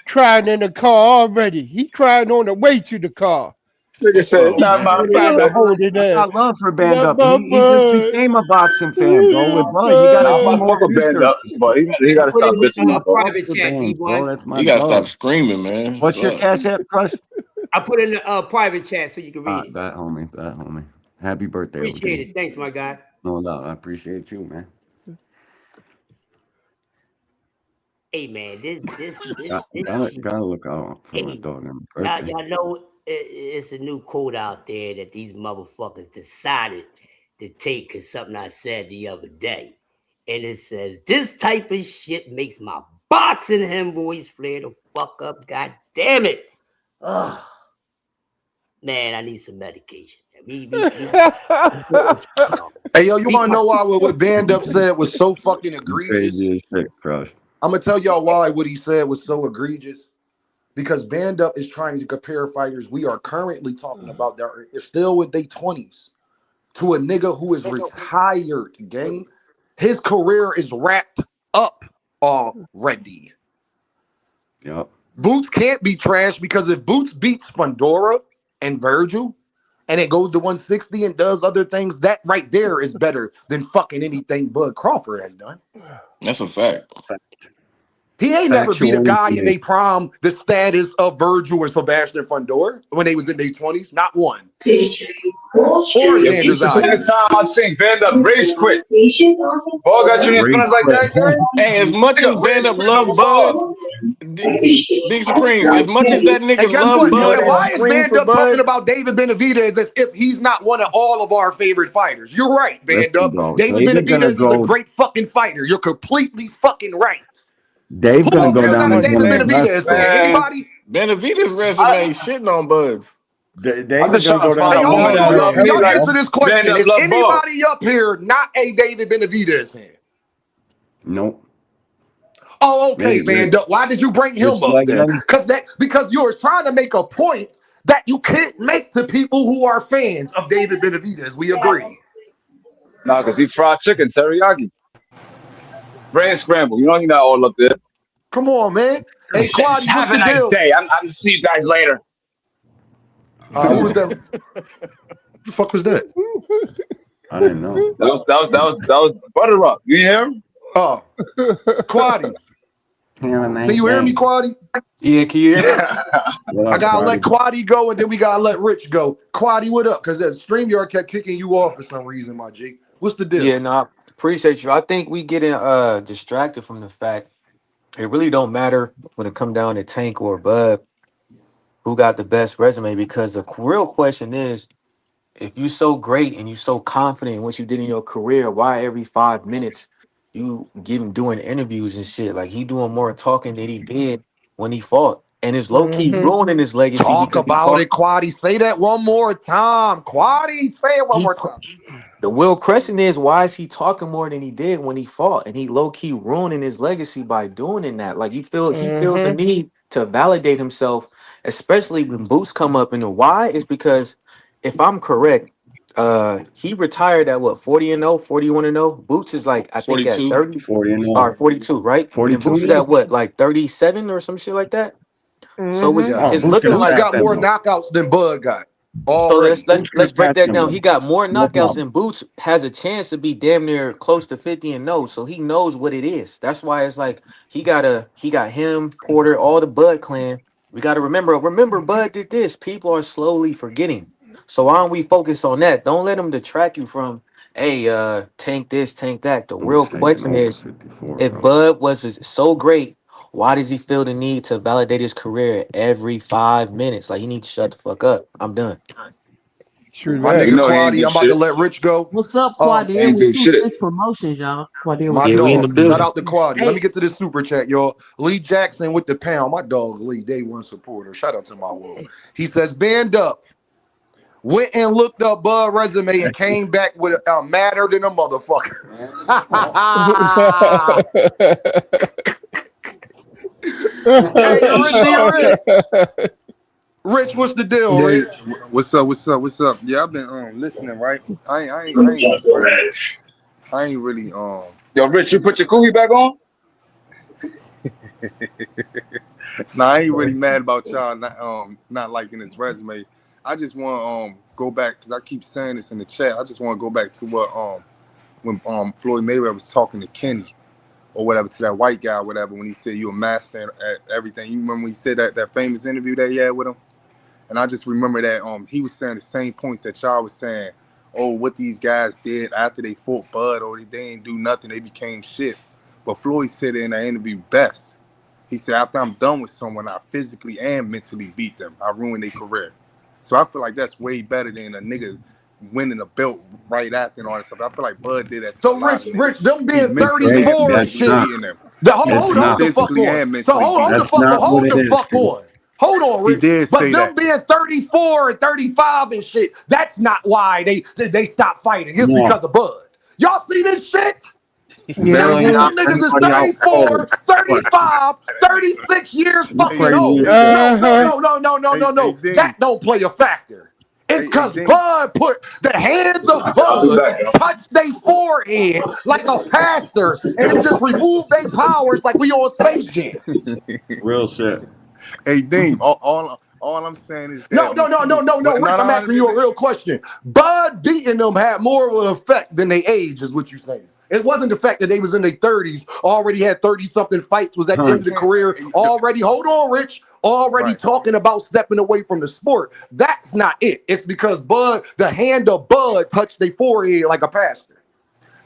Crying in the car already. He crying on the way to the car. Nigga said, Oh not my man, Trying to business. hold it I in. got love for Band Not Up. my He just bud. became a boxing fan, bro. With Not Bud, you got to Now I'm do about to bud. more fuck with Band research. Up, but he I gotta put stop in the bitching me, bro. Fuck private the chat, bands, bro. D1. That's my You gotta stop dog. screaming, man. What's your Fuck. cash app, Crush? I put in the private chat so you can read it. That homie, that homie. Happy birthday, Appreciate OG. it. Thanks, my guy. No doubt. I appreciate you, man. Hey, man, Gotta look out for my hey, dog on y'all, birthday. y'all know it's a new code out there that these motherfuckers decided to take because something I said the other day. And it says, this type of shit makes my boxing hemorrhoids flare the fuck up. God damn it. Oh, man, I need some medication. Hey, yo, you want to know why what Band Up said was so fucking You egregious? crazy as shit, Crush. I'm going to tell y'all why what he said was so egregious. Because Band Up is trying to compare fighters we are currently talking about that are still with their 20s to a nigga who is retired, gang. His career is wrapped up already. Yep. Boots can't be trash because if Boots beats Fundora and Virgil, and it goes to 160 and does other things, that right there is better than fucking anything Bud Crawford has done. That's a fact. He ain't never beat a Factual guy in information. a prom the status of Virgil or Sebastian Fundora when they was in their 20s. Not one. Or Yo, this Xander the second Zayas. time I seen Band Up Rage quit. Ball got you in your Rage feelings like quit. that, Gary? Hey, as much as Nigga Band Rage Up quit love number Bud, five. Big Supreme, as much as that Hey, nigga guess love what? Bud And and why is scream Band for Up talking Bud, about David Benavidez as if he's not one of all of our favorite fighters? You're right, Band Listen, Up. bro. David Dave is gonna Benavidez is a go. great fucking fighter. You're completely fucking right. Dave Who gonna up go here is down not a as one David of the best, Benavidez bro. fan? Man, Anybody? Benavidez I, resume shitting on Buds. I'm Dave is just gonna trying go to down find Hey, as out one why of hold the the on, best hell y'all. Can y'all every heavyweights. like answer this Band question? Up Is love Bud. anybody up here not a David Benavidez fan? Nope. Oh, okay, Maybe Band Up. Why did you bring him Rich up then? Legend. Because you were trying to make a point that you can't make to people who are fans of David Benavidez. We agree. Nah, cause he fried chicken, teriyaki, brain scramble. You know he not all up there. Come on, man. Hey, Quaddy, what's Have a the nice deal? day. I'm see you guys later. Who was that? Who the fuck was that? I didn't know. That was butter up. You hear him? Oh, Quaddy. Have a Can nice you hear me, day. Quaddy? Yeah, can you hear me? What I up, gotta let Quaddy? Quaddy go, and then we gotta let Rich go. Quaddy, what up? Because that StreamYard kept kicking you off for some reason, my G. What's the Yeah, deal? no, I appreciate you. I think we getting distracted from the fact it really don't matter when it come down to Tank or Bud who got the best resume because the real question is if you so great and you so confident in what you did in your career, why every 5 minutes you doing interviews and shit? Like he doing more talking than he did when he fought. And it's low key Mm-hmm. ruining his legacy Talk because about it, Quaddy. Say that one more time. Quaddy, say it one he more time. the real question is why is he talking more than he did when he fought, and he low key ruining his legacy by doing in that. Like he feels a Mm-hmm. need to validate himself, especially when Boots come up. And the why is because if I'm correct, he retired at what 40-0, 41-0. Boots is like I think at 42. 30 40 and or 0. 42, right? And 42 Boots is and at 0. what like 37 or some shit like that. So Oh, it's Yes. Boots looking gonna Boots like pass got that more bro. knockouts than Bud got so let's already. let's Boots gonna let's break pass that him, down. bro. He got more No knockouts problem. and Boots has a chance to be damn near close to 50-0. So he knows what it is. That's why it's like he got him, Porter, all the Bud clan. We gotta remember Bud did this. People are slowly forgetting. So why don't we focus on that? Don't let them detract you from hey tank this, tank that. The real Boots taking question over is 54, if bro. Bud so great, why does he feel the need to validate his career every 5 minutes? Like he needs to shut the fuck up. I'm done. True My You that. nigga know he ain't Quaddy, do I'm about to shit. let Rich go. What's up, Um, He Quadir ain't with do two shit. fish promotions, y'all? Quadir with my two Yeah, we in fish the dog. Shout building. promotions. out to Quaddy. Let me Hey, get to this super chat, y'all. Lee Jackson with the pound. My dog Lee, day one supporter. Shout out to my world. He says, band up. Went and looked up Bud resume and came back with a madder than a motherfucker. Hey, Richie Rich. Rich, what's the deal, Yeah, Rich? what's up? What's up? What's up? Yeah, I've been listening, right? I ain't really Yo, Rich, you put your cookie back on? nah, I ain't really mad about y'all not liking his resume. I just want go back because I keep saying this in the chat. I just want to go back to what when Floyd Mayweather was talking to Kenny or whatever to that white guy or whatever when he said you a master at everything. You remember when he said that famous interview that he had with him? And I just remember that he was saying the same points that y'all was saying. Oh, what these guys did after they fought Bud, or they ain't do nothing, they became shit. But Floyd said it in that interview best. He said, after I'm done with someone, I physically and mentally beat them. I ruined their career. So I feel like that's way better than a nigga winning a belt right after and all that stuff. I feel like Bud did that to a So lot Rich, of niggas. them He being mentally Hey, and 34 and that's physically shit. not. beating them. It's He Hold not. the fuck physically on. and So mentally beating them. That's not what hold it the is, fuck kid. on. Hold on, He Rich. did But say them that. being 34 and 35 and shit, that's not why they stopped fighting. It's No, because of Bud. Y'all see this shit? Yeah. barely hmm knocked Them niggas is everybody out cold. 34, But 35, 36 years you Hey, fucking crazy. old. hey, No, no, hey, Uh-huh. no, no, no, no, hey, no, hey, no. That Dean. don't play a factor. It's Hey, because Dean. Bud put the hands of I'll be Bud back, yo. touch their forehead like a pastor and then just remove their powers like we on Space Jam. Real shit. Hey, Dean. All I'm saying is No, that no, when no, no, people, no, no. no, Rich, I'm no, asking you a real question. Bud beating them had more of an effect than they age, is what you're saying. It wasn't the fact that they was in their 30s, already had 30-something fights, was at the I end of the can't. career, already, hold on, Rich, already Right. talking about stepping away from the sport. That's not it. It's because Bud, the hand of Bud touched their forehead like a pastor.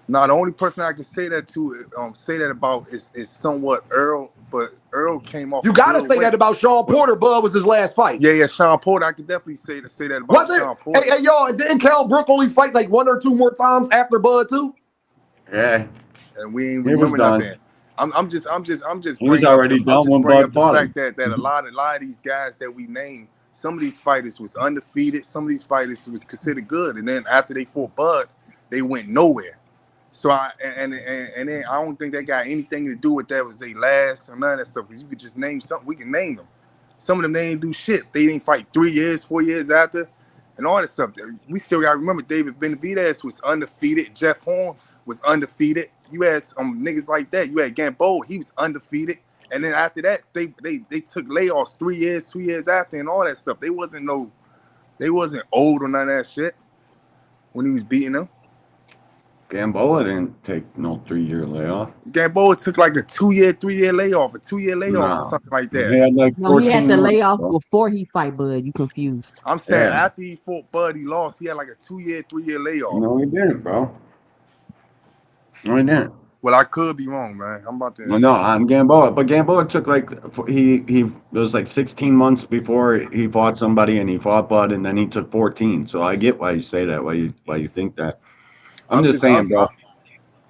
Now the only person I can say that to, say that about is somewhat Earl, but Earl came off You a got to good say win. that about Sean But Porter. Bud was his last fight. yeah, Sean Porter, I could definitely say that about Was it? Sean Hey, Porter. hey, y'all, didn't Cal Brook only fight like one or two more times after Bud, too? Yeah, And we ain't he was remember done. nothing. I'm just He was bringing up already I'm done just when bringing Bud up the fought fact him. that a lot of these guys that we named, some of these fighters was undefeated. Some of these fighters was considered good, and then after they fought Bud, they went nowhere. So and then I don't think that got anything to do with that was they last or none of that stuff. Because you could just name something. We can name them. Some of them they didn't do shit. They didn't fight 3 years, 4 years after, and all that stuff. We still got to remember David Benavidez was undefeated. Jeff Horn was undefeated. You had some niggas like that. You had Gamboa, he was undefeated. And then after that, they took layoffs 3 years, 2 years after, and all that stuff. They wasn't old or none of that shit when he was beating them. Gamboa didn't take no 3-year layoff. Gamboa took like a 2 year, 3 year layoff, a 2 year layoff or No, something like he that. had like No, he had 14 the months, layoff bro. before he fight Bud. You confused. I'm saying Yeah, after he fought Bud, he lost. He had like a 2 year, 3 year layoff. no, he didn't, bro. No, he didn't. Well, I could be wrong, man. I'm about Well, to. no, I'm Gamboa, but Gamboa took like he it was like 16 months before he fought somebody, and he fought Bud, and then he took 14. So I get why you say that, why you think that. I'm I'm just just. saying, bro. Yeah.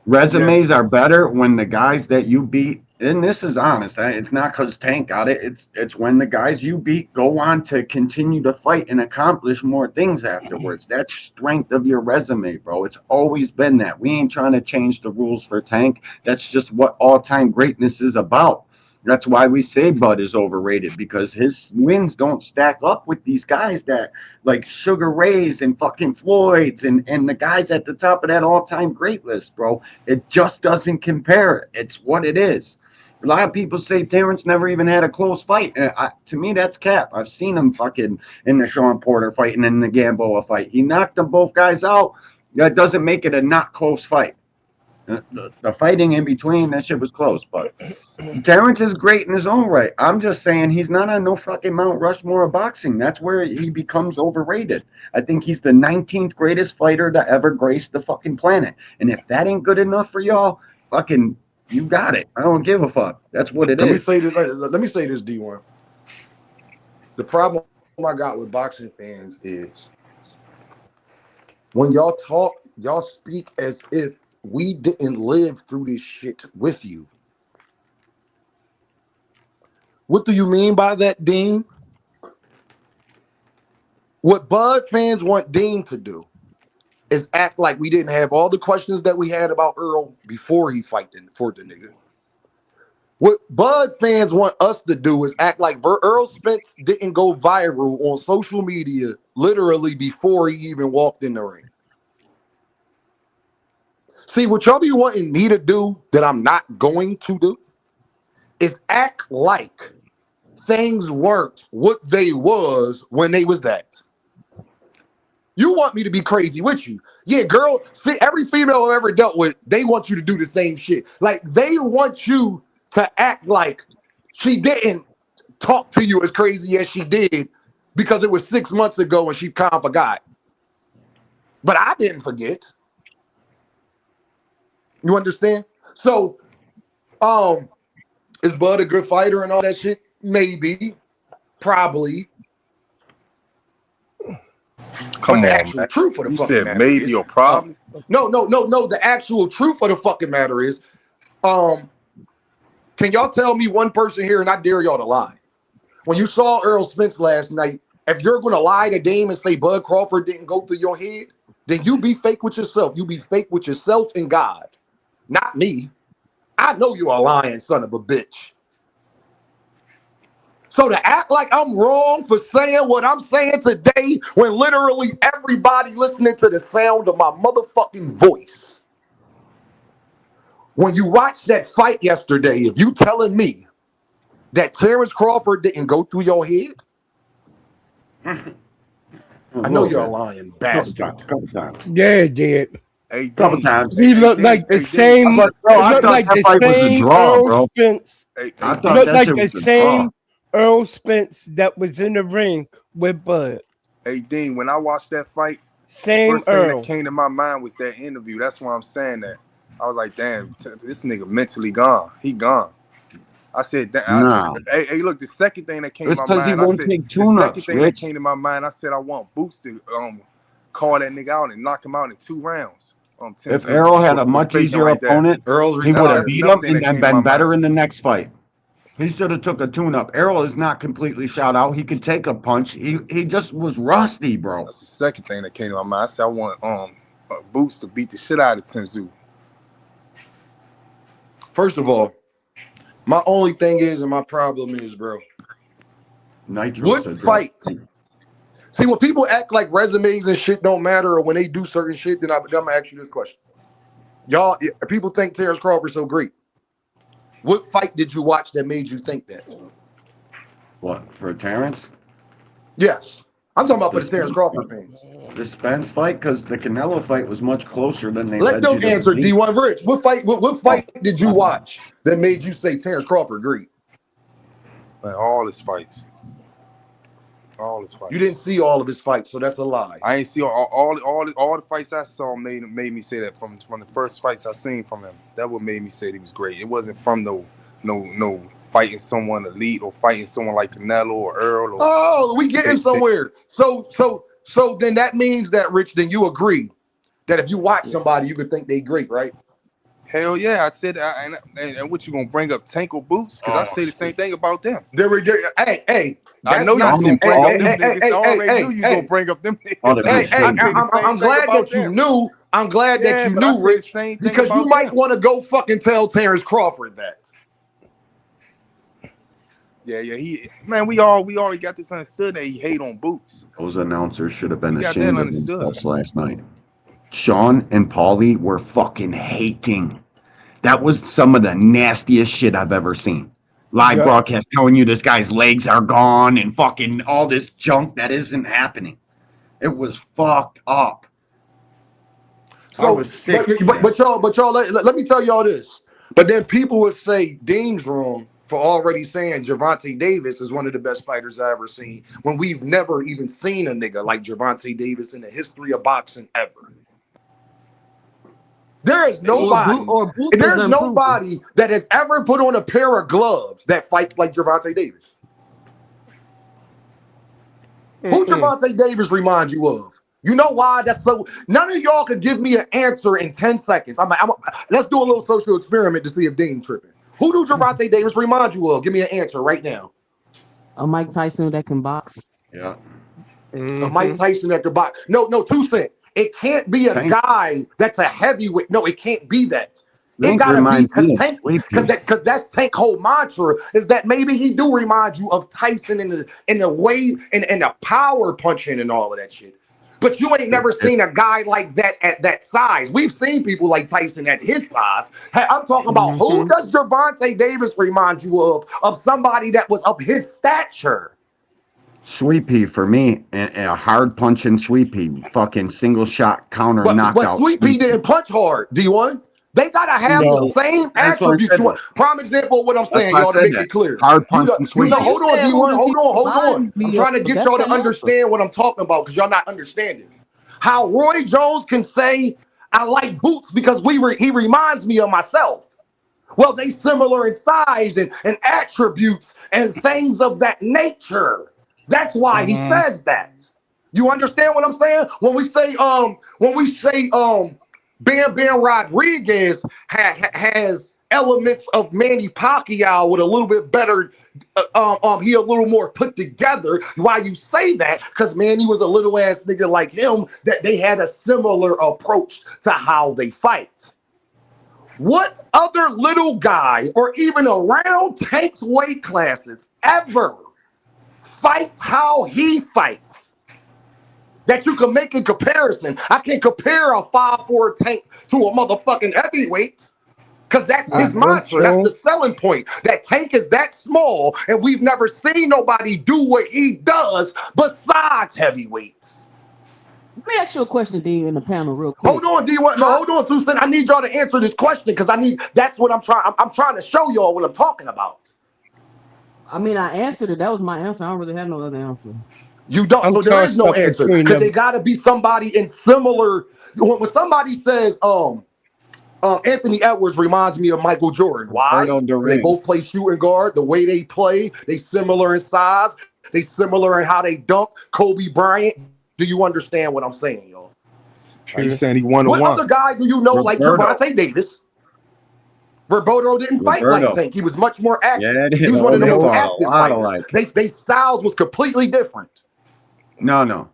Resumes are better when the guys that you beat, and this is honest. It's not because Tank got it. It's when the guys you beat go on to continue to fight and accomplish more things afterwards. That's strength of your resume, bro. It's always been that. We ain't trying to change the rules for Tank. That's just what all-time greatness is about. That's why we say Bud is overrated, because his wins don't stack up with these guys that like Sugar Ray's and fucking Floyd's and the guys at the top of that all-time great list, bro. It just doesn't compare. It's what it is. A lot of people say Terence never even had a close fight. And to me, that's cap. I've seen him fucking in the Sean Porter fight and in the Gamboa fight. He knocked them both guys out. That doesn't make it a not close fight. The fighting in between, that shit was close. But Terrence is great in his own right. I'm just saying he's not on no fucking Mount Rushmore of boxing. That's where he becomes overrated. I think he's the 19th greatest fighter to ever grace the fucking planet. And if that ain't good enough for y'all, fucking, you got it. I don't give a fuck. That's what it Let me is. say this. Let me say this, D1. The problem I got with boxing fans is when y'all talk, y'all speak as if we didn't live through this shit with you. What do you mean by that, Dean? What Bud fans want Dean to do is act like we didn't have all the questions that we had about Earl before he fought the nigga. What Bud fans want us to do is act like Earl Spence didn't go viral on social media literally before he even walked in the ring. See, what y'all be wanting me to do that I'm not going to do is act like things weren't what they was when they was that. You want me to be crazy with you. Yeah, girl, every female I've ever dealt with, they want you to do the same shit. Like, they want you to act like she didn't talk to you as crazy as she did because it was 6 months ago and she kind of forgot. But I didn't forget. You understand? So, is Bud a good fighter and all that shit? Maybe. Probably. But Come the on, actual man. truth of the You fucking said matter maybe is, or probably. no. The actual truth of the fucking matter is, um, can y'all tell me one person here, and I dare y'all to lie? When you saw Earl Spence last night, if you're going to lie to Dame and say Bud Crawford didn't go through your head, then you be fake with yourself. You be fake with yourself and God, not me. I know you're a lying son of a bitch. So to act like I'm wrong for saying what I'm saying today when literally everybody listening to the sound of my motherfucking voice. When you watched that fight yesterday, if you telling me that Terence Crawford didn't go through your head, A I know little you're a bit. lying Couple times. bastard. Couple times. Yeah, it did. Hey Couple Dean, times. He looked Dean, like the hey Dean, same. But bro, It I looked thought like that the fight was a same draw, Earl bro. Spence. I hey thought Looked Dean, that like shit the was a draw. same Earl Spence that was in the ring with Bud. hey Dean. When I watched that fight, the Same first thing that Earl. came to my mind was that interview. That's why I'm saying that. I was like, damn, this nigga mentally gone. He gone. I said, No. hey, look, the second thing that came to It's my because he mind, I won't said, take the second tune-ups, thing that Rich. came to my mind, I said, I want Boots to call that nigga out and knock him out in 2 rounds. Tim If Zoo Errol had a for much faking easier like that. opponent, Earl's he would have That's retired. beat another him thing and that then came to my been better mind. in the next fight. He should have took a tune-up. Errol is not completely shot out. He could take a punch. He just was rusty, bro. That's the second thing that came to my mind. I said, I want Boots to beat the shit out of Tim Zoo. First of all, my only thing is, and my problem is, bro, Nitro what said drop. fight? See, when people act like resumes and shit don't matter, or when they do certain shit, then I'm gonna ask you this question. Y'all, people think Terence Crawford so great. What fight did you watch that made you think that? What, for Terrence? Yes. I'm talking about for The the Terence Spence Crawford fight? fans. The Spence fight? Because the Canelo fight was much closer than they Let led you them to answer believe. D1 Rich. What Oh, fight did you watch that made you say Terence Crawford great? Like all his fights. All his You fights. didn't see all of his fights, so that's a lie. I ain't see all the fights I saw made me say that from the first fights I seen from him. That what made me say he was great. It wasn't from no fighting someone elite or fighting someone like Canelo or Earl or Oh, we getting somewhere. So then that means that, Rich, then you agree that if you watch somebody, you could think they great, right? hell yeah. I said and what you gonna bring up Tank or Boots? Because I oh, say the same thing about them. Hey, I that's know you not. was Sean gonna and Hey, bring up hey, Paulie them hey, hey, niggas. I hey, hey, already knew hey, you was gonna hey, bring up them ought niggas. to be hey. I ashamed. say the I'm same thing glad about that you them. knew. I'm glad that Yeah, you but I knew, say the Rich, same thing because you about might them. want to go fucking tell Terence Crawford that. Yeah, man, we already got this understood that he hate on Boots. Those announcers should have We been got that ashamed of understood. themselves last night. Sean and Paulie were fucking hating. That was some of the nastiest shit I've ever seen. Live Yep. broadcast telling you this guy's legs are gone and fucking all this junk that isn't happening. It was fucked up. I So, was sick to but that. y'all, let me tell y'all this. But then people would say Dean's wrong for already saying Gervonta Davis is one of the best fighters I ever seen when we've never even seen a nigga like Gervonta Davis in the history of boxing ever. There is nobody, Or Boots is there's improving. nobody that has ever put on a pair of gloves that fights like Gervonta Davis. Who Mm-mm. Gervonta Davis reminds you of? You know why? That's so. None of y'all could give me an answer in 10 seconds. Let's do a little social experiment to see if Dean tripping. Who do Gervonta Davis remind you of? Give me an answer right now. A Mike Tyson that can box. Yeah. A Mike Mm-hmm. Tyson at the box. No, 2 cent. It can't be a Tank, guy that's a heavyweight. No, it can't be that. It Tank gotta be reminds because me of Tank, Sleepy. because that's Tank whole mantra is that maybe he do remind you of Tyson in the way and the power punching and all of that shit. But you ain't never If seen a guy like that at that size. We've seen people like Tyson at his size. Hey, I'm talking about who Mm-hmm. does Gervonta Davis remind you of somebody that was of his stature? Sweepy for me, and a hard punching Sweepy, fucking single shot counter But knockout Sweet Pea Sweepy. didn't punch hard, D1. They gotta have the No. same That's what I attributes. said though. Prime example of what I'm That's saying, why I y'all, to said make that. it clear. Hard punching No, Sweepy. you Hold on, said who D1, does he hold on. remind I'm me of? trying to get That's y'all the to answer. understand what I'm talking about because y'all not understanding. How Roy Jones can say, I like Boots because he reminds me of myself. Well, they similar in size and attributes and things of that nature. That's why he Mm-hmm. says that. You understand what I'm saying? When we say Bam Bam Rodriguez has elements of Manny Pacquiao with a little bit better he a little more put together. Why you say that? Because Manny was a little ass nigga like him that they had a similar approach to how they fight. What other little guy or even around Tank's weight classes ever fights how he fights? That you can make a comparison. I can compare a 5'4" Tank to a motherfucking heavyweight. Because that's I his Uh, hope mantra. That's the so. selling point. That Tank is that small, and we've never seen nobody do what he does besides heavyweights. Let me ask you a question, D, in the panel, real Hold quick. on, D1. No, How? hold on, Tucson. I need y'all to answer this question because I need. That's what I'm trying. I'm trying to show y'all what I'm talking about. I mean, I answered it. That was my answer. I don't really have no other answer. You don't. I'm So there is tossed no up answer between because they them. got to be somebody in similar. When somebody says, Anthony Edwards reminds me of Michael Jordan. Why? Roberto Because they Duran. both play shooting guard. The way they play, they similar in size. They similar in how they dunk. Kobe Bryant. Do you understand what I'm saying, y'all? Are you True. saying he 1 to What one? other guy do you know like Roberto. Gervonta Davis? Roberto didn't fight like Roberto. Tank. He was much more active. Yeah, He was one no, of the they most fought No. a active lot fighters. alike. They styles was completely different. No.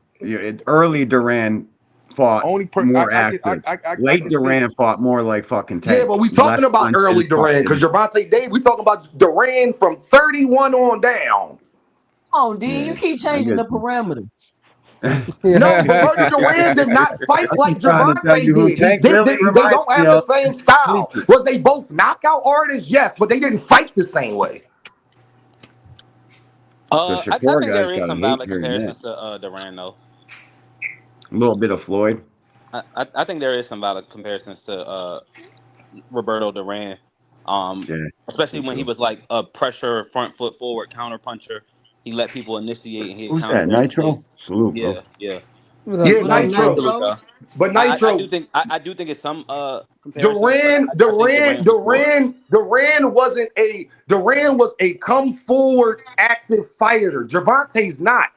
Early Duran fought Only more active. I Late can say Duran fought more like fucking Yeah, but Tank. we talking Less about punches, early Duran because talking. Gervonta Davis. We talking about Duran from 31 on down. Oh, D, Yeah, you keep I changing get the you. parameters. No, Roberto Duran did not fight I'm like just trying to tell you Gervonta who did. Tank really They reminds don't me have the of. same He's style. sleepy. Was they both knockout artists? Yes, but they didn't fight the same way. The I Shakur think guy's there is got some hate valid hearing that. comparisons to Duran though. A little bit of Floyd. I think there is some valid comparisons to Roberto Duran. Um, Yeah, Especially me when he too. was like a pressure front foot forward counter puncher. He let people initiate and he'd Who's counter that? very quick. Nitro? Salute, bro. Yeah, yeah. What up, Yeah, What up, Nitro? Nitro. Salute, Nitro? y'all. But I do Nitro, think I do think it's some comparisons, but I think Duran was a come forward active fighter. Gervonta's not.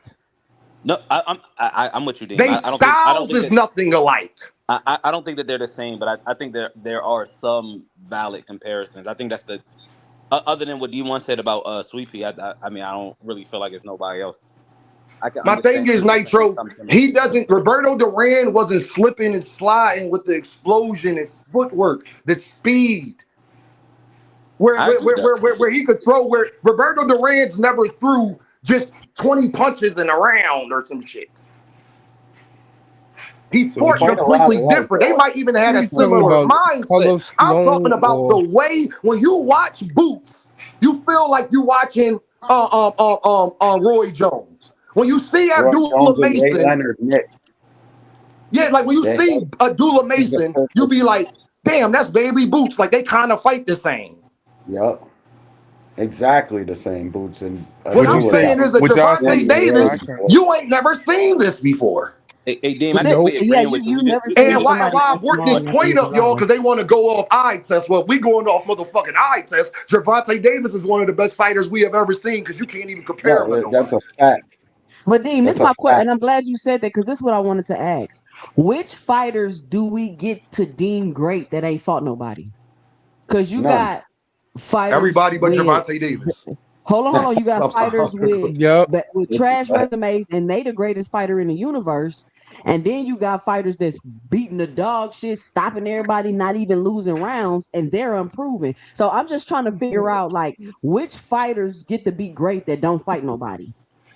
no. I'm with you, Deem. They I don't styles think is that nothing alike. I don't think that they're the same, but I think there are some valid comparisons. I think that's the other than what D1 said about Sweepy. I mean I don't really feel like it's nobody else. I can My thing understand is, people saying Nitro, something similar. he doesn't, Roberto Duran wasn't slipping and sliding with the explosion and footwork, the speed, I agree with that. where he could throw, where Roberto Duran's never threw just 20 punches in a round or some shit. He so. Would fought you? Quite a lot completely alike, different. They though. might even have You a talking similar about mindset. Carlos I'm talking Colon about the or way when you watch Boots, you feel like you watching Roy Jones. When you see Roy Abdullah Jones and Ray Mason, Leonard mixed. yeah, like when you That see Abdullah is the Mason, you perfect. be like, damn, that's baby Boots. Like they kind of fight the same. Yup. Exactly the same boots and What Would you I'm Abdullah say? saying got is that Would y'all former Javante say? Davis, I Israeli can't. boy. you ain't never seen this before. Hey, Deem, I But think nope? we yeah, agreeing with you. you never We seen And just why kind somebody of I that brought small this and that big point of up, y'all, eyes. because they want to go off eye test. Well, we going off motherfucking eye test. Javante Davis is one of the best fighters we have ever seen because you can't even compare him to No, that's nobody. a fact. But Dean, this That's is a my question, fact. and I'm glad you said that because this is what I wanted to ask. Which fighters do we get to deem great that ain't fought nobody? Because you None. got fighters Everybody but with Javante Davis. hold on. You got I'm fighters sorry. Yup. with trash resumes, and they the greatest fighter in the universe. And then you got fighters that's beating the dog shit, stopping everybody, not even losing rounds, and they're improving. So I'm just trying to figure out like which fighters get to be great that don't fight nobody.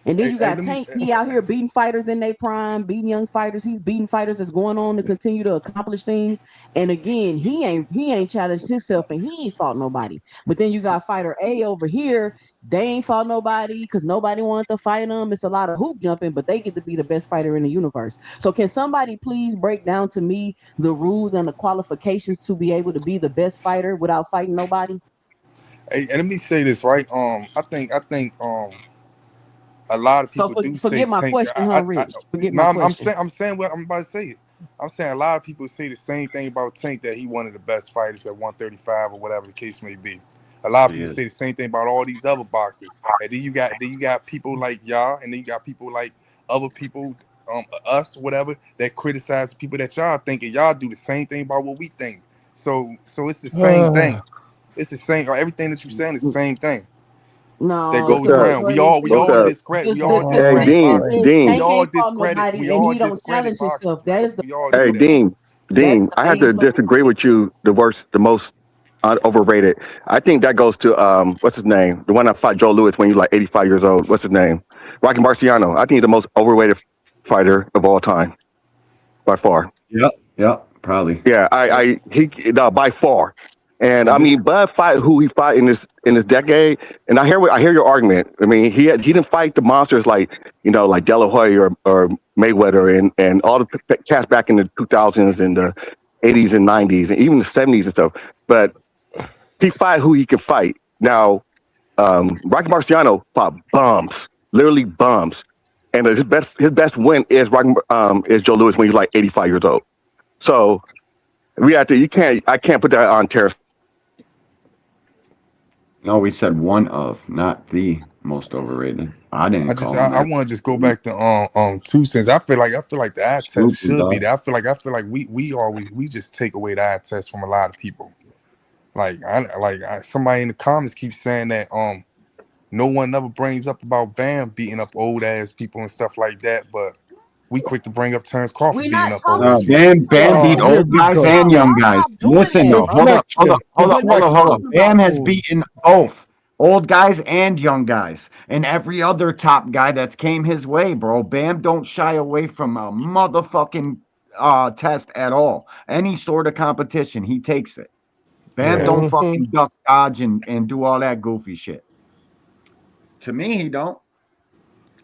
And then Hey, you hey, got let me. Tank. He out here beating fighters in their prime, beating young fighters. He's beating fighters that's going on to continue to accomplish things. And again, he ain't challenged himself, and he ain't fought nobody. But then you got fighter A over here. They ain't fought nobody because nobody wanted to fight them. It's a lot of hoop jumping, but they get to be the best fighter in the universe. So can somebody please break down to me the rules and the qualifications to be able to be the best fighter without fighting nobody? Hey, and let me say this right. I think a lot of So people do say forget my Tank. question, huh, Rich? Forget No, my I'm question. saying what I'm about to say. It. I'm saying a lot of people say the same thing about Tank that he one of the best fighters at 135 or whatever the case may be. A lot of He people is. say the same thing about all these other boxers. And then you got people like y'all, and then you got people like other people, us, whatever, that criticize people that y'all think, and y'all do the same thing about what we think. So it's the same thing. It's the same. Everything that you're saying is the same thing that No, What's goes because up? that's around. what he What's said. up? We The all Hey, difference discredit Dean, is boxers. Dean. We Tank all ain't fought discredit. nobody We and all he don't discredit challenge himself. boxers, That man. is the We all Hey, do that. Dean. that is Dean, the I have main to place. disagree with you. The most overrated. I think that goes to what's his name? The one that fought Joe Louis when he was like 85 years old. What's his name? Rocky Marciano. I think he's the most overrated fighter of all time by far. Yep. Yep. Probably. Yeah, Yep. he no, by far. And And I this, mean, Bud fought who he fought in this decade. And I hear your argument. I mean, he didn't fight the monsters like like De La Hoya or Mayweather and all the cats back in the 2000s and the 80s and 90s and even the 70s and stuff. But he fought who he can fight. Now, Rocky Marciano fought bums, literally bums. And his best win is Joe Louis when he's like 85 years old. So we have to. I can't put that on Terrence. No, we said one of, not the most overrated. I didn't call him I that. want to just go back to 2 cents. I feel like the eye test Stupid should be dog. there. I feel like we just take away the eye test from a lot of people. Somebody in the comments keeps saying that no one ever brings up about Bam beating up old ass people and stuff like that, but we quick to bring up Terence Crawford We're beating not up old talking ass No, people. Bam beat Oh, here old we guys go. and about. young Y'all guys. stop doing Listen that, His though, bro. next. We're not hold up. talking about Bam has old. beaten both old guys and young guys and every other top guy that's came his way, bro. Bam don't shy away from a motherfucking test at all. Any sort of competition, he takes it. Bam Yeah, don't Mm-hmm. fucking duck, dodge, and do all that goofy shit. To me, he don't.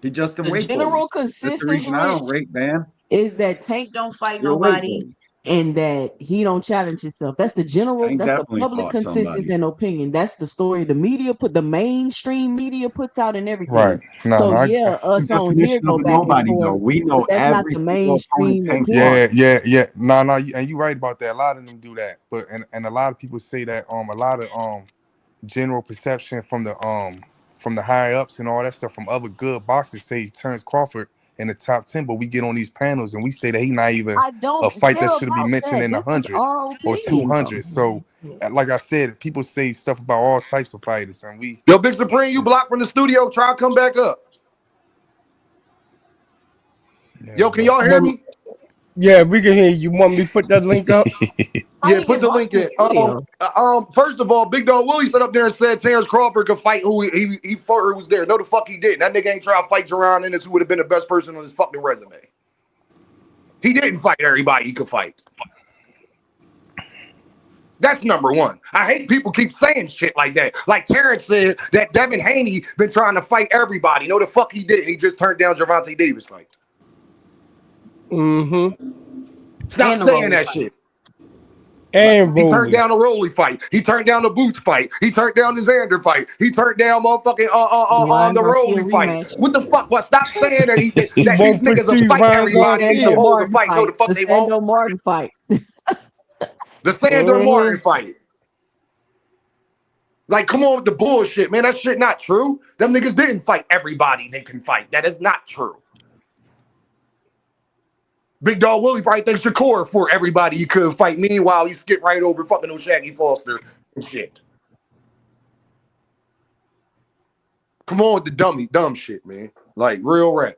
He just a The weight bully. general That's the consensus, reason I Rich, don't rate Bam. is that Tank don't fight You're a weight nobody bully. and that he don't challenge himself. Tank That's the definitely public fought consensus somebody. and opinion. That's the story the mainstream media puts out and right. everything. No, So no, yeah, The us on here definition of go a back and nobody, forth, though. We but know that's not every the single opponent mainstream Tank fought. opinion. yeah. No, and you right about that. A lot of them do that, but and a lot of people say that a lot of general perception from the higher ups and all that stuff from other good boxers say Terence Crawford in the top 10, but we get on these panels and we say that he not even I a don't fight care that should be about mentioned that. in the This is hundreds our or opinion, though. 200s. So, like I said, people say stuff about all types of fighters, and Yo, Big Supreme, you blocked from the studio. Try to come back up. yeah, Yo, can but y'all hear Well, me? yeah, we can hear you. Want me to put that link up? How Yeah, you put get the blocked link from the in. studio? First of all, Big Dog Willie sat up there and said Terrence Crawford could fight who he fought who was there. No, the fuck he didn't. That nigga ain't trying to fight Jerron Ennis, who would have been the best person on his fucking resume. He didn't fight everybody he could fight. That's number one. I hate people keep saying shit like that. Like Terrence said that Devin Haney been trying to fight everybody. No, the fuck he didn't. He just turned down Gervonta Davis fight. Mm-hmm. Stop And the saying Rolly that fight. shit. And He turned Rolly. down the Rolly fight. He turned down the Boots fight. He turned down the Xander fight. He turned down motherfucking The Ryan the Garcia Rolly fight. rematch. What the fuck? Well, stop saying that He that these won't niggas will pursue fight Ryan The everybody they Garcia. Sando supposed to Martin fight. No, fight. the fuck The they won't. Sando Martin fight. The Sandor Martin Mm-hmm. fight. Like, come on with the bullshit, man. That shit not true. Them niggas didn't fight everybody they can fight. That is not true. Big Dog Willie probably thinks Shakur for everybody you could fight. Meanwhile, you skip right over fucking O'Shaggy Foster and shit. Come on with the dumb shit, man. Like real rap.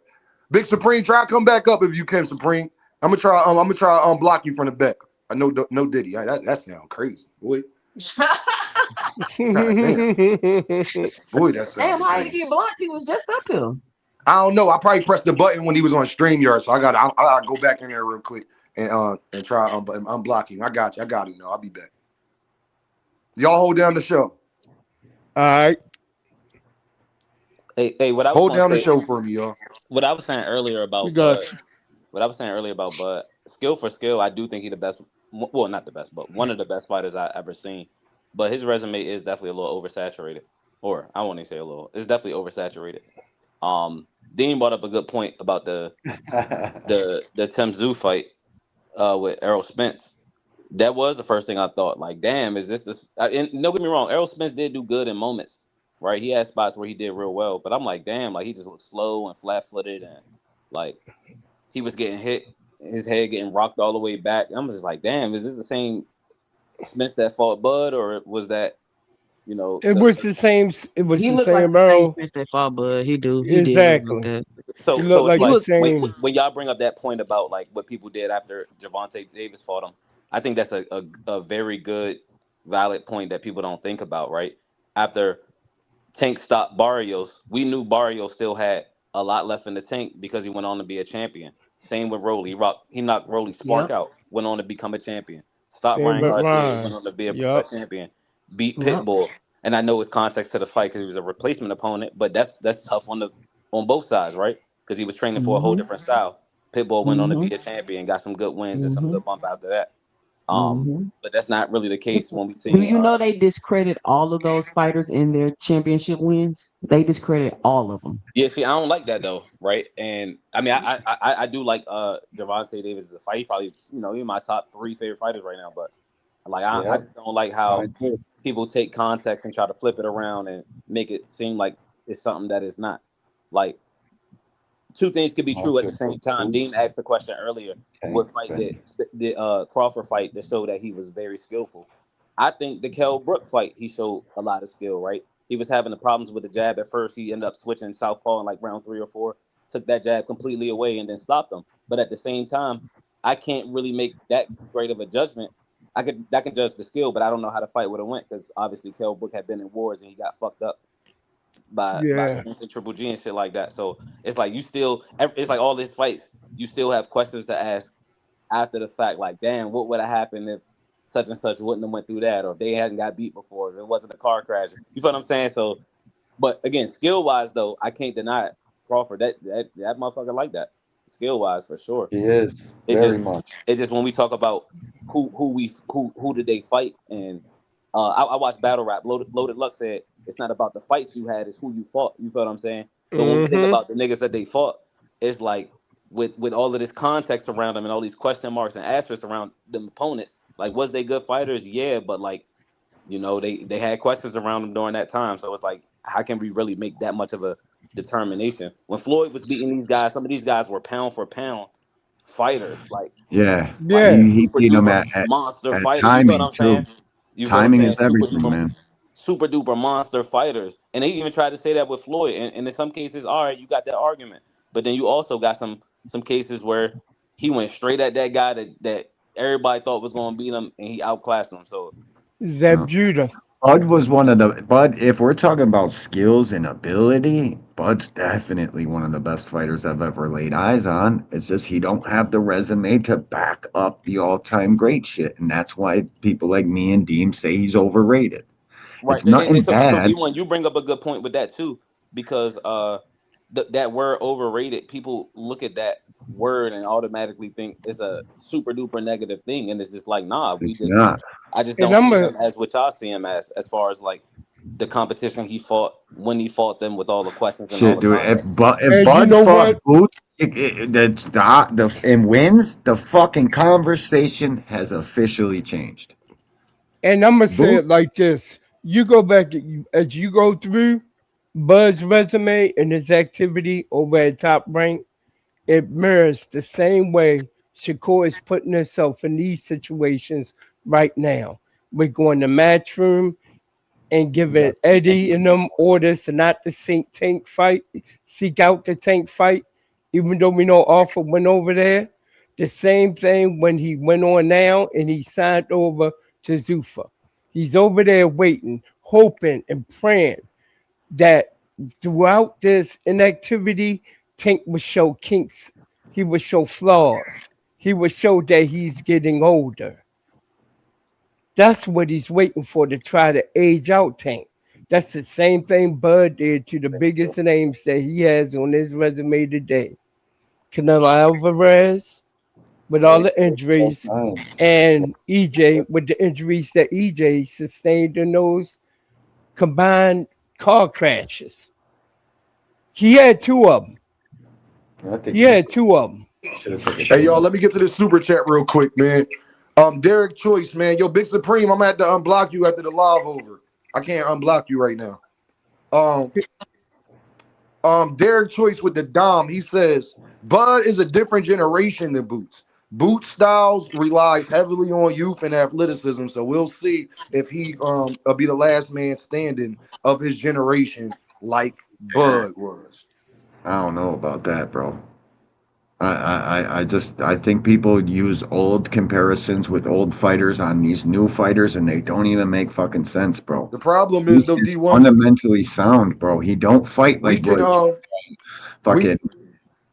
Big Supreme, try to come back up if you can, Supreme. I'm gonna try unblock you from the back. I know no Diddy. That sounds crazy, boy. God damn, boy, that Damn, sounded how you crazy. get blocked? He was just up here. I don't know. I probably pressed the button when he was on StreamYard, so I gotta go back in there real quick and try unblock him. I got you. I got him. No, I'll be back. Y'all hold down the show. All right. Hey, what I was Hold gonna down the say, show for me, y'all. what I was saying earlier We about got Bud, you. what I was saying earlier about Bud, skill for skill, I do think he the best. Well, not the best, but one of the best fighters I ever seen. But his resume is definitely a little oversaturated, or I won't even say a little. It's definitely oversaturated. Dean brought up a good point about the Tim Zoo fight with Errol Spence. That was the first thing I thought. Like, damn, is this? And don't get me wrong, Errol Spence did do good in moments, right? He had spots where he did real well, but I'm like, damn, like he just looked slow and flat footed, and like he was getting hit, his head getting rocked all the way back. And I'm just like, damn, is this the same Spence that fought Bud, or was that It the was the same. It was He the looked like same the same barrel. Spence that fought Bud. He do. He did look like Exactly. that. He so looked so it's like He the like was same. when y'all bring up that point about like what people did after Javante Davis fought him, I think that's a very good valid point that people don't think about, right? After Tank stopped Barrios, we knew Barrios still had a lot left in the tank because he went on to be a champion. Same with Rolly. He knocked Rolly Spark Yep. out, went on to become a champion. Stopped Same Ryan but Garcia, went Ron. on to be a Yup. champion, beat Yep. Pitbull, and I know it's context to the fight because he was a replacement opponent, but that's tough on both sides, right? Because he was training for a whole Mm-hmm. different style. Pitbull went on to Mm-hmm. be a champion, got some good wins and some Mm-hmm. good bump after that. Mm-hmm. But that's not really the case when we Do see. you know they discredit all of those fighters in their championship wins? They discredit all of them. Yeah, see, I don't like that though, right? And I mean, I do like Gervonta Davis as a fight. He probably, he's my top three favorite fighters right now. But like, I Yep. just don't like how Mine too. people take context and try to flip it around and make it seem like it's something that it's not. Like, two things could be true at the Monster for same time. Dean boots. asked the question earlier: Tank what fight did Bennett. the Crawford fight that showed that he was very skillful? I think the Kell Brook fight he showed a lot of skill. Right, he was having the problems with the jab at first. He ended up switching southpaw in like round 3 or 4, took that jab completely away and then stopped him. But at the same time, I can't really make that great of a judgment. I can judge the skill, but I don't know how the fight would have went because obviously Kell Brook had been in wars and he got fucked up by Yeah. Terence and Triple G and shit like that. So it's like it's like all these fights, you still have questions to ask after the fact. Like, damn, what would have happened if such and such wouldn't have went through that, or if they hadn't got beat before, if it wasn't a car crash. You feel what I'm saying? So, but again, skill wise though, I can't deny it. Crawford, that motherfucker like that, skill wise for sure. He is It very just much. it just when we talk about who did they fight and I watched Battle Rap. Loaded Luck said it's not about the fights you had, it's who you fought. You feel what I'm saying? So when we think Mm-hmm. about the niggas that they fought, it's like with all of this context around them and all these question marks and asterisks around them opponents, like was they good fighters? Yeah, but like they had questions around them during that time. So it's like how can we really make that much of a determination? When Floyd was beating these guys, some of these guys were pound for pound fighters, Yeah, like Yeah. he super beat him duper at monster at fighters. You feel what timing I'm too. saying? You feel what I'm Timing saying? is everything, man. Super duper monster fighters. And they even tried to say that with Floyd. And in some cases, all right, you got that argument. But then you also got some cases where he went straight at that guy that everybody thought was gonna beat him and he outclassed him. So Zeb No. Judah. Bud was one of the Bud. If we're talking about skills and ability, Bud's definitely one of the best fighters I've ever laid eyes on. It's just he don't have the resume to back up the all-time great shit, and that's why people like me and Deem say he's overrated. right. It's And nothing so bad. D1, you bring up a good point with that too, because that word overrated, people look at that word and automatically think it's a super duper negative thing. And it's just like, nah, It's not. I just And don't I'm see a him as what y'all see him as far as like the competition he fought when he fought them with all the questions and all Shit, the dude. context. If and you Bud know fought what? Boots, and wins, the fucking conversation has officially changed. And I'm gonna say it Boots, like this: you go back as you go through Bud's resume and his activity over at Top Rank, it mirrors the same way Shakur is putting herself in these situations right now. We're going to Matchroom and giving Yep. Eddie and them orders to not to seek out the tank fight, even though we know Arthur went over there. The same thing when he went on now and he signed over to Zufa. He's over there waiting, hoping and praying that throughout this inactivity, Tank would show kinks. He would show flaws. He would show that he's getting older. That's what he's waiting for to try to age out Tank. That's the same thing Bud did to the Very true. biggest names that he has on his resume today. Canelo Alvarez with all Very the true. Both injuries, times. and EJ with the injuries that EJ sustained in those combined car crashes. He had two of them. I think He had two of them. he should have took it Hey, y'all, sooner. let me get to this super chat real quick, man. Derek Choice, man. Yo, Big Supreme, I'm gonna have to unblock you after the live over. I can't unblock you right now. Um, Derek Choice with the Dom, he says Bud is a different generation than Boots. Boots Styles relies heavily on youth and athleticism, so we'll see if he will be the last man standing of his generation like Bud was. I don't know about that, bro. I think people use old comparisons with old fighters on these new fighters, and they don't even make fucking sense, bro. The problem is Boots though, is D1, fundamentally sound, bro. He don't fight we like can Roy Jones we fucking.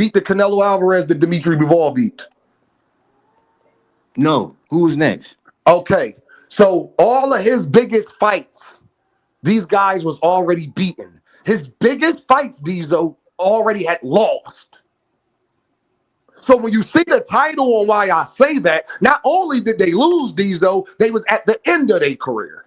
beat the Canelo Alvarez that Dimitri Bivol beat? No. Who's next? Okay. So all of his biggest fights These guys was already beaten. His biggest fights, Diesel, already had lost. So when you see the title on why I say that, not only did they lose Diesel, they was at the end of their career.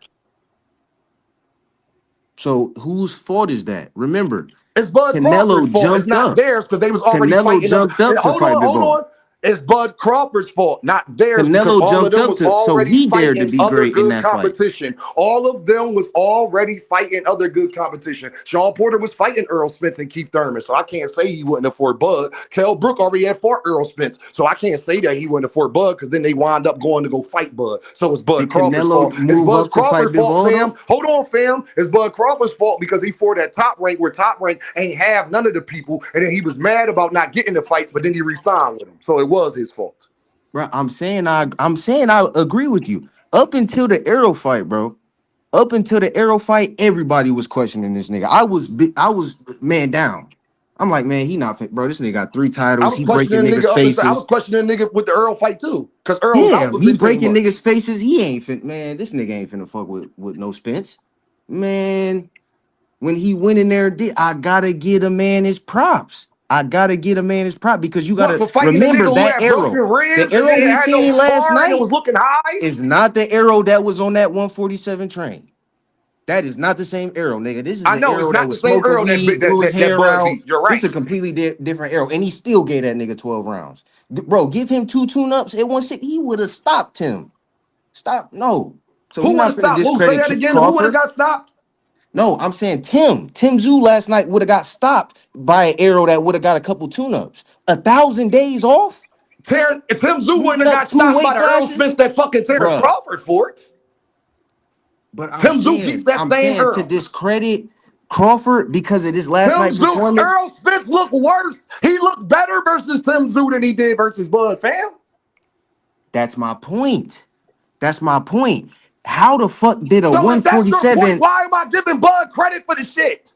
So whose fault is that? Remember, It's Bud Crawford's Canelo fault. It's jumped not up. theirs because they was already Canelo fighting other. jumped up to Hold fight on, hold Bivol. on. It's Bud Crawford's fault, not theirs, because Canelo all of jumped them up was to, so already he dared to fighting be other great in good that fight. competition. All of them was already fighting other good competition. Sean Porter was fighting Earl Spence and Keith Thurman, so I can't say he wouldn't have fought Bud. Kell Brook already had fought Earl Spence, so I can't say that he wouldn't have fought Bud because then they wound up going to go fight Bud. So it's Bud Did Crawford's Canelo fault. It's move Bud up to fight Crawford's fault, Bivol fam. though? Hold on, fam. It's Bud Crawford's fault because he fought at Top Rank where Top Rank ain't have none of the people, and then he was mad about not getting the fights, but then he re-signed with him. So it was his fault. Bro, I'm saying I agree with you. Up until the Arrow fight, bro. Up until the Arrow fight, everybody was questioning this nigga. I was man down. I'm like, man, he not fit, bro. This nigga got 3 I titles. was He breaking questioning niggas' nigga up inside. I was faces. questioning nigga with the Earl fight too, because Earl was out Yeah, for he 15 breaking months. niggas' faces. He ain't fit, man. This nigga ain't finna fuck with no Spence. Man, when he went in there, I gotta get a man his props. I gotta get a man his prop because you What, gotta for fighting a remember nigga who that had broken arrow. The ribs and arrow then we had no seen last sparring and night was looking high? is not the arrow that was on that 147 train. That is not the same arrow, nigga. This is I the know it's arrow that not the was same smoking Earl that weed, grew his that hair Bud out. beat. You're This right. is a completely different arrow, and he still gave that nigga 12 rounds. Bro, give him 2 tune-ups at 160, he would have stopped him. Stop, no. So we Who would not have finna stopped? Who, say discredit that again? Who would have Crawford. got stopped? No, I'm saying Tim Zoo last night would have got stopped by an arrow that would have got a couple tune-ups. 1,000 days off, Tim Zoo wouldn't moving have up got 2 stopped by weight the Earl classes, Spence that fucking Terence bruh. Crawford fought. But Tim Zoo beats that I'm same saying to Earl. discredit Crawford because of this last Tim night Zoo, performance. Earl Spence looked worse. He looked better versus Tim Zoo than he did versus Bud, fam. That's my point. That's my point. How the fuck did a So if that's your point, 147? why am I giving Bud credit for the shit?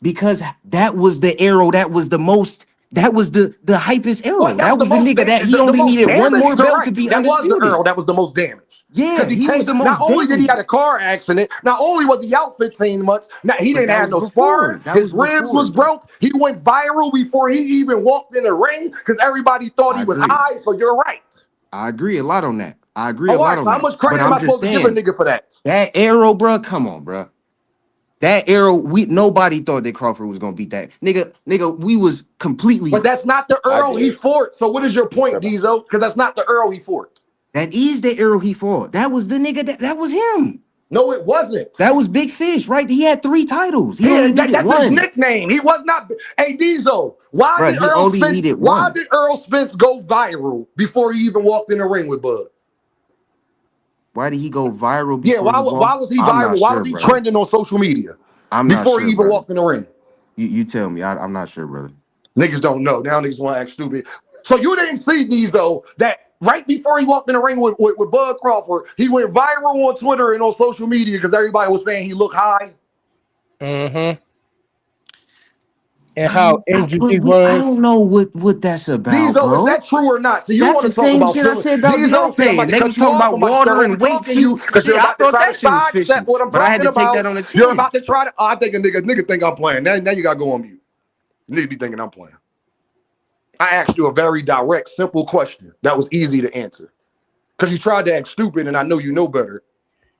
Because that was the arrow that was the most, that was the hypest What? arrow. That was That the was the most nigga that he the only most needed one more damaged to belt to right. be That was the undisputed. Earl. That was the most damaged. Yeah, Because he he was came. the Not most only did he damaged. had a car accident, not only was he out 15 months, now he But didn't that have was no before. sparring. That His was ribs before, was bro. broke. He went viral before he even walked in the ring because everybody thought I he was agree. high. So you're right. I agree a lot on that. I agree Oh, a all lot right. on So how that. much But credit am I'm I just supposed to give a saying nigga for that? that arrow, bro. Come on, bro. That arrow, we nobody thought that Crawford was gonna beat that nigga. We was But completely. that's not the I Earl he did. fought. So what is your He point, tripping. Diesel? Because that's not the Earl he fought. That is the arrow he fought. That was the nigga. That was him. No, it wasn't. That was Big Fish, right? He had 3 titles. He He, only needed that's his one, nickname. He was not. Hey, Diesel, bro. He only needed Why one. did Earl Spence go viral before he even walked in the ring with Bud? Why did he go viral Yeah, before he why walked? was he I'm not viral? Why sure, was he brother. trending on social media I'm not before he sure, even brother. walked in the ring? You tell me. I'm not sure, brother. Niggas don't know. Now niggas want to act stupid. So you didn't see these though, that right before he walked in the ring with Bud Crawford, he went viral on Twitter and on social media because everybody was saying he looked high. Mm-hmm. And how injured he I was. don't know what that's about, Diesel, is bro. that true or not? So you That's want the to talk same about shit I feeling. said about Diesel, see, I'm Deontay, about and to they cut was you talking off. about I'm about to start water over and weight talking you cubes. because you're Shit, I about to thought try to that shit was sidestep fishy, what I'm but I had talking to take about. that on the You're chin. about to try to. I think a nigga think I'm playing. Now you got to go on mute. You need to be thinking I'm playing. I asked you a very direct, simple question that was easy to answer because you tried to act stupid, and I know you know better.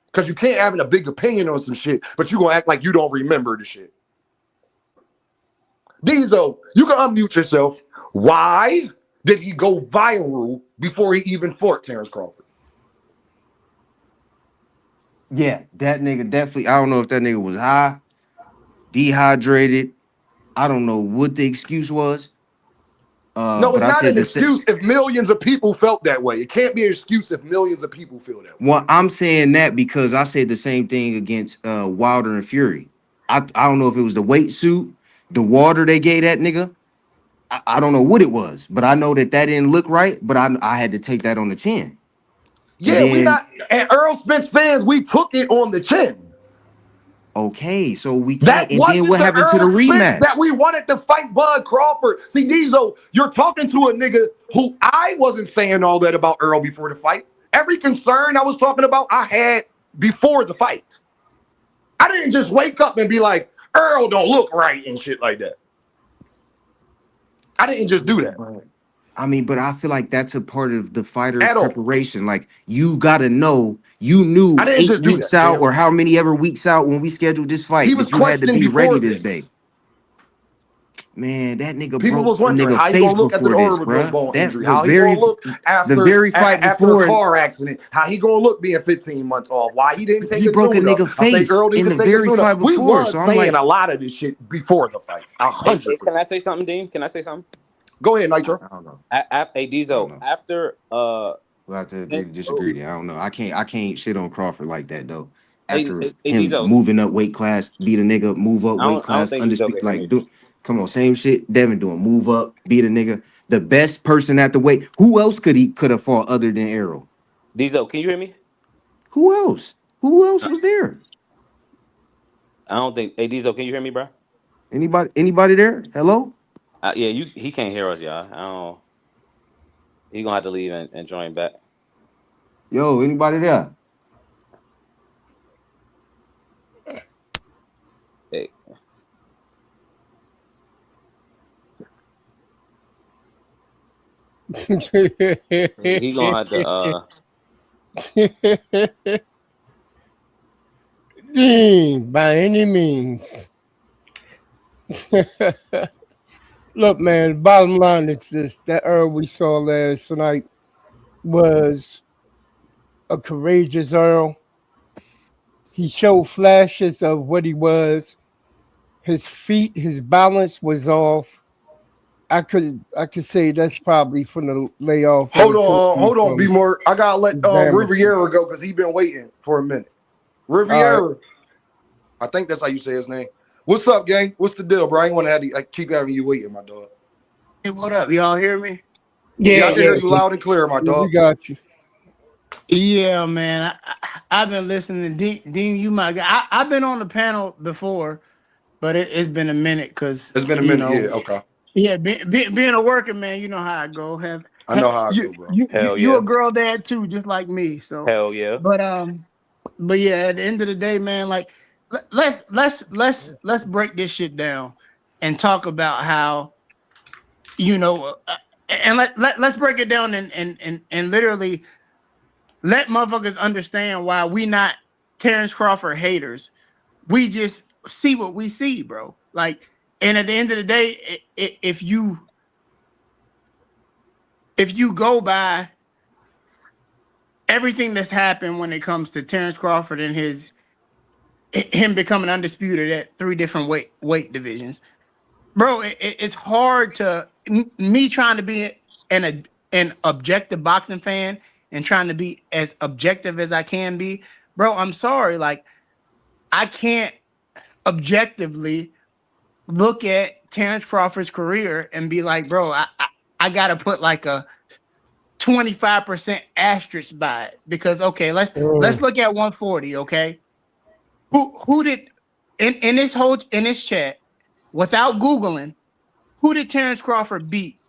Because you can't have a big opinion on some shit, but you gonna act like you don't remember the shit. Diesel, you can unmute yourself. Why did he go viral before he even fought Terence Crawford? Yeah, that nigga definitely. I don't know if that nigga was high, dehydrated. I don't know what the excuse was. No, But it's I not said an the same. excuse if millions of people felt that way. It can't be an excuse if millions of people feel that way. Well, I'm saying that because I said the same thing against Wilder and Fury. I don't know if it was the weight suit, the water they gave that nigga. I don't know what it was, but I know that didn't look right. But I had to take that on the chin, and Yeah, we then not, and Earl Spence fans, we took it on the chin. okay, so we can't. That And then wasn't what the happened to the Earl Spence that rematch? we wanted to fight Bud Crawford. See, Diesel, you're talking to a nigga who I wasn't saying all that about Earl before the fight. Every concern I was talking about, I had before the fight. I didn't just wake up and be like, Earl don't look right and shit like that. I didn't just do that I mean, but I feel like that's a part of the fighter at all. preparation. Like you gotta know, you I knew didn't eight just do weeks that, out Cam. or how many ever weeks out when we scheduled this He fight was that you had to questioned be ready before this this. day. Man, that nigga People broke was a wondering nigga how he face gonna look after before the this, orbital bruh. bone That injury. How he gonna look the after very fight after his before car accident. How he gonna look being 15 months off. Why he didn't take he a broke a tune up. nigga I think face Earl in didn't the take a very tune fight up. We before. was So I'm saying like, a lot of this shit before the fight. Hey, can 100%. I say something, Dean? Can I say something? Go ahead, Nitro. I don't know. Hey, I don't Diesel, know. after We'll have to agree Tank to broke. disagree. I don't know. I can't shit on Crawford like that though. After Hey, him Diesel, moving up weight class, beat a nigga, move up weight I don't class, think Diesel undisputed. can hear Like, me. do come on, same shit Devin doing. Move up, beat a nigga. The best person at the weight. Who else could have fought other than Arrow? Diesel, can you hear me? Who else? Who else I was there? I don't think. Hey, Diesel, can you hear me, bro? Anybody there? Hello? Yeah, he can't hear us, y'all. I don't. He gonna have to leave and join back. Yo, anybody there? Hey, he gonna have to. By any means. Look, man, bottom line is this: that Earl we saw last night was a courageous Earl. He showed flashes of what he was. His feet, his balance was off. I could say that's probably from the layoff of the cookie Hold on, be from more. I gotta let Bama. Riviera go because he been waiting for a minute. All right. Riviera, I think that's how you say his name. What's up, gang? What's the deal, bro? I ain't want to have I keep having you waiting, my dog. Hey, what up? Y'all hear me? Yeah, Yeah, I can yeah. hear you loud and clear, my Yeah, we dog. got you. Yeah, man. I've been listening. Dean, you my guy. I've been on the panel before, but it's been a minute because, It's been a minute. Yeah, okay. yeah, being a working man, you know how I go. I know how I go, bro. hell You yeah, a girl dad too, just like me. So, hell yeah. but but yeah, at the end of the day, man, like let's break this shit down and talk about how and let's break it down and literally let motherfuckers understand why we not Terence Crawford haters. We just see what we see, bro. Like, and at the end of the day, if you go by everything that's happened when it comes to Terence Crawford and him becoming undisputed at three different weight divisions, bro, it's hard to me trying to be an objective boxing fan and trying to be as objective as I can be, bro. I'm sorry, like I can't objectively look at Terence Crawford's career and be like, bro, I gotta put like a 25% asterisk by it because okay, let's look at 140. Okay, who did in this chat without googling who did Terence Crawford beat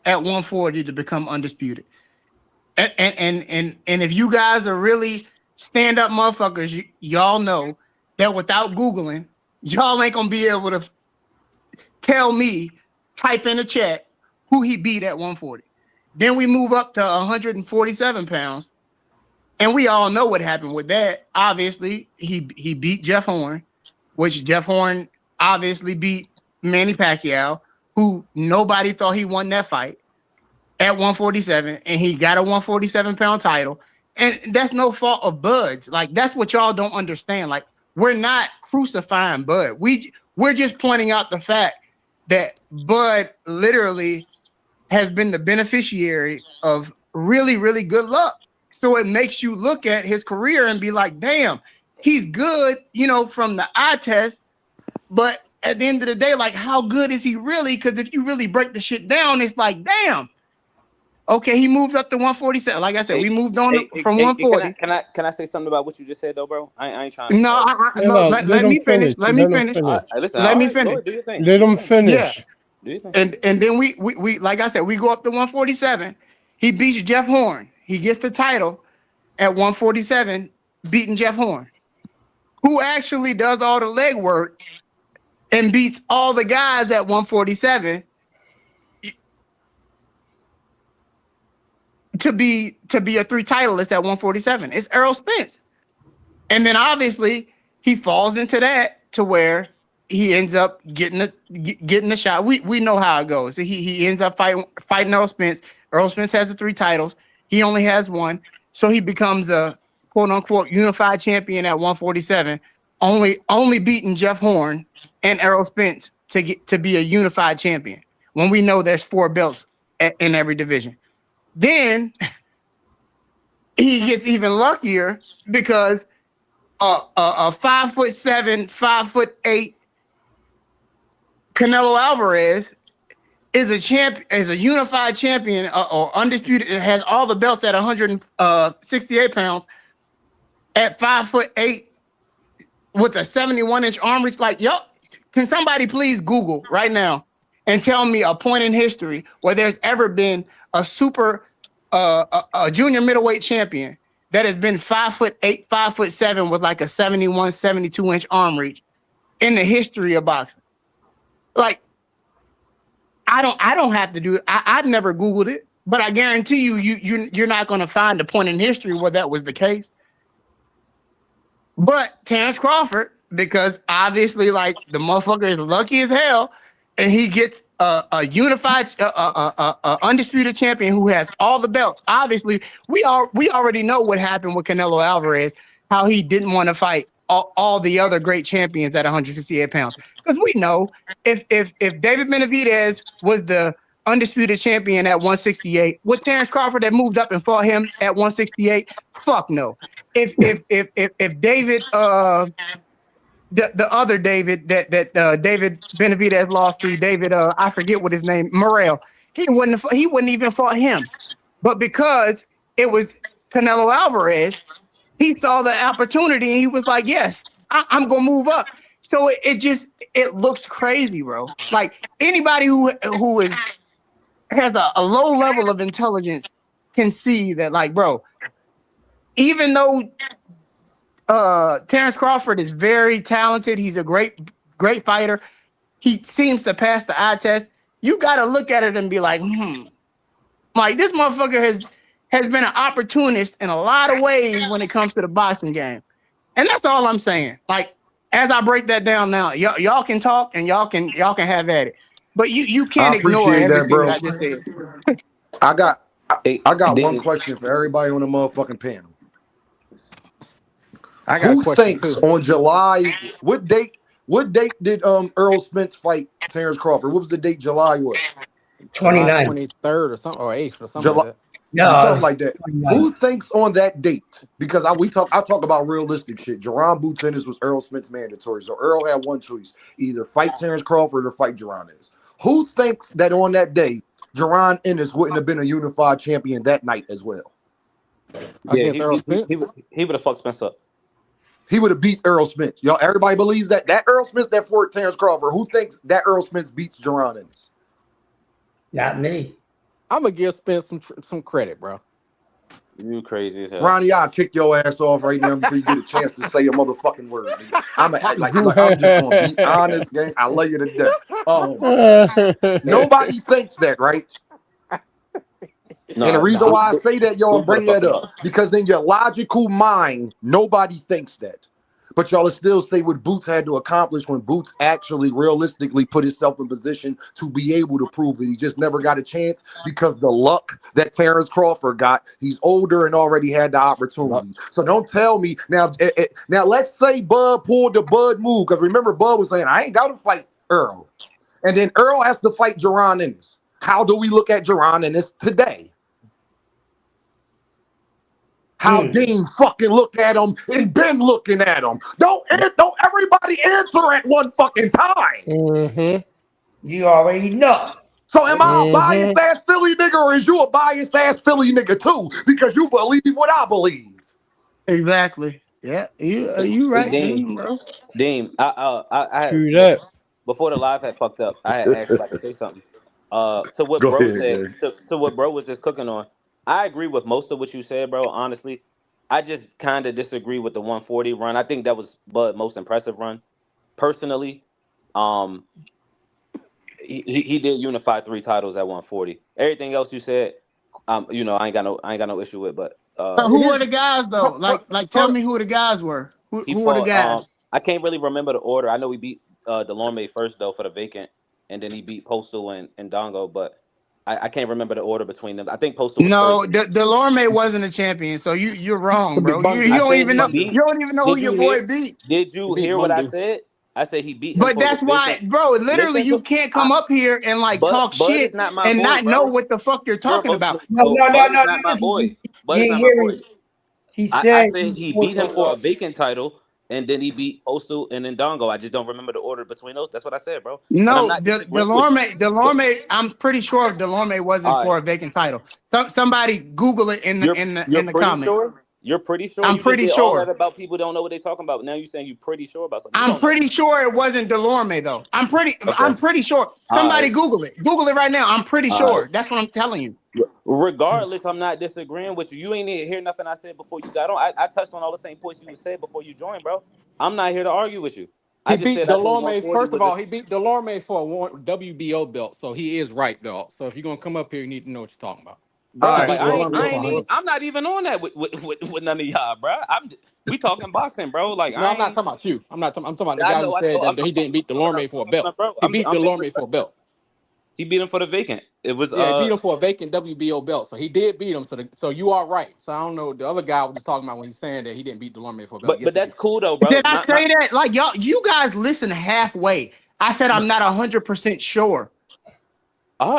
at 140 to become undisputed? And if you guys are really stand up motherfuckers, y'all know that without googling, y'all ain't gonna be able to tell me, type in the chat who he beat at 140. Then we move up to 147 pounds, and we all know what happened with that. Obviously, he beat Jeff Horn, which Jeff Horn obviously beat Manny Pacquiao, who nobody thought he won that fight at 147, and he got a 147-pound title. And that's no fault of Bud's. Like, that's what y'all don't understand. Like, we're not crucifying Bud. We're just pointing out the fact that Bud literally has been the beneficiary of really, really good luck. So it makes you look at his career and be like, damn, he's good, from the eye test. But at the end of the day, like, how good is he really? Because if you really break the shit down, it's like, damn. Okay, he moved up to 147. Like I said, we moved on from 140. Can I say something about what you just said though, bro? I ain't trying to. No, let let him me finish. finish. Let me Let him finish. finish. Listen, Let all me right, go finish. ahead, do your thing. Let Do your him thing. Yeah, finish. Do your thing. and then we like I said, we go up to 147. He beats Jeff Horn. He gets the title at 147, beating Jeff Horn. who actually does all the legwork and beats all the guys at 147 to be a 3 titleist at 147. It's Errol Spence. And then obviously he falls into that to where he ends up getting the shot. We know how it goes. He ends up fighting Errol Spence. Errol Spence has the 3 titles. He only has 1. So he becomes a quote unquote unified champion at 147, only beating Jeff Horn and Errol Spence to be a unified champion when we know there's 4 belts in every division. Then he gets even luckier because a 5'7", 5'8" Canelo Alvarez is a unified champion or undisputed. It has all the belts at 168 pounds at 5'8" with a 71-inch arm reach. Like, yo, can somebody please Google right now and tell me a point in history where there's ever been a a junior middleweight champion that has been 5'8", 5'7" with like a 71, 72-inch arm reach in the history of boxing? Like, I don't have to do it. I've never Googled it, but I guarantee you're not going to find a point in history where that was the case. But Terence Crawford, because obviously, like, the motherfucker is lucky as hell, and he gets a unified, undisputed champion who has all the belts. Obviously, we already know what happened with Canelo Alvarez, how he didn't want to fight all the other great champions at 168 pounds. Because we know if David Benavidez was the undisputed champion at 168, would Terence Crawford have moved up and fought him at 168? Fuck no. If David the other David that David Benavidez lost to, David I forget what his name, Morrell, he wouldn't even fought him. But because it was Canelo Alvarez, he saw the opportunity and he was like, yes, I'm gonna move up. So it looks crazy, bro. Like, anybody who has a low level of intelligence can see that, like, bro, even though Terence Crawford is very talented, he's a great fighter, he seems to pass the eye test. You got to look at it and be like, like, this motherfucker has been an opportunist in a lot of ways when it comes to the boxing game. And that's all I'm saying. Like, as I break that down now, y'all can talk and y'all can have at it. But you can't ignore everything that I just said. I got one Dame, question for everybody on the motherfucking panel. I got a Who question thinks too. on July, what date did Earl Spence fight Terence Crawford? What was the date July was? July 29. 23rd or something, or 8th or something like July, that. No, something like that. 29. Who thinks on that date? Because I talk about realistic shit. Jerron Boots Ennis was Earl Spence mandatory. So Earl had one choice: either fight Terence Crawford or fight Jerron Ennis. Who thinks that on that day, Jerron Ennis wouldn't have been a unified champion that night as well? yeah, Against Errol Spence. he would have fucked Spence up. He would have beat Earl Spence. Y'all, everybody believes that Earl Spence that fought Terence Crawford. Who thinks that Earl Spence beats Jerron Ennis? Not me. I'm gonna give Spence some credit, bro. You crazy as hell. Ronnie, I'll kick your ass off right now before you get a chance to say a motherfucking word. Nigga. I'm just gonna be honest, gang. I love you to death. Nobody thinks that, right? No, And the reason Boots why I say that, y'all would have bring fucked that him up, up. because in your logical mind, nobody thinks that. But y'all still say what Boots had to accomplish when Boots actually realistically put himself in position to be able to prove it. He just never got a chance because the luck that Terence Crawford got, he's older and already had the opportunity. So don't tell me now. Now let's say Bud pulled the Bud move, because remember Bud was saying, I ain't got to fight Earl. And then Earl has to fight Jerron Ennis. How do we look at Jerron Ennis today? How Dean fucking look at him and been looking at him. Don't everybody answer at one fucking time. You already know. So am I a biased ass Philly nigga, or is you a biased ass Philly nigga too? Because you believe what I believe. Exactly. Yeah, you right, bro. Dame, I had, True that. before the live had fucked up, I had asked if I could say something. To what Go bro ahead, said, man. to what bro was just cooking on. I agree with most of what you said, bro. Honestly, I just kind of disagree with the 140 run. I think that was Bud's most impressive run, personally. Um, he did unify 3 titles at 140. Everything else you said, I ain't got no issue with. But But who His, were the guys though? Like tell me who the guys were. Who he who were the fought. guys? I can't really remember the order. I know he beat Delorme first though for the vacant, and then he beat Postal and Dongo. But I can't remember the order between them. I think Postal was first. No, Delorme wasn't a champion, so you're wrong, bro. You I don't said even he know beat. you don't even know who Did your you hear? boy beat. Did He you beat hear what I Mundu. said? I said he beat him But for the that's why, vacant. bro, literally Listen you to. can't I, come up here and like talk Bud is shit not my and boy, not know bro. what the fuck you're You're talking about. emotional. No, No, no, no, Bud is no. not You my listen. boy. Bud You is ain't not my boy. hearing. He I said said he he fought beat him for the. a vacant title, and then he beat Postal and then Dongo. I just don't remember the order between those. That's what I said, bro. And I'm No, not disagreeing with you. Delorme, I'm pretty sure Delorme wasn't All right, for a vacant title. Somebody Google it in the in the you're in the pretty comments. sure. You're pretty sure. I'm You just pretty did all that sure. about people don't know what they're talking about. Now you're saying you're pretty sure about something. You I'm don't know. pretty sure it wasn't Delorme though. Okay. I'm pretty sure. All Somebody right. Google it. Google it right now. I'm pretty All right. sure. That's what I'm telling you. Regardless, I'm not disagreeing with you. You ain't even hear nothing I said before you got on. I touched on all the same points you said before you joined, bro. I'm not here to argue with you. I He just beat said I think Delorme. 140 First of was a all, he beat Delorme for a WBO belt, so he is right, though. So if you're gonna come up here, you need to know what you're talking about. All He bro. right. Like beat Well, Delorme for 100. I'm not even on that with none of y'all, bro. We talking boxing, bro. Like No, I I'm not ain't. talking about you. I'm talking about the I guy who know, I said know. that he didn't beat Delorme for a belt. Bro. He beat I'm being Delorme for a respectful. belt. He beat him for the vacant. It was Yeah, he beat him for a vacant WBO belt. So he did beat him. So you are right. So I don't know. The other guy was just talking about when he's saying that he didn't beat Delorme for a belt. Yes, but he that's did. cool though, bro. did I say that? Like y'all, you guys listen halfway. I said I'm not 100% sure,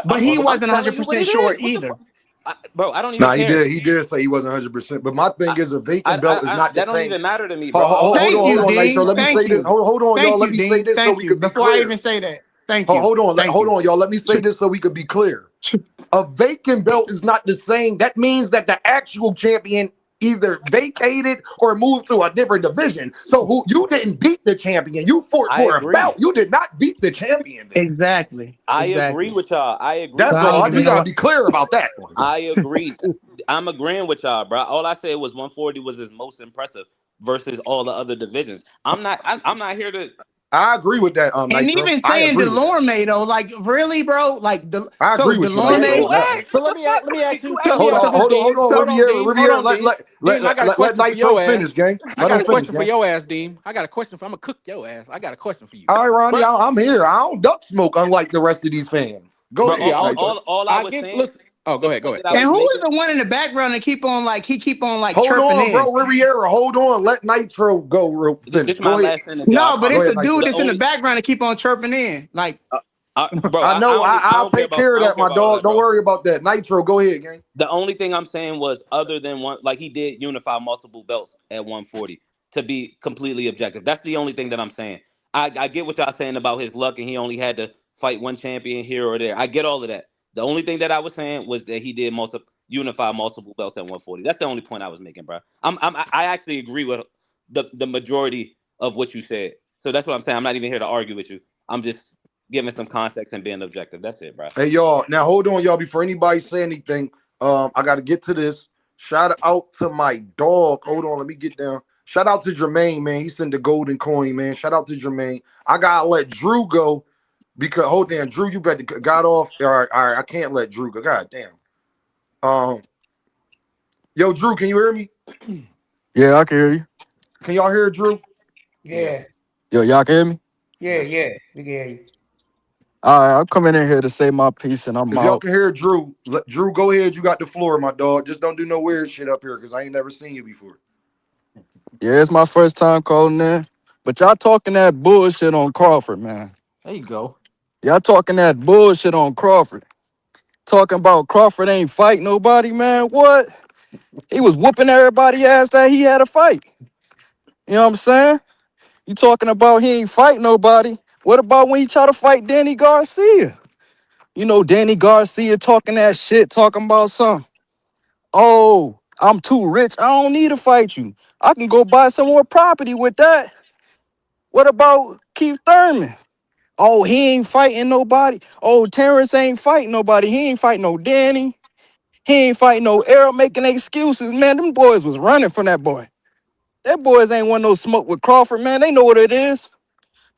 but he I'm wasn't telling you what 100% it sure is. What the either. fuck, bro? I don't even Nah, he care. did. He did say he wasn't 100%. But my thing is, a vacant belt is not the That don't same. even matter to me, bro. Thank Hold you, on, Nitro. Dean. Let me say Thank this. you. Hold on, y'all. Thank Let you, me say Dean. this so Thank we you. could be Before I clear. even say that, thank you. Thank Hold you. on, y'all. Let me say this so we could be clear. A vacant belt is not the same. That means that the actual champion either vacated or moved to a different division. So who you didn't beat the champion. You fought I for a agree. belt. You did not beat the champion then. Exactly. I agree Exactly. with y'all. I agree So That's with I don't y'all. all. even We know gotta what. be clear about that one. I agree. I'm agreeing with y'all, bro. All I said was 140 was his most impressive versus all the other divisions. I'm not here to. I agree with that, And Nitro. even I saying agree with that. Delorme though, like really, bro, like I so agree with you, Man, Nitro, Delorme. you on that one. asked. So What the fuck? let me ask you So let me ask you so this, Hold Dean. on, Hold on, Dean. Hold Riviera. on, Dean. Dean, I got a Let question for Nitro your ass. finish, gang. I Let got him a finish, question for gang. your ass, Dean. I got a question for. I'm gonna cook your ass. I got a question for you. All right, Ronnie, Bro, I'm here. I don't duck smoke, unlike the rest of these fans. Go bro. Yeah, ahead, Nitro. All I I was get. saying, Listen. Oh, go the ahead. Go point ahead. that I and was who is making. the one in the background that keep on like Hold chirping on, in? bro. Riviera, hold on. Let Nitro go real This finish. my Go ahead. last sentence, y'all. I No, but Go it's promise. a ahead, dude Nitro. The that's in the only, background that keep on chirping in. Like, bro. I know. I I'll don't care take about. care of I don't that, care my about all dog. that, Don't bro. worry about that. Nitro, go ahead, gang. The only thing I'm saying was other than one, like he did unify multiple belts at 140 to be completely objective. That's the only thing that I'm saying. I get what y'all saying about his luck and he only had to fight one champion here or there. I get all of that. The only thing that I was saying was that he did unify multiple belts at 140. That's the only point I was making, bro. I actually agree with the majority of what you said. So that's what I'm saying. I'm not even here to argue with you. I'm just giving some context and being objective. That's it, bro. Hey, y'all. Now, hold on, y'all. Before anybody say anything, I got to get to this. Shout out to my dog. Hold on, let me get down. Shout out to Jermaine, man. He sent the golden coin, man. Shout out to Jermaine. I gotta let Drew go because hold damn, Drew, you better got off. All right. I can't let Drew go. God damn. Um, yo, Drew, can you hear me? Yeah, I can hear you. Can y'all hear Drew? Yeah. Yeah, Yo, y'all can hear me? yeah. We get you. All right, I'm coming in here to say my piece and I'm If y'all out. can hear Drew, Drew, go ahead. You got the floor, my dog. Just don't do no weird shit up here because I ain't never seen you before. Yeah, it's my first time calling in. But y'all talking that bullshit on Crawford, man. There you go. Y'all talking that bullshit on Crawford. Talking about Crawford ain't fight nobody, man. What? He was whooping everybody ass that he had a fight. You know what I'm saying? You talking about he ain't fight nobody. What about when he tried to fight Danny Garcia? You know, Danny Garcia talking that shit, talking about something. Oh, I'm too rich. I don't need to fight you. I can go buy some more property with that. What about Keith Thurman? Oh, he ain't fighting nobody. Oh, Terence ain't fighting nobody. He ain't fighting no Danny. He ain't fighting no Errol making excuses, man. Them boys was running from that boy. That boys ain't want no smoke with Crawford, man. They know what it is.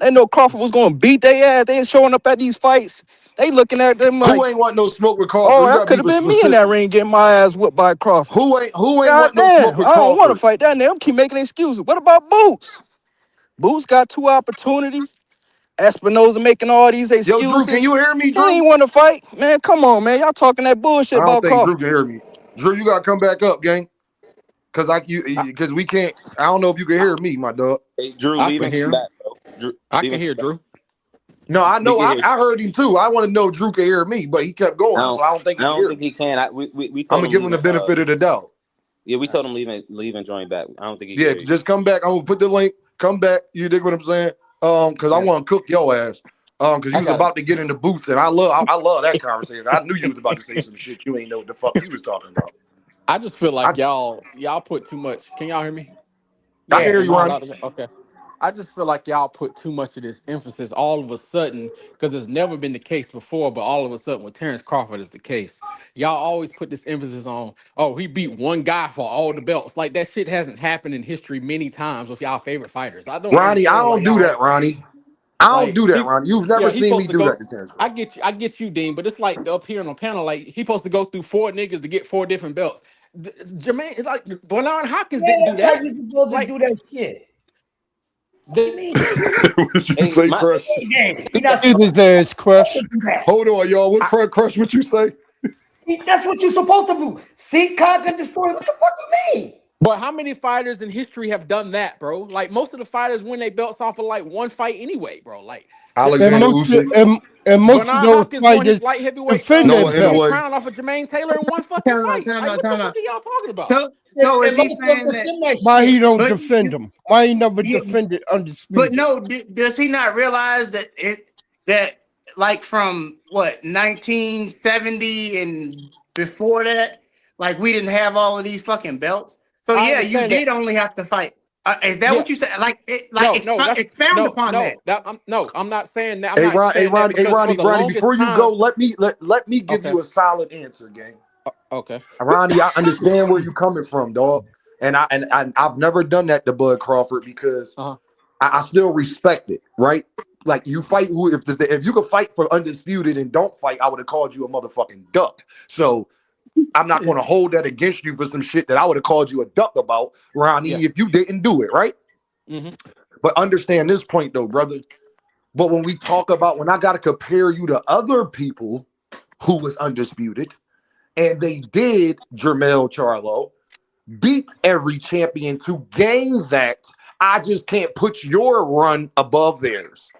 They know Crawford was gonna beat their ass. They showing up at these fights. They looking at them Who like, ain't want no smoke with oh, Crawford? You that gotta could be have been me in that specific. ring getting my ass whooped by Crawford. Who ain't God want no smoke damn, with I don't want to Crawford? fight that nigga. Keep making excuses. What about Boots? Boots got 2 opportunities. Espinoza making all these Yo, Drew, can excuses. you hear me, He Drew? ain't want to fight. Man, come on, man. Y'all talking that I bullshit don't about think Drew Crawford. can hear me. Drew, you gotta come back up, gang. Cause we can't. I don't know if you can hear me, my dog. Hey, Drew, I leave can and come hear him. back, bro. Drew, I leave can and come hear back. Drew. No, I We know. can I, hear you. I heard him too. I want to know if Drew can hear me, but he kept I going, so don't. I don't think I he can don't hear think me. he can. We I'm told gonna him give him leave the and benefit of the doubt. yeah, we told him leave and join back. I don't think he can Yeah, hear you. just come back. I'm gonna put the link. Come back. You dig what I'm saying? Because I Yeah, want to cook your ass. Because you I was got it. about to get in the booth, and I love that conversation. I knew you was about to say some shit you ain't know what the fuck you was talking about. I just feel I like y'all put too much. Can y'all hear me? I can Yeah, hear am you, I Ronnie. allowed to go? Okay. I just feel like y'all put too much of this emphasis all of a sudden because it's never been the case before, but all of a sudden with Terence Crawford is the case. Y'all always put this emphasis on, oh, he beat one guy for all the belts. Like that shit hasn't happened in history many times with y'all favorite fighters. I don't Ronnie, I understand why don't do that, y'all Ronnie. I don't like do that, Ronnie. You've never yeah, he seen me supposed to do that go. to Terrence I Crawford. get you, Dean, but it's like up here on the panel, like he supposed to go through 4 niggas to get 4 different belts. Jermaine, like Bernard Hopkins didn't Yeah, do that's how that. you supposed to Like do that shit. What the, you mean? What did you Hey, say, my Crush? You're not Get supposed his ass to crushed. do that. Hold on, y'all. What I, Crush? What you say? That's what you're supposed to do. See content destroy. What the fuck you mean? but how many fighters in history have done that, bro? Like most of the fighters win their belts off of like one fight anyway, bro. Like And Alexander most of, Usyk, and most of Bernard those Hopkins won his fighters light heavyweight defend Noah undisputed themselves. Inoue. crown off of Jermaine Taylor in one fucking Time out, fight. time Like out, what the time fuck out. are y'all talking about? So is And he most of them saying that? defend that Why he shit. don't But defend them? Why he never yeah, defended but undisputed? no, does he not realize that like from what 1970 and before that, like we didn't have all of these fucking belts. So I yeah, you understand that. did only have to fight. Is that Yeah. what you said? Like, No, no, that's expound upon that. no, I'm not saying that. I'm Hey, not Ron, hey saying that Ronnie, hey because for Ronnie, the Ronnie. longest Before you go, time. let me give Okay. you a solid answer, gang. Okay. Ronnie, I understand where you're coming from, dog. I've never done that to Bud Crawford because Uh-huh. I still respect it, right? Like you fight who if you could fight for undisputed and don't fight, I would have called you a motherfucking duck. So I'm not going to hold that against you for some shit that I would have called you a duck about, Yeah. Ronnie, if you didn't do it, right? Mm-hmm. But understand this point though, brother. But when we talk about when I got to compare you to other people who was undisputed, and they did, Jermell Charlo, beat every champion to gain that. I just can't put your run above theirs.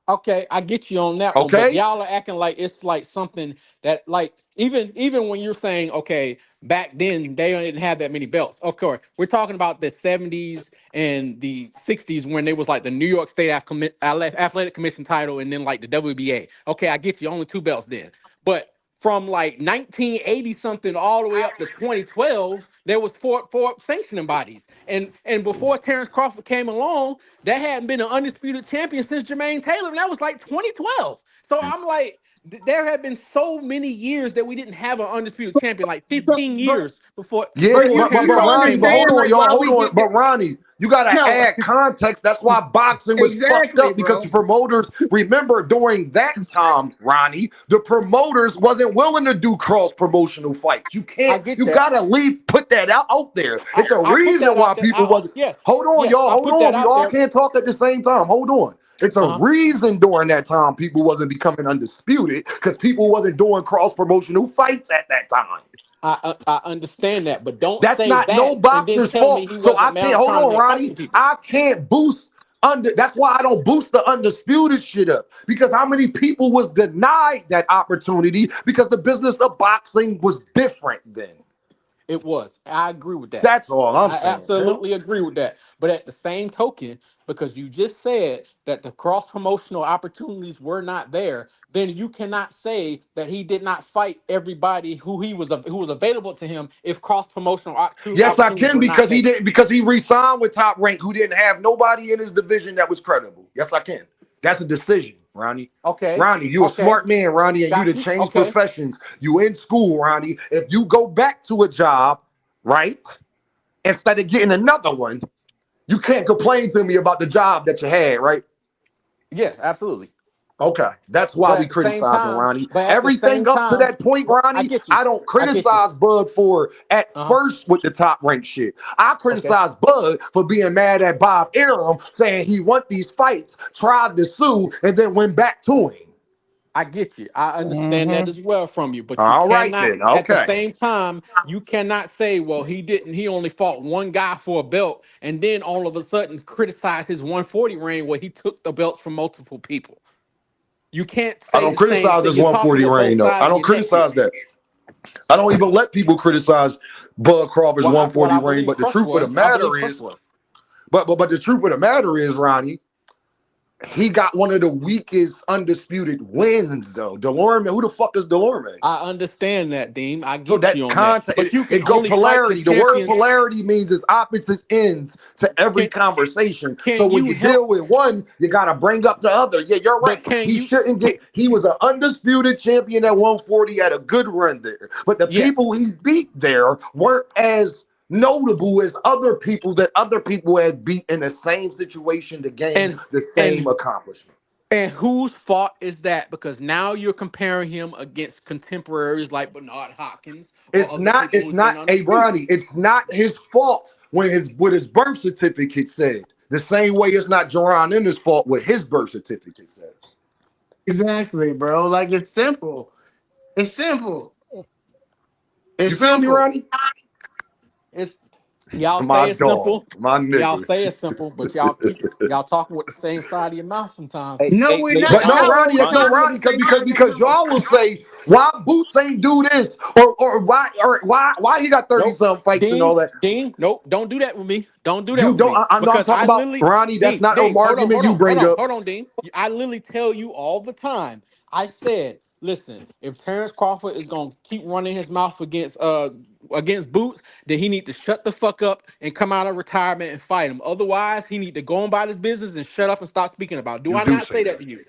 Okay, I get you on that one, but Okay? y'all are acting like it's like something that like even when you're saying okay, back then they didn't have that many belts. Of course, we're talking about the 70s and the 60s when they was like the New York State Athletic Commission title and then like the WBA. Okay, I get you only 2 belts then. But from like 1980 something all the way up to 2012, there was four sanctioning bodies. And before Terrence Crawford came along, that hadn't been an undisputed champion since Jermaine Taylor, and that was like 2012. So I'm like, there have been so many years that we didn't have an undisputed champion, like But 15 but years before Yeah, but before you but Terrence you don't Crawford Ronnie, came but hold understand along. on, like y'all, why hold we on. get But Ronnie, you gotta no add context. That's why boxing was fucked exactly, up because the bro. promoters, remember during that time, Ronnie, the promoters wasn't willing to do cross promotional fights. You I can't, get you that. gotta put that out there. It's a I put reason that why out there. people wasn't. Yes, Hold on, yes, y'all, I hold put that on. We out all there. can't talk at the same time. Hold on. It's a Uh-huh. reason during that time people wasn't becoming undisputed because people wasn't doing cross promotional fights at that time. I understand that, but don't That's say not no that and then boxer's tell fault. me he So I wasn't can't now hold trying to on, make fight some Ronnie. people. I can't boost under. That's why I don't boost the undisputed shit up because how many people was denied that opportunity because the business of boxing was different then. It was. I agree with that. That's all I'm I saying, man. absolutely agree with that. But at the same token, because you just said that the cross promotional opportunities were not there, then you cannot say that he did not fight everybody who was available to him if cross promotional Yes, I opportunities can were not because he there. didn't because he re-signed with Top Rank, who didn't have nobody in his division that was credible. Yes, I can. That's a decision, Ronnie. Okay. Ronnie, you a Okay. smart man, Ronnie, and you to Got you. change Okay. professions. You in school, Ronnie. If you go back to a job, right, instead of getting another one, you can't complain to me about the job that you had, right? Yeah, absolutely. Okay, that's why But we at the same criticizing time, Ronnie. but at the Everything same up to time, that point, I Ronnie, get you. I don't I get you. criticize Bud for at Uh-huh. first with the top ranked shit. I Okay. criticize Bud for being mad at Bob Arum, saying he want these fights, tried to sue, and then went back to him. I get you. I understand that Mm-hmm. as well from you, but you All right cannot, then. at the Okay. same time, you cannot say, well, he only fought one guy for a belt, and then all of a sudden criticize his 140 reign where he took the belts from multiple people. You can't I say don't the same criticize thing. this You're talking 140 with reign both though. I sides of don't your neck here. criticize that. I don't even let people criticize Bud Crawford's What 140 I reign. believe But the Crush truth of the was, I believe matter Crush is, was. but the truth of the matter is, Ronnie, he got one of the weakest undisputed wins, though. Delorme, who the fuck is Delorme? I understand that, Dean. I So get that's you on that. content. But you can It go only fight the polarity. The word champions. polarity means it's opposites ends to every Can conversation. So can when you you help? deal with one, you gotta bring up the other. Yeah, you're But right. can He you? shouldn't Can, get. He was an undisputed champion at 140. Had a good run there, but the yes. people he beat there weren't as notable as other people that other people had beat in the same situation to gain And the same and accomplishment. And whose fault is that? Because now you're comparing him against contemporaries like Bernard Hopkins or It's other not. people It's who's been not. Hey, undisputed. Ronnie. It's not his fault when his what his birth certificate said. The same way it's not Jerron Ender's fault what his birth certificate says. Exactly, bro. Like it's simple. It's simple. You It's feel me, simple. Ronnie? It's y'all My say it's dog, simple. my Y'all nigga. say it's simple, but y'all talking with the same side of your mouth sometimes. No, we're Hey, not. But no, How are Ronnie, we no, Ronnie. talking with Ronnie, the same side of because your mouth? y'all will say why Boots ain't do this or why he got 30 Nope. some fights and all that. Dean, nope. Don't do that with me. Don't do that You with don't. me. I know I'm Because talking I about literally, Ronnie. That's not an Hold on, argument you bring up. hold on, Dean. I literally tell you all the time. I said, listen, if Terence Crawford is gonna keep running his mouth against Boots, then he need to shut the fuck up and come out of retirement and fight him. Otherwise, he need to go on about his business and shut up and stop speaking about it. Do You I do not say say that that. to you?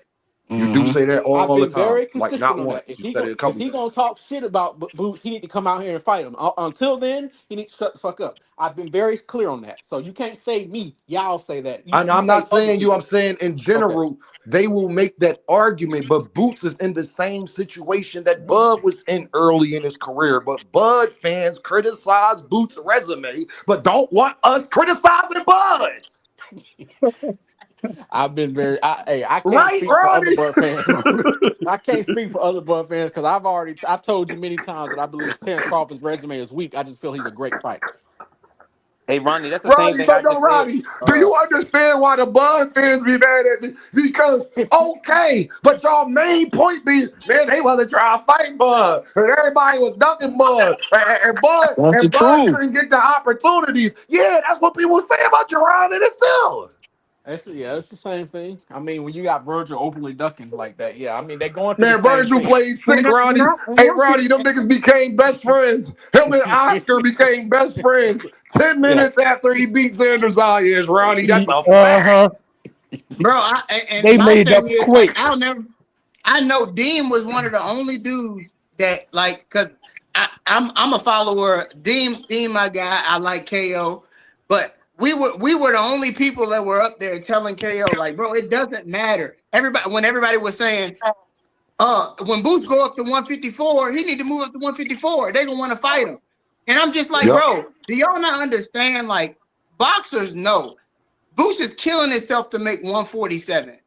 You do Mm-hmm. say that I've all the been time, very like consistent not on that. once. You said it a If couple he times. gonna talk shit about Boots, he need to come out here and fight him. Until then, he needs to shut the fuck up. I've been very clear on that. So you can't say me. Y'all say that. And You I'm say not other saying you, I'm people. saying in Okay. general, they will make that argument, but Boots is in the same situation that Bud was in early in his career. But Bud fans criticize Boots' resume, but don't want us criticizing Bud's. I've been very. I can't Right, speak for other Ronnie? Bud fans. I can't speak for other Bud fans because I've told you many times that I believe Terrence Crawford's resume is weak. I just feel he's a great fighter. Hey, Ronnie. That's the same Ronnie, thing I but no, just said. Ronnie, do you understand why the Bud fans be mad at me? Because, okay, but y'all main point be, man, they want to try to fight Bud. And everybody was ducking Bud. That's the And Bud truth. couldn't get the opportunities. Yeah, that's what people say about Jerron and itself. It's the same thing. I mean, when you got Virgil openly ducking like that, yeah. I mean, they're going through the Man, same Virgil thing. played And sick, Ronnie. Hey, Ronnie, them niggas became best friends. Him and Oscar became best friends 10 Yeah. minutes after he beat Sanders Ayers, Ronnie. That's a Uh-huh. fact. bro. And They my made thing up is, like, quick. I'll never. I know Dean was one of the only dudes that, like, cause I'm a follower. Dean, my guy. I like KO, but we were the only people that were up there telling KO, like, bro, it doesn't matter. Everybody was saying, when Boots go up to 154, he need to move up to 154. They gonna want to fight him. And I'm just like, Yep. bro, do y'all not understand? Like, boxers know Boots is killing himself to make 147.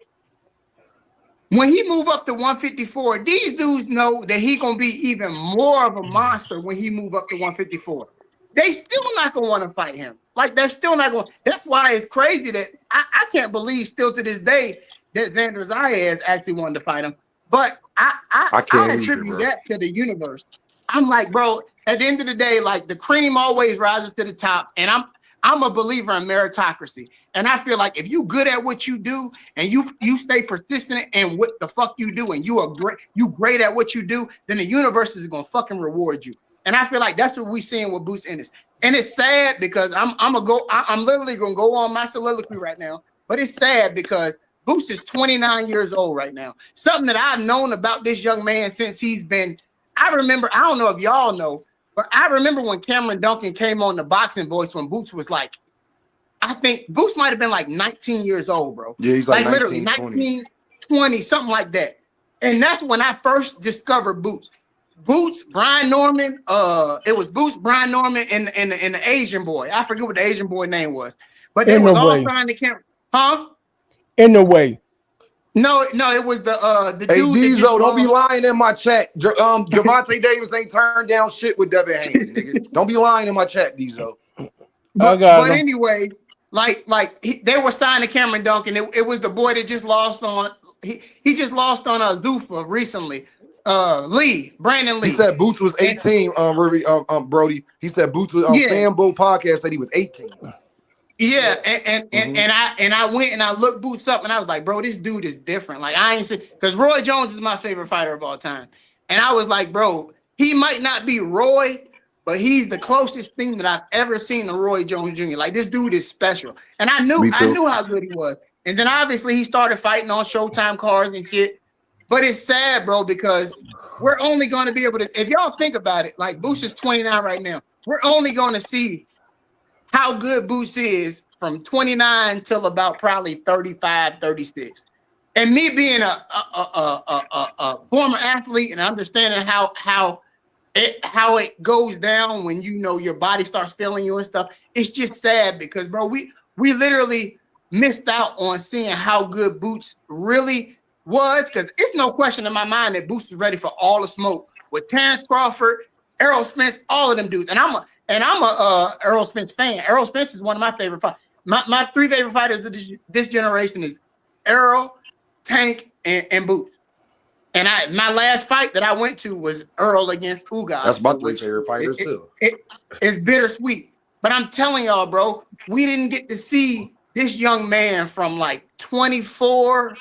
When he move up to 154, these dudes know that he gonna be even more of a monster when he move up to 154. They still not gonna want to fight him. Like, they're still not going. That's why it's crazy that I can't believe still to this day that Xander Zayas actually wanted to fight him. But I I can't either, attribute bro. that to the universe. I'm like, bro, at the end of the day, like, the cream always rises to the top, and I'm a believer in meritocracy. And I feel like if you good at what you do and you stay persistent in what the fuck you do, and you great at what you do, then the universe is gonna fucking reward you. And I feel like that's what we seeing with Boots Ennis. And it's sad because I'm literally gonna go on my soliloquy right now. But it's sad because Boots is 29 years old right now. Something that I've known about this young man since he's been. I remember. I don't know if y'all know, but I remember when Cameron Duncan came on the Boxing Voice when Boots was like, I think Boots might have been like 19 years old, bro. Yeah, he's like literally 19, 19, 20, something like that. And that's when I first discovered Boots. Boots, Brian Norman. It was Boots, Brian Norman, and the Asian boy. I forget what the Asian boy name was, but they In was a all way. signed to camp. Huh? In a way. No, it was the Hey, dude that just Diesel, don't be lying in my chat. Javante Davis ain't turned down shit with Devin Haney, nigga. Don't be lying in my chat, Diesel. I got him. anyway, they were signed to Cameron Duncan. It was the boy that just lost on he just lost on Zuffa recently. Brandon Lee. He said Boots was 18, Brody. He said Boots was Fanbo podcast said he was 18. Yeah, and I went and I looked Boots up and I was like, bro, this dude is different. Like I ain't because Roy Jones is my favorite fighter of all time. And I was like, bro, he might not be Roy, but he's the closest thing that I've ever seen to Roy Jones Jr. Like this dude is special. And I knew how good he was. And then obviously he started fighting on Showtime cards and shit. But it's sad, bro, because we're only going to be able to, if y'all think about it, like Boots is 29 right now. We're only going to see how good Boots is from 29 till about probably 35, 36. And me being a former athlete and understanding how it goes down when you know your body starts failing you and stuff, it's just sad because, bro, we literally missed out on seeing how good Boots really was, because it's no question in my mind that Boots is ready for all the smoke with Terence Crawford, Errol Spence, all of them dudes. And I'm a Errol Spence fan. Errol Spence is one of my favorite fighters. My three favorite fighters of this generation is Errol, Tank, and Boots. And my last fight that I went to was Earl against Ugas. That's my three favorite fighters too. It's bittersweet. But I'm telling y'all, bro, we didn't get to see this young man from like 24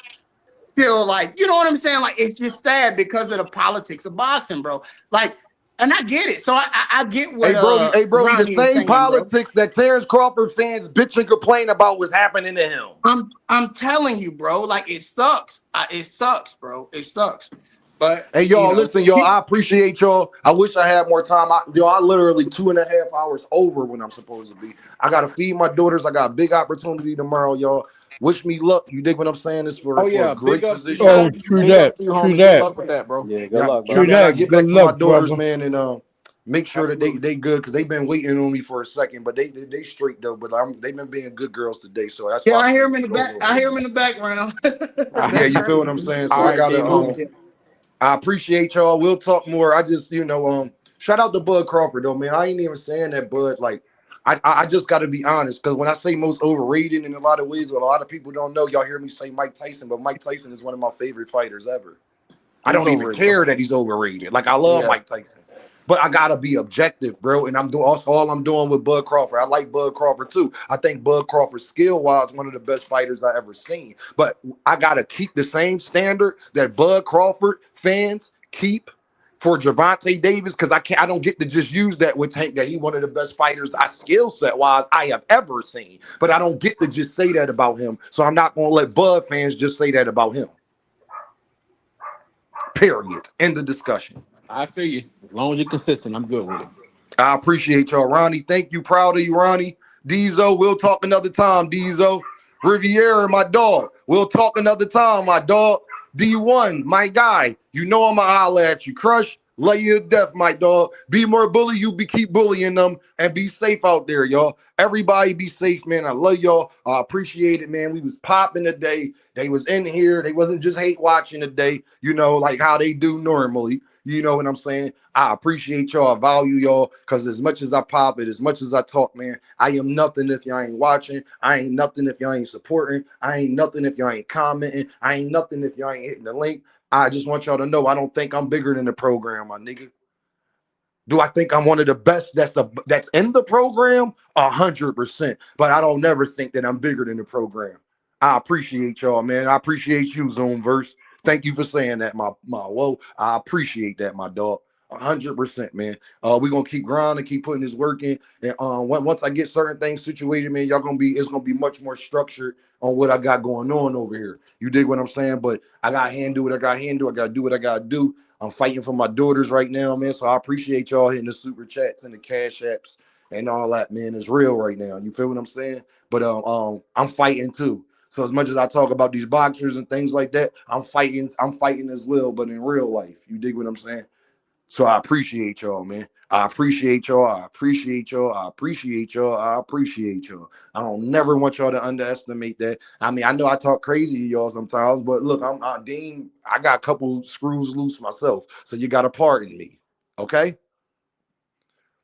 till like, you know what I'm saying? Like, it's just sad because of the politics of boxing, bro. Like, and I get it. So I get what Hey Brody, Ronnie the is same saying, politics that Terence Crawford fans bitch and complain about was happening to him. I'm telling you, bro. Like it sucks. It sucks, bro. It sucks. But hey, y'all, listen, y'all. I appreciate y'all. I wish I had more time. I literally 2.5 hours over when I'm supposed to be. I gotta feed my daughters. I got a big opportunity tomorrow, y'all. Wish me luck. You dig what I'm saying? This for a great position. Oh, true that. True Good luck that. with that, bro. Yeah, good luck, bro. True I gotta that. get Good back to my luck, daughters, brother. man, and make sure that they good because they've been waiting on me for a second, but they straight though. But they've been being good girls today, so that's why. I hear him in the back. I hear him in the background. Yeah, you feel what I'm saying? So All I right, big gotta. homie. I appreciate y'all. We'll talk more. I just, shout out to Bud Crawford though, man. I ain't even saying that, Bud. Like, I just got to be honest, because when I say most overrated in a lot of ways, what a lot of people don't know, y'all hear me say Mike Tyson, but Mike Tyson is one of my favorite fighters ever. I He's don't even overrated, bro. care that he's overrated. Like, I love Yeah. Mike Tyson, but I gotta be objective, bro. And I'm doing also all I'm doing with Bud Crawford. I like Bud Crawford too. I think Bud Crawford skill wise one of the best fighters I ever seen. But I gotta keep the same standard that Bud Crawford fans keep for Javante Davis, because I don't get to just use that with Tank that he one of the best fighters I skill set wise I have ever seen. But I don't get to just say that about him. So I'm not gonna let Bud fans just say that about him. Period. End the discussion. I feel you. As long as you're consistent, I'm good with it. I appreciate y'all. Ronnie, thank you. Proud of you, Ronnie. Diesel, we'll talk another time, Diesel. Riviera, my dog. We'll talk another time, my dog. D1, my guy. You know I'ma holler at you. Crush, lay you to death, my dog. Be more bully, keep bullying them, and be safe out there, y'all. Everybody be safe, man. I love y'all. I appreciate it, man. We was popping today. They was in here. They wasn't just hate watching today, like how they do normally. You know what I'm saying? I appreciate y'all. I value y'all, because as much as I pop it, as much as I talk, man, I am nothing if y'all ain't watching. I ain't nothing if y'all ain't supporting. I ain't nothing if y'all ain't commenting. I ain't nothing if y'all ain't hitting the link. I just want y'all to know I don't think I'm bigger than the program, my nigga. Do I think I'm one of the best that's in the program? 100%. But I don't never think that I'm bigger than the program. I appreciate y'all, man. I appreciate you, Zoomverse. Thank you for saying that, my whoa. I appreciate that, my dog. 100%, man. We're gonna keep grinding, keep putting this work in. And once I get certain things situated, man, it's gonna be much more structured on what I got going on over here. You dig what I'm saying? But I gotta handle what I gotta handle. I gotta do what I gotta do. I'm fighting for my daughters right now, man. So I appreciate y'all hitting the super chats and the cash apps and all that, man. It's real right now. You feel what I'm saying? But I'm fighting too. So as much as I talk about these boxers and things like that, I'm fighting as well, but in real life. You dig what I'm saying? So I appreciate y'all, man. I appreciate y'all. I appreciate y'all. I appreciate y'all. I appreciate y'all. I don't never want y'all to underestimate that. I mean, I know I talk crazy to y'all sometimes, but look, Dean. I got a couple screws loose myself, so you got to pardon me, okay?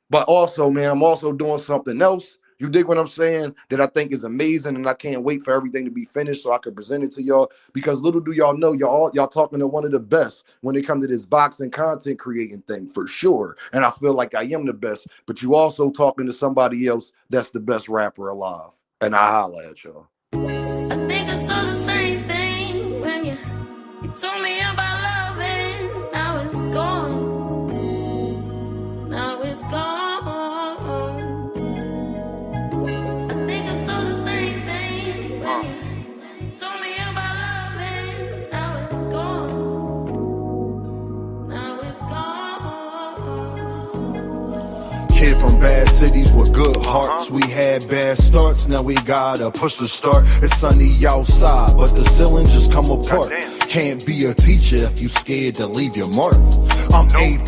But also, man, I'm also doing something else. You dig what I'm saying? That I think is amazing, and I can't wait for everything to be finished so I can present it to y'all. Because little do y'all know, y'all talking to one of the best when it comes to this boxing content creating thing, for sure. And I feel like I am the best. But you also talking to somebody else that's the best rapper alive. And I holla at y'all. I think I saw the same thing when you told me about love, and now it's gone. Now it's gone. Kid from bad cities with good hearts. We had bad starts, now we gotta push the start. It's sunny outside, but the ceiling just come apart. Can't be a teacher if you scared to leave your mark. I'm A+,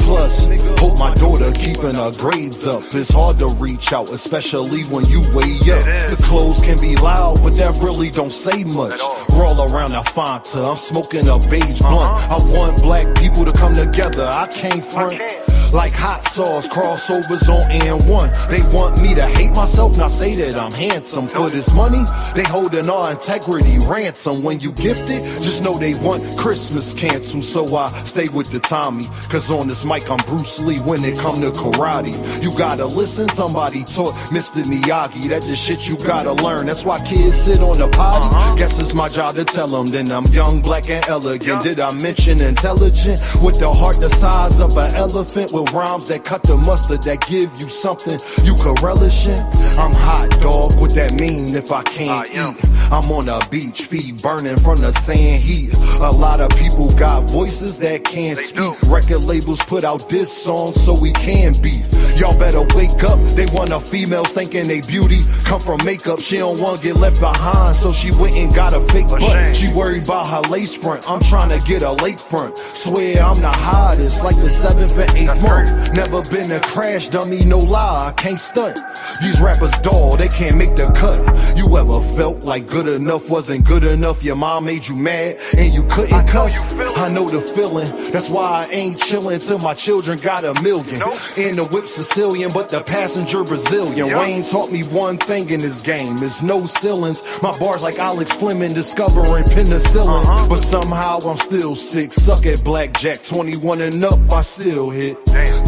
hope my daughter keeping her grades up. It's hard to reach out, especially when you way up. The clothes can be loud, but that really don't say much. Roll around the Fanta, I'm smoking a beige blunt. I want black people to come together, I can't front. Like hot sauce, crossovers on N1. They want me to hate myself, not say that I'm handsome. For this money, they holding our integrity ransom. When you gift it, just know they want Christmas canceled. So I stay with the Tommy, cause on this mic I'm Bruce Lee when it come to karate. You gotta listen, somebody taught Mr. Miyagi. That's just shit you gotta learn. That's why kids sit on the potty. Guess it's my job to tell them. Then I'm young, black, and elegant. Did I mention intelligent? With the heart the size of an elephant, with rhymes that cut the mustard, that give you something you could relish in. I'm hot, dog, what that mean if I can't eat? I'm on a beach, feet burning from the sand heat. A lot of people got voices that can't speak. Record labels put out this song so we can beef. Y'all better wake up, they want a female thinking they beauty come from makeup. She don't want to get left behind, so she went and got a fake butt. She worried about her lace front, I'm trying to get a lakefront. Swear I'm the hottest, like the 7th and 8th month. Never been a crash dummy, no lie, I can't stunt. These rappers dull, they can't make the cut. You ever felt like good enough wasn't good enough? Your mom made you mad and you couldn't cuss? I know the feeling, that's why I ain't chillin' till my children got $1 million. And the whip Sicilian, but the passenger Brazilian. Wayne taught me one thing in this game, is no ceilings. My bars like Alex Fleming discovering penicillin. But somehow I'm still sick, suck at blackjack. 21 and up, I still hit.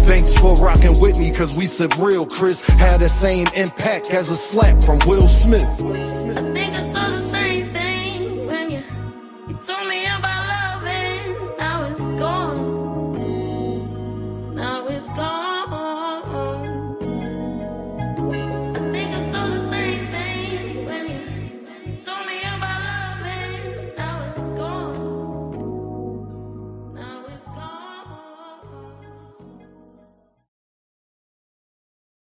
Thanks for rocking with me, cause we said real Chris had the same impact as a slap from Will Smith. I think I saw the same thing when you told me